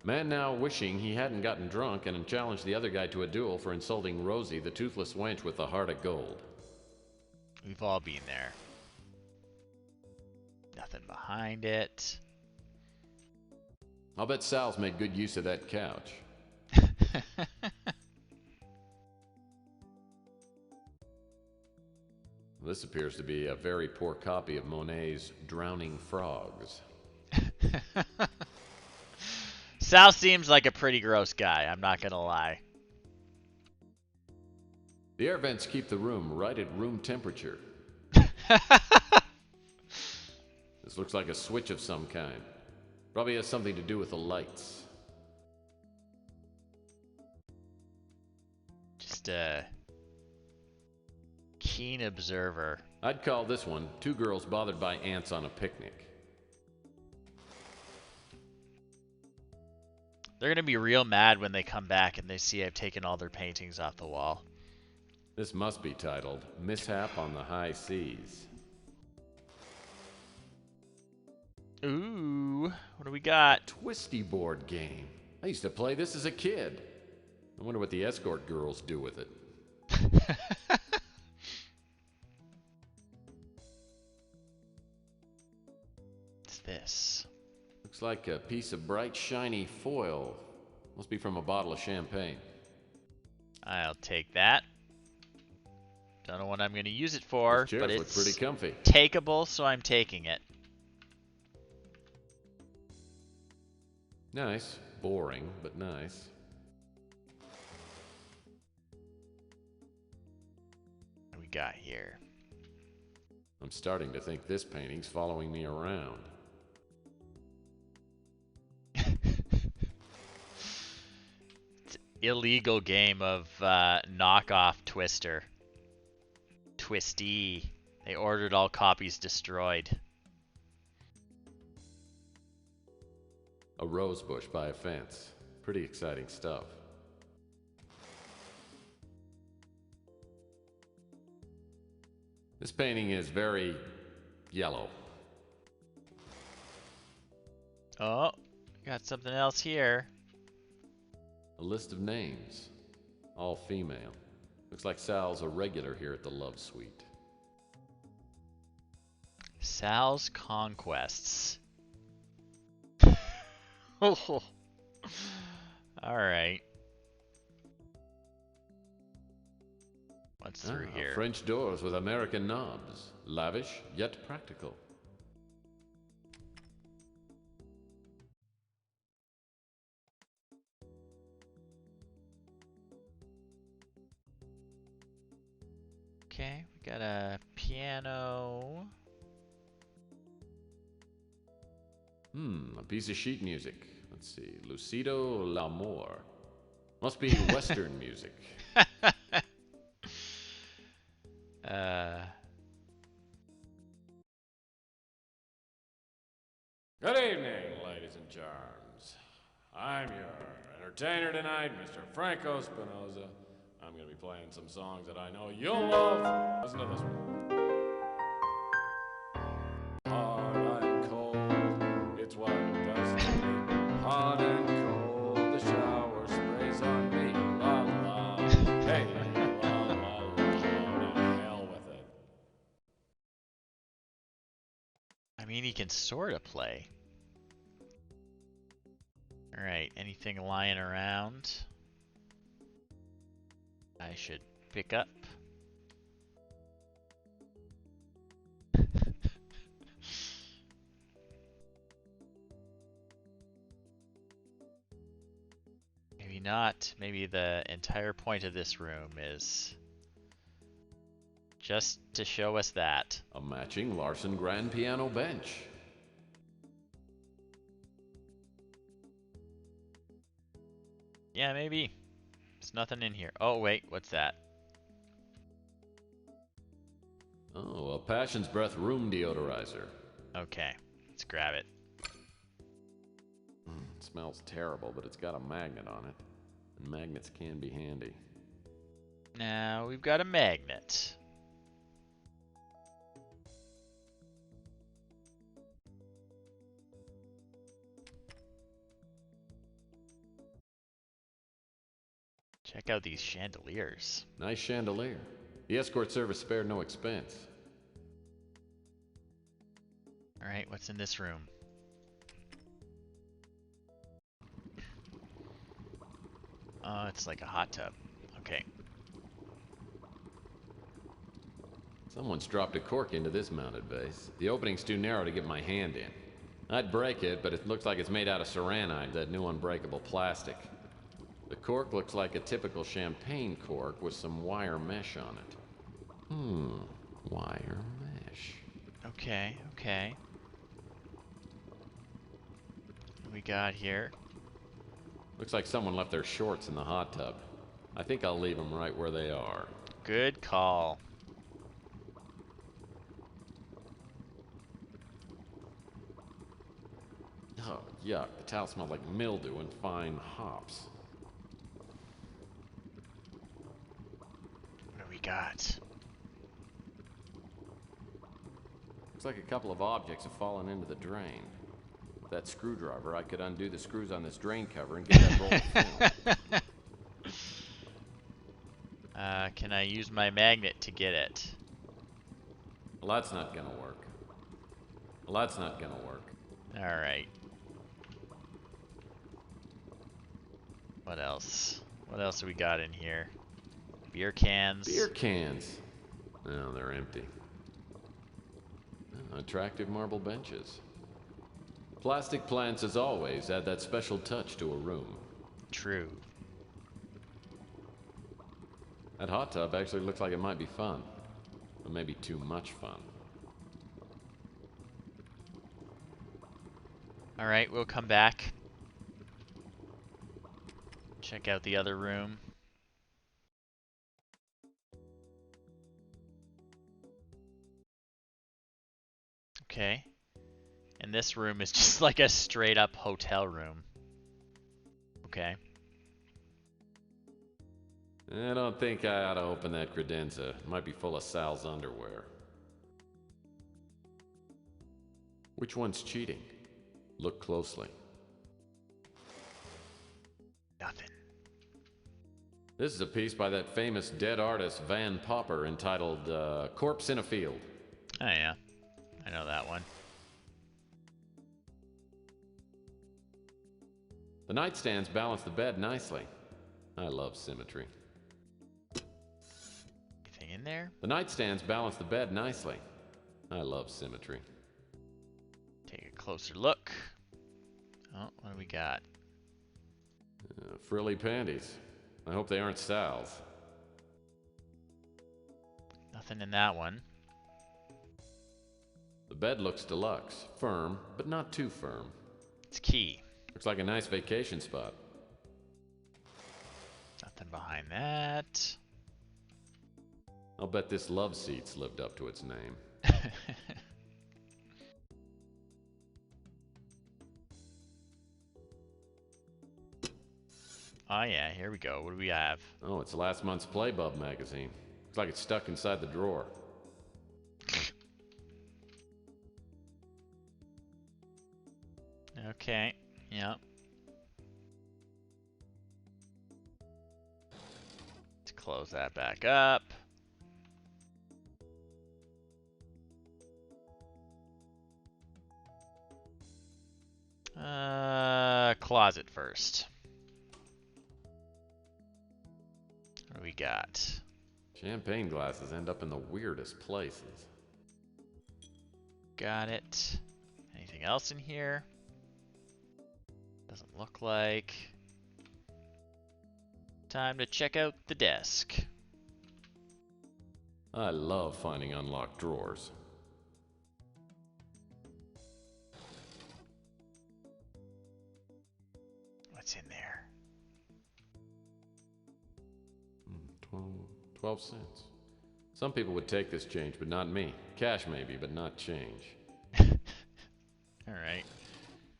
Man now wishing he hadn't gotten drunk and challenged the other guy to a duel for insulting Rosie, the toothless wench with the heart of gold. We've all been there. Nothing behind it. I'll bet Sal's made good use of that couch. This appears to be a very poor copy of Monet's Drowning Frogs. Sal seems like a pretty gross guy, I'm not gonna lie. The air vents keep the room right at room temperature. This looks like a switch of some kind. Probably has something to do with the lights. Just a keen observer. I'd call this one Two Girls Bothered by Ants on a Picnic. They're gonna be real mad when they come back and they see I've taken all their paintings off the wall. This must be titled Mishap on the High Seas. Ooh, what do we got? Twisty board game. I used to play this as a kid. I wonder what the escort girls do with it. What's this? Looks like a piece of bright, shiny foil. Must be from a bottle of champagne. I'll take that. Don't know what I'm going to use it for, but it's pretty comfy. takeable, so I'm taking it. Nice. Boring, but nice. What do we got here? I'm starting to think this painting's following me around. It's an illegal game of knockoff Twister. Twisty. They ordered all copies destroyed. A rose bush by a fence. Pretty exciting stuff. This painting is very yellow. Oh, got something else here. A list of names. All female. Looks like Sal's a regular here at the Love Suite. Sal's Conquests. Oh. Alright. What's through here? French doors with American knobs. Lavish, yet practical. Okay, we got a piano. A piece of sheet music. Let's see. Lucido L'Amour. Must be Western music. Good evening, ladies and charms. I'm your entertainer tonight, Mr. Franco Spinoza. I'm going to be playing some songs that I know you'll love. Listen to this one. Hard and cold, it's what it does to me. Hot and cold, the shower sprays on me. La la, hey, la la la, to hell with it. I mean, he can sort of play. Alright, anything lying around I should pick up? Maybe not. Maybe the entire point of this room is just to show us that. A matching Larson grand piano bench. Yeah, maybe. There's nothing in here. Oh, wait, what's that? Oh, a Passion's Breath room deodorizer. Okay, let's grab it. It smells terrible, but it's got a magnet on it. And magnets can be handy. Now we've got a magnet. Check out these chandeliers. Nice chandelier. The escort service spared no expense. Alright, what's in this room? Oh, it's like a hot tub. Okay. Someone's dropped a cork into this mounted vase. The opening's too narrow to get my hand in. I'd break it, but it looks like it's made out of saranite, that new unbreakable plastic. The cork looks like a typical champagne cork with some wire mesh on it. Wire mesh. Okay, okay. What we got here? Looks like someone left their shorts in the hot tub. I think I'll leave them right where they are. Good call. Oh, yuck. The towel smelled like mildew and fine hops. What do we got? Looks like a couple of objects have fallen into the drain. With that screwdriver, I could undo the screws on this drain cover and get that roll of film. Can I use my magnet to get it? Well, that's not gonna work. Well, that's not gonna work. Alright. What else? What else do we got in here? Beer cans. Beer cans. No, they're empty. Oh, attractive marble benches. Plastic plants, as always, add that special touch to a room. True. That hot tub actually looks like it might be fun. But maybe too much fun. Alright, we'll come back. Check out the other room. Okay. And this room is just like a straight up hotel room. Okay. I don't think I ought to open that credenza. It might be full of Sal's underwear. Which one's cheating? Look closely. Nothing. This is a piece by that famous dead artist Van Popper entitled Corpse in a Field. Oh yeah, I know that one. The nightstands balance the bed nicely. I love symmetry. Anything in there? The nightstands balance the bed nicely. I love symmetry. Take a closer look. Oh, what do we got? Frilly panties. I hope they aren't Sal's. Nothing in that one. The bed looks deluxe. Firm, but not too firm. It's key. Looks like a nice vacation spot. Nothing behind that. I'll bet this love seat's lived up to its name. Oh yeah, here we go. What do we have? Oh, it's last month's Playbub magazine. Looks like it's stuck inside the drawer. Okay, yeah. Let's close that back up. Closet first. What do we got? Champagne glasses end up in the weirdest places. Got it. Anything else in here? Doesn't look like. Time to check out the desk. I love finding unlocked drawers. What's in there? 12 cents. Some people would take this change, but not me. Cash maybe, but not change. Alright.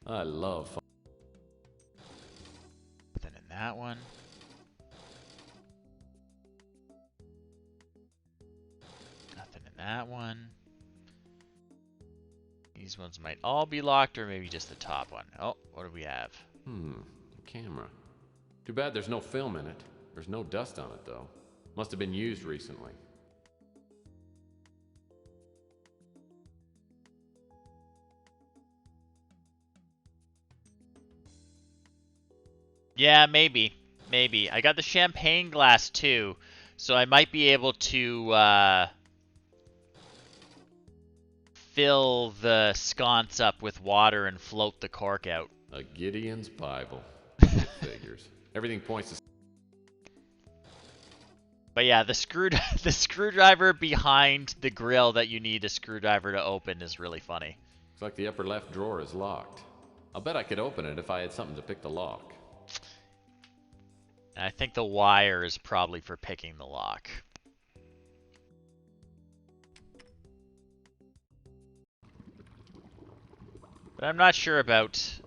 I love Nothing in that one. Nothing in that one. These ones might all be locked, or maybe just the top one. Oh, what do we have? Camera. Too bad there's no film in it. There's no dust on it, though. Must have been used recently. Yeah, maybe. Maybe. I got the champagne glass too, so I might be able to fill the sconce up with water and float the cork out. A Gideon's Bible. It figures. Everything points to... But yeah, the screwdriver behind the grill that you need a screwdriver to open is really funny. Looks like the upper left drawer is locked. I'll bet I could open it if I had something to pick the lock. And I think the wire is probably for picking the lock. But I'm not sure about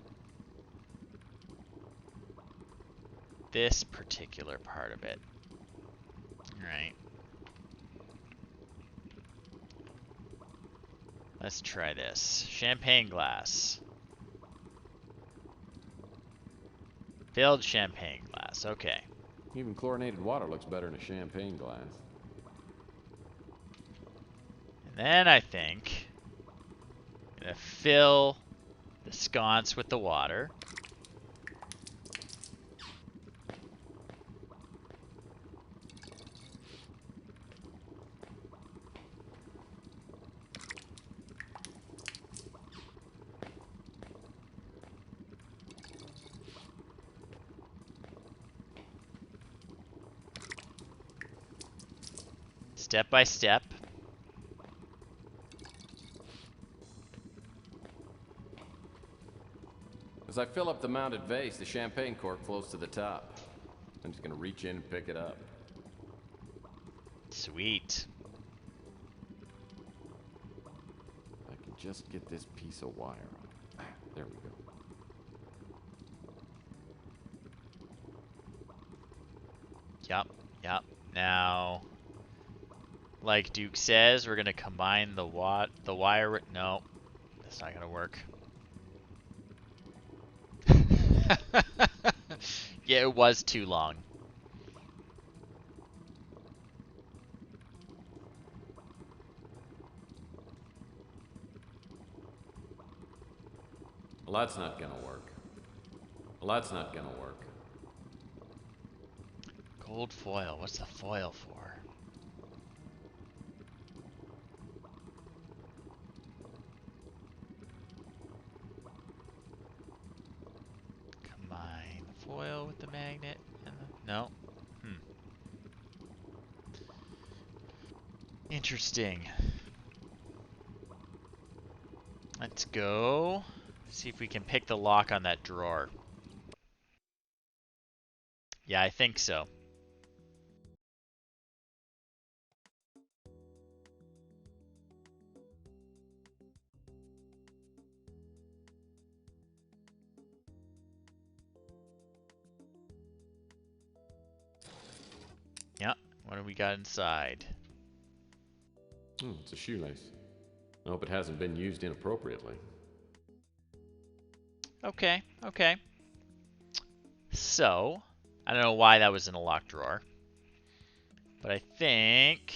this particular part of it. Alright. Let's try this. Champagne glass. Filled champagne glass. Okay. Even chlorinated water looks better in a champagne glass. And then I think I'm gonna fill the sconce with the water. Step by step. As I fill up the mounted vase, the champagne cork flows to the top. I'm just gonna reach in and pick it up. Sweet. I can just get this piece of wire on. There we go. Yep. Now, like Duke says, we're gonna combine the wire with... No, that's not gonna work. Yeah, it was too long. Well, that's not gonna work. Well, that's not gonna work. Gold foil. What's the foil for? Combine foil with the magnet and the... No. Interesting. Let's go see if we can pick the lock on that drawer. Yeah, I think so. Yep. What do we got inside? It's a shoelace. I hope it hasn't been used inappropriately. Okay. So, I don't know why that was in a locked drawer. But I think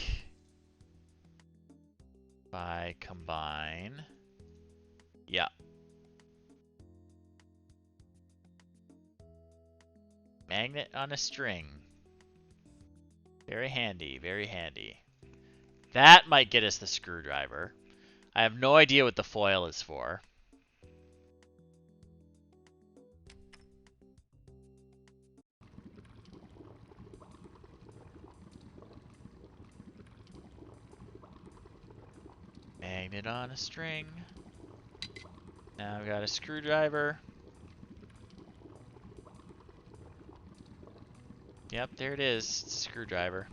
if I combine... Yeah. Magnet on a string. Very handy, very handy. That might get us the screwdriver. I have no idea what the foil is for. Magnet on a string. Now I've got a screwdriver. Yep, there it is. It's a screwdriver.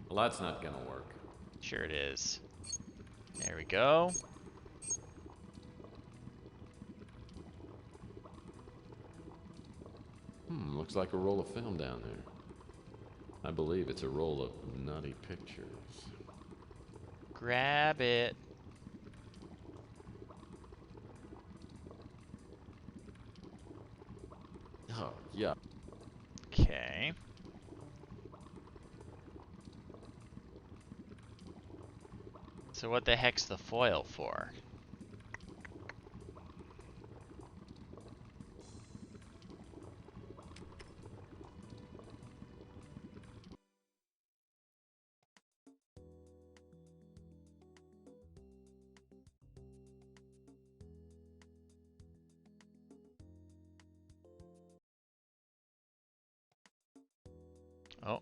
Well, that's not gonna work. Sure it is. There we go. Looks like a roll of film down there. I believe it's a roll of nutty pictures. Grab it. Oh, yeah. Okay. So what the heck's the foil for? Oh,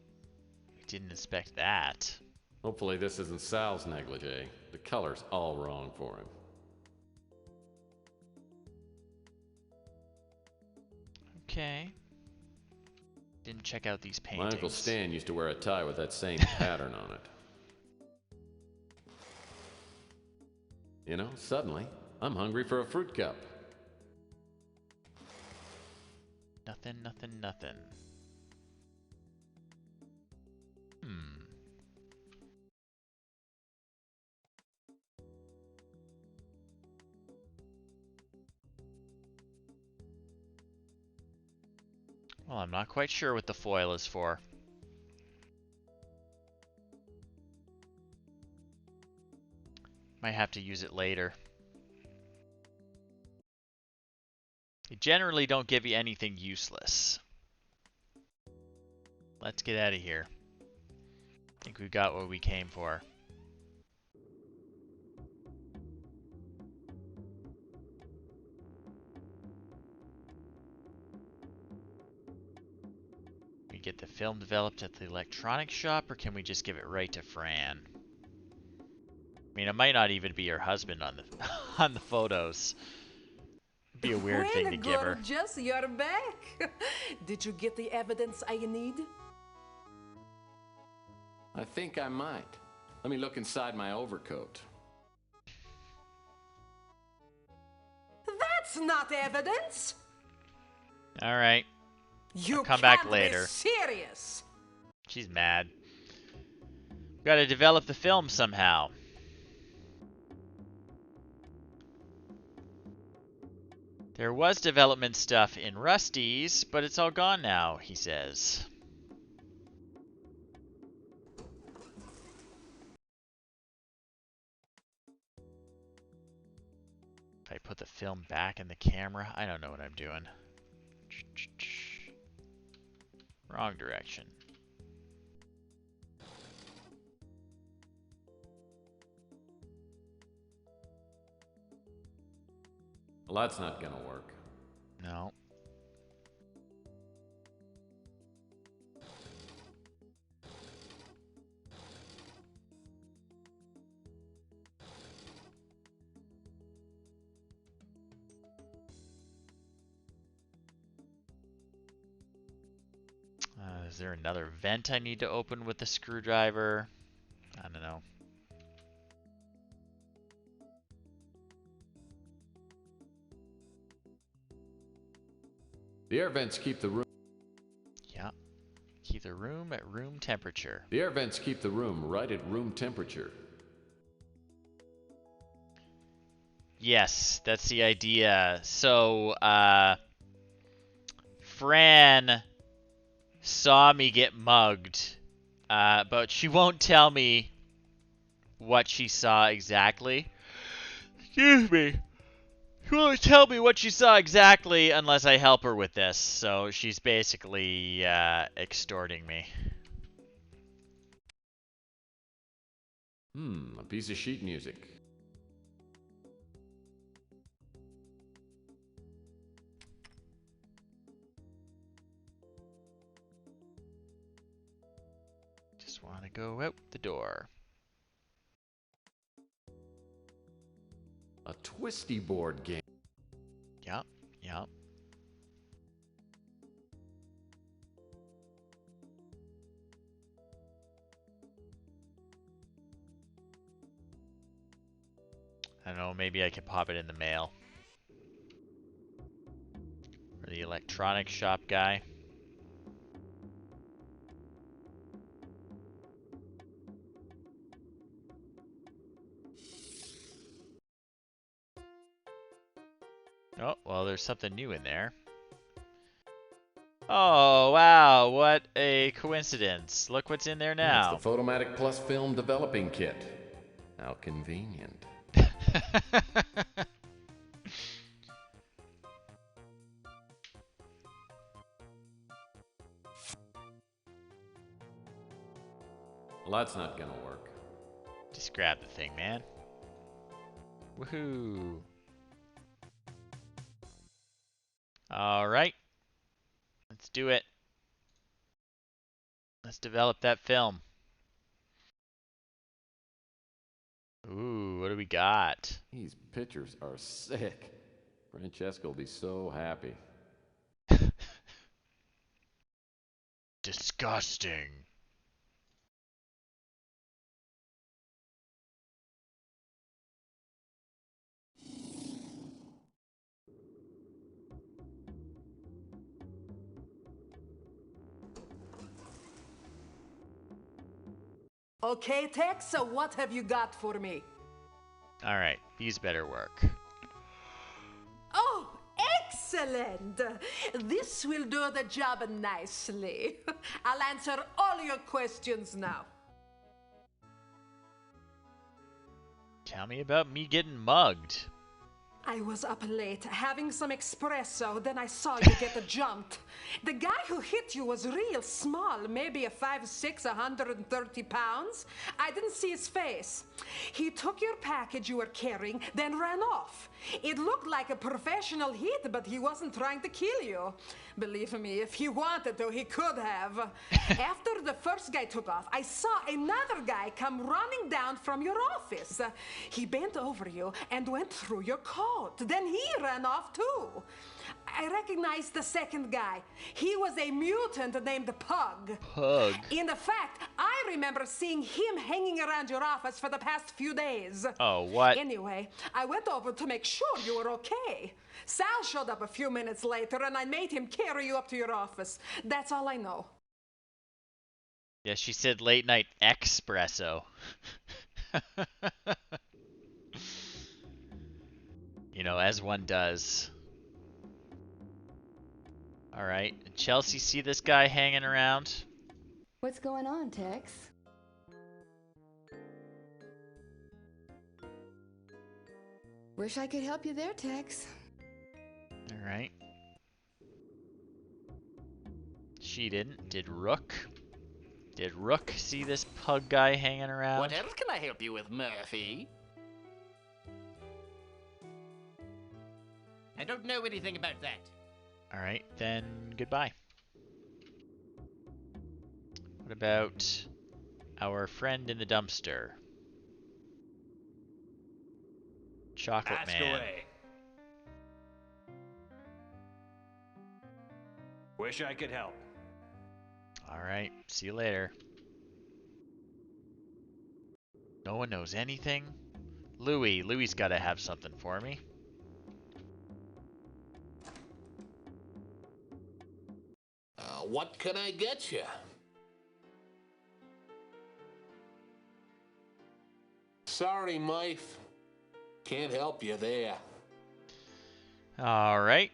we didn't inspect that. Hopefully this isn't Sal's negligee. The color's all wrong for him. Okay. Didn't check out these paintings. My Uncle Stan used to wear a tie with that same pattern on it. You know, suddenly, I'm hungry for a fruit cup. Nothing, nothing, nothing. Well, I'm not quite sure what the foil is for. Might have to use it later. They generally don't give you anything useless. Let's get out of here. I think we got what we came for. We get the film developed at the electronics shop, or can we just give it right to Fran? I mean, it might not even be her husband on the on the photos. It'd be a weird thing to give her. Gorgeous, you're back. Did you get the evidence I need? I think I might. Let me look inside my overcoat. That's not evidence. All right. You come back can't later. Be serious. She's mad. Got to develop the film somehow. There was development stuff in Rusty's, but it's all gone now, he says. If I put the film back in the camera, I don't know what I'm doing. Wrong direction. Well, that's not gonna work. No. Is there another vent I need to open with the screwdriver? I don't know. The air vents keep the room... Yeah. Keep the room at room temperature. The air vents keep the room right at room temperature. Yes, that's the idea. So, Fran saw me get mugged, but she won't tell me what she saw exactly. Excuse me. She won't tell me what she saw exactly unless I help her with this. So she's basically extorting me. A piece of sheet music. Just want to go out the door. A twisty board game. Yep, yep. I don't know, maybe I could pop it in the mail. Or the electronics shop guy. Oh, well, there's something new in there. Oh, wow, what a coincidence. Look what's in there That's now. the Photomatic Plus film developing kit. How convenient. Well, that's not gonna work. Just grab the thing, man. Woohoo. All right. Let's do it. Let's develop that film. Ooh, what do we got? These pictures are sick. Francesca will be so happy. Disgusting. Okay, Tex, so what have you got for me? All right, these better work. Oh, excellent! This will do the job nicely. I'll answer all your questions now. Tell me about me getting mugged. I was up late having some espresso, then I saw you get jumped. The guy who hit you was real small, maybe a 5'6", 130 pounds. I didn't see his face. He took your package you were carrying, then ran off. It looked like a professional hit, but he wasn't trying to kill you. Believe me, if he wanted to, he could have. After the first guy took off, I saw another guy come running down from your office. He bent over you and went through your coat. Then he ran off too. I recognized the second guy. He was a mutant named Pug. Pug? In fact, I remember seeing him hanging around your office for the past few days. Oh, what? Anyway, I went over to make sure you were okay. Sal showed up a few minutes later, and I made him carry you up to your office. That's all I know. Yeah, she said late night espresso. You know, as one does. All right, Chelsea, see this guy hanging around? What's going on, Tex? Wish I could help you there, Tex. All right. She didn't. Did Rook? Did Rook see this Pug guy hanging around? What else can I help you with, Murphy? I don't know anything about that. All right, then goodbye. What about our friend in the dumpster? Chocolate Ask Man. away. Wish I could help. All right, see you later. No one knows anything? Louie's got to have something for me. What can I get you? Sorry, Murph. Can't help you there. All right.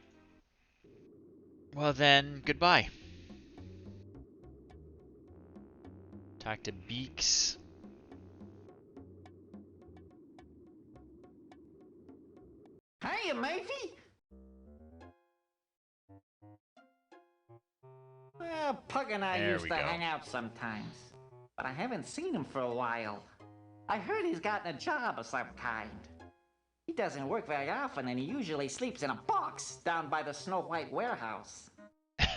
Well then, goodbye. Talk to Beaks. Hiya, Murphy. Well, Pug and I used to hang out sometimes, but I haven't seen him for a while. I heard he's gotten a job of some kind. He doesn't work very often, and he usually sleeps in a box down by the Snow White warehouse. All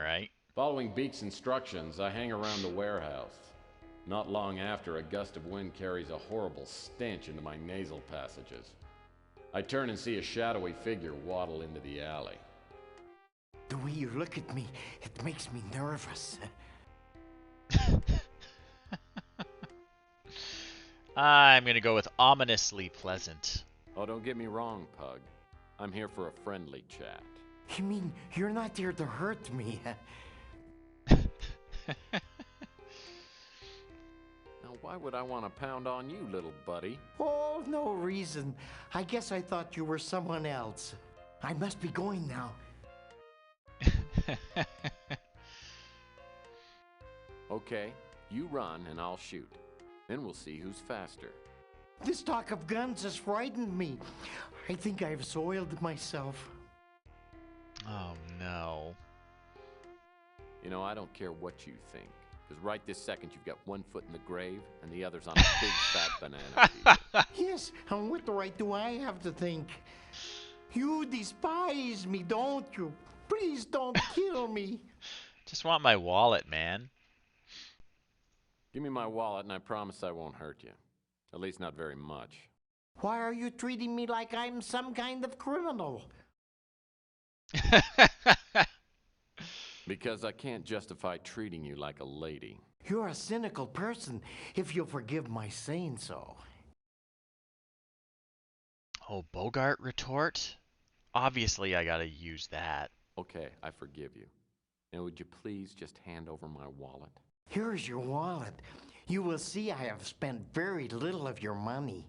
right. Following Beak's instructions, I hang around the warehouse. Not long after, a gust of wind carries a horrible stench into my nasal passages. I turn and see a shadowy figure waddle into the alley. The way you look at me, it makes me nervous. I'm gonna go with ominously pleasant. Oh, don't get me wrong, Pug. I'm here for a friendly chat. You mean you're not there to hurt me? Now, why would I want to pound on you, little buddy? Oh, no reason. I guess I thought you were someone else. I must be going now. Okay, you run and I'll shoot. Then we'll see who's faster. This talk of guns has frightened me. I think I've soiled myself. Oh, no. You know, I don't care what you think. Because right this second, you've got one foot in the grave and the other's on a big fat banana peel. Yes, and what right do I have to think? You despise me, don't you? Please don't kill me. Just want my wallet, man. Give me my wallet and I promise I won't hurt you. At least not very much. Why are you treating me like I'm some kind of criminal? Because I can't justify treating you like a lady. You're a cynical person, if you'll forgive my saying so. Oh, Bogart retort? Obviously, I gotta use that. Okay, I forgive you. Now, would you please just hand over my wallet? Here's your wallet. You will see I have spent very little of your money.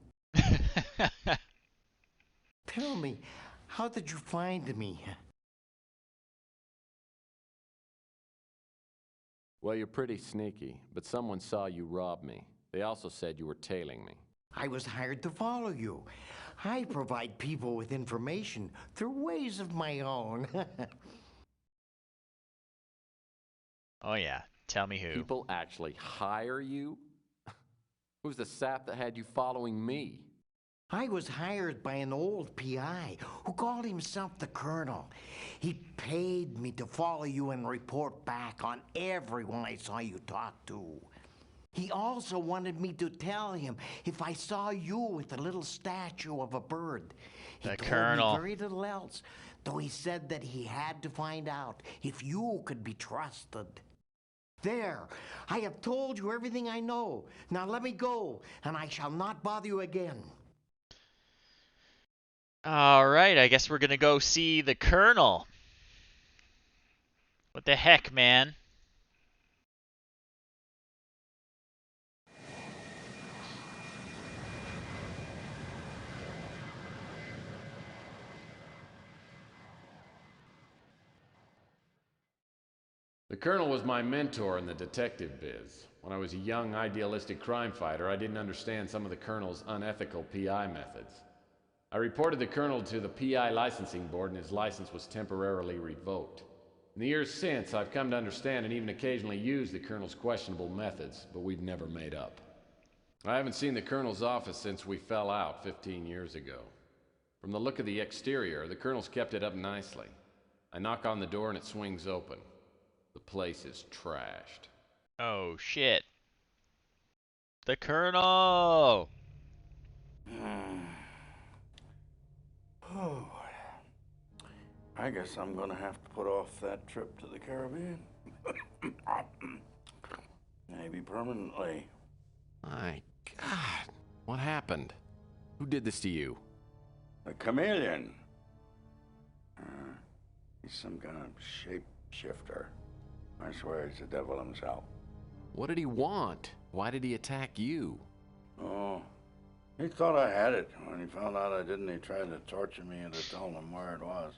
Tell me, how did you find me? Well, you're pretty sneaky, but someone saw you rob me. They also said you were tailing me. I was hired to follow you. I provide people with information through ways of my own. Oh, yeah. Tell me who. People actually hire you? Who's the sap that had you following me? I was hired by an old PI who called himself the Colonel. He paid me to follow you and report back on everyone I saw you talk to. He also wanted me to tell him if I saw you with a little statue of a bird. He told Colonel. me very little else, though he said that he had to find out if you could be trusted. There, I have told you everything I know. Now let me go, and I shall not bother you again. All right, I guess we're gonna go see the Colonel. What the heck, man? The Colonel was my mentor in the detective biz. When I was a young, idealistic crime fighter, I didn't understand some of the Colonel's unethical PI methods. I reported the Colonel to the PI licensing board and his license was temporarily revoked. In the years since, I've come to understand and even occasionally use the Colonel's questionable methods, but we've never made up. I haven't seen the Colonel's office since we fell out 15 years ago. From the look of the exterior, the Colonel's kept it up nicely. I knock on the door and it swings open. The place is trashed. Oh, shit. The Colonel! Oh, I guess I'm gonna have to put off that trip to the Caribbean. Maybe permanently. My God, what happened? Who did this to you? The chameleon. He's some kind of shapeshifter. I swear he's the devil himself. What did he want? Why did he attack you? Oh, he thought I had it. When he found out I didn't, he tried to torture me into telling him where it was.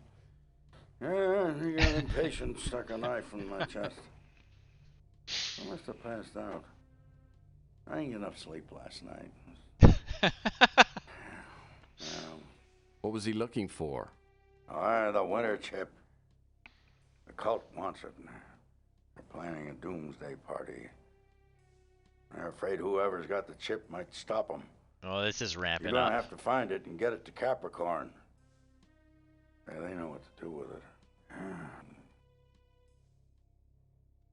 Yeah, he got impatient, stuck a knife in my chest. I must have passed out. I didn't get enough sleep last night. What was he looking for? The winter chip. The cult wants it. They're planning a doomsday party. They're afraid whoever's got the chip might stop them. Oh, this is ramping You're gonna up. have to find it and get it to Capricorn. Yeah, they know what to do with it.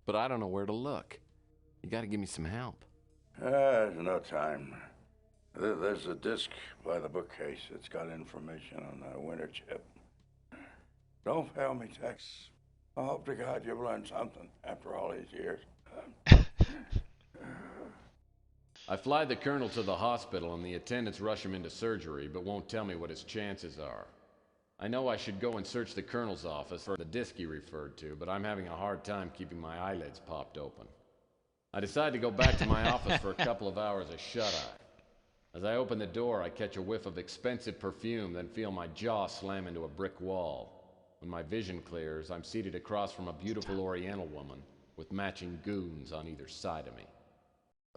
But I don't know where to look. You gotta give me some help. There's no time. There's a disc by the bookcase. It's got information on the winter chip. Don't fail me, Tex. I hope to God you've learned something after all these years. I fly the Colonel to the hospital and the attendants rush him into surgery, but won't tell me what his chances are. I know I should go and search the Colonel's office for the disc he referred to, but I'm having a hard time keeping my eyelids popped open. I decide to go back to my office for a couple of hours of shut-eye. As I open the door, I catch a whiff of expensive perfume, then feel my jaw slam into a brick wall. When my vision clears, I'm seated across from a beautiful Oriental woman with matching goons on either side of me.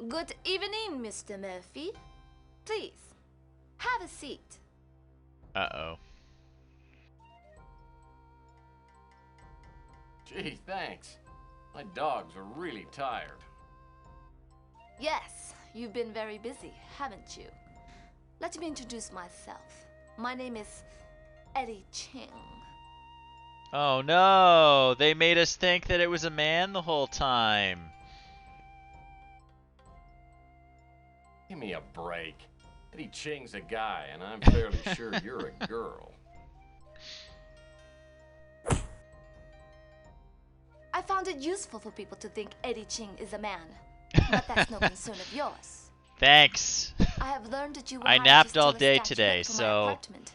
Good evening, Mr. Murphy. Please, have a seat. Uh-oh. Gee, thanks. My dogs are really tired. Yes, you've been very busy, haven't you? Let me introduce myself. My name is Eddie Ching. Oh no! They made us think that it was a man the whole time. Give me a break. Eddie Ching's a guy, and I'm fairly sure you're a girl. I found it useful for people to think Eddie Ching is a man, but that's no concern of yours. Thanks. I have learned that you were I hired napped to all steal a day statuette today, from my so apartment.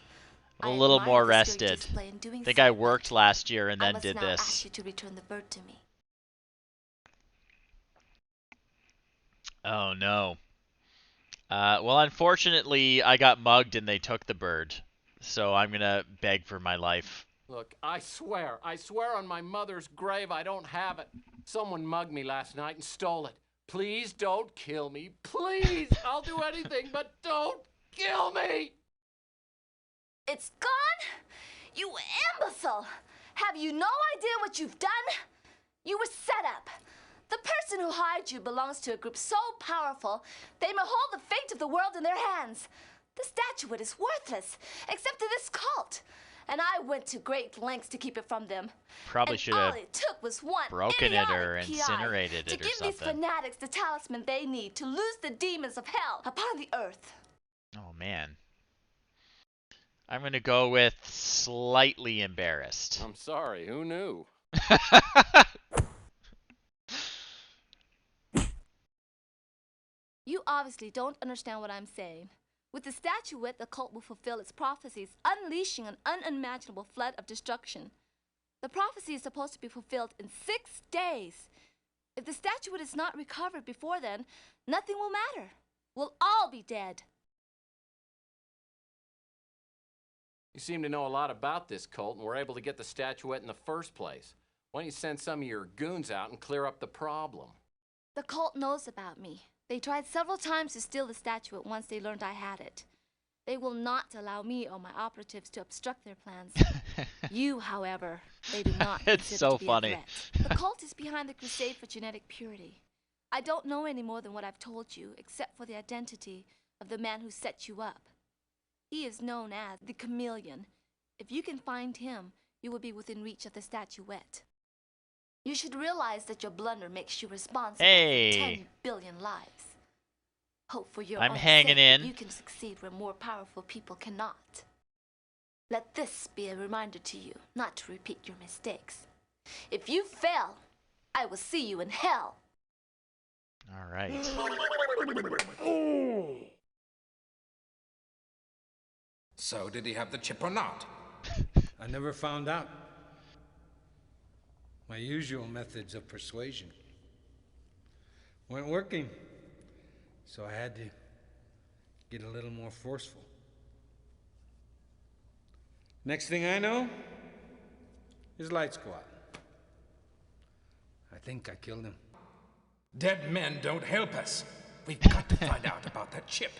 a I little admire more the skill you rested. display in doing I think so, I but worked last year and I then must did now this. ask you to return the bird to me. Oh no. Well, unfortunately, I got mugged and they took the bird. So I'm gonna beg for my life. Look, I swear on my mother's grave I don't have it. Someone mugged me last night and stole it. Please don't kill me. Please! I'll do anything, but don't kill me! It's gone? You imbecile! Have you no idea what you've done? You were set up. The person who hired you belongs to a group so powerful, they may hold the fate of the world in their hands. The statuette is worthless, except to this cult. And I went to great lengths to keep it from them. Probably and should all have it took was one broken it or idiotic incinerated PI it to or give these something. fanatics the talisman they need to loose the demons of hell upon the earth. Oh man. I'm gonna go with slightly embarrassed. I'm sorry, who knew? You obviously don't understand what I'm saying. With the statuette, the cult will fulfill its prophecies, unleashing an unimaginable flood of destruction. The prophecy is supposed to be fulfilled in 6 days. If the statuette is not recovered before then, nothing will matter. We'll all be dead. You seem to know a lot about this cult and were able to get the statuette in the first place. Why don't you send some of your goons out and clear up the problem? The cult knows about me. They tried several times to steal the statuette once they learned I had it. They will not allow me or my operatives to obstruct their plans. You, however, they do not It's consider so to be funny. a threat. The cult is behind the crusade for genetic purity. I don't know any more than what I've told you, except for the identity of the man who set you up. He is known as the Chameleon. If you can find him, you will be within reach of the statuette. You should realize that your blunder makes you responsible for 10 billion lives. Hope for your I'm own hanging sake that in. you can succeed where more powerful people cannot. Let this be a reminder to you not to repeat your mistakes. If you fail, I will see you in hell. All right. So, did he have the chip or not? I never found out. My usual methods of persuasion weren't working, so I had to get a little more forceful. Next thing I know, his lights go out. I think I killed him. Dead men don't help us. We've got to find out about that chip.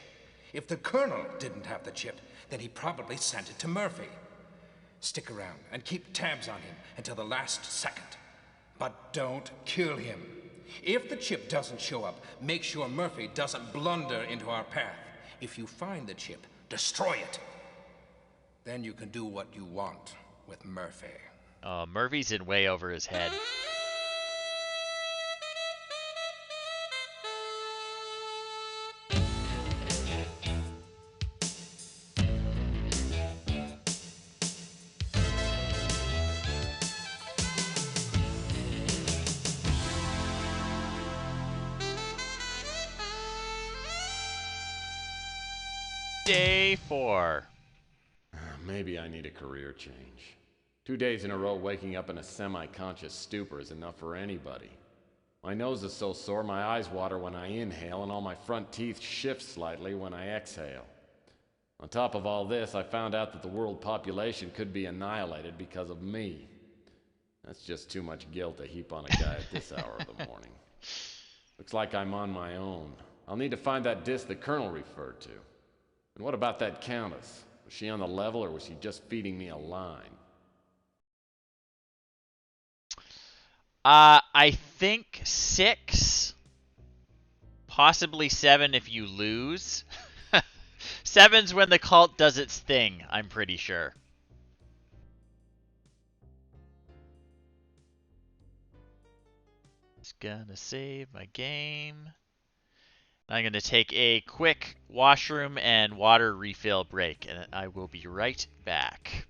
If the Colonel didn't have the chip, then he probably sent it to Murphy. Stick around and keep tabs on him until the last second. But don't kill him. If the chip doesn't show up, make sure Murphy doesn't blunder into our path. If you find the chip, destroy it. Then you can do what you want with Murphy. Oh, Murphy's in way over his head. Day 4. Maybe I need a career change. 2 days in a row waking up in a semi-conscious stupor is enough for anybody. My nose is so sore my eyes water when I inhale and all my front teeth shift slightly when I exhale. On top of all this, I found out that the world population could be annihilated because of me. That's just too much guilt to heap on a guy at this hour of the morning. Looks like I'm on my own. I'll need to find that disc the Colonel referred to. And what about that Countess? Was she on the level, or was she just feeding me a line? I think 6, possibly 7 if you lose. 7's when the cult does its thing, I'm pretty sure. Just gonna save my game. I'm going to take a quick washroom and water refill break, and I will be right back.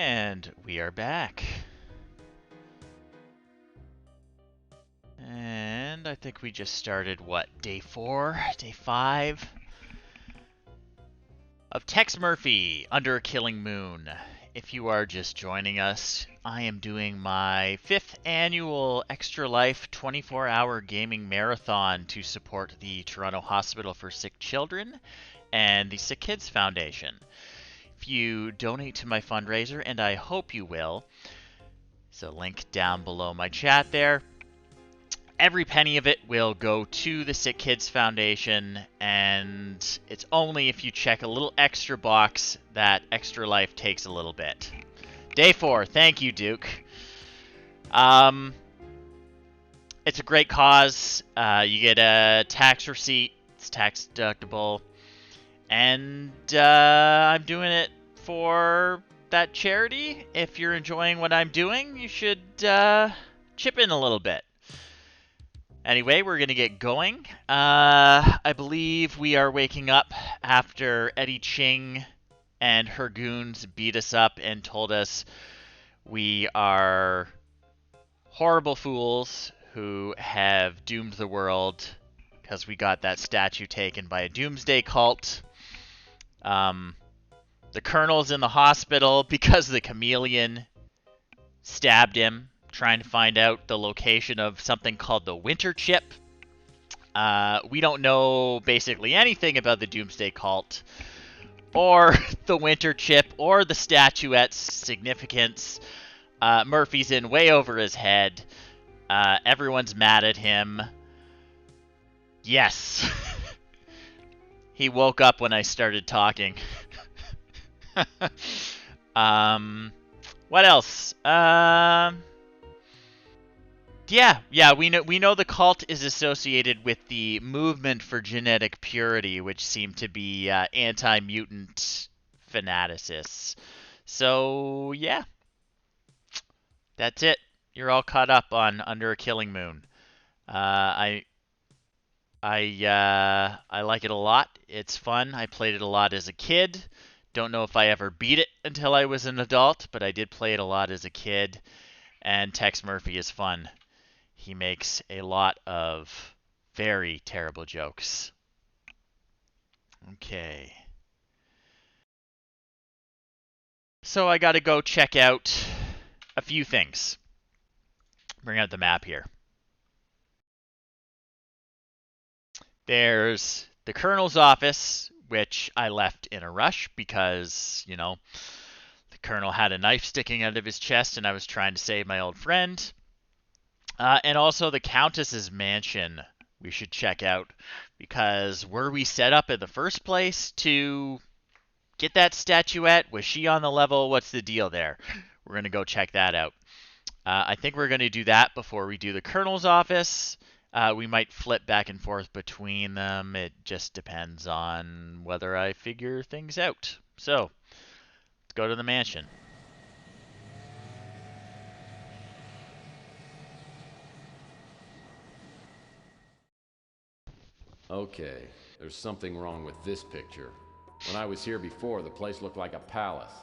And we are back. And I think we just started, what, day 4? Day 5? Of Tex Murphy, Under a Killing Moon. If you are just joining us, I am doing my 5th annual Extra Life 24-hour gaming marathon to support the Toronto Hospital for Sick Children and the SickKids Foundation. If you donate to my fundraiser, and I hope you will, there's a link down below my chat there. Every penny of it will go to the SickKids Foundation, and it's only if you check a little extra box that Extra Life takes a little bit. Day 4, thank you, Duke. It's a great cause. You get a tax receipt. It's tax deductible. And I'm doing it for that charity. If you're enjoying what I'm doing, you should chip in a little bit. Anyway, we're going to get going. I believe we are waking up after Eddie Ching and her goons beat us up and told us we are horrible fools who have doomed the world because we got that statue taken by a doomsday cult. The Colonel's in the hospital because the chameleon stabbed him, trying to find out the location of something called the Winter Chip. We don't know basically anything about the Doomsday Cult, or the Winter Chip, or the statuette's significance. Murphy's in way over his head. Everyone's mad at him. Yes. He woke up when I started talking. What else? Yeah, we know the cult is associated with the movement for genetic purity, which seem to be anti-mutant fanaticists. So yeah, that's it. You're all caught up on Under a Killing Moon. I like it a lot. It's fun. I played it a lot as a kid. Don't know if I ever beat it until I was an adult, but I did play it a lot as a kid. And Tex Murphy is fun. He makes a lot of very terrible jokes. Okay. So I gotta go check out a few things. Bring out the map here. There's the Colonel's office, which I left in a rush because, you know, the Colonel had a knife sticking out of his chest and I was trying to save my old friend. And also the Countess's mansion we should check out, because were we set up in the first place to get that statuette? Was she on the level? What's the deal there? We're going to go check that out. I think we're going to do that before we do the Colonel's office. We might flip back and forth between them. It just depends on whether I figure things out. So, let's go to the mansion. Okay, there's something wrong with this picture. When I was here before, the place looked like a palace.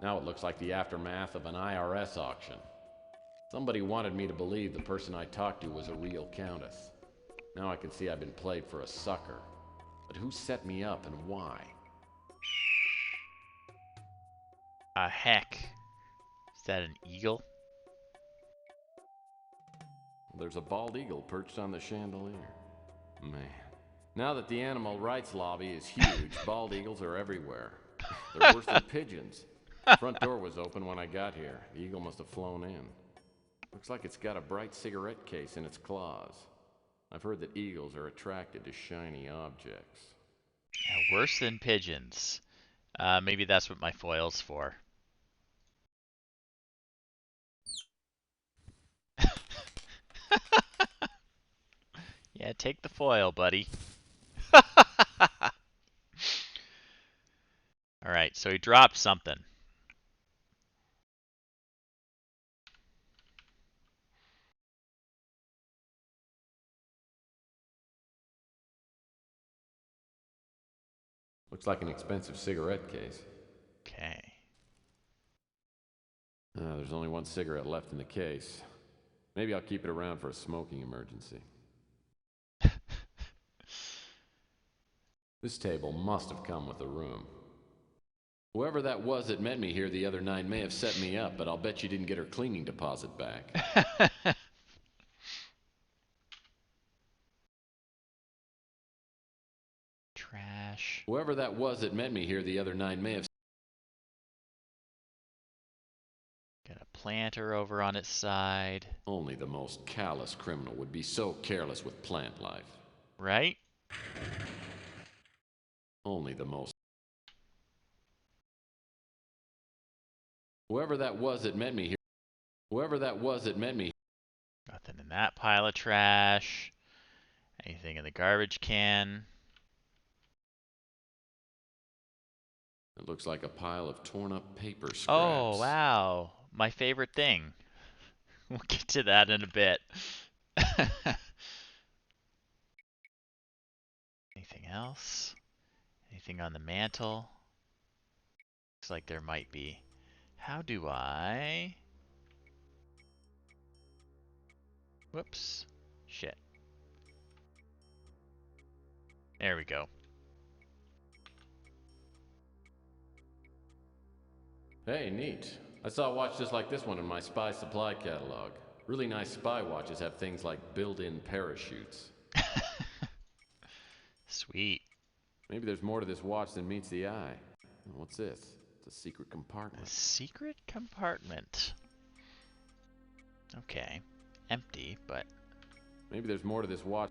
Now it looks like the aftermath of an IRS auction. Somebody wanted me to believe the person I talked to was a real countess. Now I can see I've been played for a sucker. But who set me up and why? Heck. Is that an eagle? There's a bald eagle perched on the chandelier. Man. Now that the animal rights lobby is huge, bald eagles are everywhere. They're worse than pigeons. Front door was open when I got here. The eagle must have flown in. Looks like it's got a bright cigarette case in its claws. I've heard that eagles are attracted to shiny objects. Yeah, worse than pigeons. Maybe that's what my foil's for. Yeah, take the foil, buddy. Alright, so he dropped something. Looks like an expensive cigarette case. Okay. There's only one cigarette left in the case. Maybe I'll keep it around for a smoking emergency. This table must have come with the room. Whoever that was that met me here the other night may have set me up, but I'll bet you didn't get her cleaning deposit back. Trash. Whoever that was that met me here the other night may have... Got a planter over on its side. Only the most callous criminal would be so careless with plant life. Right? Only the most... Whoever that was that met me here... Whoever that was that met me... Nothing in that pile of trash. Anything in the garbage can? It looks like a pile of torn up paper scraps. Oh, wow. My favorite thing. We'll get to that in a bit. Anything else? Anything on the mantle? Looks like there might be. How do I... Whoops. Shit. There we go. Hey, neat. I saw a watch just like this one in my spy supply catalog. Really nice spy watches have things like built-in parachutes. Sweet. Maybe there's more to this watch than meets the eye. What's this? It's a secret compartment. A secret compartment. Okay. Empty, but... Maybe there's more to this watch.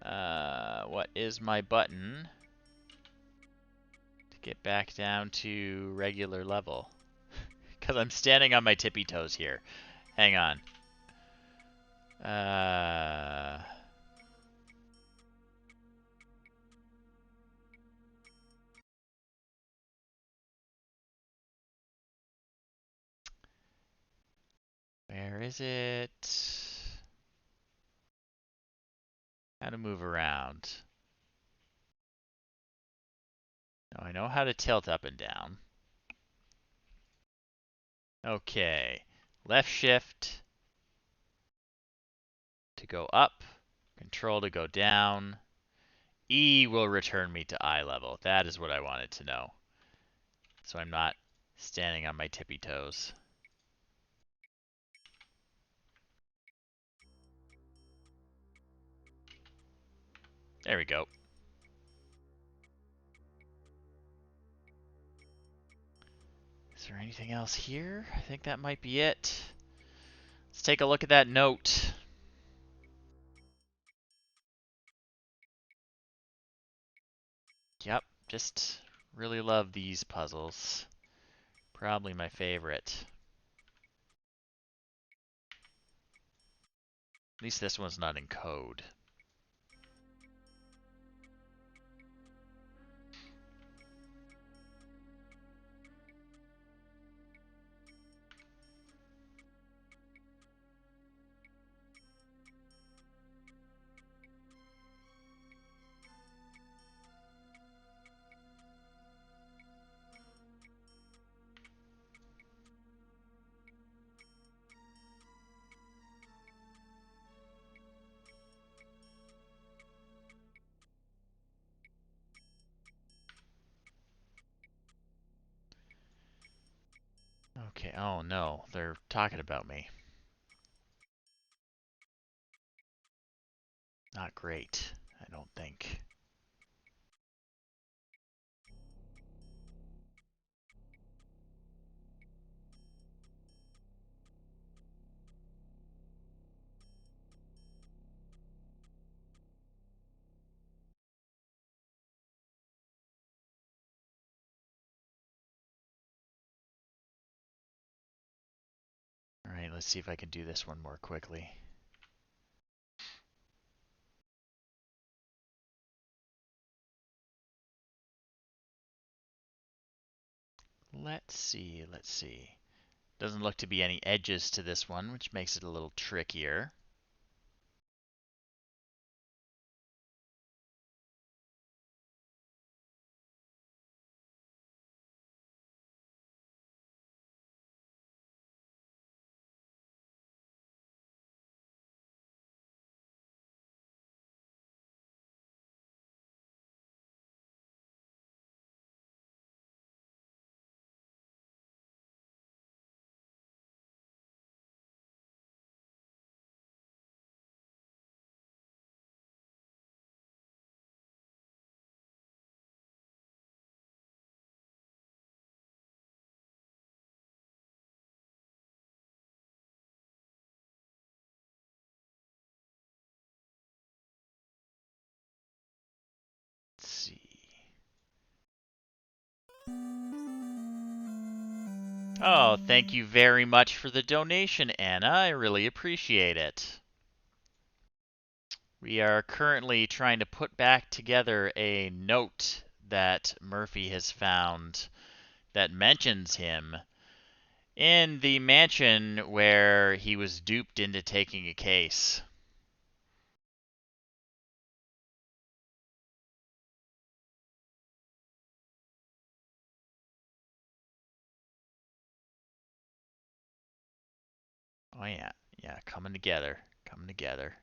What is my button to get back down to regular level? Because I'm standing on my tippy toes here. Hang on. Where is it? How to move around. Now I know how to tilt up and down. Okay. Left shift to go up. Control to go down. E will return me to eye level. That is what I wanted to know. So I'm not standing on my tippy toes. There we go. Is there anything else here? I think that might be it. Let's take a look at that note. Yep, just really love these puzzles. Probably my favorite. At least this one's not in code. Okay, oh no, they're talking about me. Not great, I don't think. Alright, let's see if I can do this one more quickly. Let's see, let's see. Doesn't look to be any edges to this one, which makes it a little trickier. Oh, thank you very much for the donation, Anna. I really appreciate it. We are currently trying to put back together a note that Murphy has found that mentions him in the mansion where he was duped into taking a case. Oh yeah, yeah, coming together, coming together.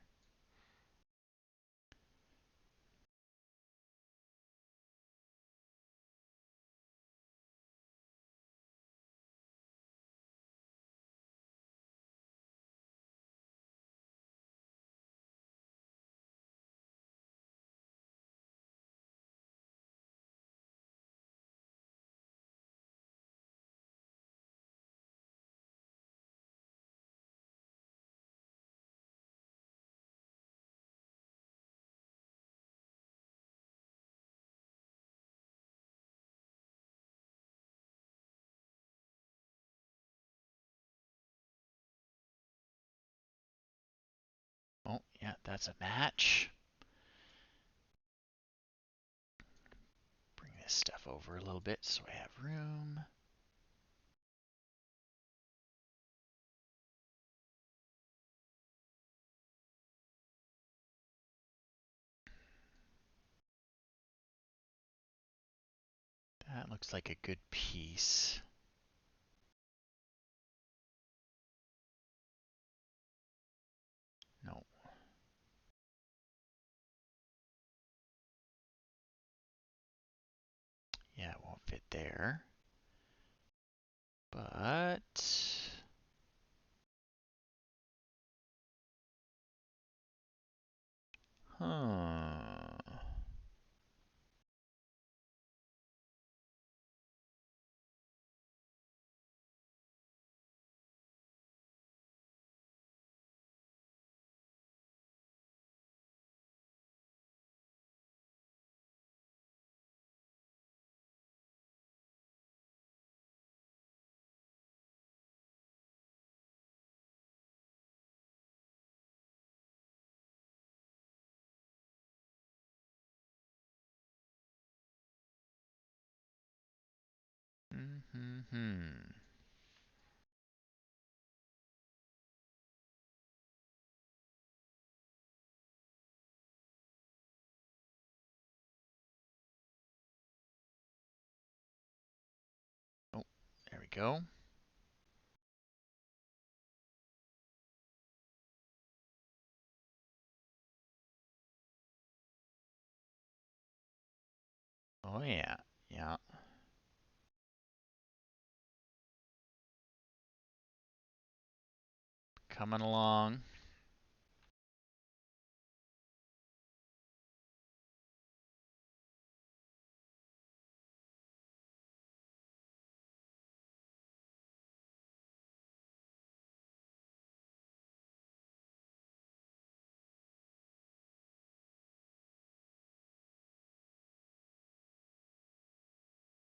Oh, yeah, that's a match. Bring this stuff over a little bit so I have room. That looks like a good piece. No. Yeah, it won't fit there. But Oh, there we go. Oh yeah, yeah. Coming along.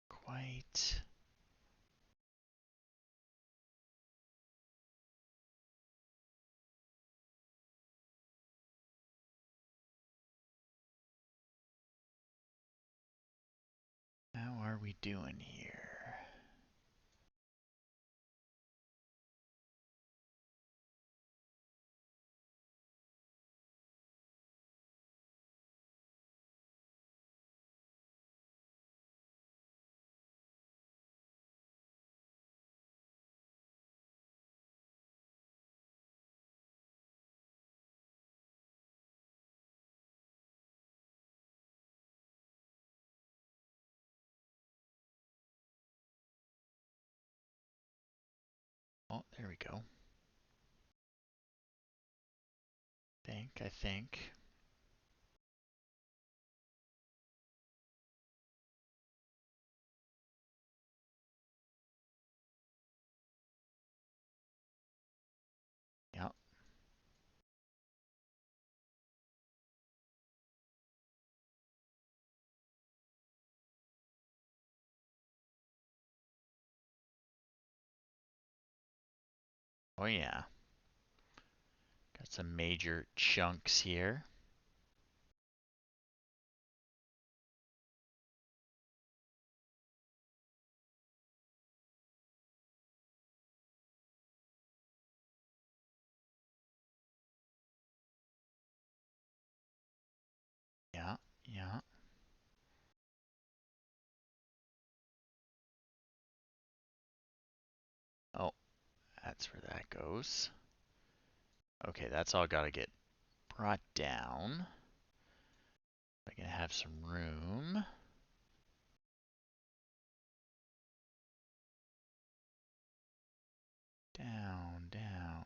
Quite. How are we doing here? Oh, there we go. I think. Yep. Oh yeah. Got some major chunks here. Yeah, yeah. Oh, that's where that goes. Okay, that's all got to get brought down. I can have some room. Down, down.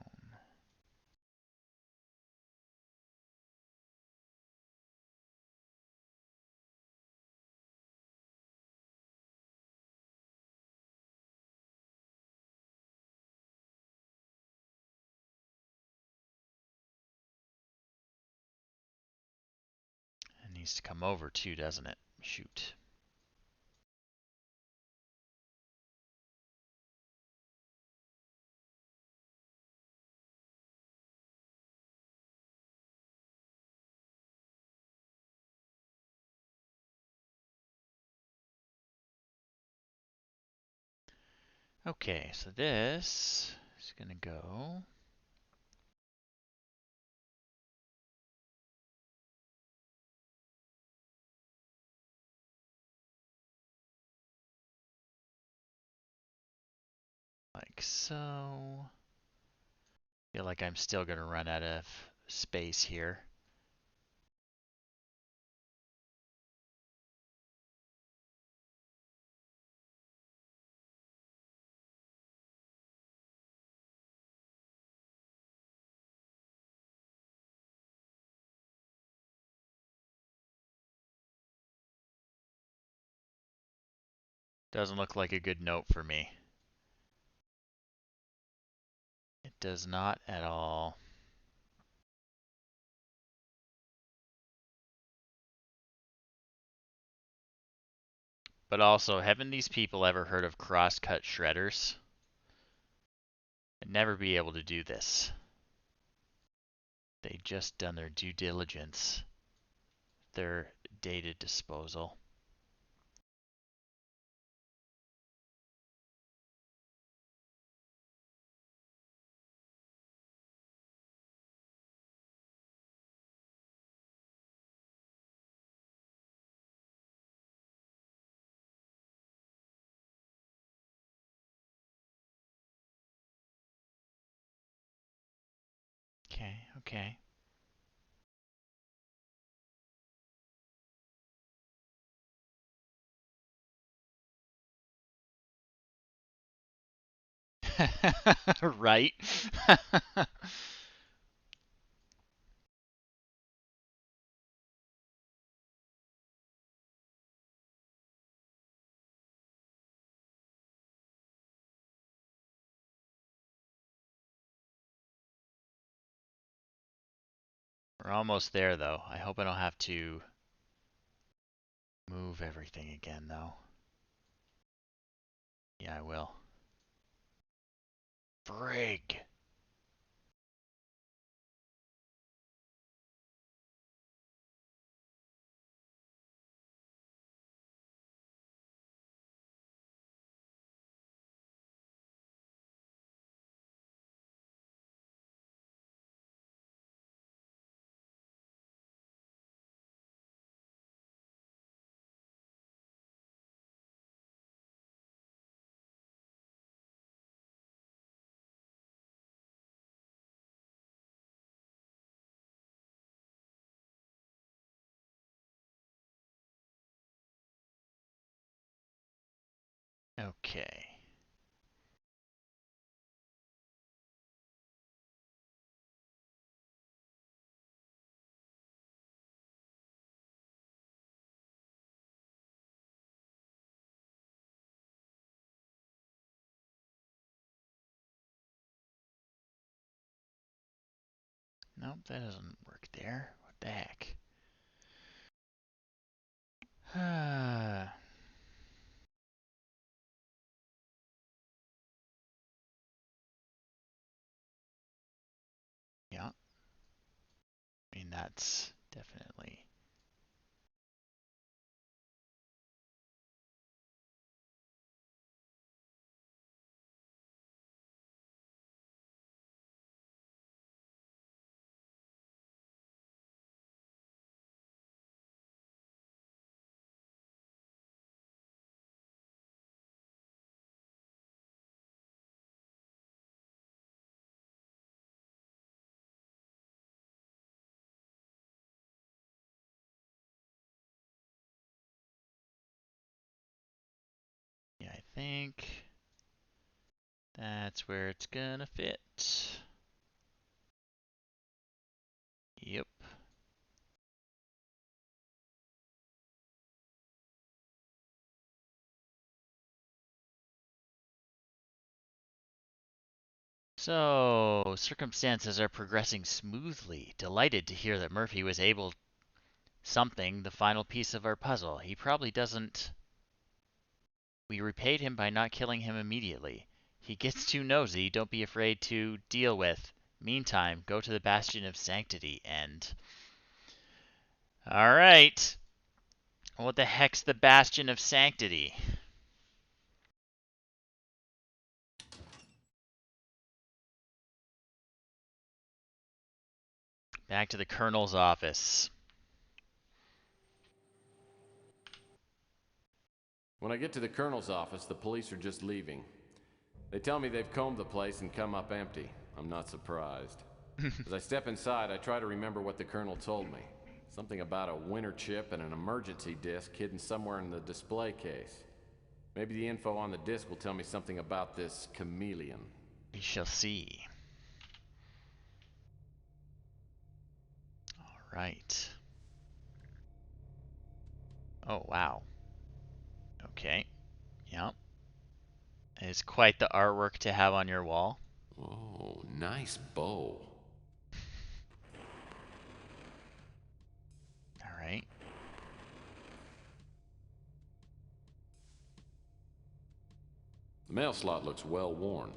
It needs to come over too, doesn't it? Shoot. Okay, so this is going to go like so. Feel like I'm still going to run out of space here. Doesn't look like a good note for me. It does not at all. But also, haven't these people ever heard of cross-cut shredders? I'd never be able to do this. They just done their due diligence, their data disposal. Okay, okay. Right? We're almost there, though. I hope I don't have to move everything again, though. Yeah, I will. Frig. Okay. Nope, that doesn't work there. What the heck? Nuts, definitely. Yeah, I think that's where it's gonna fit. Yep. So, circumstances are progressing smoothly. Delighted to hear that Murphy was able something, the final piece of our puzzle. He probably doesn't. We repaid him by not killing him immediately. He gets too nosy, don't be afraid to deal with. Meantime, go to the Bastion of Sanctity and. Alright. What the heck's the Bastion of Sanctity? Back to the Colonel's office. When I get to the Colonel's office, the police are just leaving. They tell me they've combed the place and come up empty. I'm not surprised. As I step inside, I try to remember what the Colonel told me. Something about a winter chip and an emergency disc hidden somewhere in the display case. Maybe the info on the disc will tell me something about this chameleon. We shall see. Alright. Oh, wow. Okay. Yep. It's quite the artwork to have on your wall. Oh, nice bow. Alright. The mail slot looks well worn.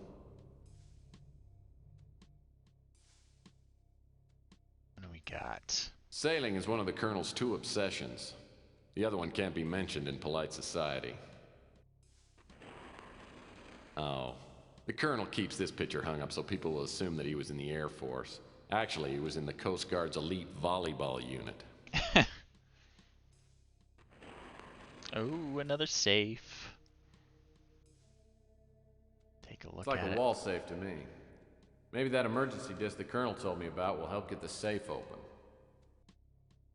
What do we got? Sailing is one of the Colonel's two obsessions. The other one can't be mentioned in polite society. Oh. The Colonel keeps this picture hung up so people will assume that he was in the Air Force. Actually, he was in the Coast Guard's elite volleyball unit. Oh, another safe. Take a look It's like at a it. wall safe to me. Maybe that emergency disc the Colonel told me about will help get the safe open.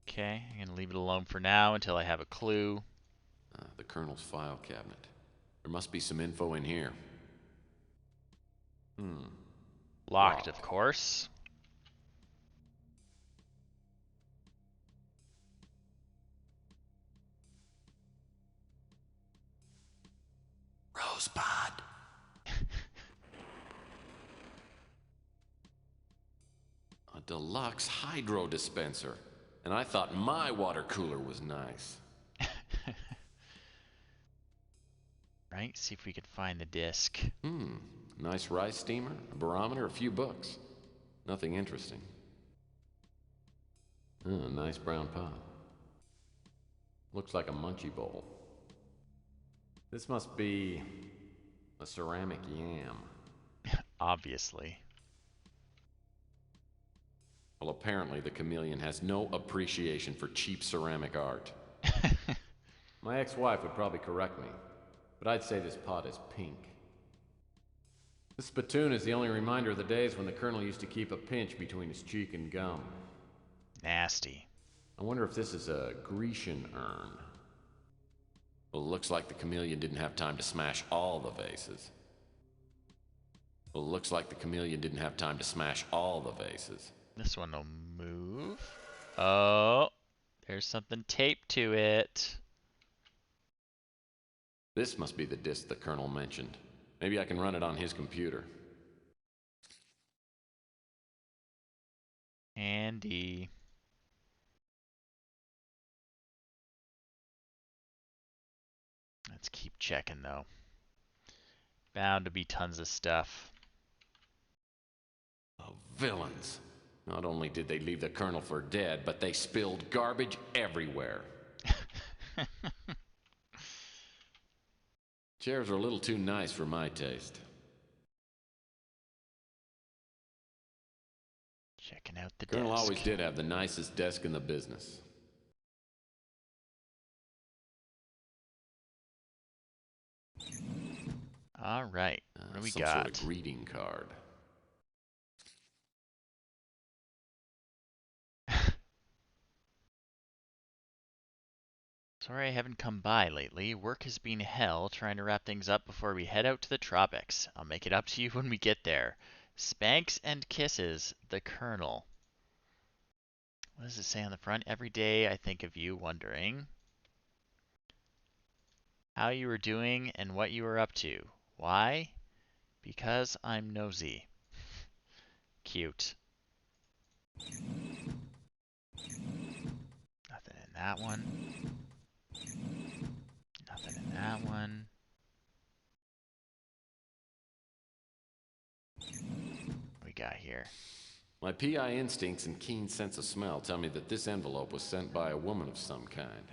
Okay, I'm gonna leave it alone for now until I have a clue. The Colonel's file cabinet. There must be some info in here. Locked, of course. Rosebud. A deluxe hydro dispenser. And I thought my water cooler was nice. Right, see if we can find the disc. Nice rice steamer, a barometer, a few books. Nothing interesting. Nice brown pot. Looks like a munchie bowl. This must be a ceramic yam. Obviously. Well, apparently the chameleon has no appreciation for cheap ceramic art. My ex-wife would probably correct me, but I'd say this pot is pink. This spittoon is the only reminder of the days when the Colonel used to keep a pinch between his cheek and gum. Nasty. I wonder if this is a Grecian urn. Well, it looks like the chameleon didn't have time to smash all the vases. Well, it looks like the chameleon didn't have time to smash all the vases. This one will move. Oh, there's something taped to it. This must be the disc the Colonel mentioned. Maybe I can run it on his computer. Handy. Let's keep checking, though. Bound to be tons of stuff. Oh, villains. Not only did they leave the colonel for dead, but they spilled garbage everywhere. Chairs are a little too nice for my taste. Checking out the Colonel desk. always did have the nicest desk in the business. All right. What do we some got? sort of greeting card. Sorry I haven't come by lately. Work has been hell trying to wrap things up before we head out to the tropics. I'll make it up to you when we get there. Spanks and kisses, the Colonel. What does it say on the front? Every day I think of you, wondering how you were doing and what you were up to. Why? Because I'm nosy. Cute. Nothing in that one. Nothing in that one. What we got here? My PI instincts and keen sense of smell tell me that this envelope was sent by a woman of some kind.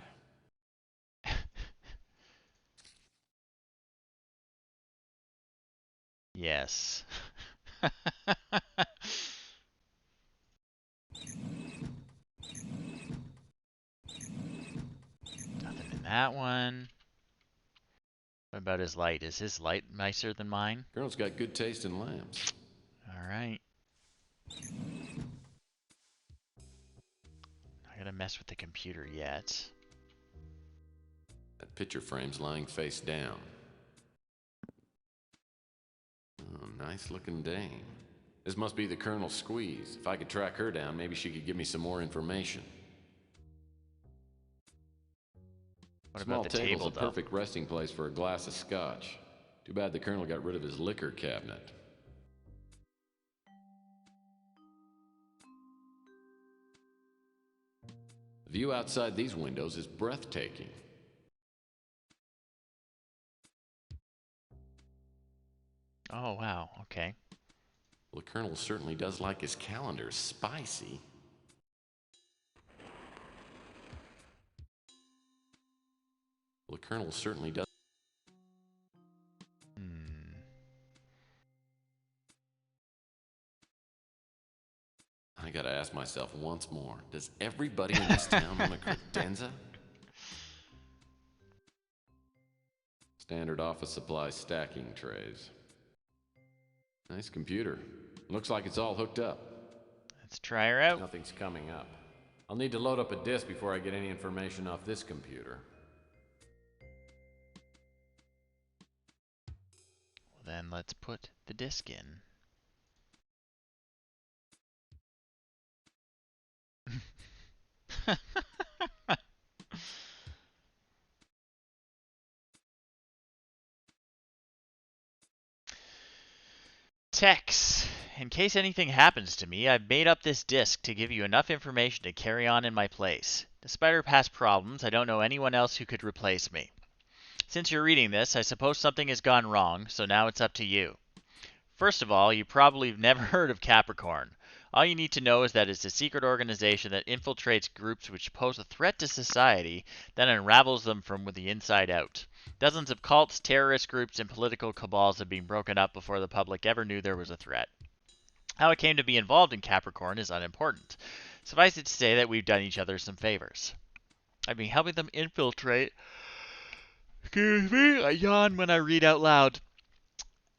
Yes. Nothing in that one. What about his light? Is his light nicer than mine? Colonel's got good taste in lamps. All right. Not gonna mess with the computer yet. That picture frame's lying face down. Oh, nice looking dame. This must be the Colonel's squeeze. If I could track her down, maybe she could give me some more information. What Small about the table's table, a though? perfect resting place for a glass of scotch. Too bad the Colonel got rid of his liquor cabinet. The view outside these windows is breathtaking. Oh, wow. Okay. Well, the Colonel certainly does like his calendar spicy. Well, the Colonel certainly does. I gotta ask myself once more, does everybody in this town own a credenza? Standard office supply stacking trays. Nice computer. Looks like it's all hooked up. Let's try her out. Nothing's coming up. I'll need to load up a disk before I get any information off this computer. Well, then let's put the disk in. Tex. In case anything happens to me, I've made up this disk to give you enough information to carry on in my place. Despite our past problems, I don't know anyone else who could replace me. Since you're reading this, I suppose something has gone wrong, so now it's up to you. First of all, you probably have never heard of Capricorn. All you need to know is that it's a secret organization that infiltrates groups which pose a threat to society, then unravels them from the inside out. Dozens of cults, terrorist groups, and political cabals have been broken up before the public ever knew there was a threat. How I came to be involved in Capricorn is unimportant. Suffice it to say that we've done each other some favors. I've been helping them infiltrate... Excuse me, I yawn when I read out loud.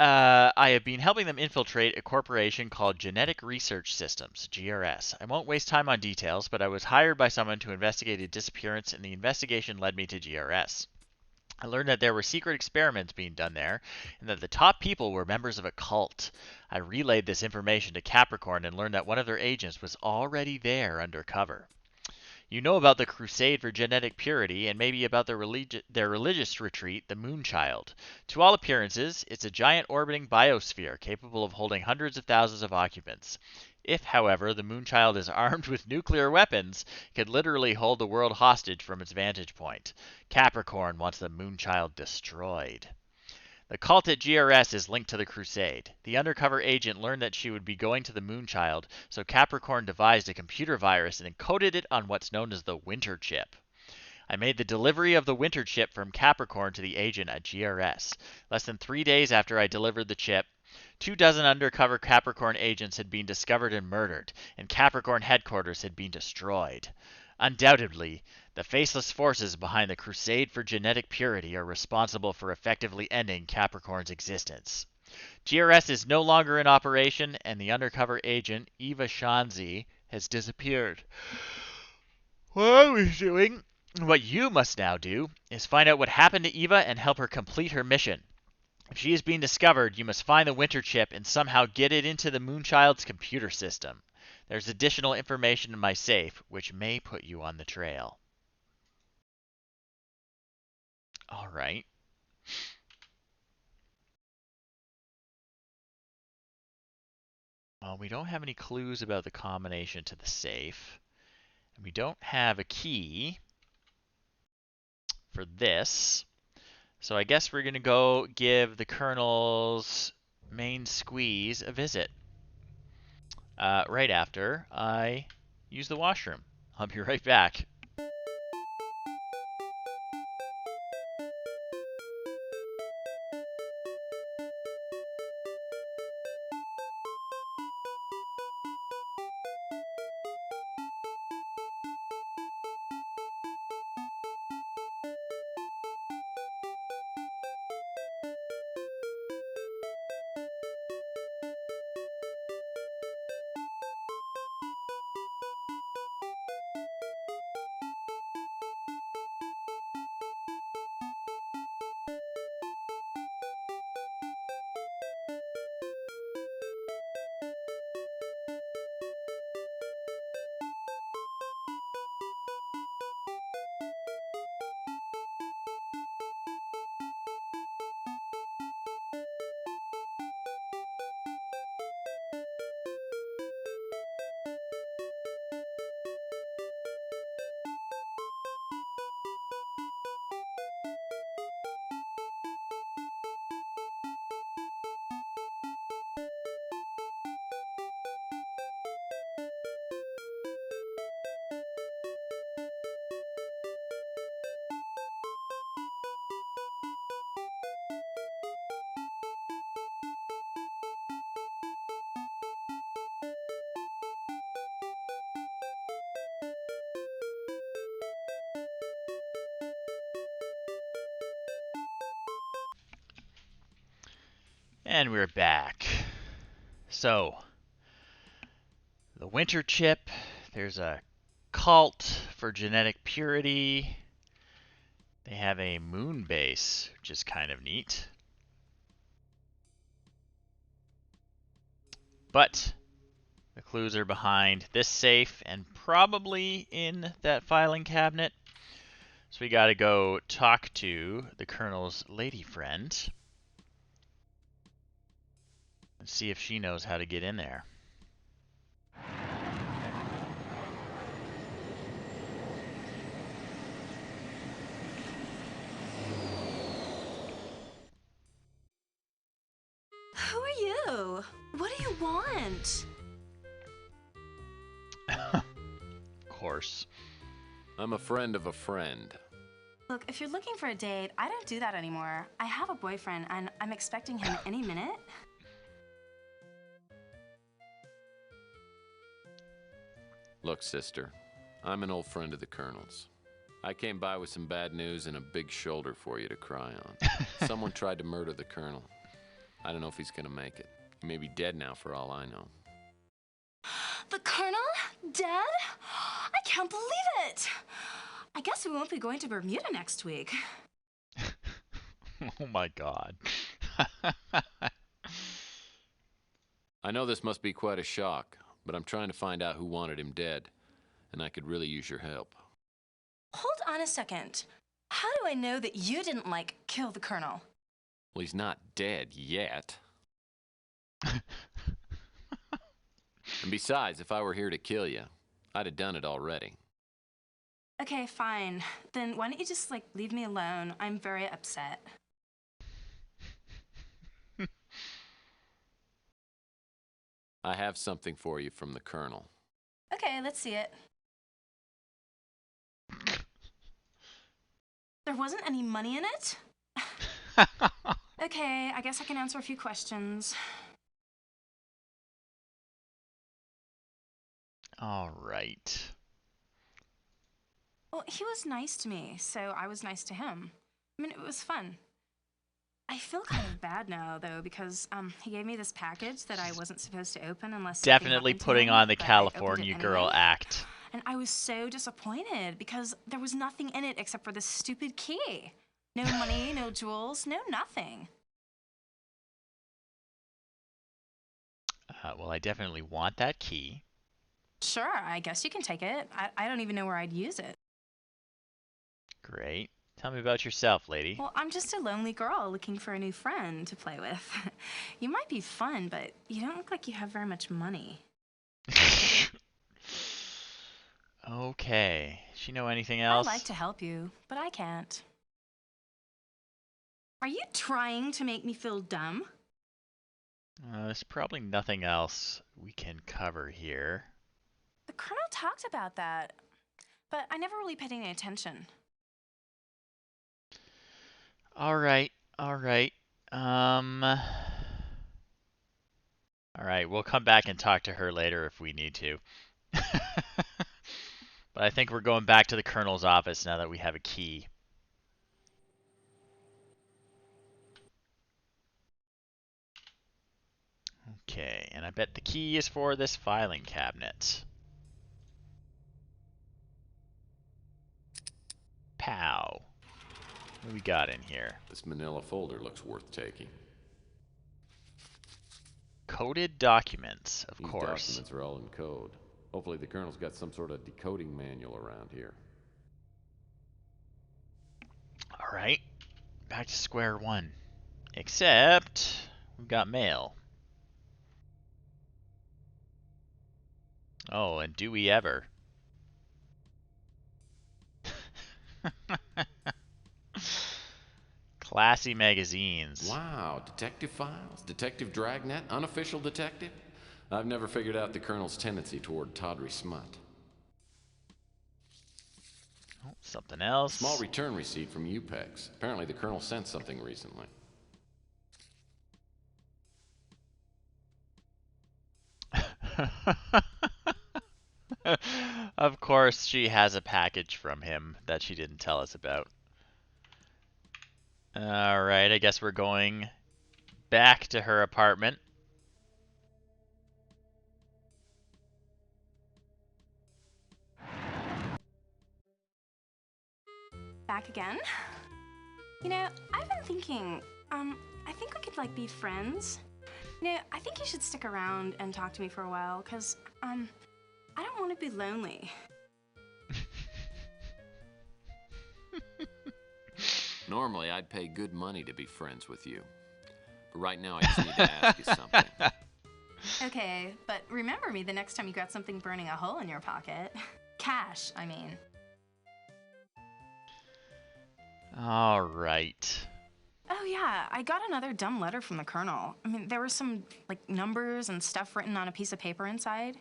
I have been helping them infiltrate a corporation called Genetic Research Systems, GRS. I won't waste time on details, but I was hired by someone to investigate a disappearance, and the investigation led me to GRS. I learned that there were secret experiments being done there, and that the top people were members of a cult. I relayed this information to Capricorn and learned that one of their agents was already there undercover. You know about the crusade for genetic purity, and maybe about their religious retreat, the Moonchild. To all appearances, it's a giant orbiting biosphere capable of holding hundreds of thousands of occupants. If, however, the Moonchild is armed with nuclear weapons, it could literally hold the world hostage from its vantage point. Capricorn wants the Moonchild destroyed. The cult at GRS is linked to the Crusade. The undercover agent learned that she would be going to the Moonchild, so Capricorn devised a computer virus and encoded it on what's known as the Winter Chip. I made the delivery of the Winter Chip from Capricorn to the agent at GRS. Less than 3 days after I delivered the chip, 24 undercover Capricorn agents had been discovered and murdered, and Capricorn headquarters had been destroyed. Undoubtedly, the faceless forces behind the crusade for genetic purity are responsible for effectively ending Capricorn's existence. GRS is no longer in operation, and the undercover agent, Eva Shanzi, has disappeared. What I was doing, what you must now do, is find out what happened to Eva and help her complete her mission. If she is being discovered, you must find the Winter Chip and somehow get it into the Moonchild's computer system. There's additional information in my safe, which may put you on the trail. All right. Well, we don't have any clues about the combination to the safe. And we don't have a key for this. So I guess we're going to go give the Colonel's main squeeze a visit. Right after I use the washroom. I'll be right back. And we're back. So, the Winter Chip, there's a cult for genetic purity. They have a moon base, which is kind of neat. But the clues are behind this safe and probably in that filing cabinet. So we gotta go talk to the Colonel's lady friend and see if she knows how to get in there. Who are you? What do you want? Of course. I'm a friend of a friend. Look, if you're looking for a date, I don't do that anymore. I have a boyfriend, and I'm expecting him any minute. Look, sister, I'm an old friend of the Colonel's. I came by with some bad news and a big shoulder for you to cry on. Someone tried to murder the Colonel. I don't know if he's gonna make it. He may be dead now for all I know. The Colonel? Dead? I can't believe it! I guess we won't be going to Bermuda next week. Oh my god. I know this must be quite a shock, but I'm trying to find out who wanted him dead, and I could really use your help. Hold on a second. How do I know that you didn't, kill the Colonel? Well, he's not dead yet. And besides, if I were here to kill you, I'd have done it already. Okay, fine. Then why don't you just, leave me alone? I'm very upset. I have something for you from the Colonel. Okay, let's see it. There wasn't any money in it? Okay, I guess I can answer a few questions. All right. Well, he was nice to me, so I was nice to him. I mean, it was fun. I feel kind of bad now, though, because he gave me this package that I wasn't supposed to open unless something Definitely happened to putting him, on the but I opened it California girl anyway. act. And I was so disappointed because there was nothing in it except for this stupid key. No money, no jewels, no nothing. Well, I definitely want that key. Sure, I guess you can take it. I don't even know where I'd use it. Great. Tell me about yourself, lady. Well, I'm just a lonely girl looking for a new friend to play with. You might be fun, but you don't look like you have very much money. Okay. Does she know anything else? I'd like to help you, but I can't. Are you trying to make me feel dumb? There's probably nothing else we can cover here. The Colonel talked about that, but I never really paid any attention. All right. All right. All right, we'll come back and talk to her later if we need to. But I think we're going back to the Colonel's office now that we have a key. Okay, and I bet the key is for this filing cabinet. Pow. What do we got in here? This manila folder looks worth taking. Coded documents, of These course. documents are all in code. Hopefully the Colonel's got some sort of decoding manual around here. All right, back to square one. Except we've got mail. Oh, and do we ever? Classy magazines. Wow, detective files, detective dragnet, unofficial detective? I've never figured out the Colonel's tendency toward tawdry smut. Oh, something else. Small return receipt from UPEX. Apparently the Colonel sent something recently. Of course, she has a package from him that she didn't tell us about. Alright, I guess we're going back to her apartment. Back again? You know, I've been thinking, I think we could, like, be friends. You know, I think you should stick around and talk to me for a while, because, I don't want to be lonely. Normally, I'd pay good money to be friends with you. But right now, I just need to ask you something. Okay, but remember me the next time you got something burning a hole in your pocket. Cash, I mean. All right. Oh yeah, I got another dumb letter from the Colonel. I mean, there were some, like, numbers and stuff written on a piece of paper inside.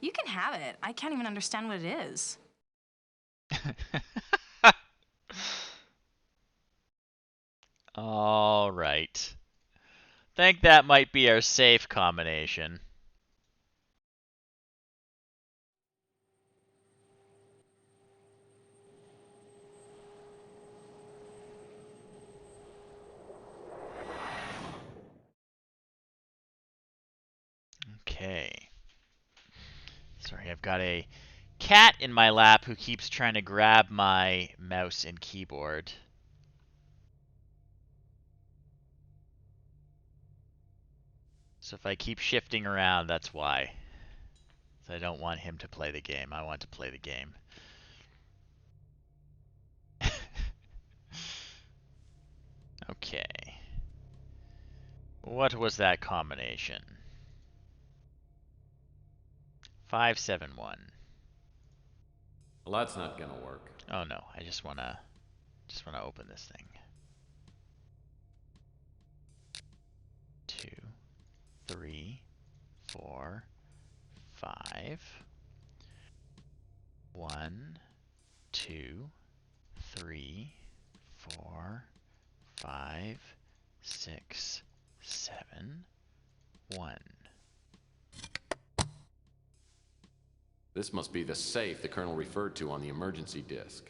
You can have it. I can't even understand what it is. All right. Think that might be our safe combination. Okay. Sorry, I've got a cat in my lap who keeps trying to grab my mouse and keyboard. So if I keep shifting around, that's why. So I don't want him to play the game. I want to play the game. Okay. What was that combination? 571. Well, that's not gonna work. Oh no, I just wanna open this thing. 2, 3, 4, 5. 1, 2, 3, 4, 5, 6, 7, 1. This must be the safe the Colonel referred to on the emergency disc.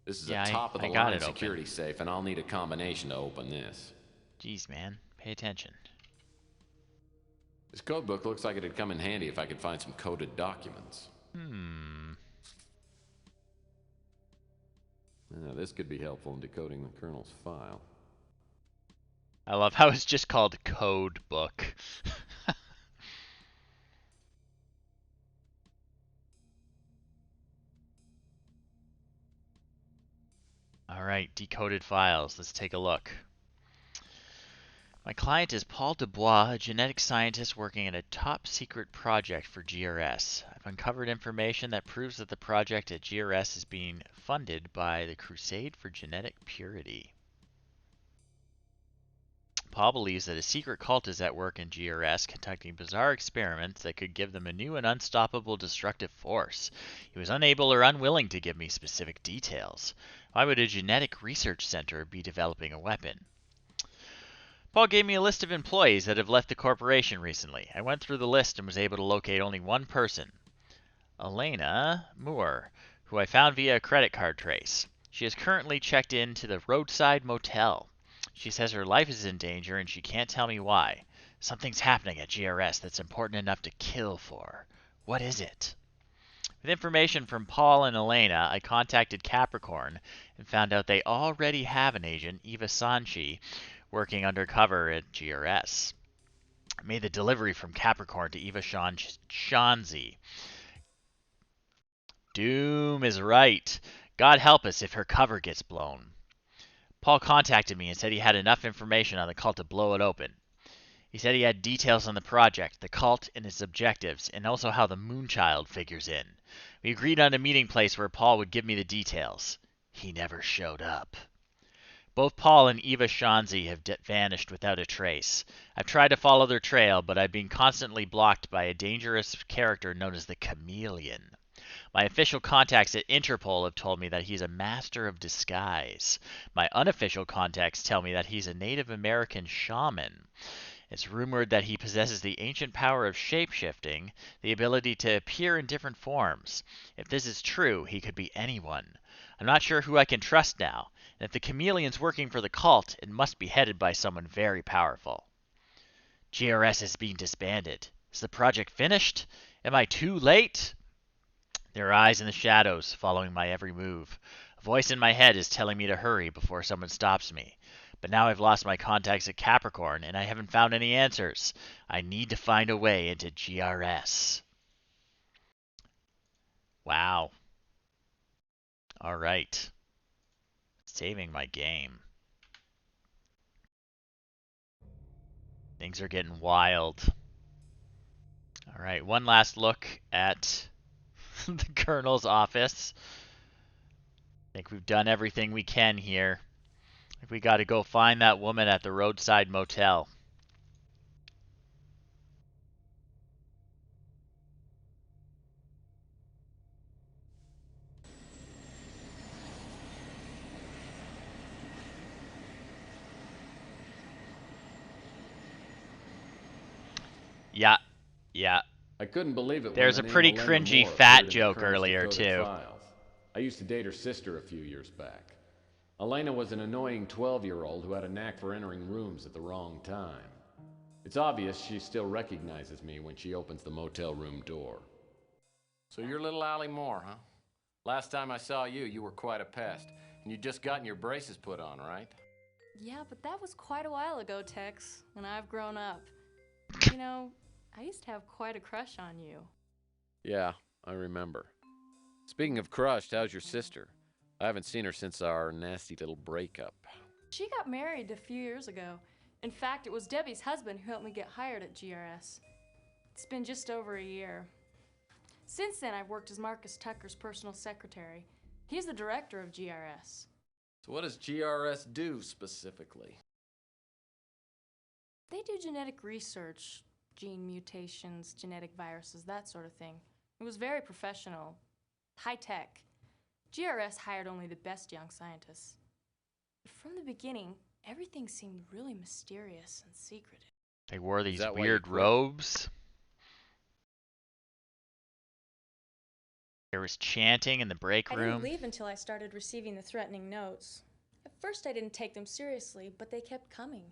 This is Yeah, a I got top-of-the-line it open. security safe, and I'll need a combination to open this. Jeez, man. Pay attention. This code book looks like it'd come in handy if I could find some coded documents. Now, this could be helpful in decoding the Colonel's file. I love how it's just called Code Book. All right, decoded files. Let's take a look. My client is Paul Dubois, a genetic scientist working on a top secret project for GRS. I've uncovered information that proves that the project at GRS is being funded by the Crusade for Genetic Purity. Paul believes that a secret cult is at work in GRS, conducting bizarre experiments that could give them a new and unstoppable destructive force. He was unable or unwilling to give me specific details. Why would a genetic research center be developing a weapon? Paul gave me a list of employees that have left the corporation recently. I went through the list and was able to locate only one person, Elena Moore, who I found via a credit card trace. She is currently checked in to the roadside motel. She says her life is in danger and she can't tell me why. Something's happening at GRS that's important enough to kill for. What is it? With information from Paul and Elena, I contacted Capricorn and found out they already have an agent, Eva Sanchi, working undercover at GRS. I made the delivery from Capricorn to Eva Shanzi. Doom is right. God help us if her cover gets blown. Paul contacted me and said he had enough information on the cult to blow it open. He said he had details on the project, the cult, and its objectives, and also how the Moonchild figures in. We agreed on a meeting place where Paul would give me the details. He never showed up. Both Paul and Eva Shanzi have vanished without a trace. I've tried to follow their trail, but I've been constantly blocked by a dangerous character known as the Chameleon. My official contacts at Interpol have told me that he's a master of disguise. My unofficial contacts tell me that he's a Native American shaman. It's rumored that he possesses the ancient power of shape-shifting, the ability to appear in different forms. If this is true, he could be anyone. I'm not sure who I can trust now, and if the chameleon's working for the cult, it must be headed by someone very powerful. GRS is being disbanded. Is the project finished? Am I too late? There are eyes in the shadows, following my every move. A voice in my head is telling me to hurry before someone stops me. But now I've lost my contacts at Capricorn, and I haven't found any answers. I need to find a way into GRS. Wow. All right. Saving my game. Things are getting wild. All right, one last look at the Colonel's office. I think we've done everything we can here. We got to go find that woman at the roadside motel. Yeah. I couldn't believe it. There's when a the pretty name Elena cringy Moore fat appeared in the joke Colonel's earlier, decoded too. files. I used to date her sister a few years back. Elena was an annoying 12-year-old who had a knack for entering rooms at the wrong time. It's obvious she still recognizes me when she opens the motel room door. So you're little Allie Moore, huh? Last time I saw you, you were quite a pest. And you'd just gotten your braces put on, right? Yeah, but that was quite a while ago, Tex, and I've grown up. You know, I used to have quite a crush on you. Yeah, I remember. Speaking of crushed, how's your sister? I haven't seen her since our nasty little breakup. She got married a few years ago. In fact, it was Debbie's husband who helped me get hired at GRS. It's been just over a year. Since then, I've worked as Marcus Tucker's personal secretary. He's the director of GRS. So what does GRS do specifically? They do genetic research, gene mutations, genetic viruses, that sort of thing. It was very professional, high-tech. GRS hired only the best young scientists. But from the beginning, everything seemed really mysterious and secretive. They wore these that why you weird quit? robes. There was chanting in the break I room. didn't leave until I started receiving the threatening notes. At first I didn't take them seriously, but they kept coming.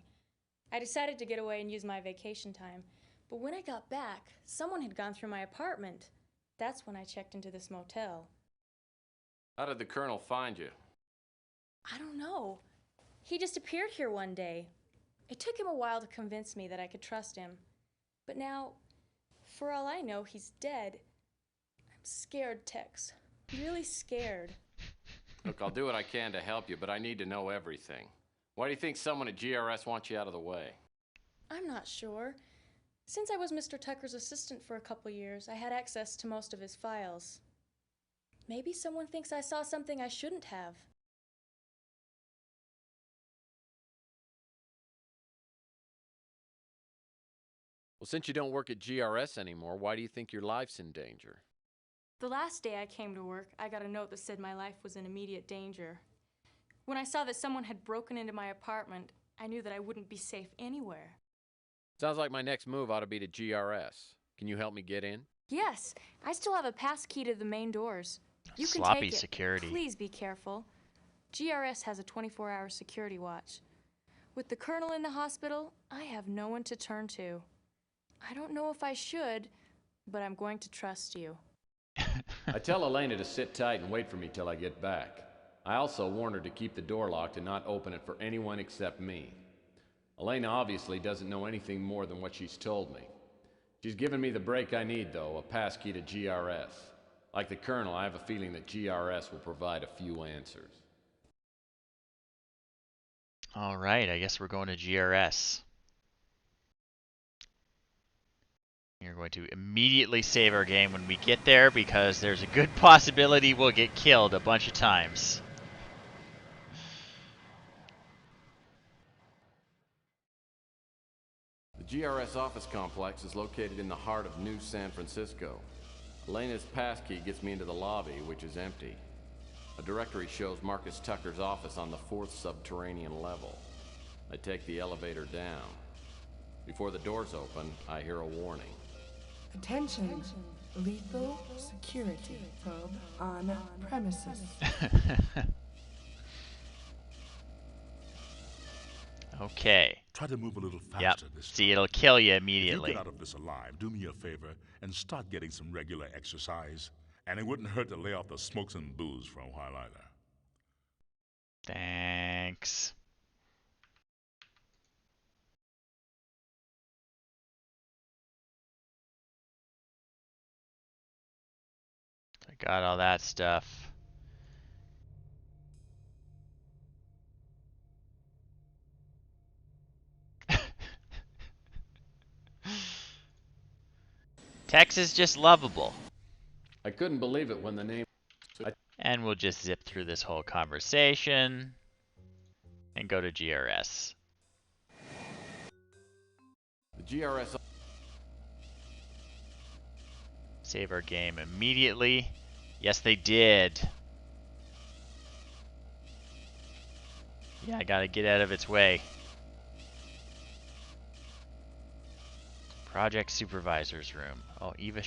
I decided to get away and use my vacation time. But when I got back, someone had gone through my apartment. That's when I checked into this motel. How did the Colonel find you? I don't know. He just appeared here one day. It took him a while to convince me that I could trust him. But now, for all I know, he's dead. I'm scared, Tex. Really scared. Look, I'll do what I can to help you, but I need to know everything. Why do you think someone at GRS wants you out of the way? I'm not sure. Since I was Mr. Tucker's assistant for a couple years, I had access to most of his files. Maybe someone thinks I saw something I shouldn't have. Well, since you don't work at GRS anymore, why do you think your life's in danger? The last day I came to work, I got a note that said my life was in immediate danger. When I saw that someone had broken into my apartment, I knew that I wouldn't be safe anywhere. Sounds like my next move ought to be to GRS. Can you help me get in? Yes, I still have a pass key to the main doors. You can Sloppy take it. security. Please be careful. GRS has a 24-hour security watch. With the Colonel in the hospital, I have no one to turn to. I don't know if I should, but I'm going to trust you. I tell Elena to sit tight and wait for me till I get back. I also warn her to keep the door locked and not open it for anyone except me. Elena obviously doesn't know anything more than what she's told me. She's given me the break I need, though, a passkey to GRS. Like the Colonel, I have a feeling that GRS will provide a few answers. All right, I guess we're going to GRS. You're going to immediately save our game when we get there because there's a good possibility we'll get killed a bunch of times. The GRS office complex is located in the heart of New San Francisco. Elena's passkey gets me into the lobby, which is empty. A directory shows Marcus Tucker's office on the 4th subterranean level. I take the elevator down. Before the doors open, I hear a warning. Attention, lethal security probe on premises. Okay. Try to move a little faster Yep. this time. See, it'll kill you If immediately. you get out of this alive, do me a favor and start getting some regular exercise. And it wouldn't hurt to lay off the smokes and booze for a while either. Thanks. I got all that stuff. Tex is just lovable. I couldn't believe it when the name... And we'll just zip through this whole conversation and go to GRS. The GRS... Save our game immediately. Yes, they did. Yeah, I gotta get out of its way. Project Supervisor's room. Oh, Eva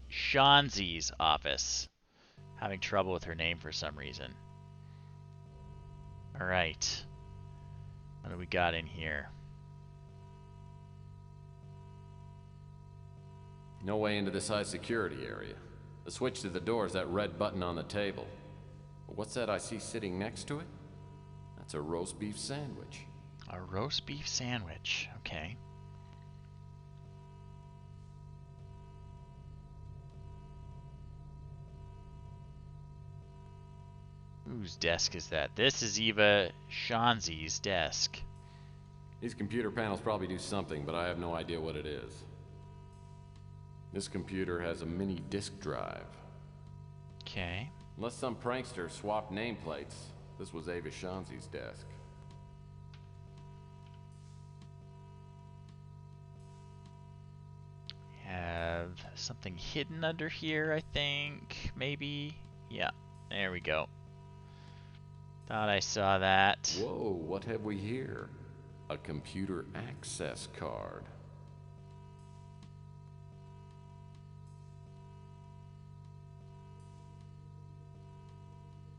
Shanzi's office. Having trouble with her name for some reason. Alright. What do we got in here? No way into this high security area. The switch to the door is that red button on the table. But what's that I see sitting next to it? That's a roast beef sandwich. A roast beef sandwich. Okay. Whose desk is that? This is Eva Shanzi's desk. These computer panels probably do something, but I have no idea what it is. This computer has a mini disk drive. Okay. Unless some prankster swapped nameplates, this was Eva Shanzi's desk. something hidden under here, I think. Maybe? Yeah, there we go. Thought I saw that. Whoa, what have we here? A computer access card.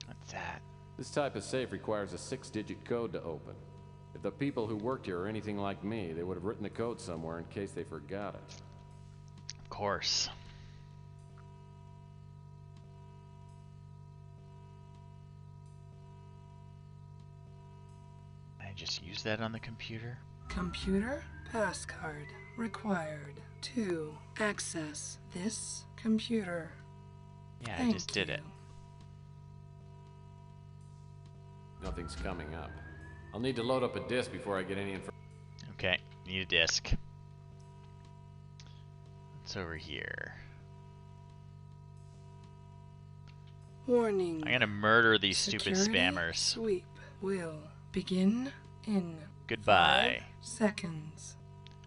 What's that? This type of safe requires a 6-digit code to open. If the people who worked here are anything like me, they would have written the code somewhere in case they forgot it. Of course. I just use that on the computer. Computer passcard required to access this computer. Yeah, I just did it. Nothing's coming up. I'll need to load up a disk before I get any information. Okay, need a disk. What's over here? Warning. I'm gonna murder these stupid Security spammers. Sweep will begin in Goodbye. 5 seconds.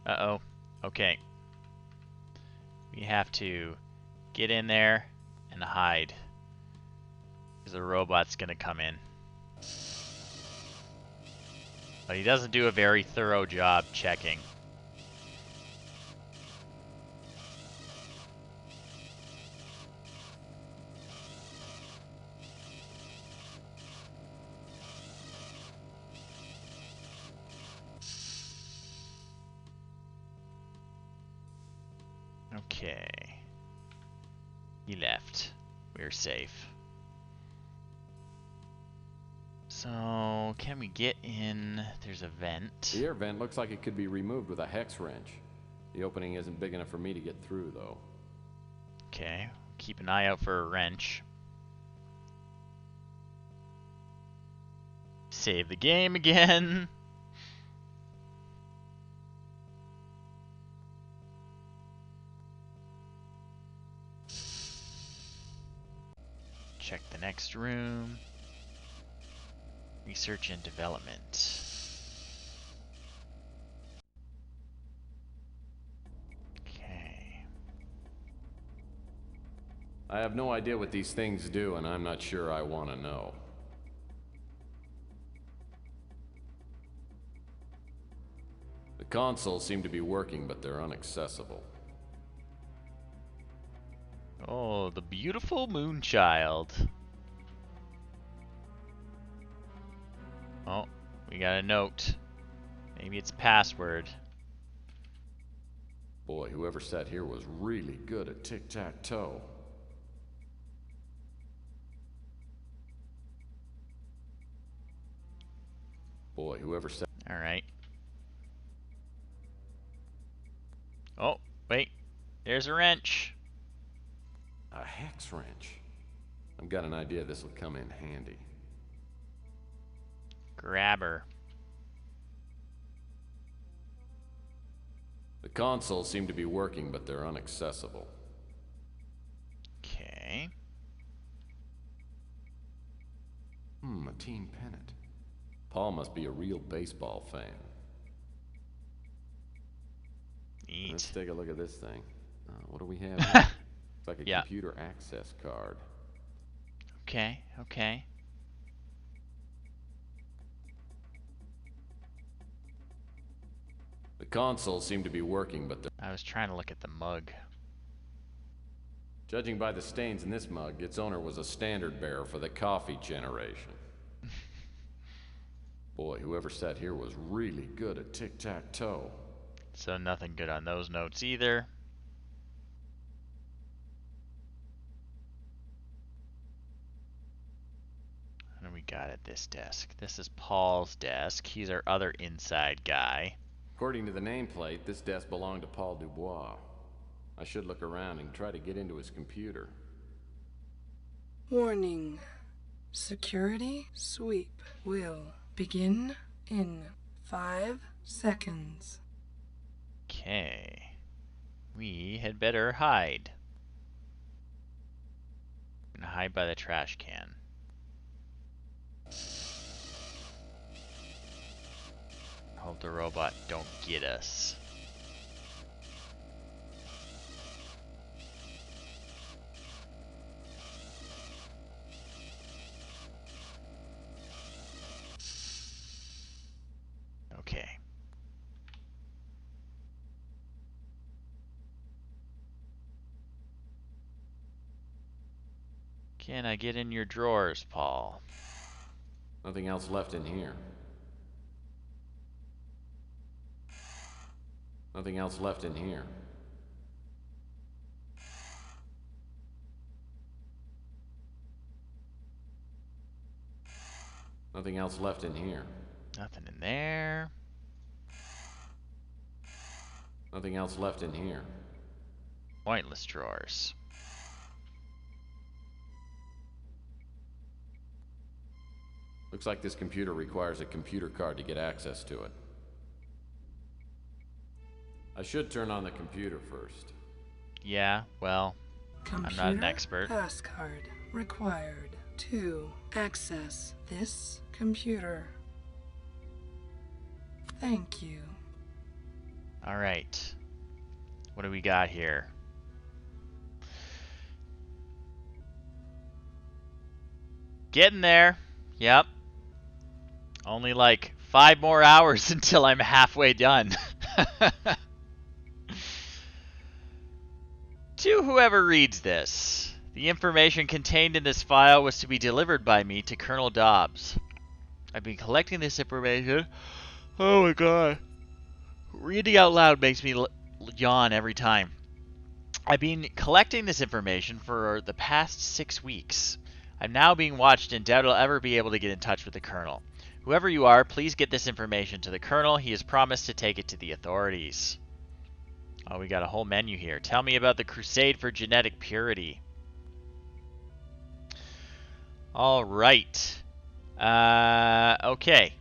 Uh-oh. Okay. We have to get in there and hide. Because the robot's gonna come in. But he doesn't do a very thorough job checking. Okay. He left. We're safe. So, can we get in? There's a vent. The air vent looks like it could be removed with a hex wrench. The opening isn't big enough for me to get through, though. Okay, keep an eye out for a wrench. Save the game again. Check the next room. Research and development. Okay. I have no idea what these things do, and I'm not sure I want to know. The consoles seem to be working, but they're inaccessible. Oh, the beautiful Moonchild. Oh, we got a note. Maybe it's a password. Boy, whoever sat here was really good at tic-tac-toe. Boy, whoever sat... All right. Oh, wait. There's a wrench. A hex wrench. I've got an idea this will come in handy. Grab her. The consoles seem to be working, but they're inaccessible. Okay. A team pennant. Paul must be a real baseball fan. Neat. Let's take a look at this thing. What do we have here? It's like a computer access card. Okay, okay. The consoles seem to be working, but I was trying to look at the mug. judging by the stains in this mug, its owner was a standard bearer for the coffee generation. Boy, whoever sat here was really good at tic-tac-toe. So nothing good on those notes either. What do we got at this desk? This is Paul's desk. He's our other inside guy. According to the nameplate, this desk belonged to Paul Dubois. I should look around and try to get into his computer. Warning. Security sweep will begin in 5 seconds. Okay. We had better hide. I'm gonna hide by the trash can. Hope the robot don't get us. Can I get in your drawers, Paul? Nothing else left in here. Nothing else left in here. Nothing else left in here. Nothing in there. Nothing else left in here. Pointless drawers. Looks like this computer requires a computer card to get access to it. I should turn on the computer first. Yeah, well, Computer I'm not an expert. Passcard required to access this computer. Thank you. All right. What do we got here? Getting there. Yep. Only like 5 more hours until I'm halfway done. To whoever reads this, the information contained in this file was to be delivered by me to Colonel Dobbs. I've been collecting this information. Oh my god. Reading out loud makes me yawn every time. I've been collecting this information for the past 6 weeks. I'm now being watched and doubt I'll ever be able to get in touch with the Colonel. Whoever you are, please get this information to the Colonel. He has promised to take it to the authorities. Oh, we got a whole menu here. Tell me about the crusade for genetic purity. All right. Okay.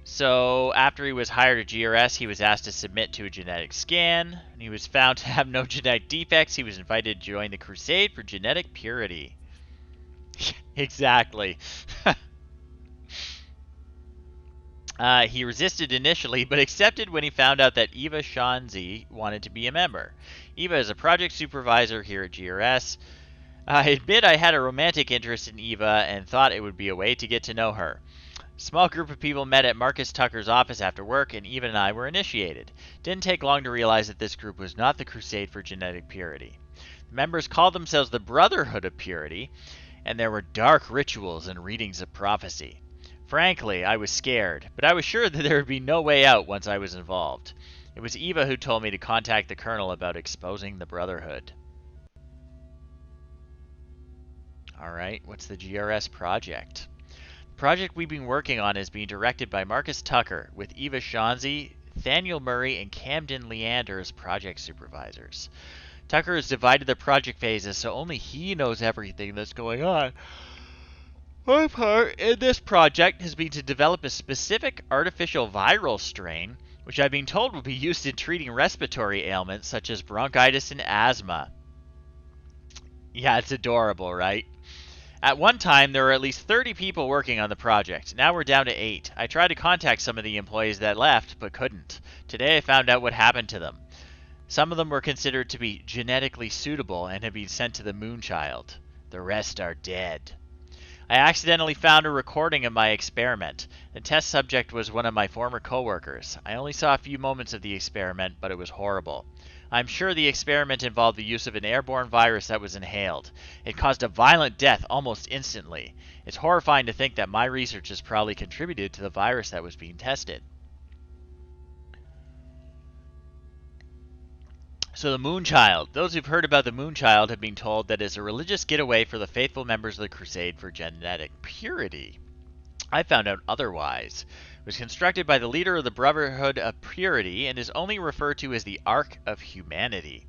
So, after he was hired at GRS, he was asked to submit to a genetic scan, and he was found to have no genetic defects. He was invited to join the crusade for genetic purity. Exactly. He resisted initially, but accepted when he found out that Eva Shanzi wanted to be a member. Eva is a project supervisor here at GRS. I admit I had a romantic interest in Eva and thought it would be a way to get to know her. A small group of people met at Marcus Tucker's office after work, and Eva and I were initiated. Didn't take long to realize that this group was not the Crusade for Genetic Purity. The members called themselves the Brotherhood of Purity, and there were dark rituals and readings of prophecy. Frankly, I was scared, but I was sure that there would be no way out once I was involved. It was Eva who told me to contact the Colonel about exposing the Brotherhood. Alright, what's the GRS project? The project we've been working on is being directed by Marcus Tucker, with Eva Shanzi, Thaniel Murray, and Camden Leander as project supervisors. Tucker has divided the project phases so only he knows everything that's going on. My part in this project has been to develop a specific artificial viral strain, which I've been told will be used in treating respiratory ailments such as bronchitis and asthma. Yeah, it's adorable, right? At one time, there were at least 30 people working on the project. Now we're down to 8. I tried to contact some of the employees that left, but couldn't. Today I found out what happened to them. Some of them were considered to be genetically suitable and have been sent to the Moonchild. The rest are dead. I accidentally found a recording of my experiment. The test subject was one of my former coworkers. I only saw a few moments of the experiment, but it was horrible. I'm sure the experiment involved the use of an airborne virus that was inhaled. It caused a violent death almost instantly. It's horrifying to think that my research has probably contributed to the virus that was being tested. So the Moonchild. Those who've heard about the Moonchild have been told that it's a religious getaway for the faithful members of the Crusade for Genetic Purity. I found out otherwise. It was constructed by the leader of the Brotherhood of Purity and is only referred to as the Ark of Humanity.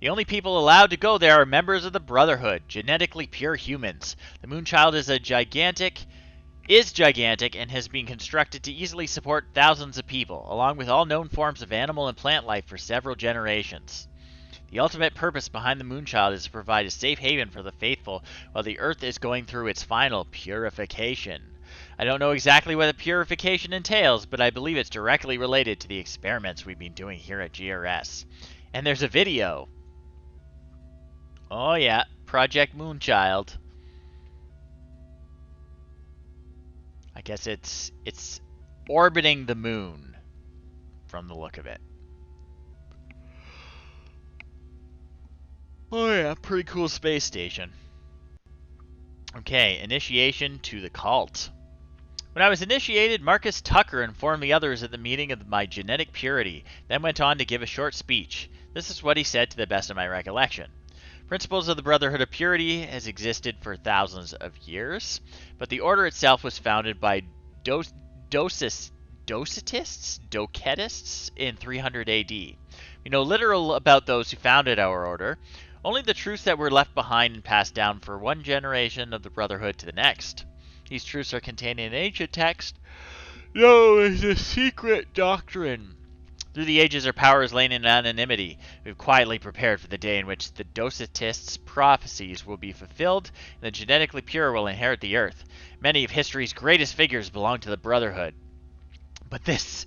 The only people allowed to go there are members of the Brotherhood, genetically pure humans. The Moonchild is gigantic and has been constructed to easily support thousands of people, along with all known forms of animal and plant life for several generations. The ultimate purpose behind the Moonchild is to provide a safe haven for the faithful while the Earth is going through its final purification. I don't know exactly what the purification entails, but I believe it's directly related to the experiments we've been doing here at GRS. And there's a video. Oh yeah, Project Moonchild. I guess it's orbiting the moon from the look of it. Oh yeah, pretty cool space station. Okay, initiation to the cult. When I was initiated, Marcus Tucker informed the others at the meeting of my genetic purity, then went on to give a short speech. This is what he said to the best of my recollection. Principles of the Brotherhood of Purity has existed for thousands of years, but the order itself was founded by Docetists in 300 AD. We know little about those who founded our order, only the truths that were left behind and passed down for one generation of the Brotherhood to the next. These truths are contained in an ancient text known as the Secret Doctrine. Through the ages, our power has lain in anonymity. We've quietly prepared for the day in which the Docetists' prophecies will be fulfilled, and the genetically pure will inherit the earth. Many of history's greatest figures belong to the Brotherhood. But this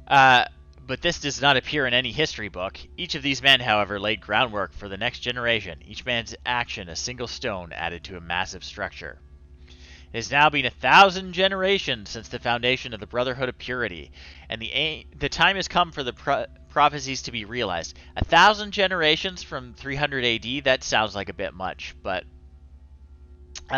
does not appear in any history book. Each of these men, however, laid groundwork for the next generation, each man's action a single stone added to a massive structure. It has now been 1,000 generations since the foundation of the Brotherhood of Purity, and the time has come for the prophecies to be realized. 1,000 generations from 300 AD, that sounds like a bit much, but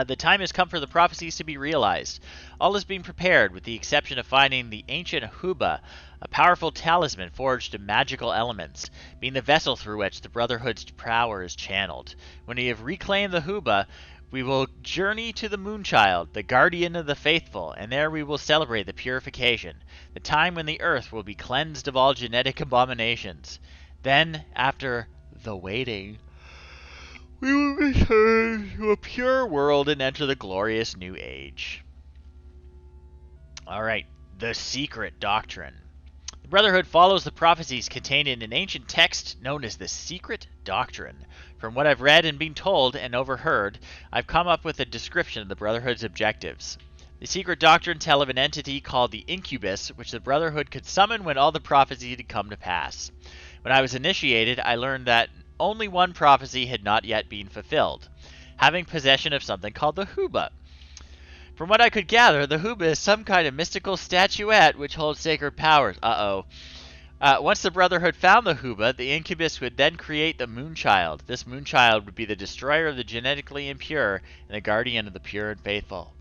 the time has come for the prophecies to be realized. All is being prepared, with the exception of finding the ancient Huba, a powerful talisman forged of magical elements, being the vessel through which the Brotherhood's power is channeled. When we have reclaimed the Huba, we will journey to the Moonchild, the guardian of the faithful, and there we will celebrate the purification, the time when the earth will be cleansed of all genetic abominations. Then, after the waiting, we will return to a pure world and enter the glorious new age. Alright, the Secret Doctrine. The Brotherhood follows the prophecies contained in an ancient text known as the Secret Doctrine. From what I've read and been told and overheard, I've come up with a description of the Brotherhood's objectives. The Secret Doctrine tell of an entity called the Incubus, which the Brotherhood could summon when all the prophecies had come to pass. When I was initiated, I learned that only one prophecy had not yet been fulfilled, having possession of something called the Huba. From what I could gather, the Huba is some kind of mystical statuette which holds sacred powers. Once the Brotherhood found the Huba, the Incubus would then create the Moonchild. This Moonchild would be the destroyer of the genetically impure and the guardian of the pure and faithful.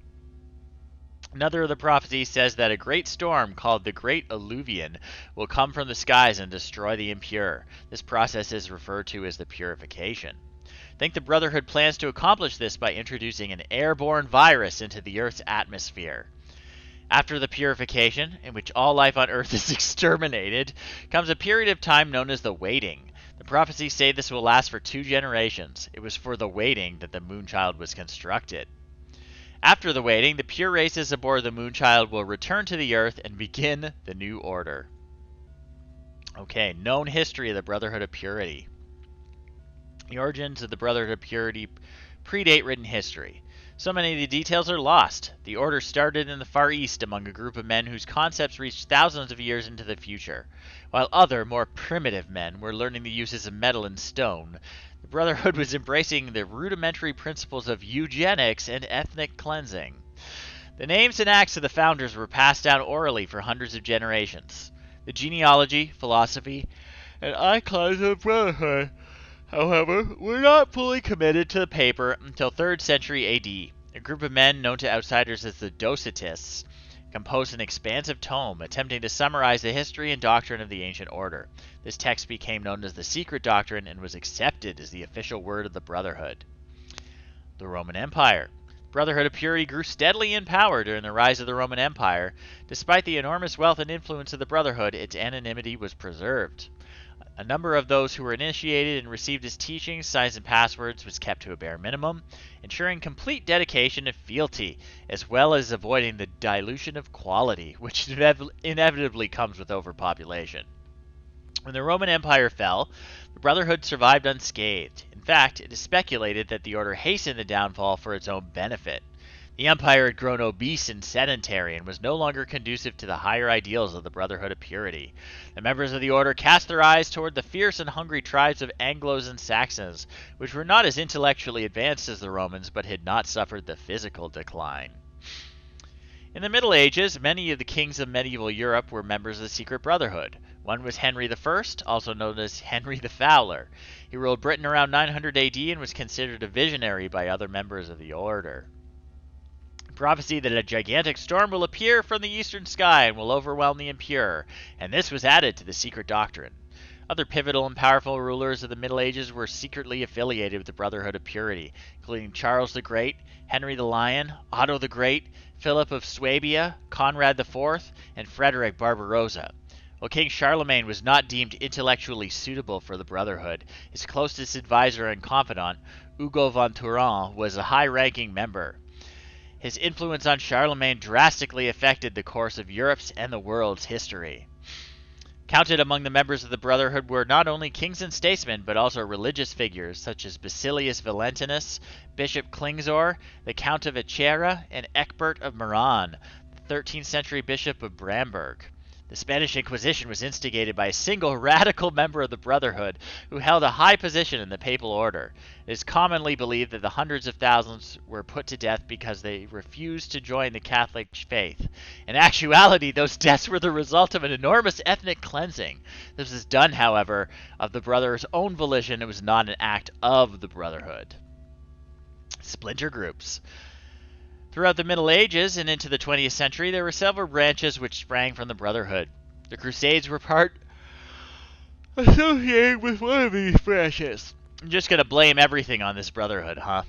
Another of the prophecies says that a great storm called the Great Alluvion will come from the skies and destroy the impure. This process is referred to as the purification. I think the Brotherhood plans to accomplish this by introducing an airborne virus into the Earth's atmosphere. After the purification, in which all life on Earth is exterminated, comes a period of time known as the waiting. The prophecies say this will last for 2 generations. It was for the waiting that the Moonchild was constructed. After the waiting, the pure races aboard the Moonchild will return to the Earth and begin the new order. Okay, known history of the Brotherhood of Purity. The origins of the Brotherhood of Purity predate written history. So many of the details are lost. The order started in the Far East among a group of men whose concepts reached thousands of years into the future. While other, more primitive men were learning the uses of metal and stone, the Brotherhood was embracing the rudimentary principles of eugenics and ethnic cleansing. The names and acts of the founders were passed down orally for hundreds of generations. The genealogy, philosophy, and icons of the Brotherhood, however, were not fully committed to the paper until 3rd century AD. A group of men known to outsiders as the Docetists composed an expansive tome attempting to summarize the history and doctrine of the ancient order. This text became known as the Secret Doctrine and was accepted as the official word of the Brotherhood. The Roman Empire. The Brotherhood of Purity grew steadily in power during the rise of the Roman Empire. Despite the enormous wealth and influence of the Brotherhood, its anonymity was preserved. A number of those who were initiated and received its teachings, signs, and passwords was kept to a bare minimum, ensuring complete dedication and fealty, as well as avoiding the dilution of quality, which inevitably comes with overpopulation. When the Roman Empire fell, the Brotherhood survived unscathed. In fact, it is speculated that the order hastened the downfall for its own benefit. The Empire had grown obese and sedentary and was no longer conducive to the higher ideals of the Brotherhood of Purity. The members of the order cast their eyes toward the fierce and hungry tribes of Anglos and Saxons, which were not as intellectually advanced as the Romans but had not suffered the physical decline. In the Middle Ages, many of the kings of medieval Europe were members of the Secret Brotherhood. One was Henry I, also known as Henry the Fowler. He ruled Britain around 900 AD and was considered a visionary by other members of the order. Prophecy that a gigantic storm will appear from the eastern sky and will overwhelm the impure, and this was added to the secret doctrine. Other pivotal and powerful rulers of the Middle Ages were secretly affiliated with the Brotherhood of Purity, including Charles the Great, Henry the Lion, Otto the Great, Philip of Swabia, Conrad IV, and Frederick Barbarossa. While King Charlemagne was not deemed intellectually suitable for the Brotherhood, his closest advisor and confidant, Ugo von Turenne, was a high-ranking member. His influence on Charlemagne drastically affected the course of Europe's and the world's history. Counted among the members of the Brotherhood were not only kings and statesmen, but also religious figures such as Basilius Valentinus, Bishop Klingsor, the Count of Echera, and Ecbert of Meran, the 13th century Bishop of Bramberg. The Spanish Inquisition was instigated by a single radical member of the Brotherhood who held a high position in the papal order. It is commonly believed that the hundreds of thousands were put to death because they refused to join the Catholic faith. In actuality, those deaths were the result of an enormous ethnic cleansing. This was done, however, of the Brotherhood's own volition. It was not an act of the Brotherhood. Splinter groups. Throughout the Middle Ages and into the 20th century, there were several branches which sprang from the Brotherhood. The Crusades were part associated with one of these branches. I'm just going to blame everything on this Brotherhood, huh?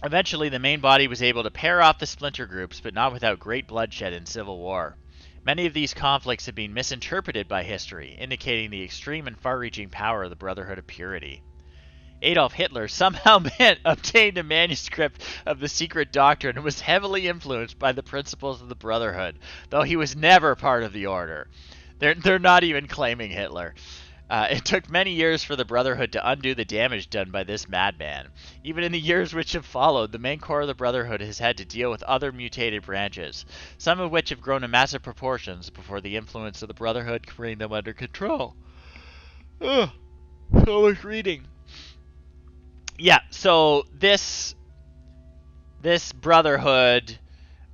Eventually, the main body was able to pair off the splinter groups, but not without great bloodshed and civil war. Many of these conflicts have been misinterpreted by history, indicating the extreme and far-reaching power of the Brotherhood of Purity. Adolf Hitler somehow obtained a manuscript of the secret doctrine and was heavily influenced by the principles of the Brotherhood, though he was never part of the order. They're not even claiming Hitler. It took many years for the Brotherhood to undo the damage done by this madman. Even in the years which have followed, the main core of the Brotherhood has had to deal with other mutated branches, some of which have grown to massive proportions before the influence of the Brotherhood can bring them under control. Ugh, so much reading. Yeah, so this Brotherhood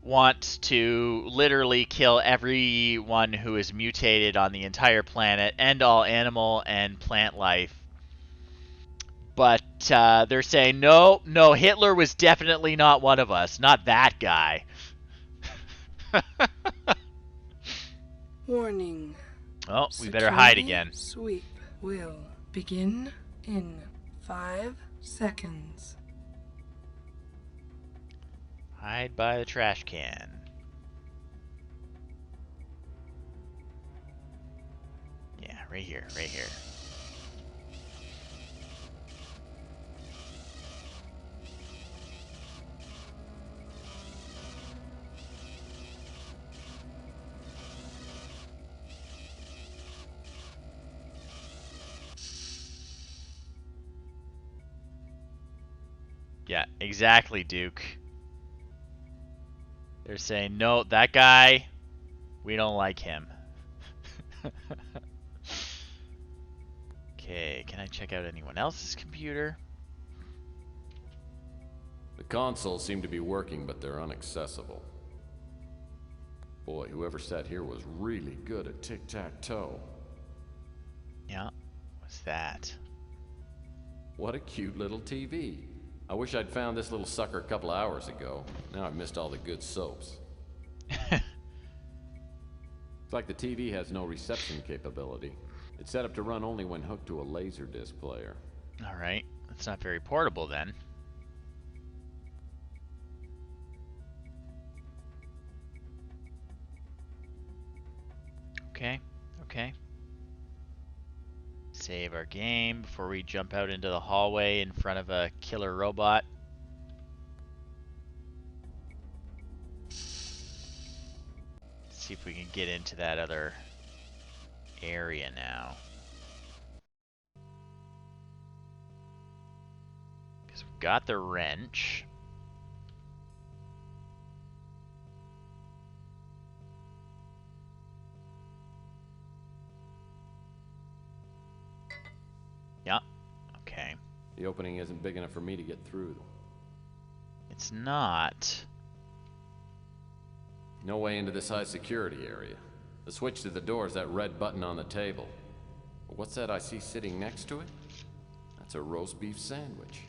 wants to literally kill everyone who is mutated on the entire planet, end all animal and plant life. But they're saying, no, Hitler was definitely not one of us. Not that guy. Warning. Oh, we better hide again. Sweep will begin in 5 seconds. Hide by the trash can. Yeah, right here, right here. Yeah, exactly, Duke. They're saying, no, that guy, we don't like him. Okay, can I check out anyone else's computer? The consoles seem to be working, but they're inaccessible. Boy, whoever sat here was really good at tic-tac-toe. Yeah, what's that? What a cute little TV. I wish I'd found this little sucker a couple of hours ago. Now I've missed all the good soaps. It's like the TV has no reception capability. It's set up to run only when hooked to a Laserdisc player. Alright, that's not very portable then. Okay, okay. Save our game before we jump out into the hallway in front of a killer robot. Let's see if we can get into that other area now. Because we've got the wrench. Yeah, okay. The opening isn't big enough for me to get through. It's not. No way into this high security area. The switch to the door is that red button on the table. But what's that I see sitting next to it? That's a roast beef sandwich.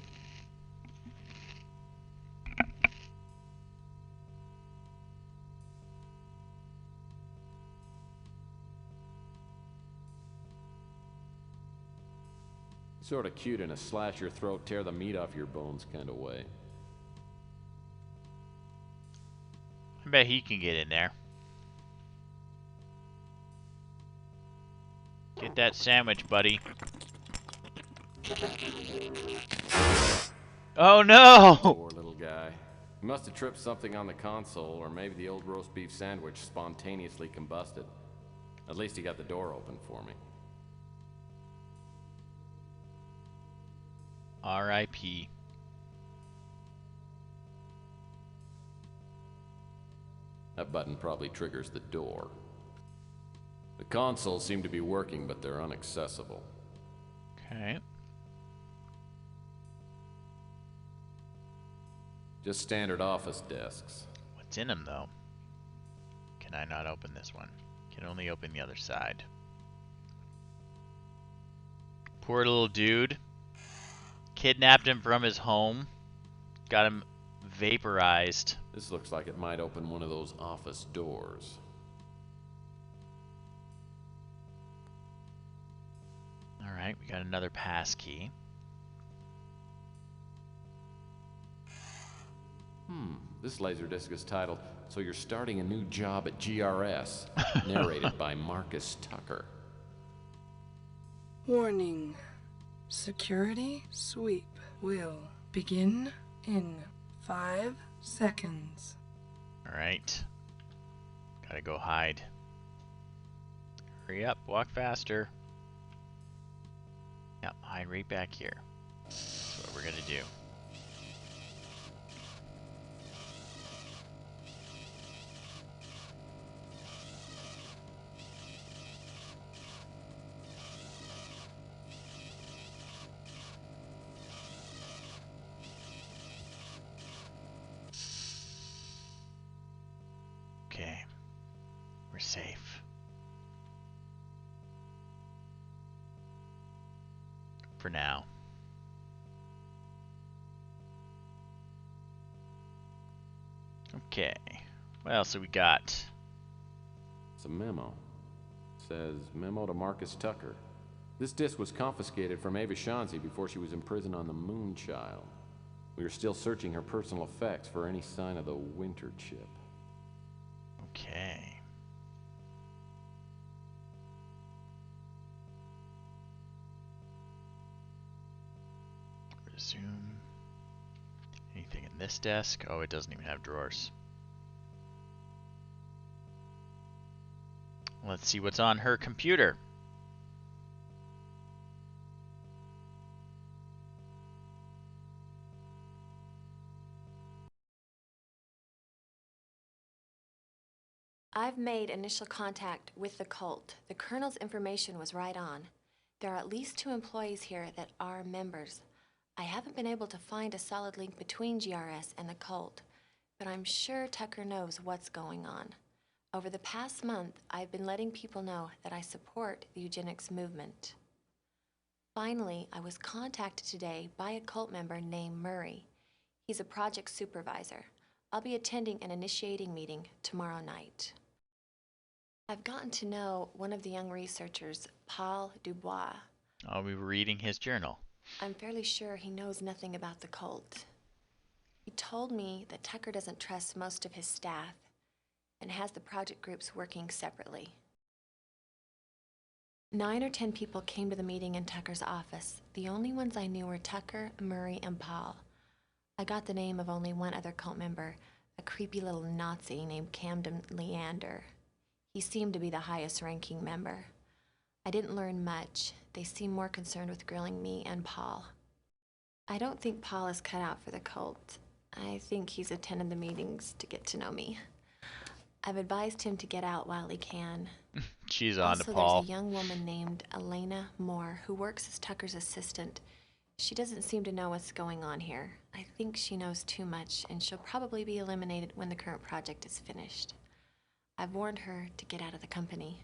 Sort of cute in a slash your throat, tear the meat off your bones kind of way. I bet he can get in there. Get that sandwich, buddy. Oh no! Poor little guy. He must have tripped something on the console, or maybe the old roast beef sandwich spontaneously combusted. At least he got the door open for me. R.I.P. That button probably triggers the door. The consoles seem to be working, but they're inaccessible. Okay. Just standard office desks. What's in them, though? Can I not open this one? Can only open the other side. Poor little dude. Kidnapped him from his home. Got him vaporized. This looks like it might open one of those office doors. Alright, we got another pass key. This laserdisc is titled, So You're Starting a New Job at GRS, narrated by Marcus Tucker. Warning. Security sweep will begin in 5 seconds. Alright. Gotta go hide. Hurry up, walk faster. Yep, hide right back here. That's what we're gonna do. Okay, we're safe. For now. Okay, what else have we got? It's a memo. It says, Memo to Marcus Tucker. This disc was confiscated from Ava Shanzi before she was imprisoned on the Moonchild. We are still searching her personal effects for any sign of the Winter Chip. Okay. Resume. Anything in this desk? Oh, it doesn't even have drawers. Let's see what's on her computer. I've made initial contact with the cult. The colonel's information was right on. There are at least 2 employees here that are members. I haven't been able to find a solid link between GRS and the cult, but I'm sure Tucker knows what's going on. Over the past month, I've been letting people know that I support the eugenics movement. Finally, I was contacted today by a cult member named Murray. He's a project supervisor. I'll be attending an initiating meeting tomorrow night. I've gotten to know one of the young researchers, Paul Dubois. I'll be reading his journal. I'm fairly sure he knows nothing about the cult. He told me that Tucker doesn't trust most of his staff and has the project groups working separately. 9 or 10 people came to the meeting in Tucker's office. The only ones I knew were Tucker, Murray, and Paul. I got the name of only one other cult member, a creepy little Nazi named Camden Leander. He seemed to be the highest ranking member. I didn't learn much. They seemed more concerned with grilling me and Paul. I don't think Paul is cut out for the cult. I think he's attended the meetings to get to know me. I've advised him to get out while he can. She's on to Also, Paul. there's a young woman named Elena Moore who works as Tucker's assistant. She doesn't seem to know what's going on here. I think she knows too much, and she'll probably be eliminated when the current project is finished. I've warned her to get out of the company.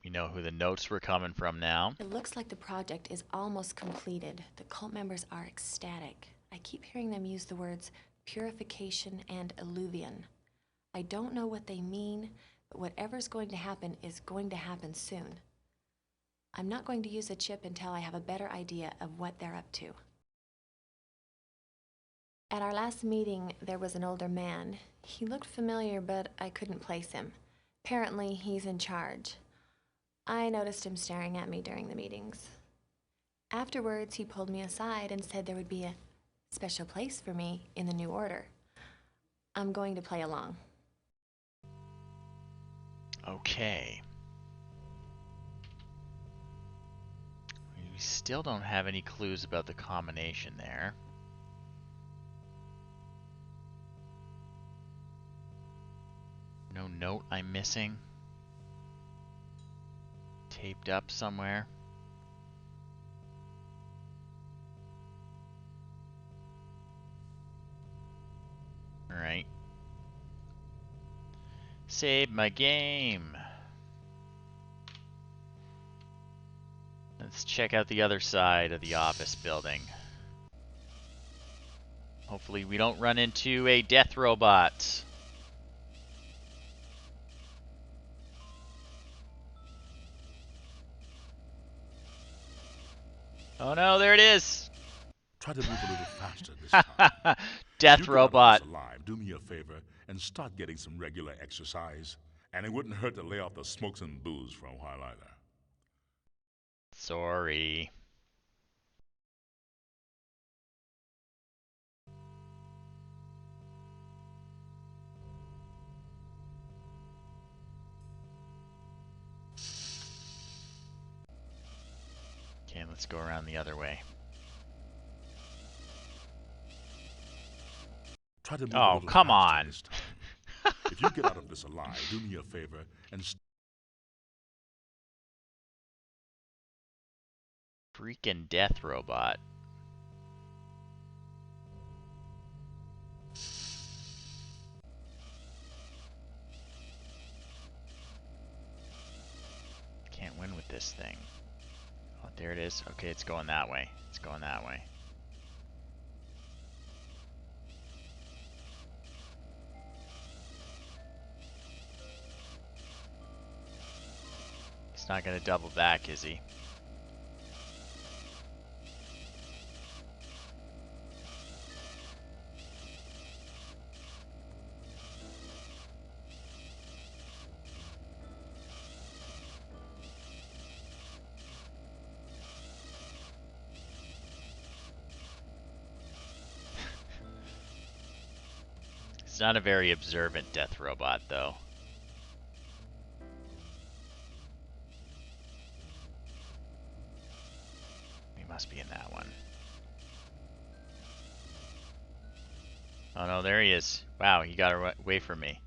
We know who the notes were coming from now. It looks like the project is almost completed. The cult members are ecstatic. I keep hearing them use the words purification and alluvion. I don't know what they mean, but whatever's going to happen is going to happen soon. I'm not going to use a chip until I have a better idea of what they're up to. At our last meeting, there was an older man. He looked familiar, but I couldn't place him. Apparently, he's in charge. I noticed him staring at me during the meetings. Afterwards, he pulled me aside and said there would be a special place for me in the new order. I'm going to play along. Okay. We still don't have any clues about the combination there. No note I'm missing? Taped up somewhere? Alright. Save my game. Let's check out the other side of the office building. Hopefully we don't run into a death robot. Oh no, there it is! Try to move a little faster this time. Death If you get out of robot. this alive, do me a favor and start getting some regular exercise. And it wouldn't hurt to lay off the smokes and booze for a while either. Sorry. Okay, let's go around the other way. Try to move a Oh, little come faster on. this time. If you get out of this alive, do me a favor and Freaking death robot. Can't win with this thing. Oh, there it is. Okay, it's going that way. It's going that way. He's not gonna double back, is he? It's not a very observant death robot, though. He must be in that one. Oh no, there he is. Wow, he got away from me.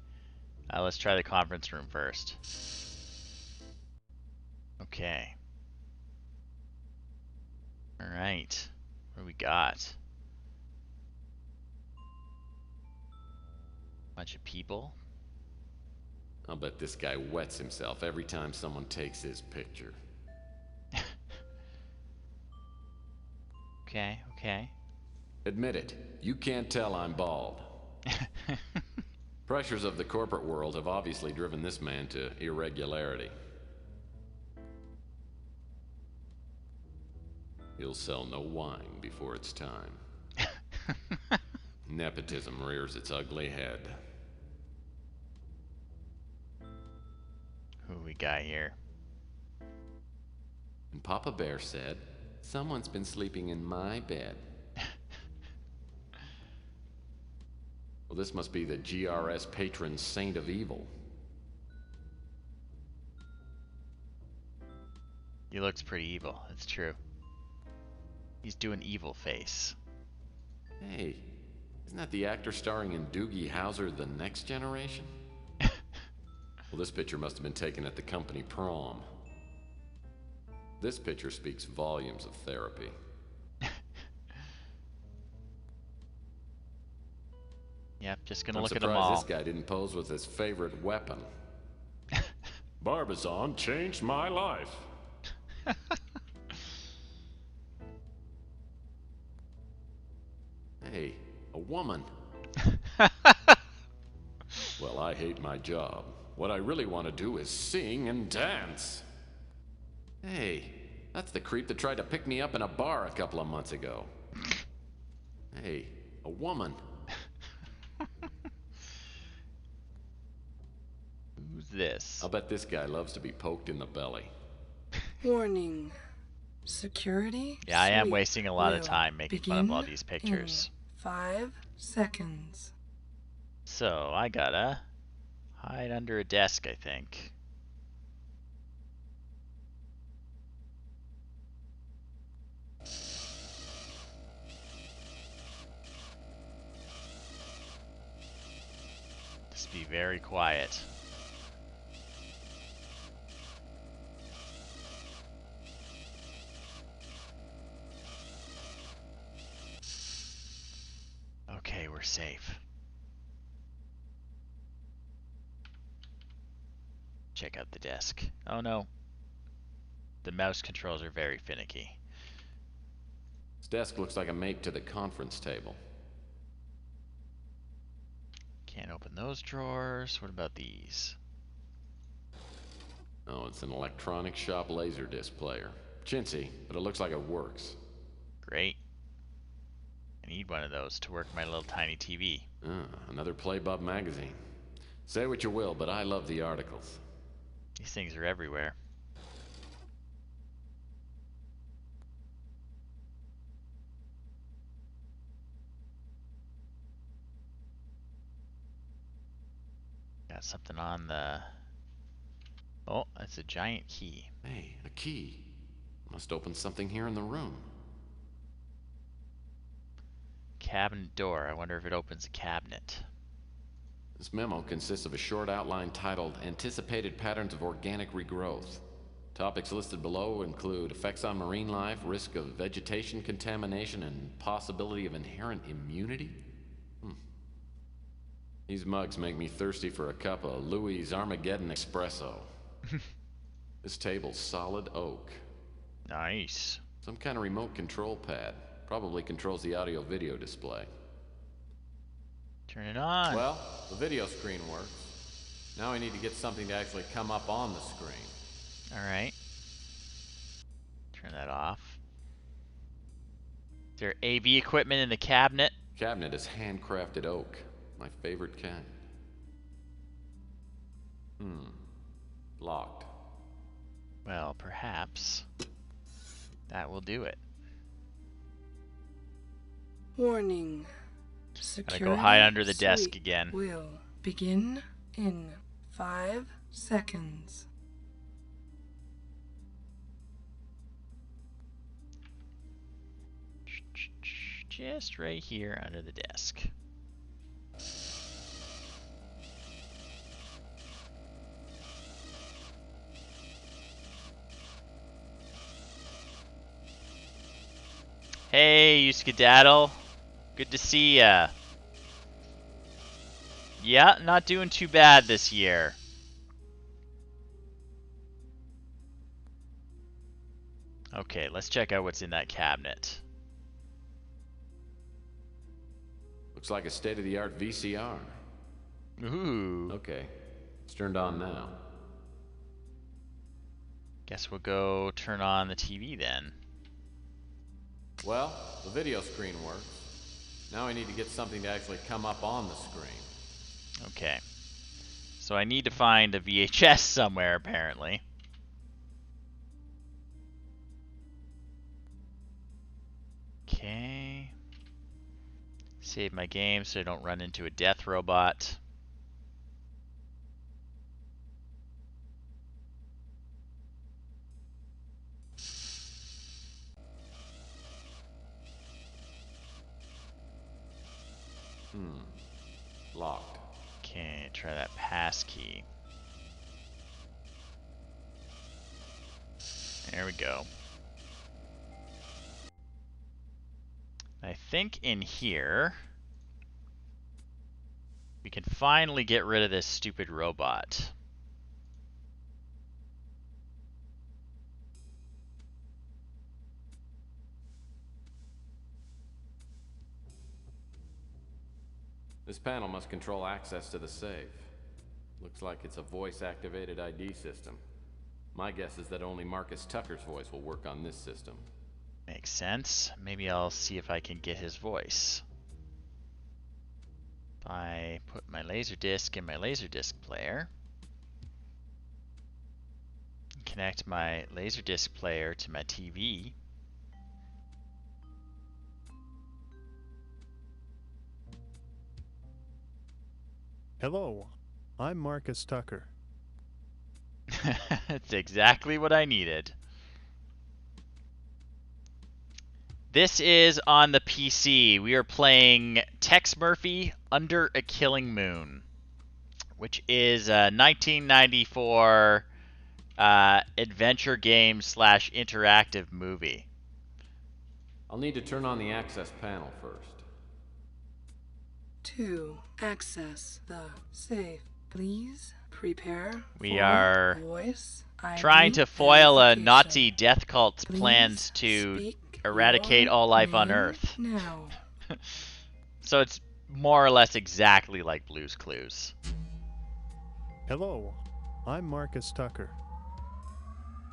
Let's try the conference room first. Okay. Alright. What do we got? Bunch of people. I'll bet this guy wets himself every time someone takes his picture. Okay, okay. Admit it, you can't tell I'm bald. Pressures of the corporate world have obviously driven this man to irregularity. He'll sell no wine before it's time. Nepotism rears its ugly head. Who we got here? And Papa Bear said, "Someone's been sleeping in my bed." Well, this must be the GRS patron saint of evil. He looks pretty evil, it's true. He's doing evil face. Hey, isn't that the actor starring in Doogie Howser, The Next Generation? Well, this picture must have been taken at the company prom. This picture speaks volumes of therapy. Yep, Just gonna I'm look at them surprised all. this guy didn't pose with his favorite weapon. Barbizon changed my life. Hey, a woman. Well, I hate my job. What I really want to do is sing and dance. Hey, that's the creep that tried to pick me up in a bar a couple of months ago. Hey, a woman. Who's this? I'll bet this guy loves to be poked in the belly. Warning. Security. Yeah, I am sweep wasting a lot of will time making fun of all begin these pictures. in 5 seconds. So, I gotta hide under a desk, I think. Just be very quiet. Okay, we're safe. Check out the desk. Oh no. The mouse controls are very finicky. This desk looks like a mate to the conference table. Can't open those drawers. What about these? Oh, it's an electronic shop laserdisc player. Chintzy, but it looks like it works. Great. I need one of those to work my little tiny TV. Another Playbub magazine. Say what you will, but I love the articles. These things are everywhere. Got something on the... Oh, that's a giant key. Hey, a key. Must open something here in the room. Cabinet door. I wonder if it opens a cabinet. This memo consists of a short outline titled Anticipated Patterns of Organic Regrowth. Topics listed below include effects on marine life, risk of vegetation contamination, and possibility of inherent immunity. These mugs make me thirsty for a cup of Louis' Armageddon Espresso. This table's solid oak. Nice. Some kind of remote control pad. Probably controls the audio-video display. Turn it on. Well, the video screen works. Now I need to get something to actually come up on the screen. Alright. Turn that off. Is there AV equipment in the cabinet? Cabinet is handcrafted oak. My favorite kind. Locked. Well, perhaps that will do it. Warning. Gotta go hide under the desk sweep again. Will begin in 5 seconds. Just right here under the desk. Hey, you skedaddle. Good to see ya. Yeah, not doing too bad this year. Okay, let's check out what's in that cabinet. Looks like a state-of-the-art VCR. Ooh. Okay, it's turned on now. Guess we'll go turn on the TV then. Well, the video screen works. Now I need to get something to actually come up on the screen. Okay. So I need to find a VHS somewhere, apparently. Okay. Save my game so I don't run into a death robot. Locked. Okay, try that pass key. There we go. I think in here we can finally get rid of this stupid robot. This panel must control access to the safe. Looks like it's a voice-activated ID system. My guess is that only Marcus Tucker's voice will work on this system. Makes sense. Maybe I'll see if I can get his voice. I put my laser disc in my laser disc player. Connect my laser disc player to my TV. Hello, I'm Marcus Tucker. That's exactly what I needed. This is on the PC. We are playing Tex Murphy Under a Killing Moon, which is a 1994 adventure game / interactive movie. I'll need to turn on the access panel first. To access the safe, please prepare We for are voice trying ID to foil a verification. Nazi death cult's Please plans to speak eradicate your all life on name Earth. now. So it's more or less exactly like Blue's Clues. Hello, I'm Marcus Tucker.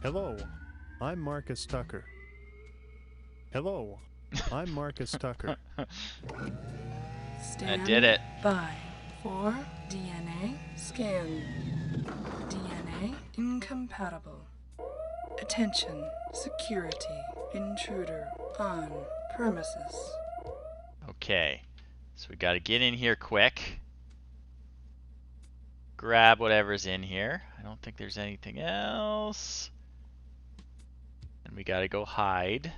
Hello, I'm Marcus Tucker. Hello, I'm Marcus Tucker. Stand did it. by for DNA scan. DNA incompatible. Attention, security, intruder on premises. Okay, so we got to get in here quick. Grab whatever's in here. I don't think there's anything else. And we got to go hide.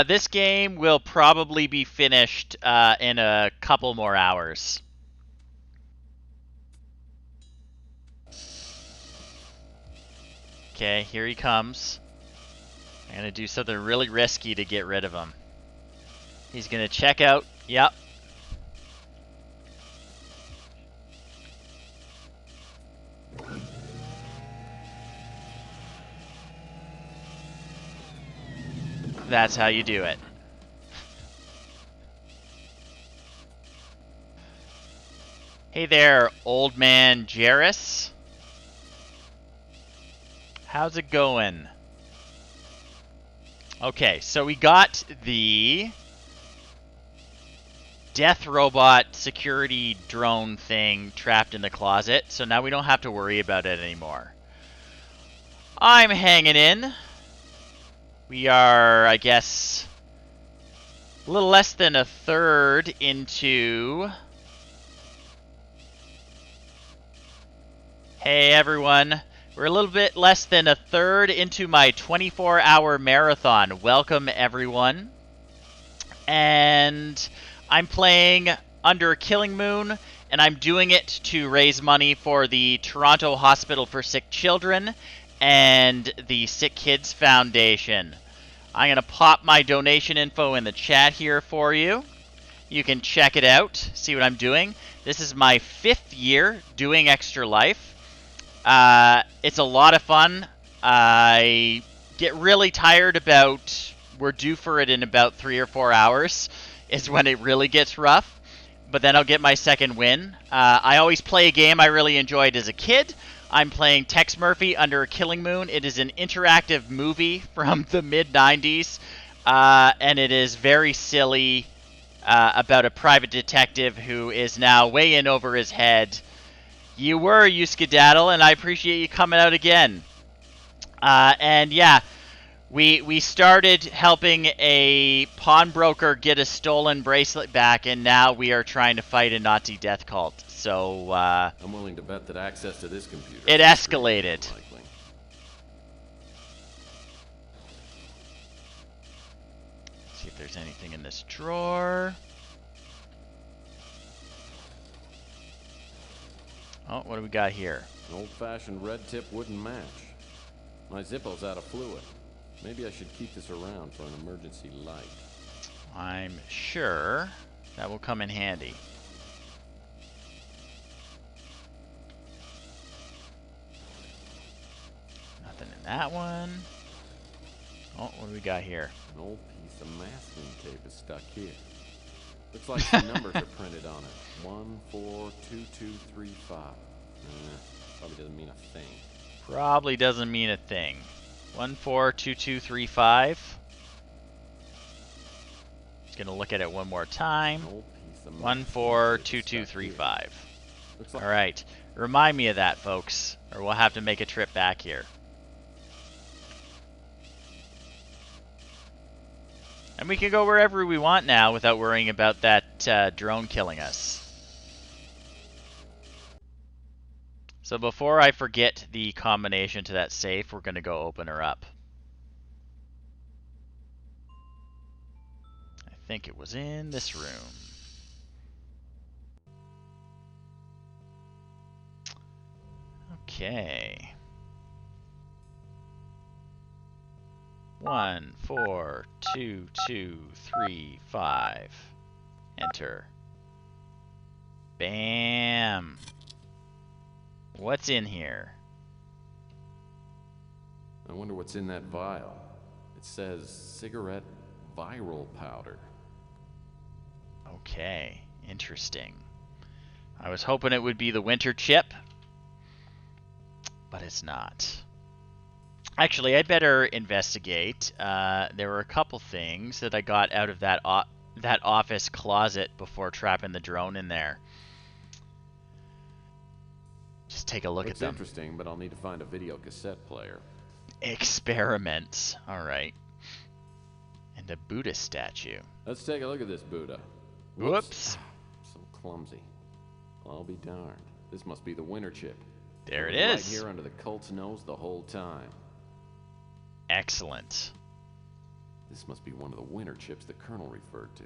This game will probably be finished in a couple more hours. Okay, here he comes. I'm going to do something really risky to get rid of him. He's going to check out. Yep. That's how you do it. Hey there, old man Jarrus. How's it going? Okay, so we got the death robot security drone thing trapped in the closet, so now we don't have to worry about it anymore. I'm hanging in. We are, I guess, a little less than a third into... Hey everyone, we're a little bit less than a third into my 24-hour marathon. Welcome everyone. And I'm playing Under a Killing Moon, and I'm doing it to raise money for the Toronto Hospital for Sick Children and the SickKids Foundation. I'm going to pop my donation info in the chat here for you. You can check it out, see what I'm doing. This is my 5th year doing Extra Life. It's a lot of fun. I get really tired about, we're due for it in about 3 or 4 hours, is when it really gets rough. But then I'll get my second win. I always play a game I really enjoyed as a kid. I'm playing Tex Murphy Under a Killing Moon. It is an interactive movie from the mid-90s, and it is very silly about a private detective who is now way in over his head. You skedaddle, and I appreciate you coming out again. And yeah, we started helping a pawnbroker get a stolen bracelet back, and now we are trying to fight a Nazi death cult. So I'm willing to bet that access to this computer... It escalated. See if there's anything in this drawer. Oh, what do we got here? An old-fashioned red tip wouldn't match. My Zippo's out of fluid. Maybe I should keep this around for an emergency light. I'm sure that will come in handy. Nothing in that one. Oh, what do we got here? An old piece of masking tape is stuck here. Looks like some numbers are printed on it. 142235. Probably doesn't mean a thing. Probably doesn't mean a thing. 142235. Just gonna look at it one more time. 142235. All right. Remind me of that, folks, or we'll have to make a trip back here. And we can go wherever we want now without worrying about that drone killing us. So before I forget the combination to that safe, we're going to go open her up. I think it was in this room. Okay. 142235. Enter. Bam. What's in here? I wonder what's in that vial. It says cigarette viral powder. Okay, interesting. I was hoping it would be the winter chip, but it's not. Actually, I'd better investigate. There were a couple things that I got out of that office closet before trapping the drone in there. Just take a look at them. Looks interesting, but I'll need to find a video cassette player. Experiments. All right. And a Buddha statue. Let's take a look at this Buddha. Whoops. So clumsy. I'll be darned. This must be the winter chip. There it Right is. here under the Colt's nose the whole time. Excellent. This must be one of the winter chips the Colonel referred to.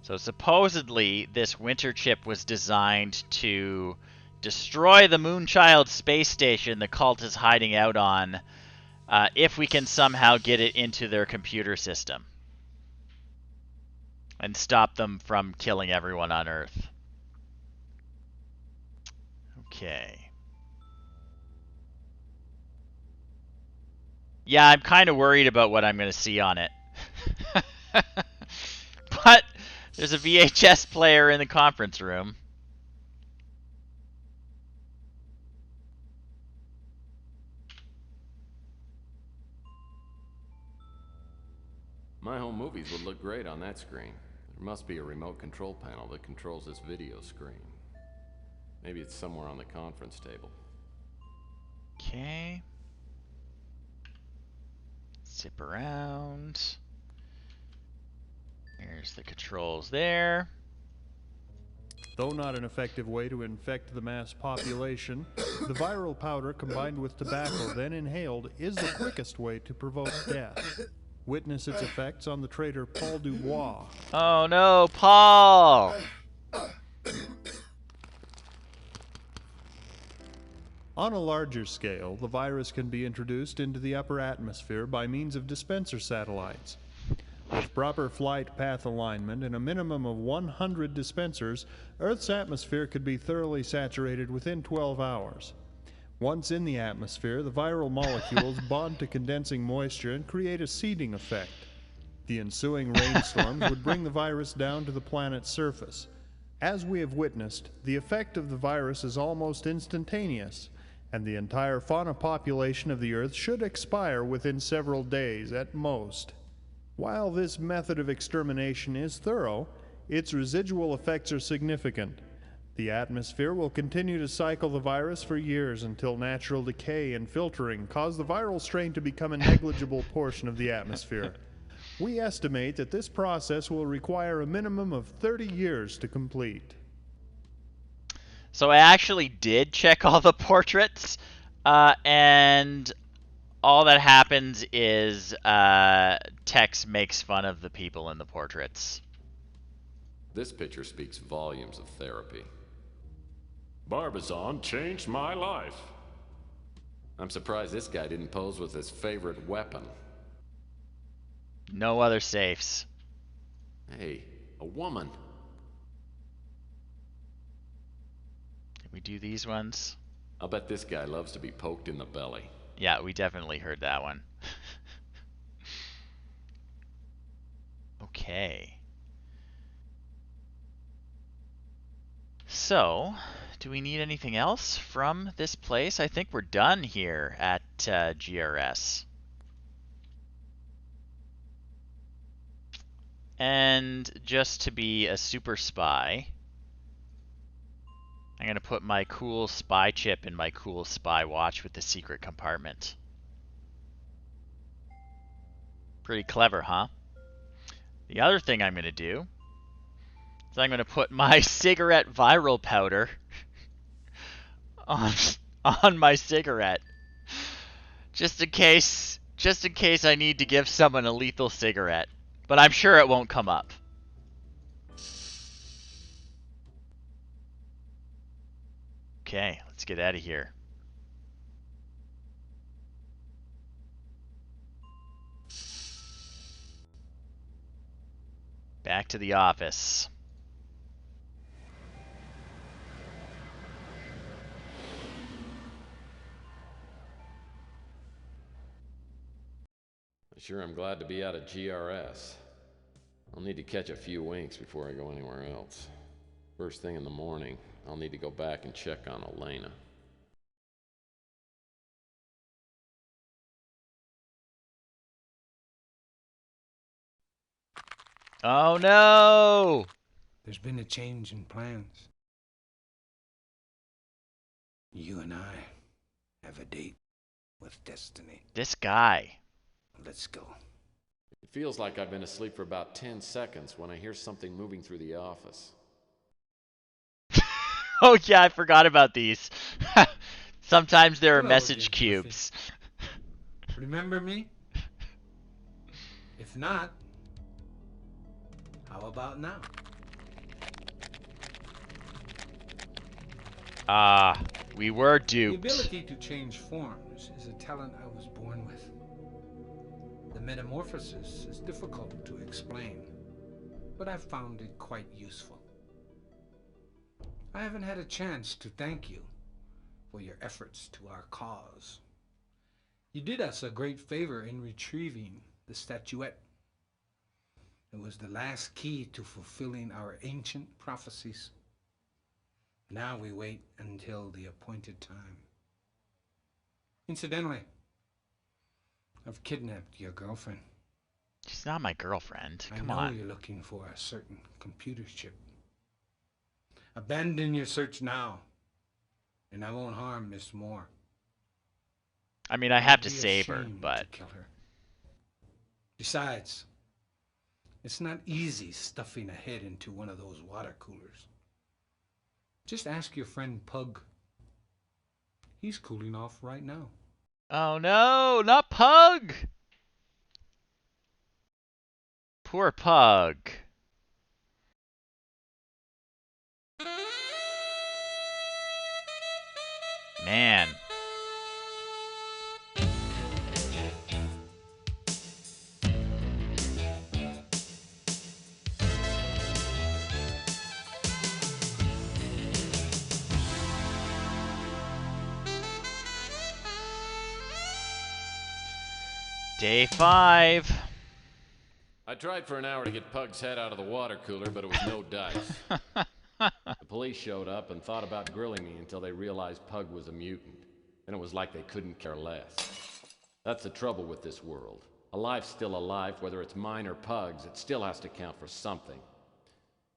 So supposedly, this winter chip was designed to destroy the Moonchild space station the cult is hiding out on, if we can somehow get it into their computer system and stop them from killing everyone on Earth. Okay. Yeah, I'm kind of worried about what I'm going to see on it. But there's a VHS player in the conference room. My home movies would look great on that screen. There must be a remote control panel that controls this video screen. Maybe it's somewhere on the conference table. Okay. Zip around. Here's the controls there. Though not an effective way to infect the mass population, the viral powder combined with tobacco then inhaled is the quickest way to provoke death. Witness its effects on the traitor Paul Dubois. Oh no, Paul! On a larger scale, the virus can be introduced into the upper atmosphere by means of dispenser satellites. With proper flight path alignment and a minimum of 100 dispensers, Earth's atmosphere could be thoroughly saturated within 12 hours. Once in the atmosphere, the viral molecules bond to condensing moisture and create a seeding effect. The ensuing rainstorms would bring the virus down to the planet's surface. As we have witnessed, the effect of the virus is almost instantaneous, and the entire fauna population of the Earth should expire within several days at most. While this method of extermination is thorough, its residual effects are significant. The atmosphere will continue to cycle the virus for years until natural decay and filtering cause the viral strain to become a negligible portion of the atmosphere. We estimate that this process will require a minimum of 30 years to complete. So I actually did check all the portraits, and all that happens is Tex makes fun of the people in the portraits. This picture speaks volumes of therapy. Barbizon changed my life. I'm surprised this guy didn't pose with his favorite weapon. No other safes. Hey, a woman. Can we do these ones? I'll bet this guy loves to be poked in the belly. Yeah, we definitely heard that one. Okay. So, do we need anything else from this place? I think we're done here at GRS. And just to be a super spy, I'm going to put my cool spy chip in my cool spy watch with the secret compartment. Pretty clever, huh? The other thing I'm going to do is I'm going to put my cigarette viral powder on my cigarette. Just in case I need to give someone a lethal cigarette. But I'm sure it won't come up. Okay, let's get out of here. Back to the office. Sure, I'm glad to be out of GRS. I'll need to catch a few winks before I go anywhere else. First thing in the morning, I'll need to go back and check on Elena. Oh no! There's been a change in plans. You and I have a date with destiny. This guy. Let's go. It feels like I've been asleep for about 10 seconds when I hear something moving through the office. Oh yeah, I forgot about these. Sometimes there are Hello message again, cubes. Remember me? If not, how about now? Ah, we were The duped. ability to change forms is a talent I was born with. The metamorphosis is difficult to explain, but I've found it quite useful. I haven't had a chance to thank you for your efforts to our cause. You did us a great favor in retrieving the statuette. It was the last key to fulfilling our ancient prophecies. Now we wait until the appointed time. Incidentally, I've kidnapped your girlfriend. She's not my girlfriend. Come I know on. you're looking for a certain computer chip. Abandon your search now, and I won't harm Miss Moore. I mean, I have to It'd be a save her, shame but... to kill her. Besides, it's not easy stuffing a head into one of those water coolers. Just ask your friend Pug. He's cooling off right now. Oh no, not Pug! Poor Pug. Man. Day 5. I tried for an hour to get Pug's head out of the water cooler, but it was no dice. The police showed up and thought about grilling me until they realized Pug was a mutant. And it was like they couldn't care less. That's the trouble with this world. A life's still a life, whether it's mine or Pug's, it still has to count for something.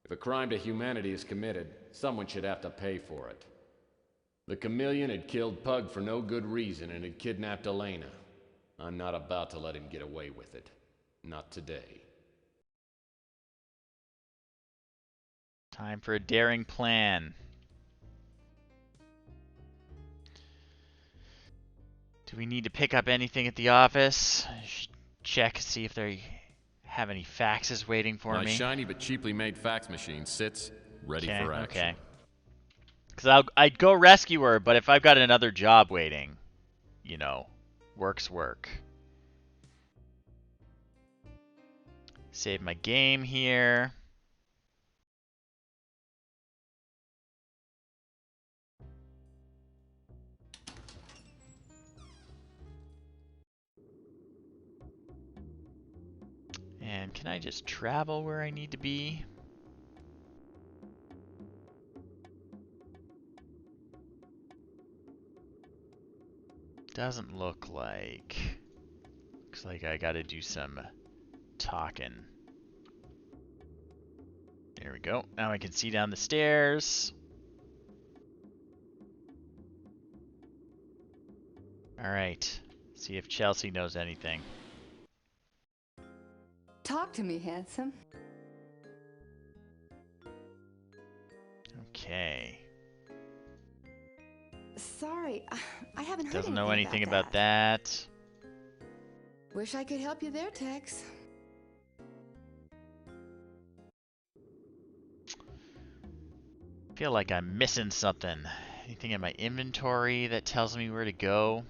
If a crime to humanity is committed, someone should have to pay for it. The chameleon had killed Pug for no good reason and had kidnapped Elena. I'm not about to let him get away with it. Not today. Time for a daring plan. Do we need to pick up anything at the office? Check, see if they have any faxes waiting for My me. shiny but cheaply made fax machine sits ready for action. Okay. Because I'd go rescue her, but if I've got another job waiting, you know, work's work. Save my game here. And can I just travel where I need to be? Doesn't look like. Looks like I gotta do some talking. There we go. Now I can see down the stairs. Alright. See if Chelsea knows anything. Talk to me, handsome. Okay. Sorry, I haven't heard Doesn't anything know anything about that. that. Wish I could help you there, Tex. Feel like I'm missing something. Anything in my inventory that tells me where to go?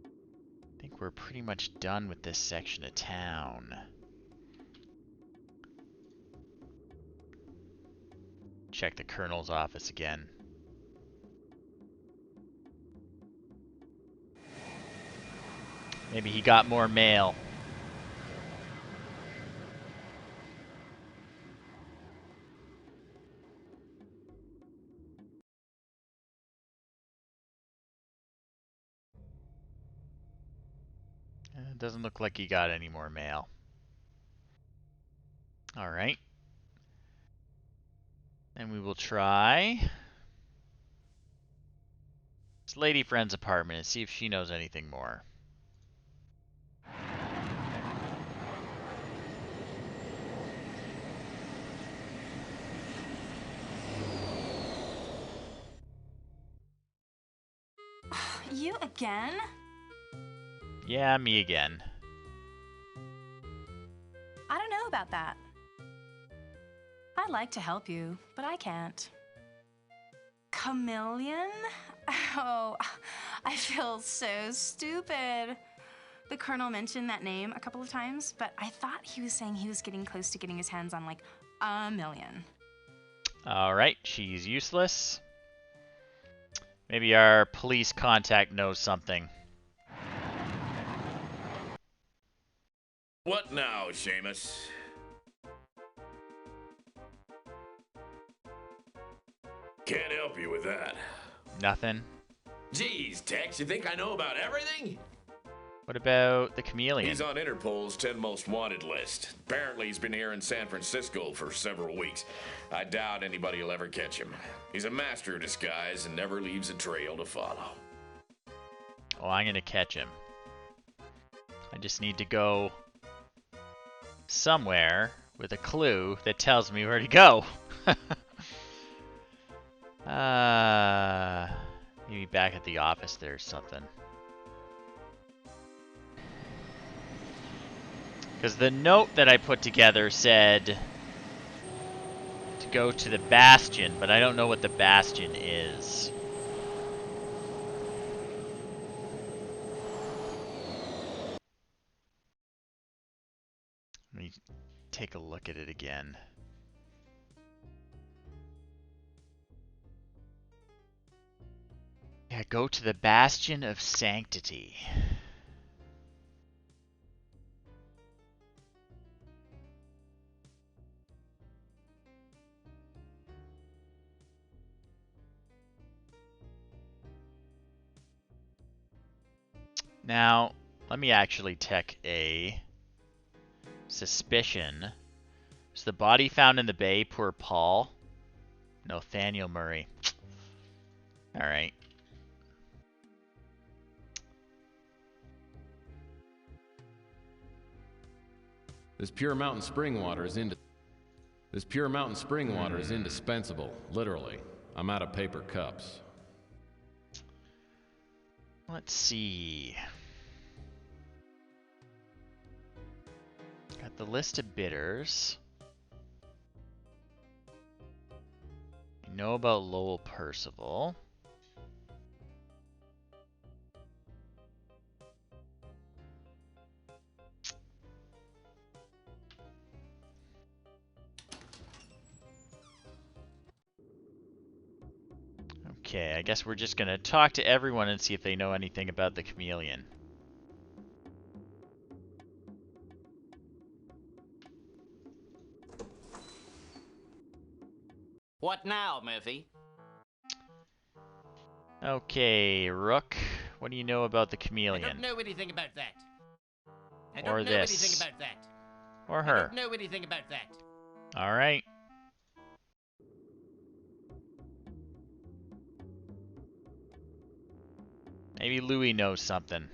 I think we're pretty much done with this section of town. Check the Colonel's office again. Maybe he got more mail. It doesn't look like he got any more mail. Alright. And we will try this lady friend's apartment and see if she knows anything more. You again? Yeah, me again. I don't know about that. I'd like to help you, but I can't. Chameleon? Oh, I feel so stupid. The Colonel mentioned that name a couple of times, but I thought he was saying he was getting close to getting his hands on like a million. Alright, she's useless. Maybe our police contact knows something. What now, Seamus? Can't help you with that. Nothing. Geez, Tex, you think I know about everything? What about the chameleon? He's on Interpol's 10 most wanted list. Apparently he's been here in San Francisco for several weeks. I doubt anybody will ever catch him. He's a master of disguise and never leaves a trail to follow. Oh, I'm gonna catch him. I just need to go somewhere with a clue that tells me where to go. Maybe back at the office there's something. Because the note that I put together said to go to the Bastion, but I don't know what the Bastion is. Let me take a look at it again. Yeah, go to the Bastion of Sanctity. Now, let me actually check a suspicion. Is the body found in the bay poor Paul? Nathaniel Murray. Alright. This pure mountain spring water is indispensable, literally. I'm out of paper cups. Let's see. Got the list of bidders. Know about Lowell Percival. Okay, I guess we're just gonna talk to everyone and see if they know anything about the chameleon. What now, Murphy? Okay, Rook, what do you know about the I chameleon? don't know anything about that. I Or don't know anything this. about that. Or I her. don't know anything about that. Alright. Maybe Louis knows something.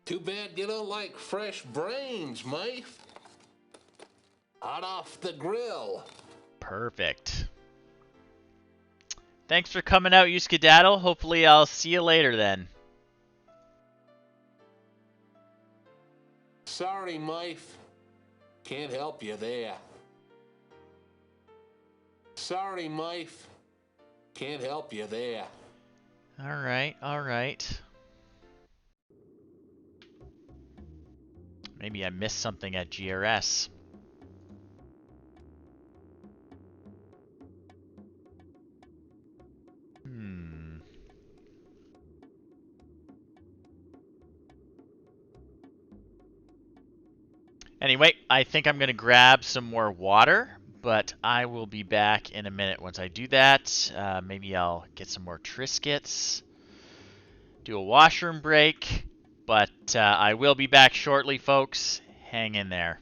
Too bad you don't like fresh brains, mate. Hot off the grill. Perfect. Thanks for coming out, you skedaddle. Hopefully I'll see you later then. Sorry, mate. Can't help you there. Sorry, mate. Can't help you there. Alright, alright. Maybe I missed something at GRS. Anyway, I think I'm going to grab some more water, but I will be back in a minute. Once I do that, maybe I'll get some more Triscuits, do a washroom break, but I will be back shortly, folks. Hang in there.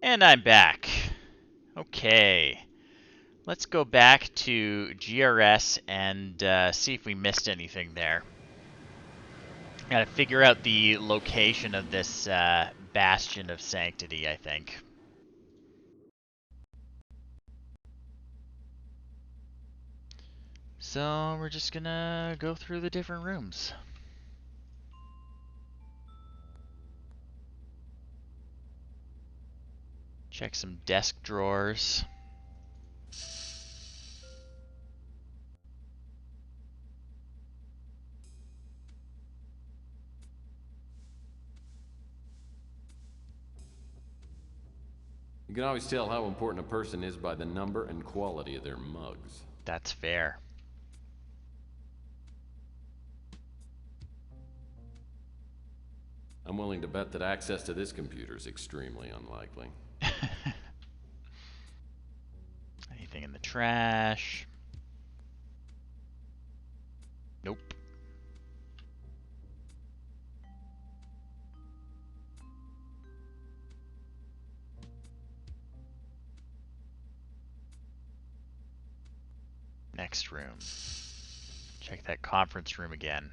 And I'm back. Okay. Let's go back to GRS and see if we missed anything there. Gotta figure out the location of this bastion of sanctity, I think. So we're just gonna go through the different rooms. Check some desk drawers. You can always tell how important a person is by the number and quality of their mugs. That's fair. I'm willing to bet that access to this computer is extremely unlikely. Anything in the trash? Nope. Next room. Check that conference room again.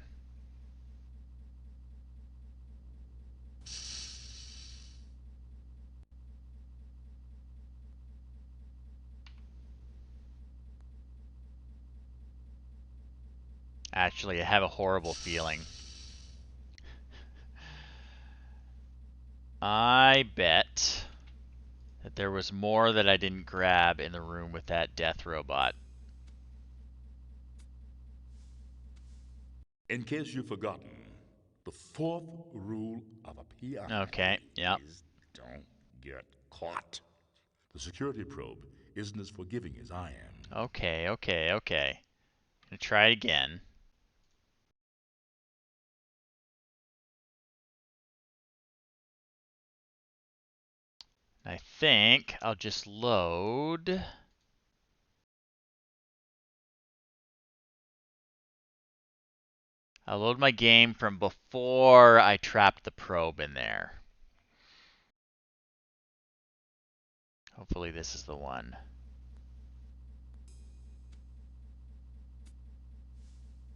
Actually, I have a horrible feeling. I bet that there was more that I didn't grab in the room with that death robot. In case you've forgotten, the fourth rule of a PI Okay, yep. is don't get caught. The security probe isn't as forgiving as I am. Okay. Gonna try it again. I think I'll just load. I'll load my game from before I trapped the probe in there. Hopefully this is the one.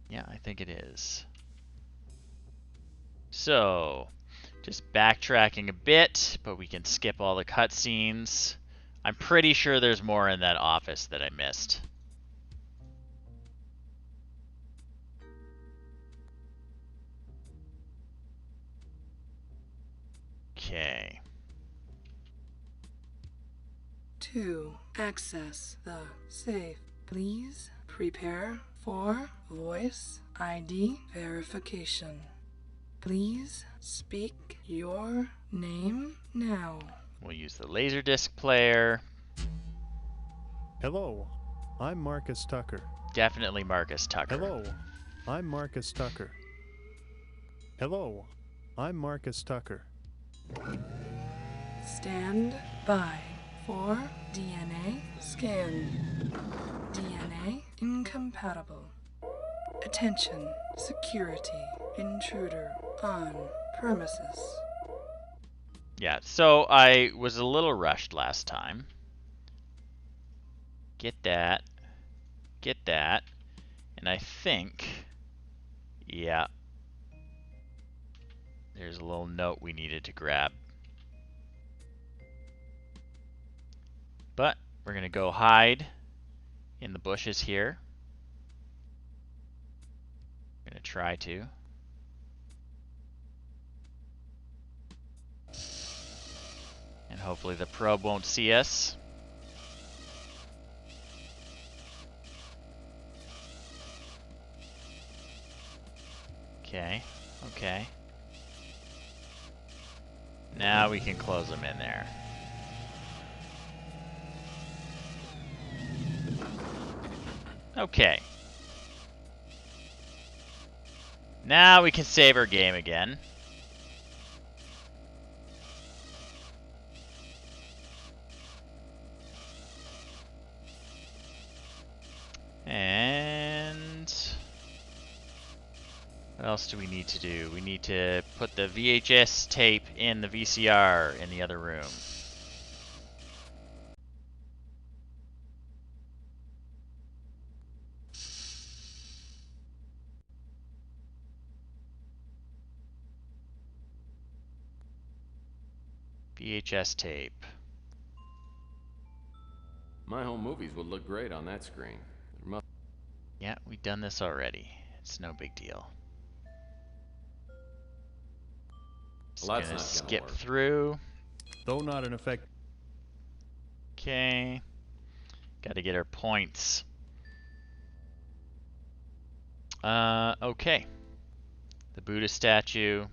Yeah, I think it is. So, just backtracking a bit, but we can skip all the cutscenes. I'm pretty sure there's more in that office that I missed. Okay. 2. Access the safe. Please prepare for voice ID verification. Please speak your name now. We'll use the Laserdisc player. Hello, I'm Marcus Tucker. Definitely Marcus Tucker. Hello, I'm Marcus Tucker. Hello, I'm Marcus Tucker. Stand by for DNA scan. DNA incompatible. Attention, security, intruder on premises. Yeah, so I was a little rushed last time. Get that. And I think, yeah, there's a little note we needed to grab. But we're going to go hide in the bushes here. I'm going to try to. And hopefully the probe won't see us. Okay. Now we can close them in there. Okay. Now we can save our game again. And what else do we need to do? We need to put the VHS tape in the VCR in the other room. VHS tape. My home movies would look great on that screen. Yeah, we've done this already. It's no big deal. Just Well, that's gonna not gonna skip work. through. Though not an effect. Okay. Gotta get our points. Okay. The Buddha statue.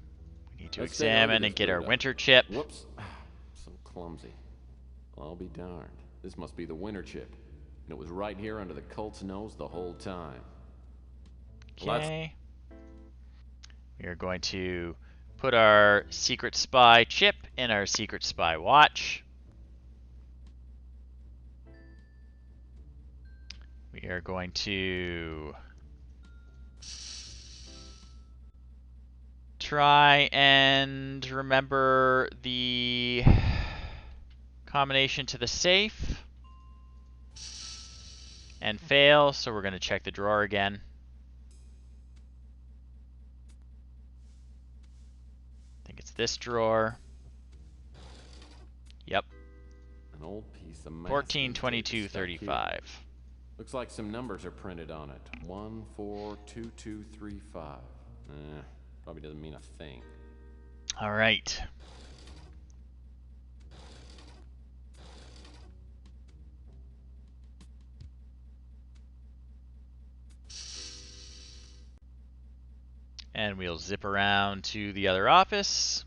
We need to Let's take a look at examine this and get our Buddha. winter chip. Whoops. So clumsy. I'll be darned. This must be the winter chip. And it was right here under the cult's nose the whole time. Okay. We are going to put our secret spy chip in our secret spy watch. We are going to try and remember the combination to the safe and fail, so we're going to check the drawer again. I think it's this drawer. Yep. An old piece of masking 14, tape 22, stuck here. 35. Looks like some numbers are printed on it. 142235. Probably doesn't mean a thing. All right. And we'll zip around to the other office.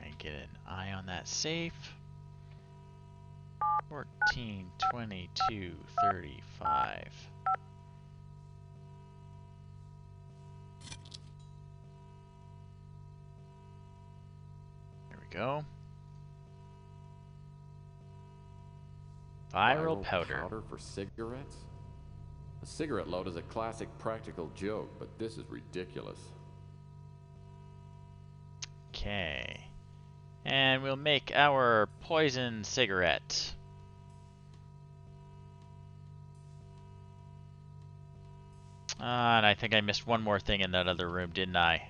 And get an eye on that safe. 14, 22, 35. There we go. Viral powder. For cigarettes? A cigarette load is a classic practical joke, but this is ridiculous. Okay. And we'll make our poison cigarette. And I think I missed one more thing in that other room, didn't I?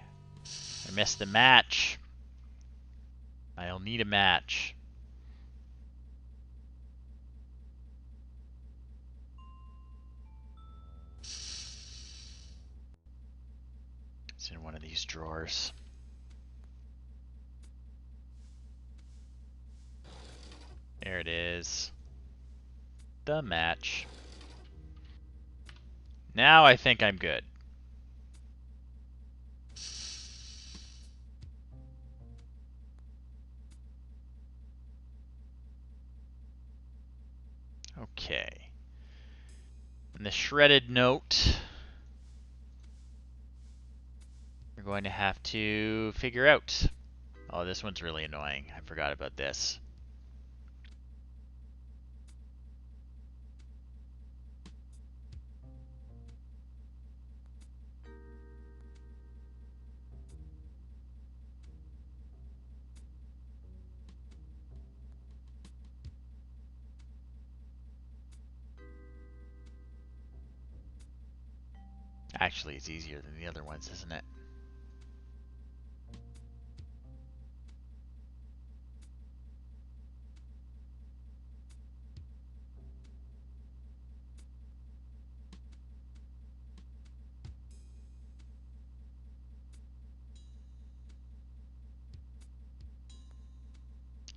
I missed the match. I'll need a match. It's in one of these drawers. There it is. The match. Now I think I'm good. Okay. And the shredded note, we're going to have to figure out. Oh, this one's really annoying. I forgot about this. Actually, it's easier than the other ones, isn't it?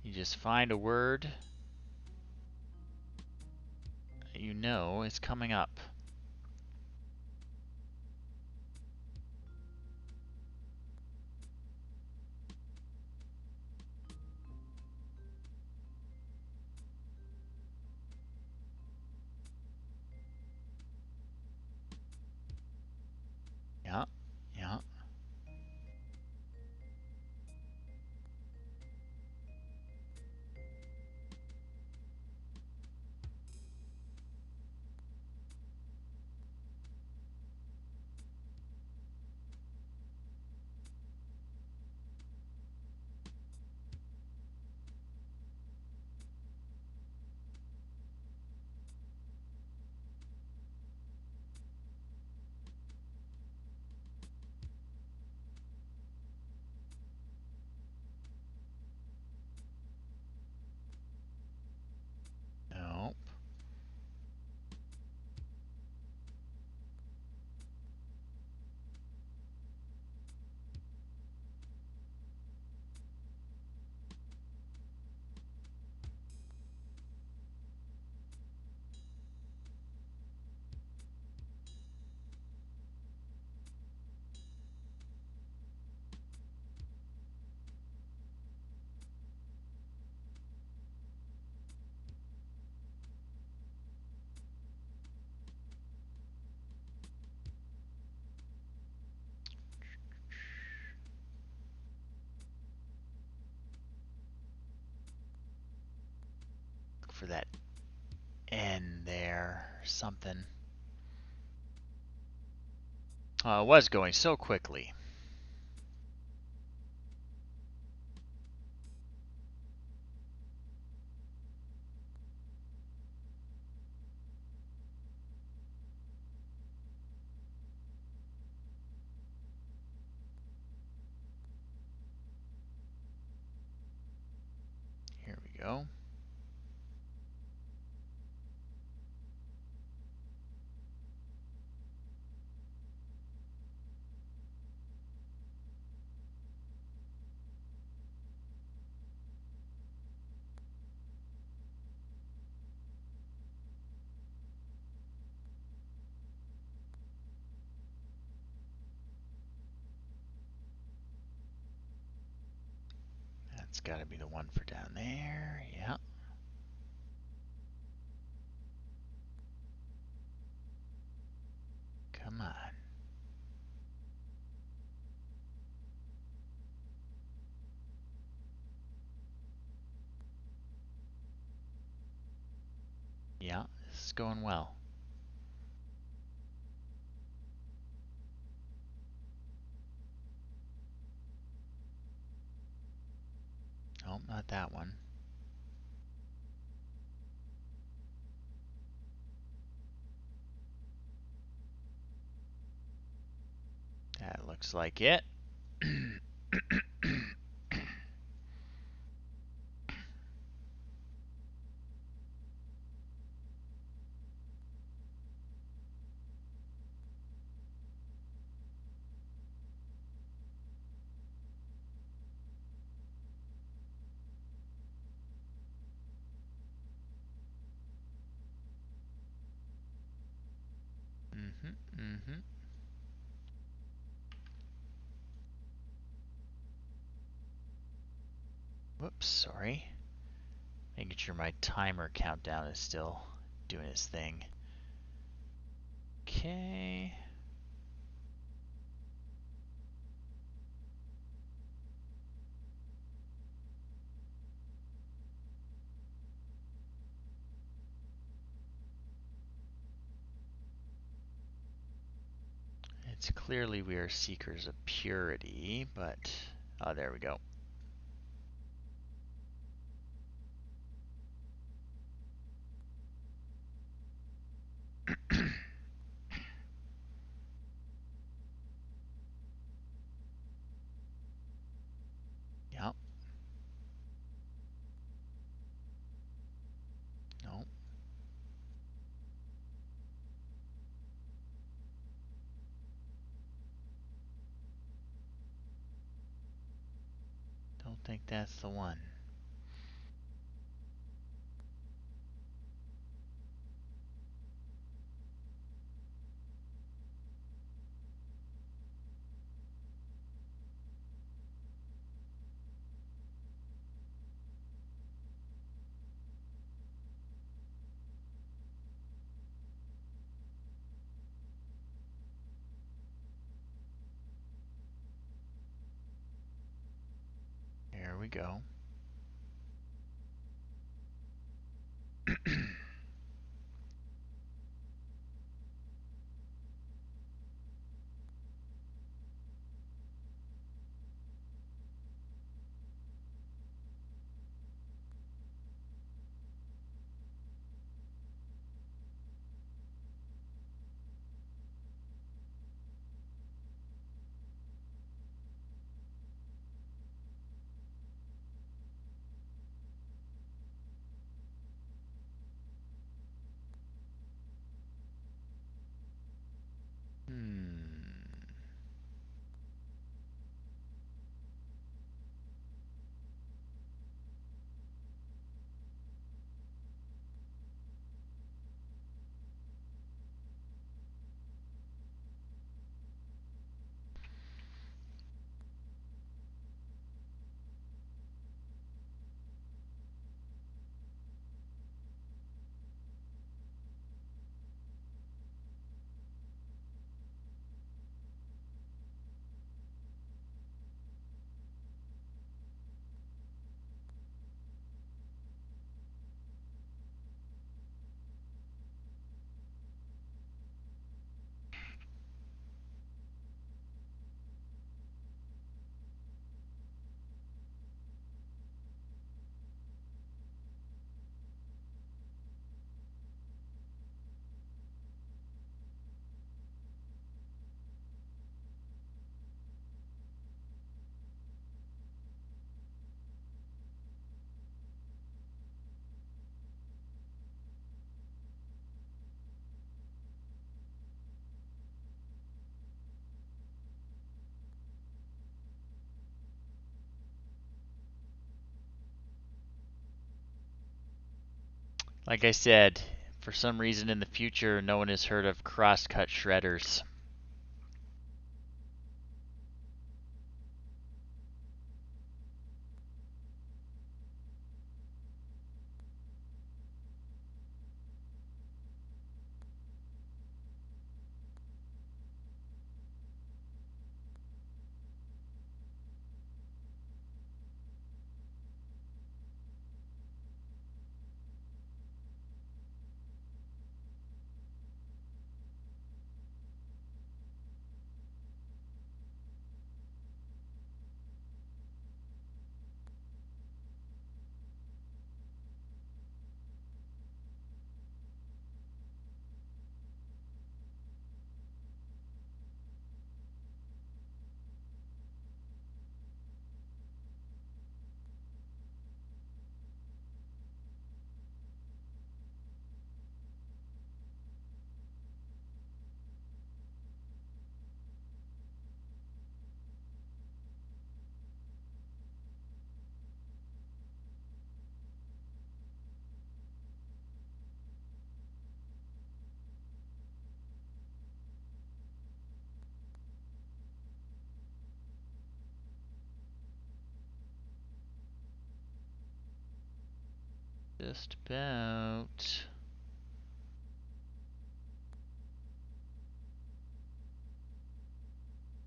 You just find a word that you know is coming up. Yeah, yeah. for that N there or something. It was going so quickly. Here we go. That's got to be the one for down there. Yeah. Come on. Yeah, this is going well. Oh, not that one. That looks like it. Whoops, sorry. Making sure my timer countdown is still doing its thing. Okay. It's clearly we are seekers of purity, but oh, there we go. Yep. Nope. Don't think that's the one. There we go. Like I said, for some reason in the future, no one has heard of cross-cut shredders. Just about.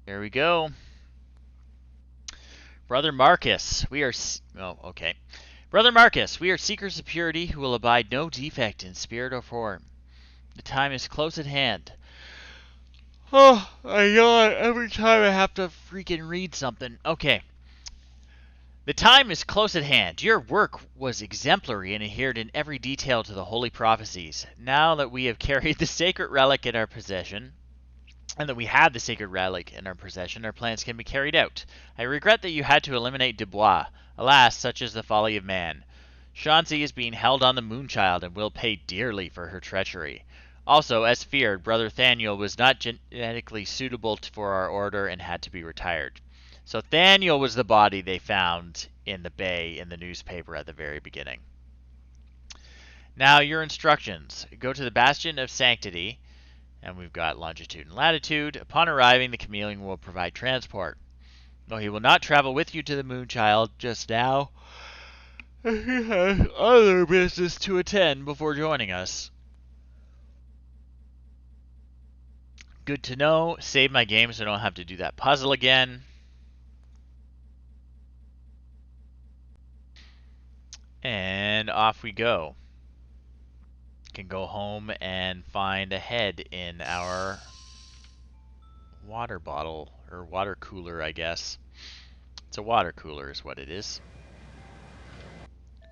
There we go. Brother Marcus, we are. Oh, okay. Brother Marcus, we are seekers of purity who will abide no defect in spirit or form. The time is close at hand. Oh, I yawn every time I have to freaking read something. Okay. The time is close at hand. Your work was exemplary and adhered in every detail to the holy prophecies. Now that we have carried the sacred relic in our possession, and that we have the sacred relic in our possession, our plans can be carried out. I regret that you had to eliminate Dubois. Alas, such is the folly of man. Chauncey is being held on the Moonchild and will pay dearly for her treachery. Also, as feared, Brother Thaniel was not genetically suitable for our order and had to be retired. So Thaniel was the body they found in the bay in the newspaper at the very beginning. Now, your instructions. Go to the Bastion of Sanctity, and we've got longitude and latitude. Upon arriving, the chameleon will provide transport. Though he will not travel with you to the Moonchild just now, he has other business to attend before joining us. Good to know. Save my game so I don't have to do that puzzle again. And off we go. Can go home and find a head in our water bottle, or water cooler, I guess. It's a water cooler is what it is.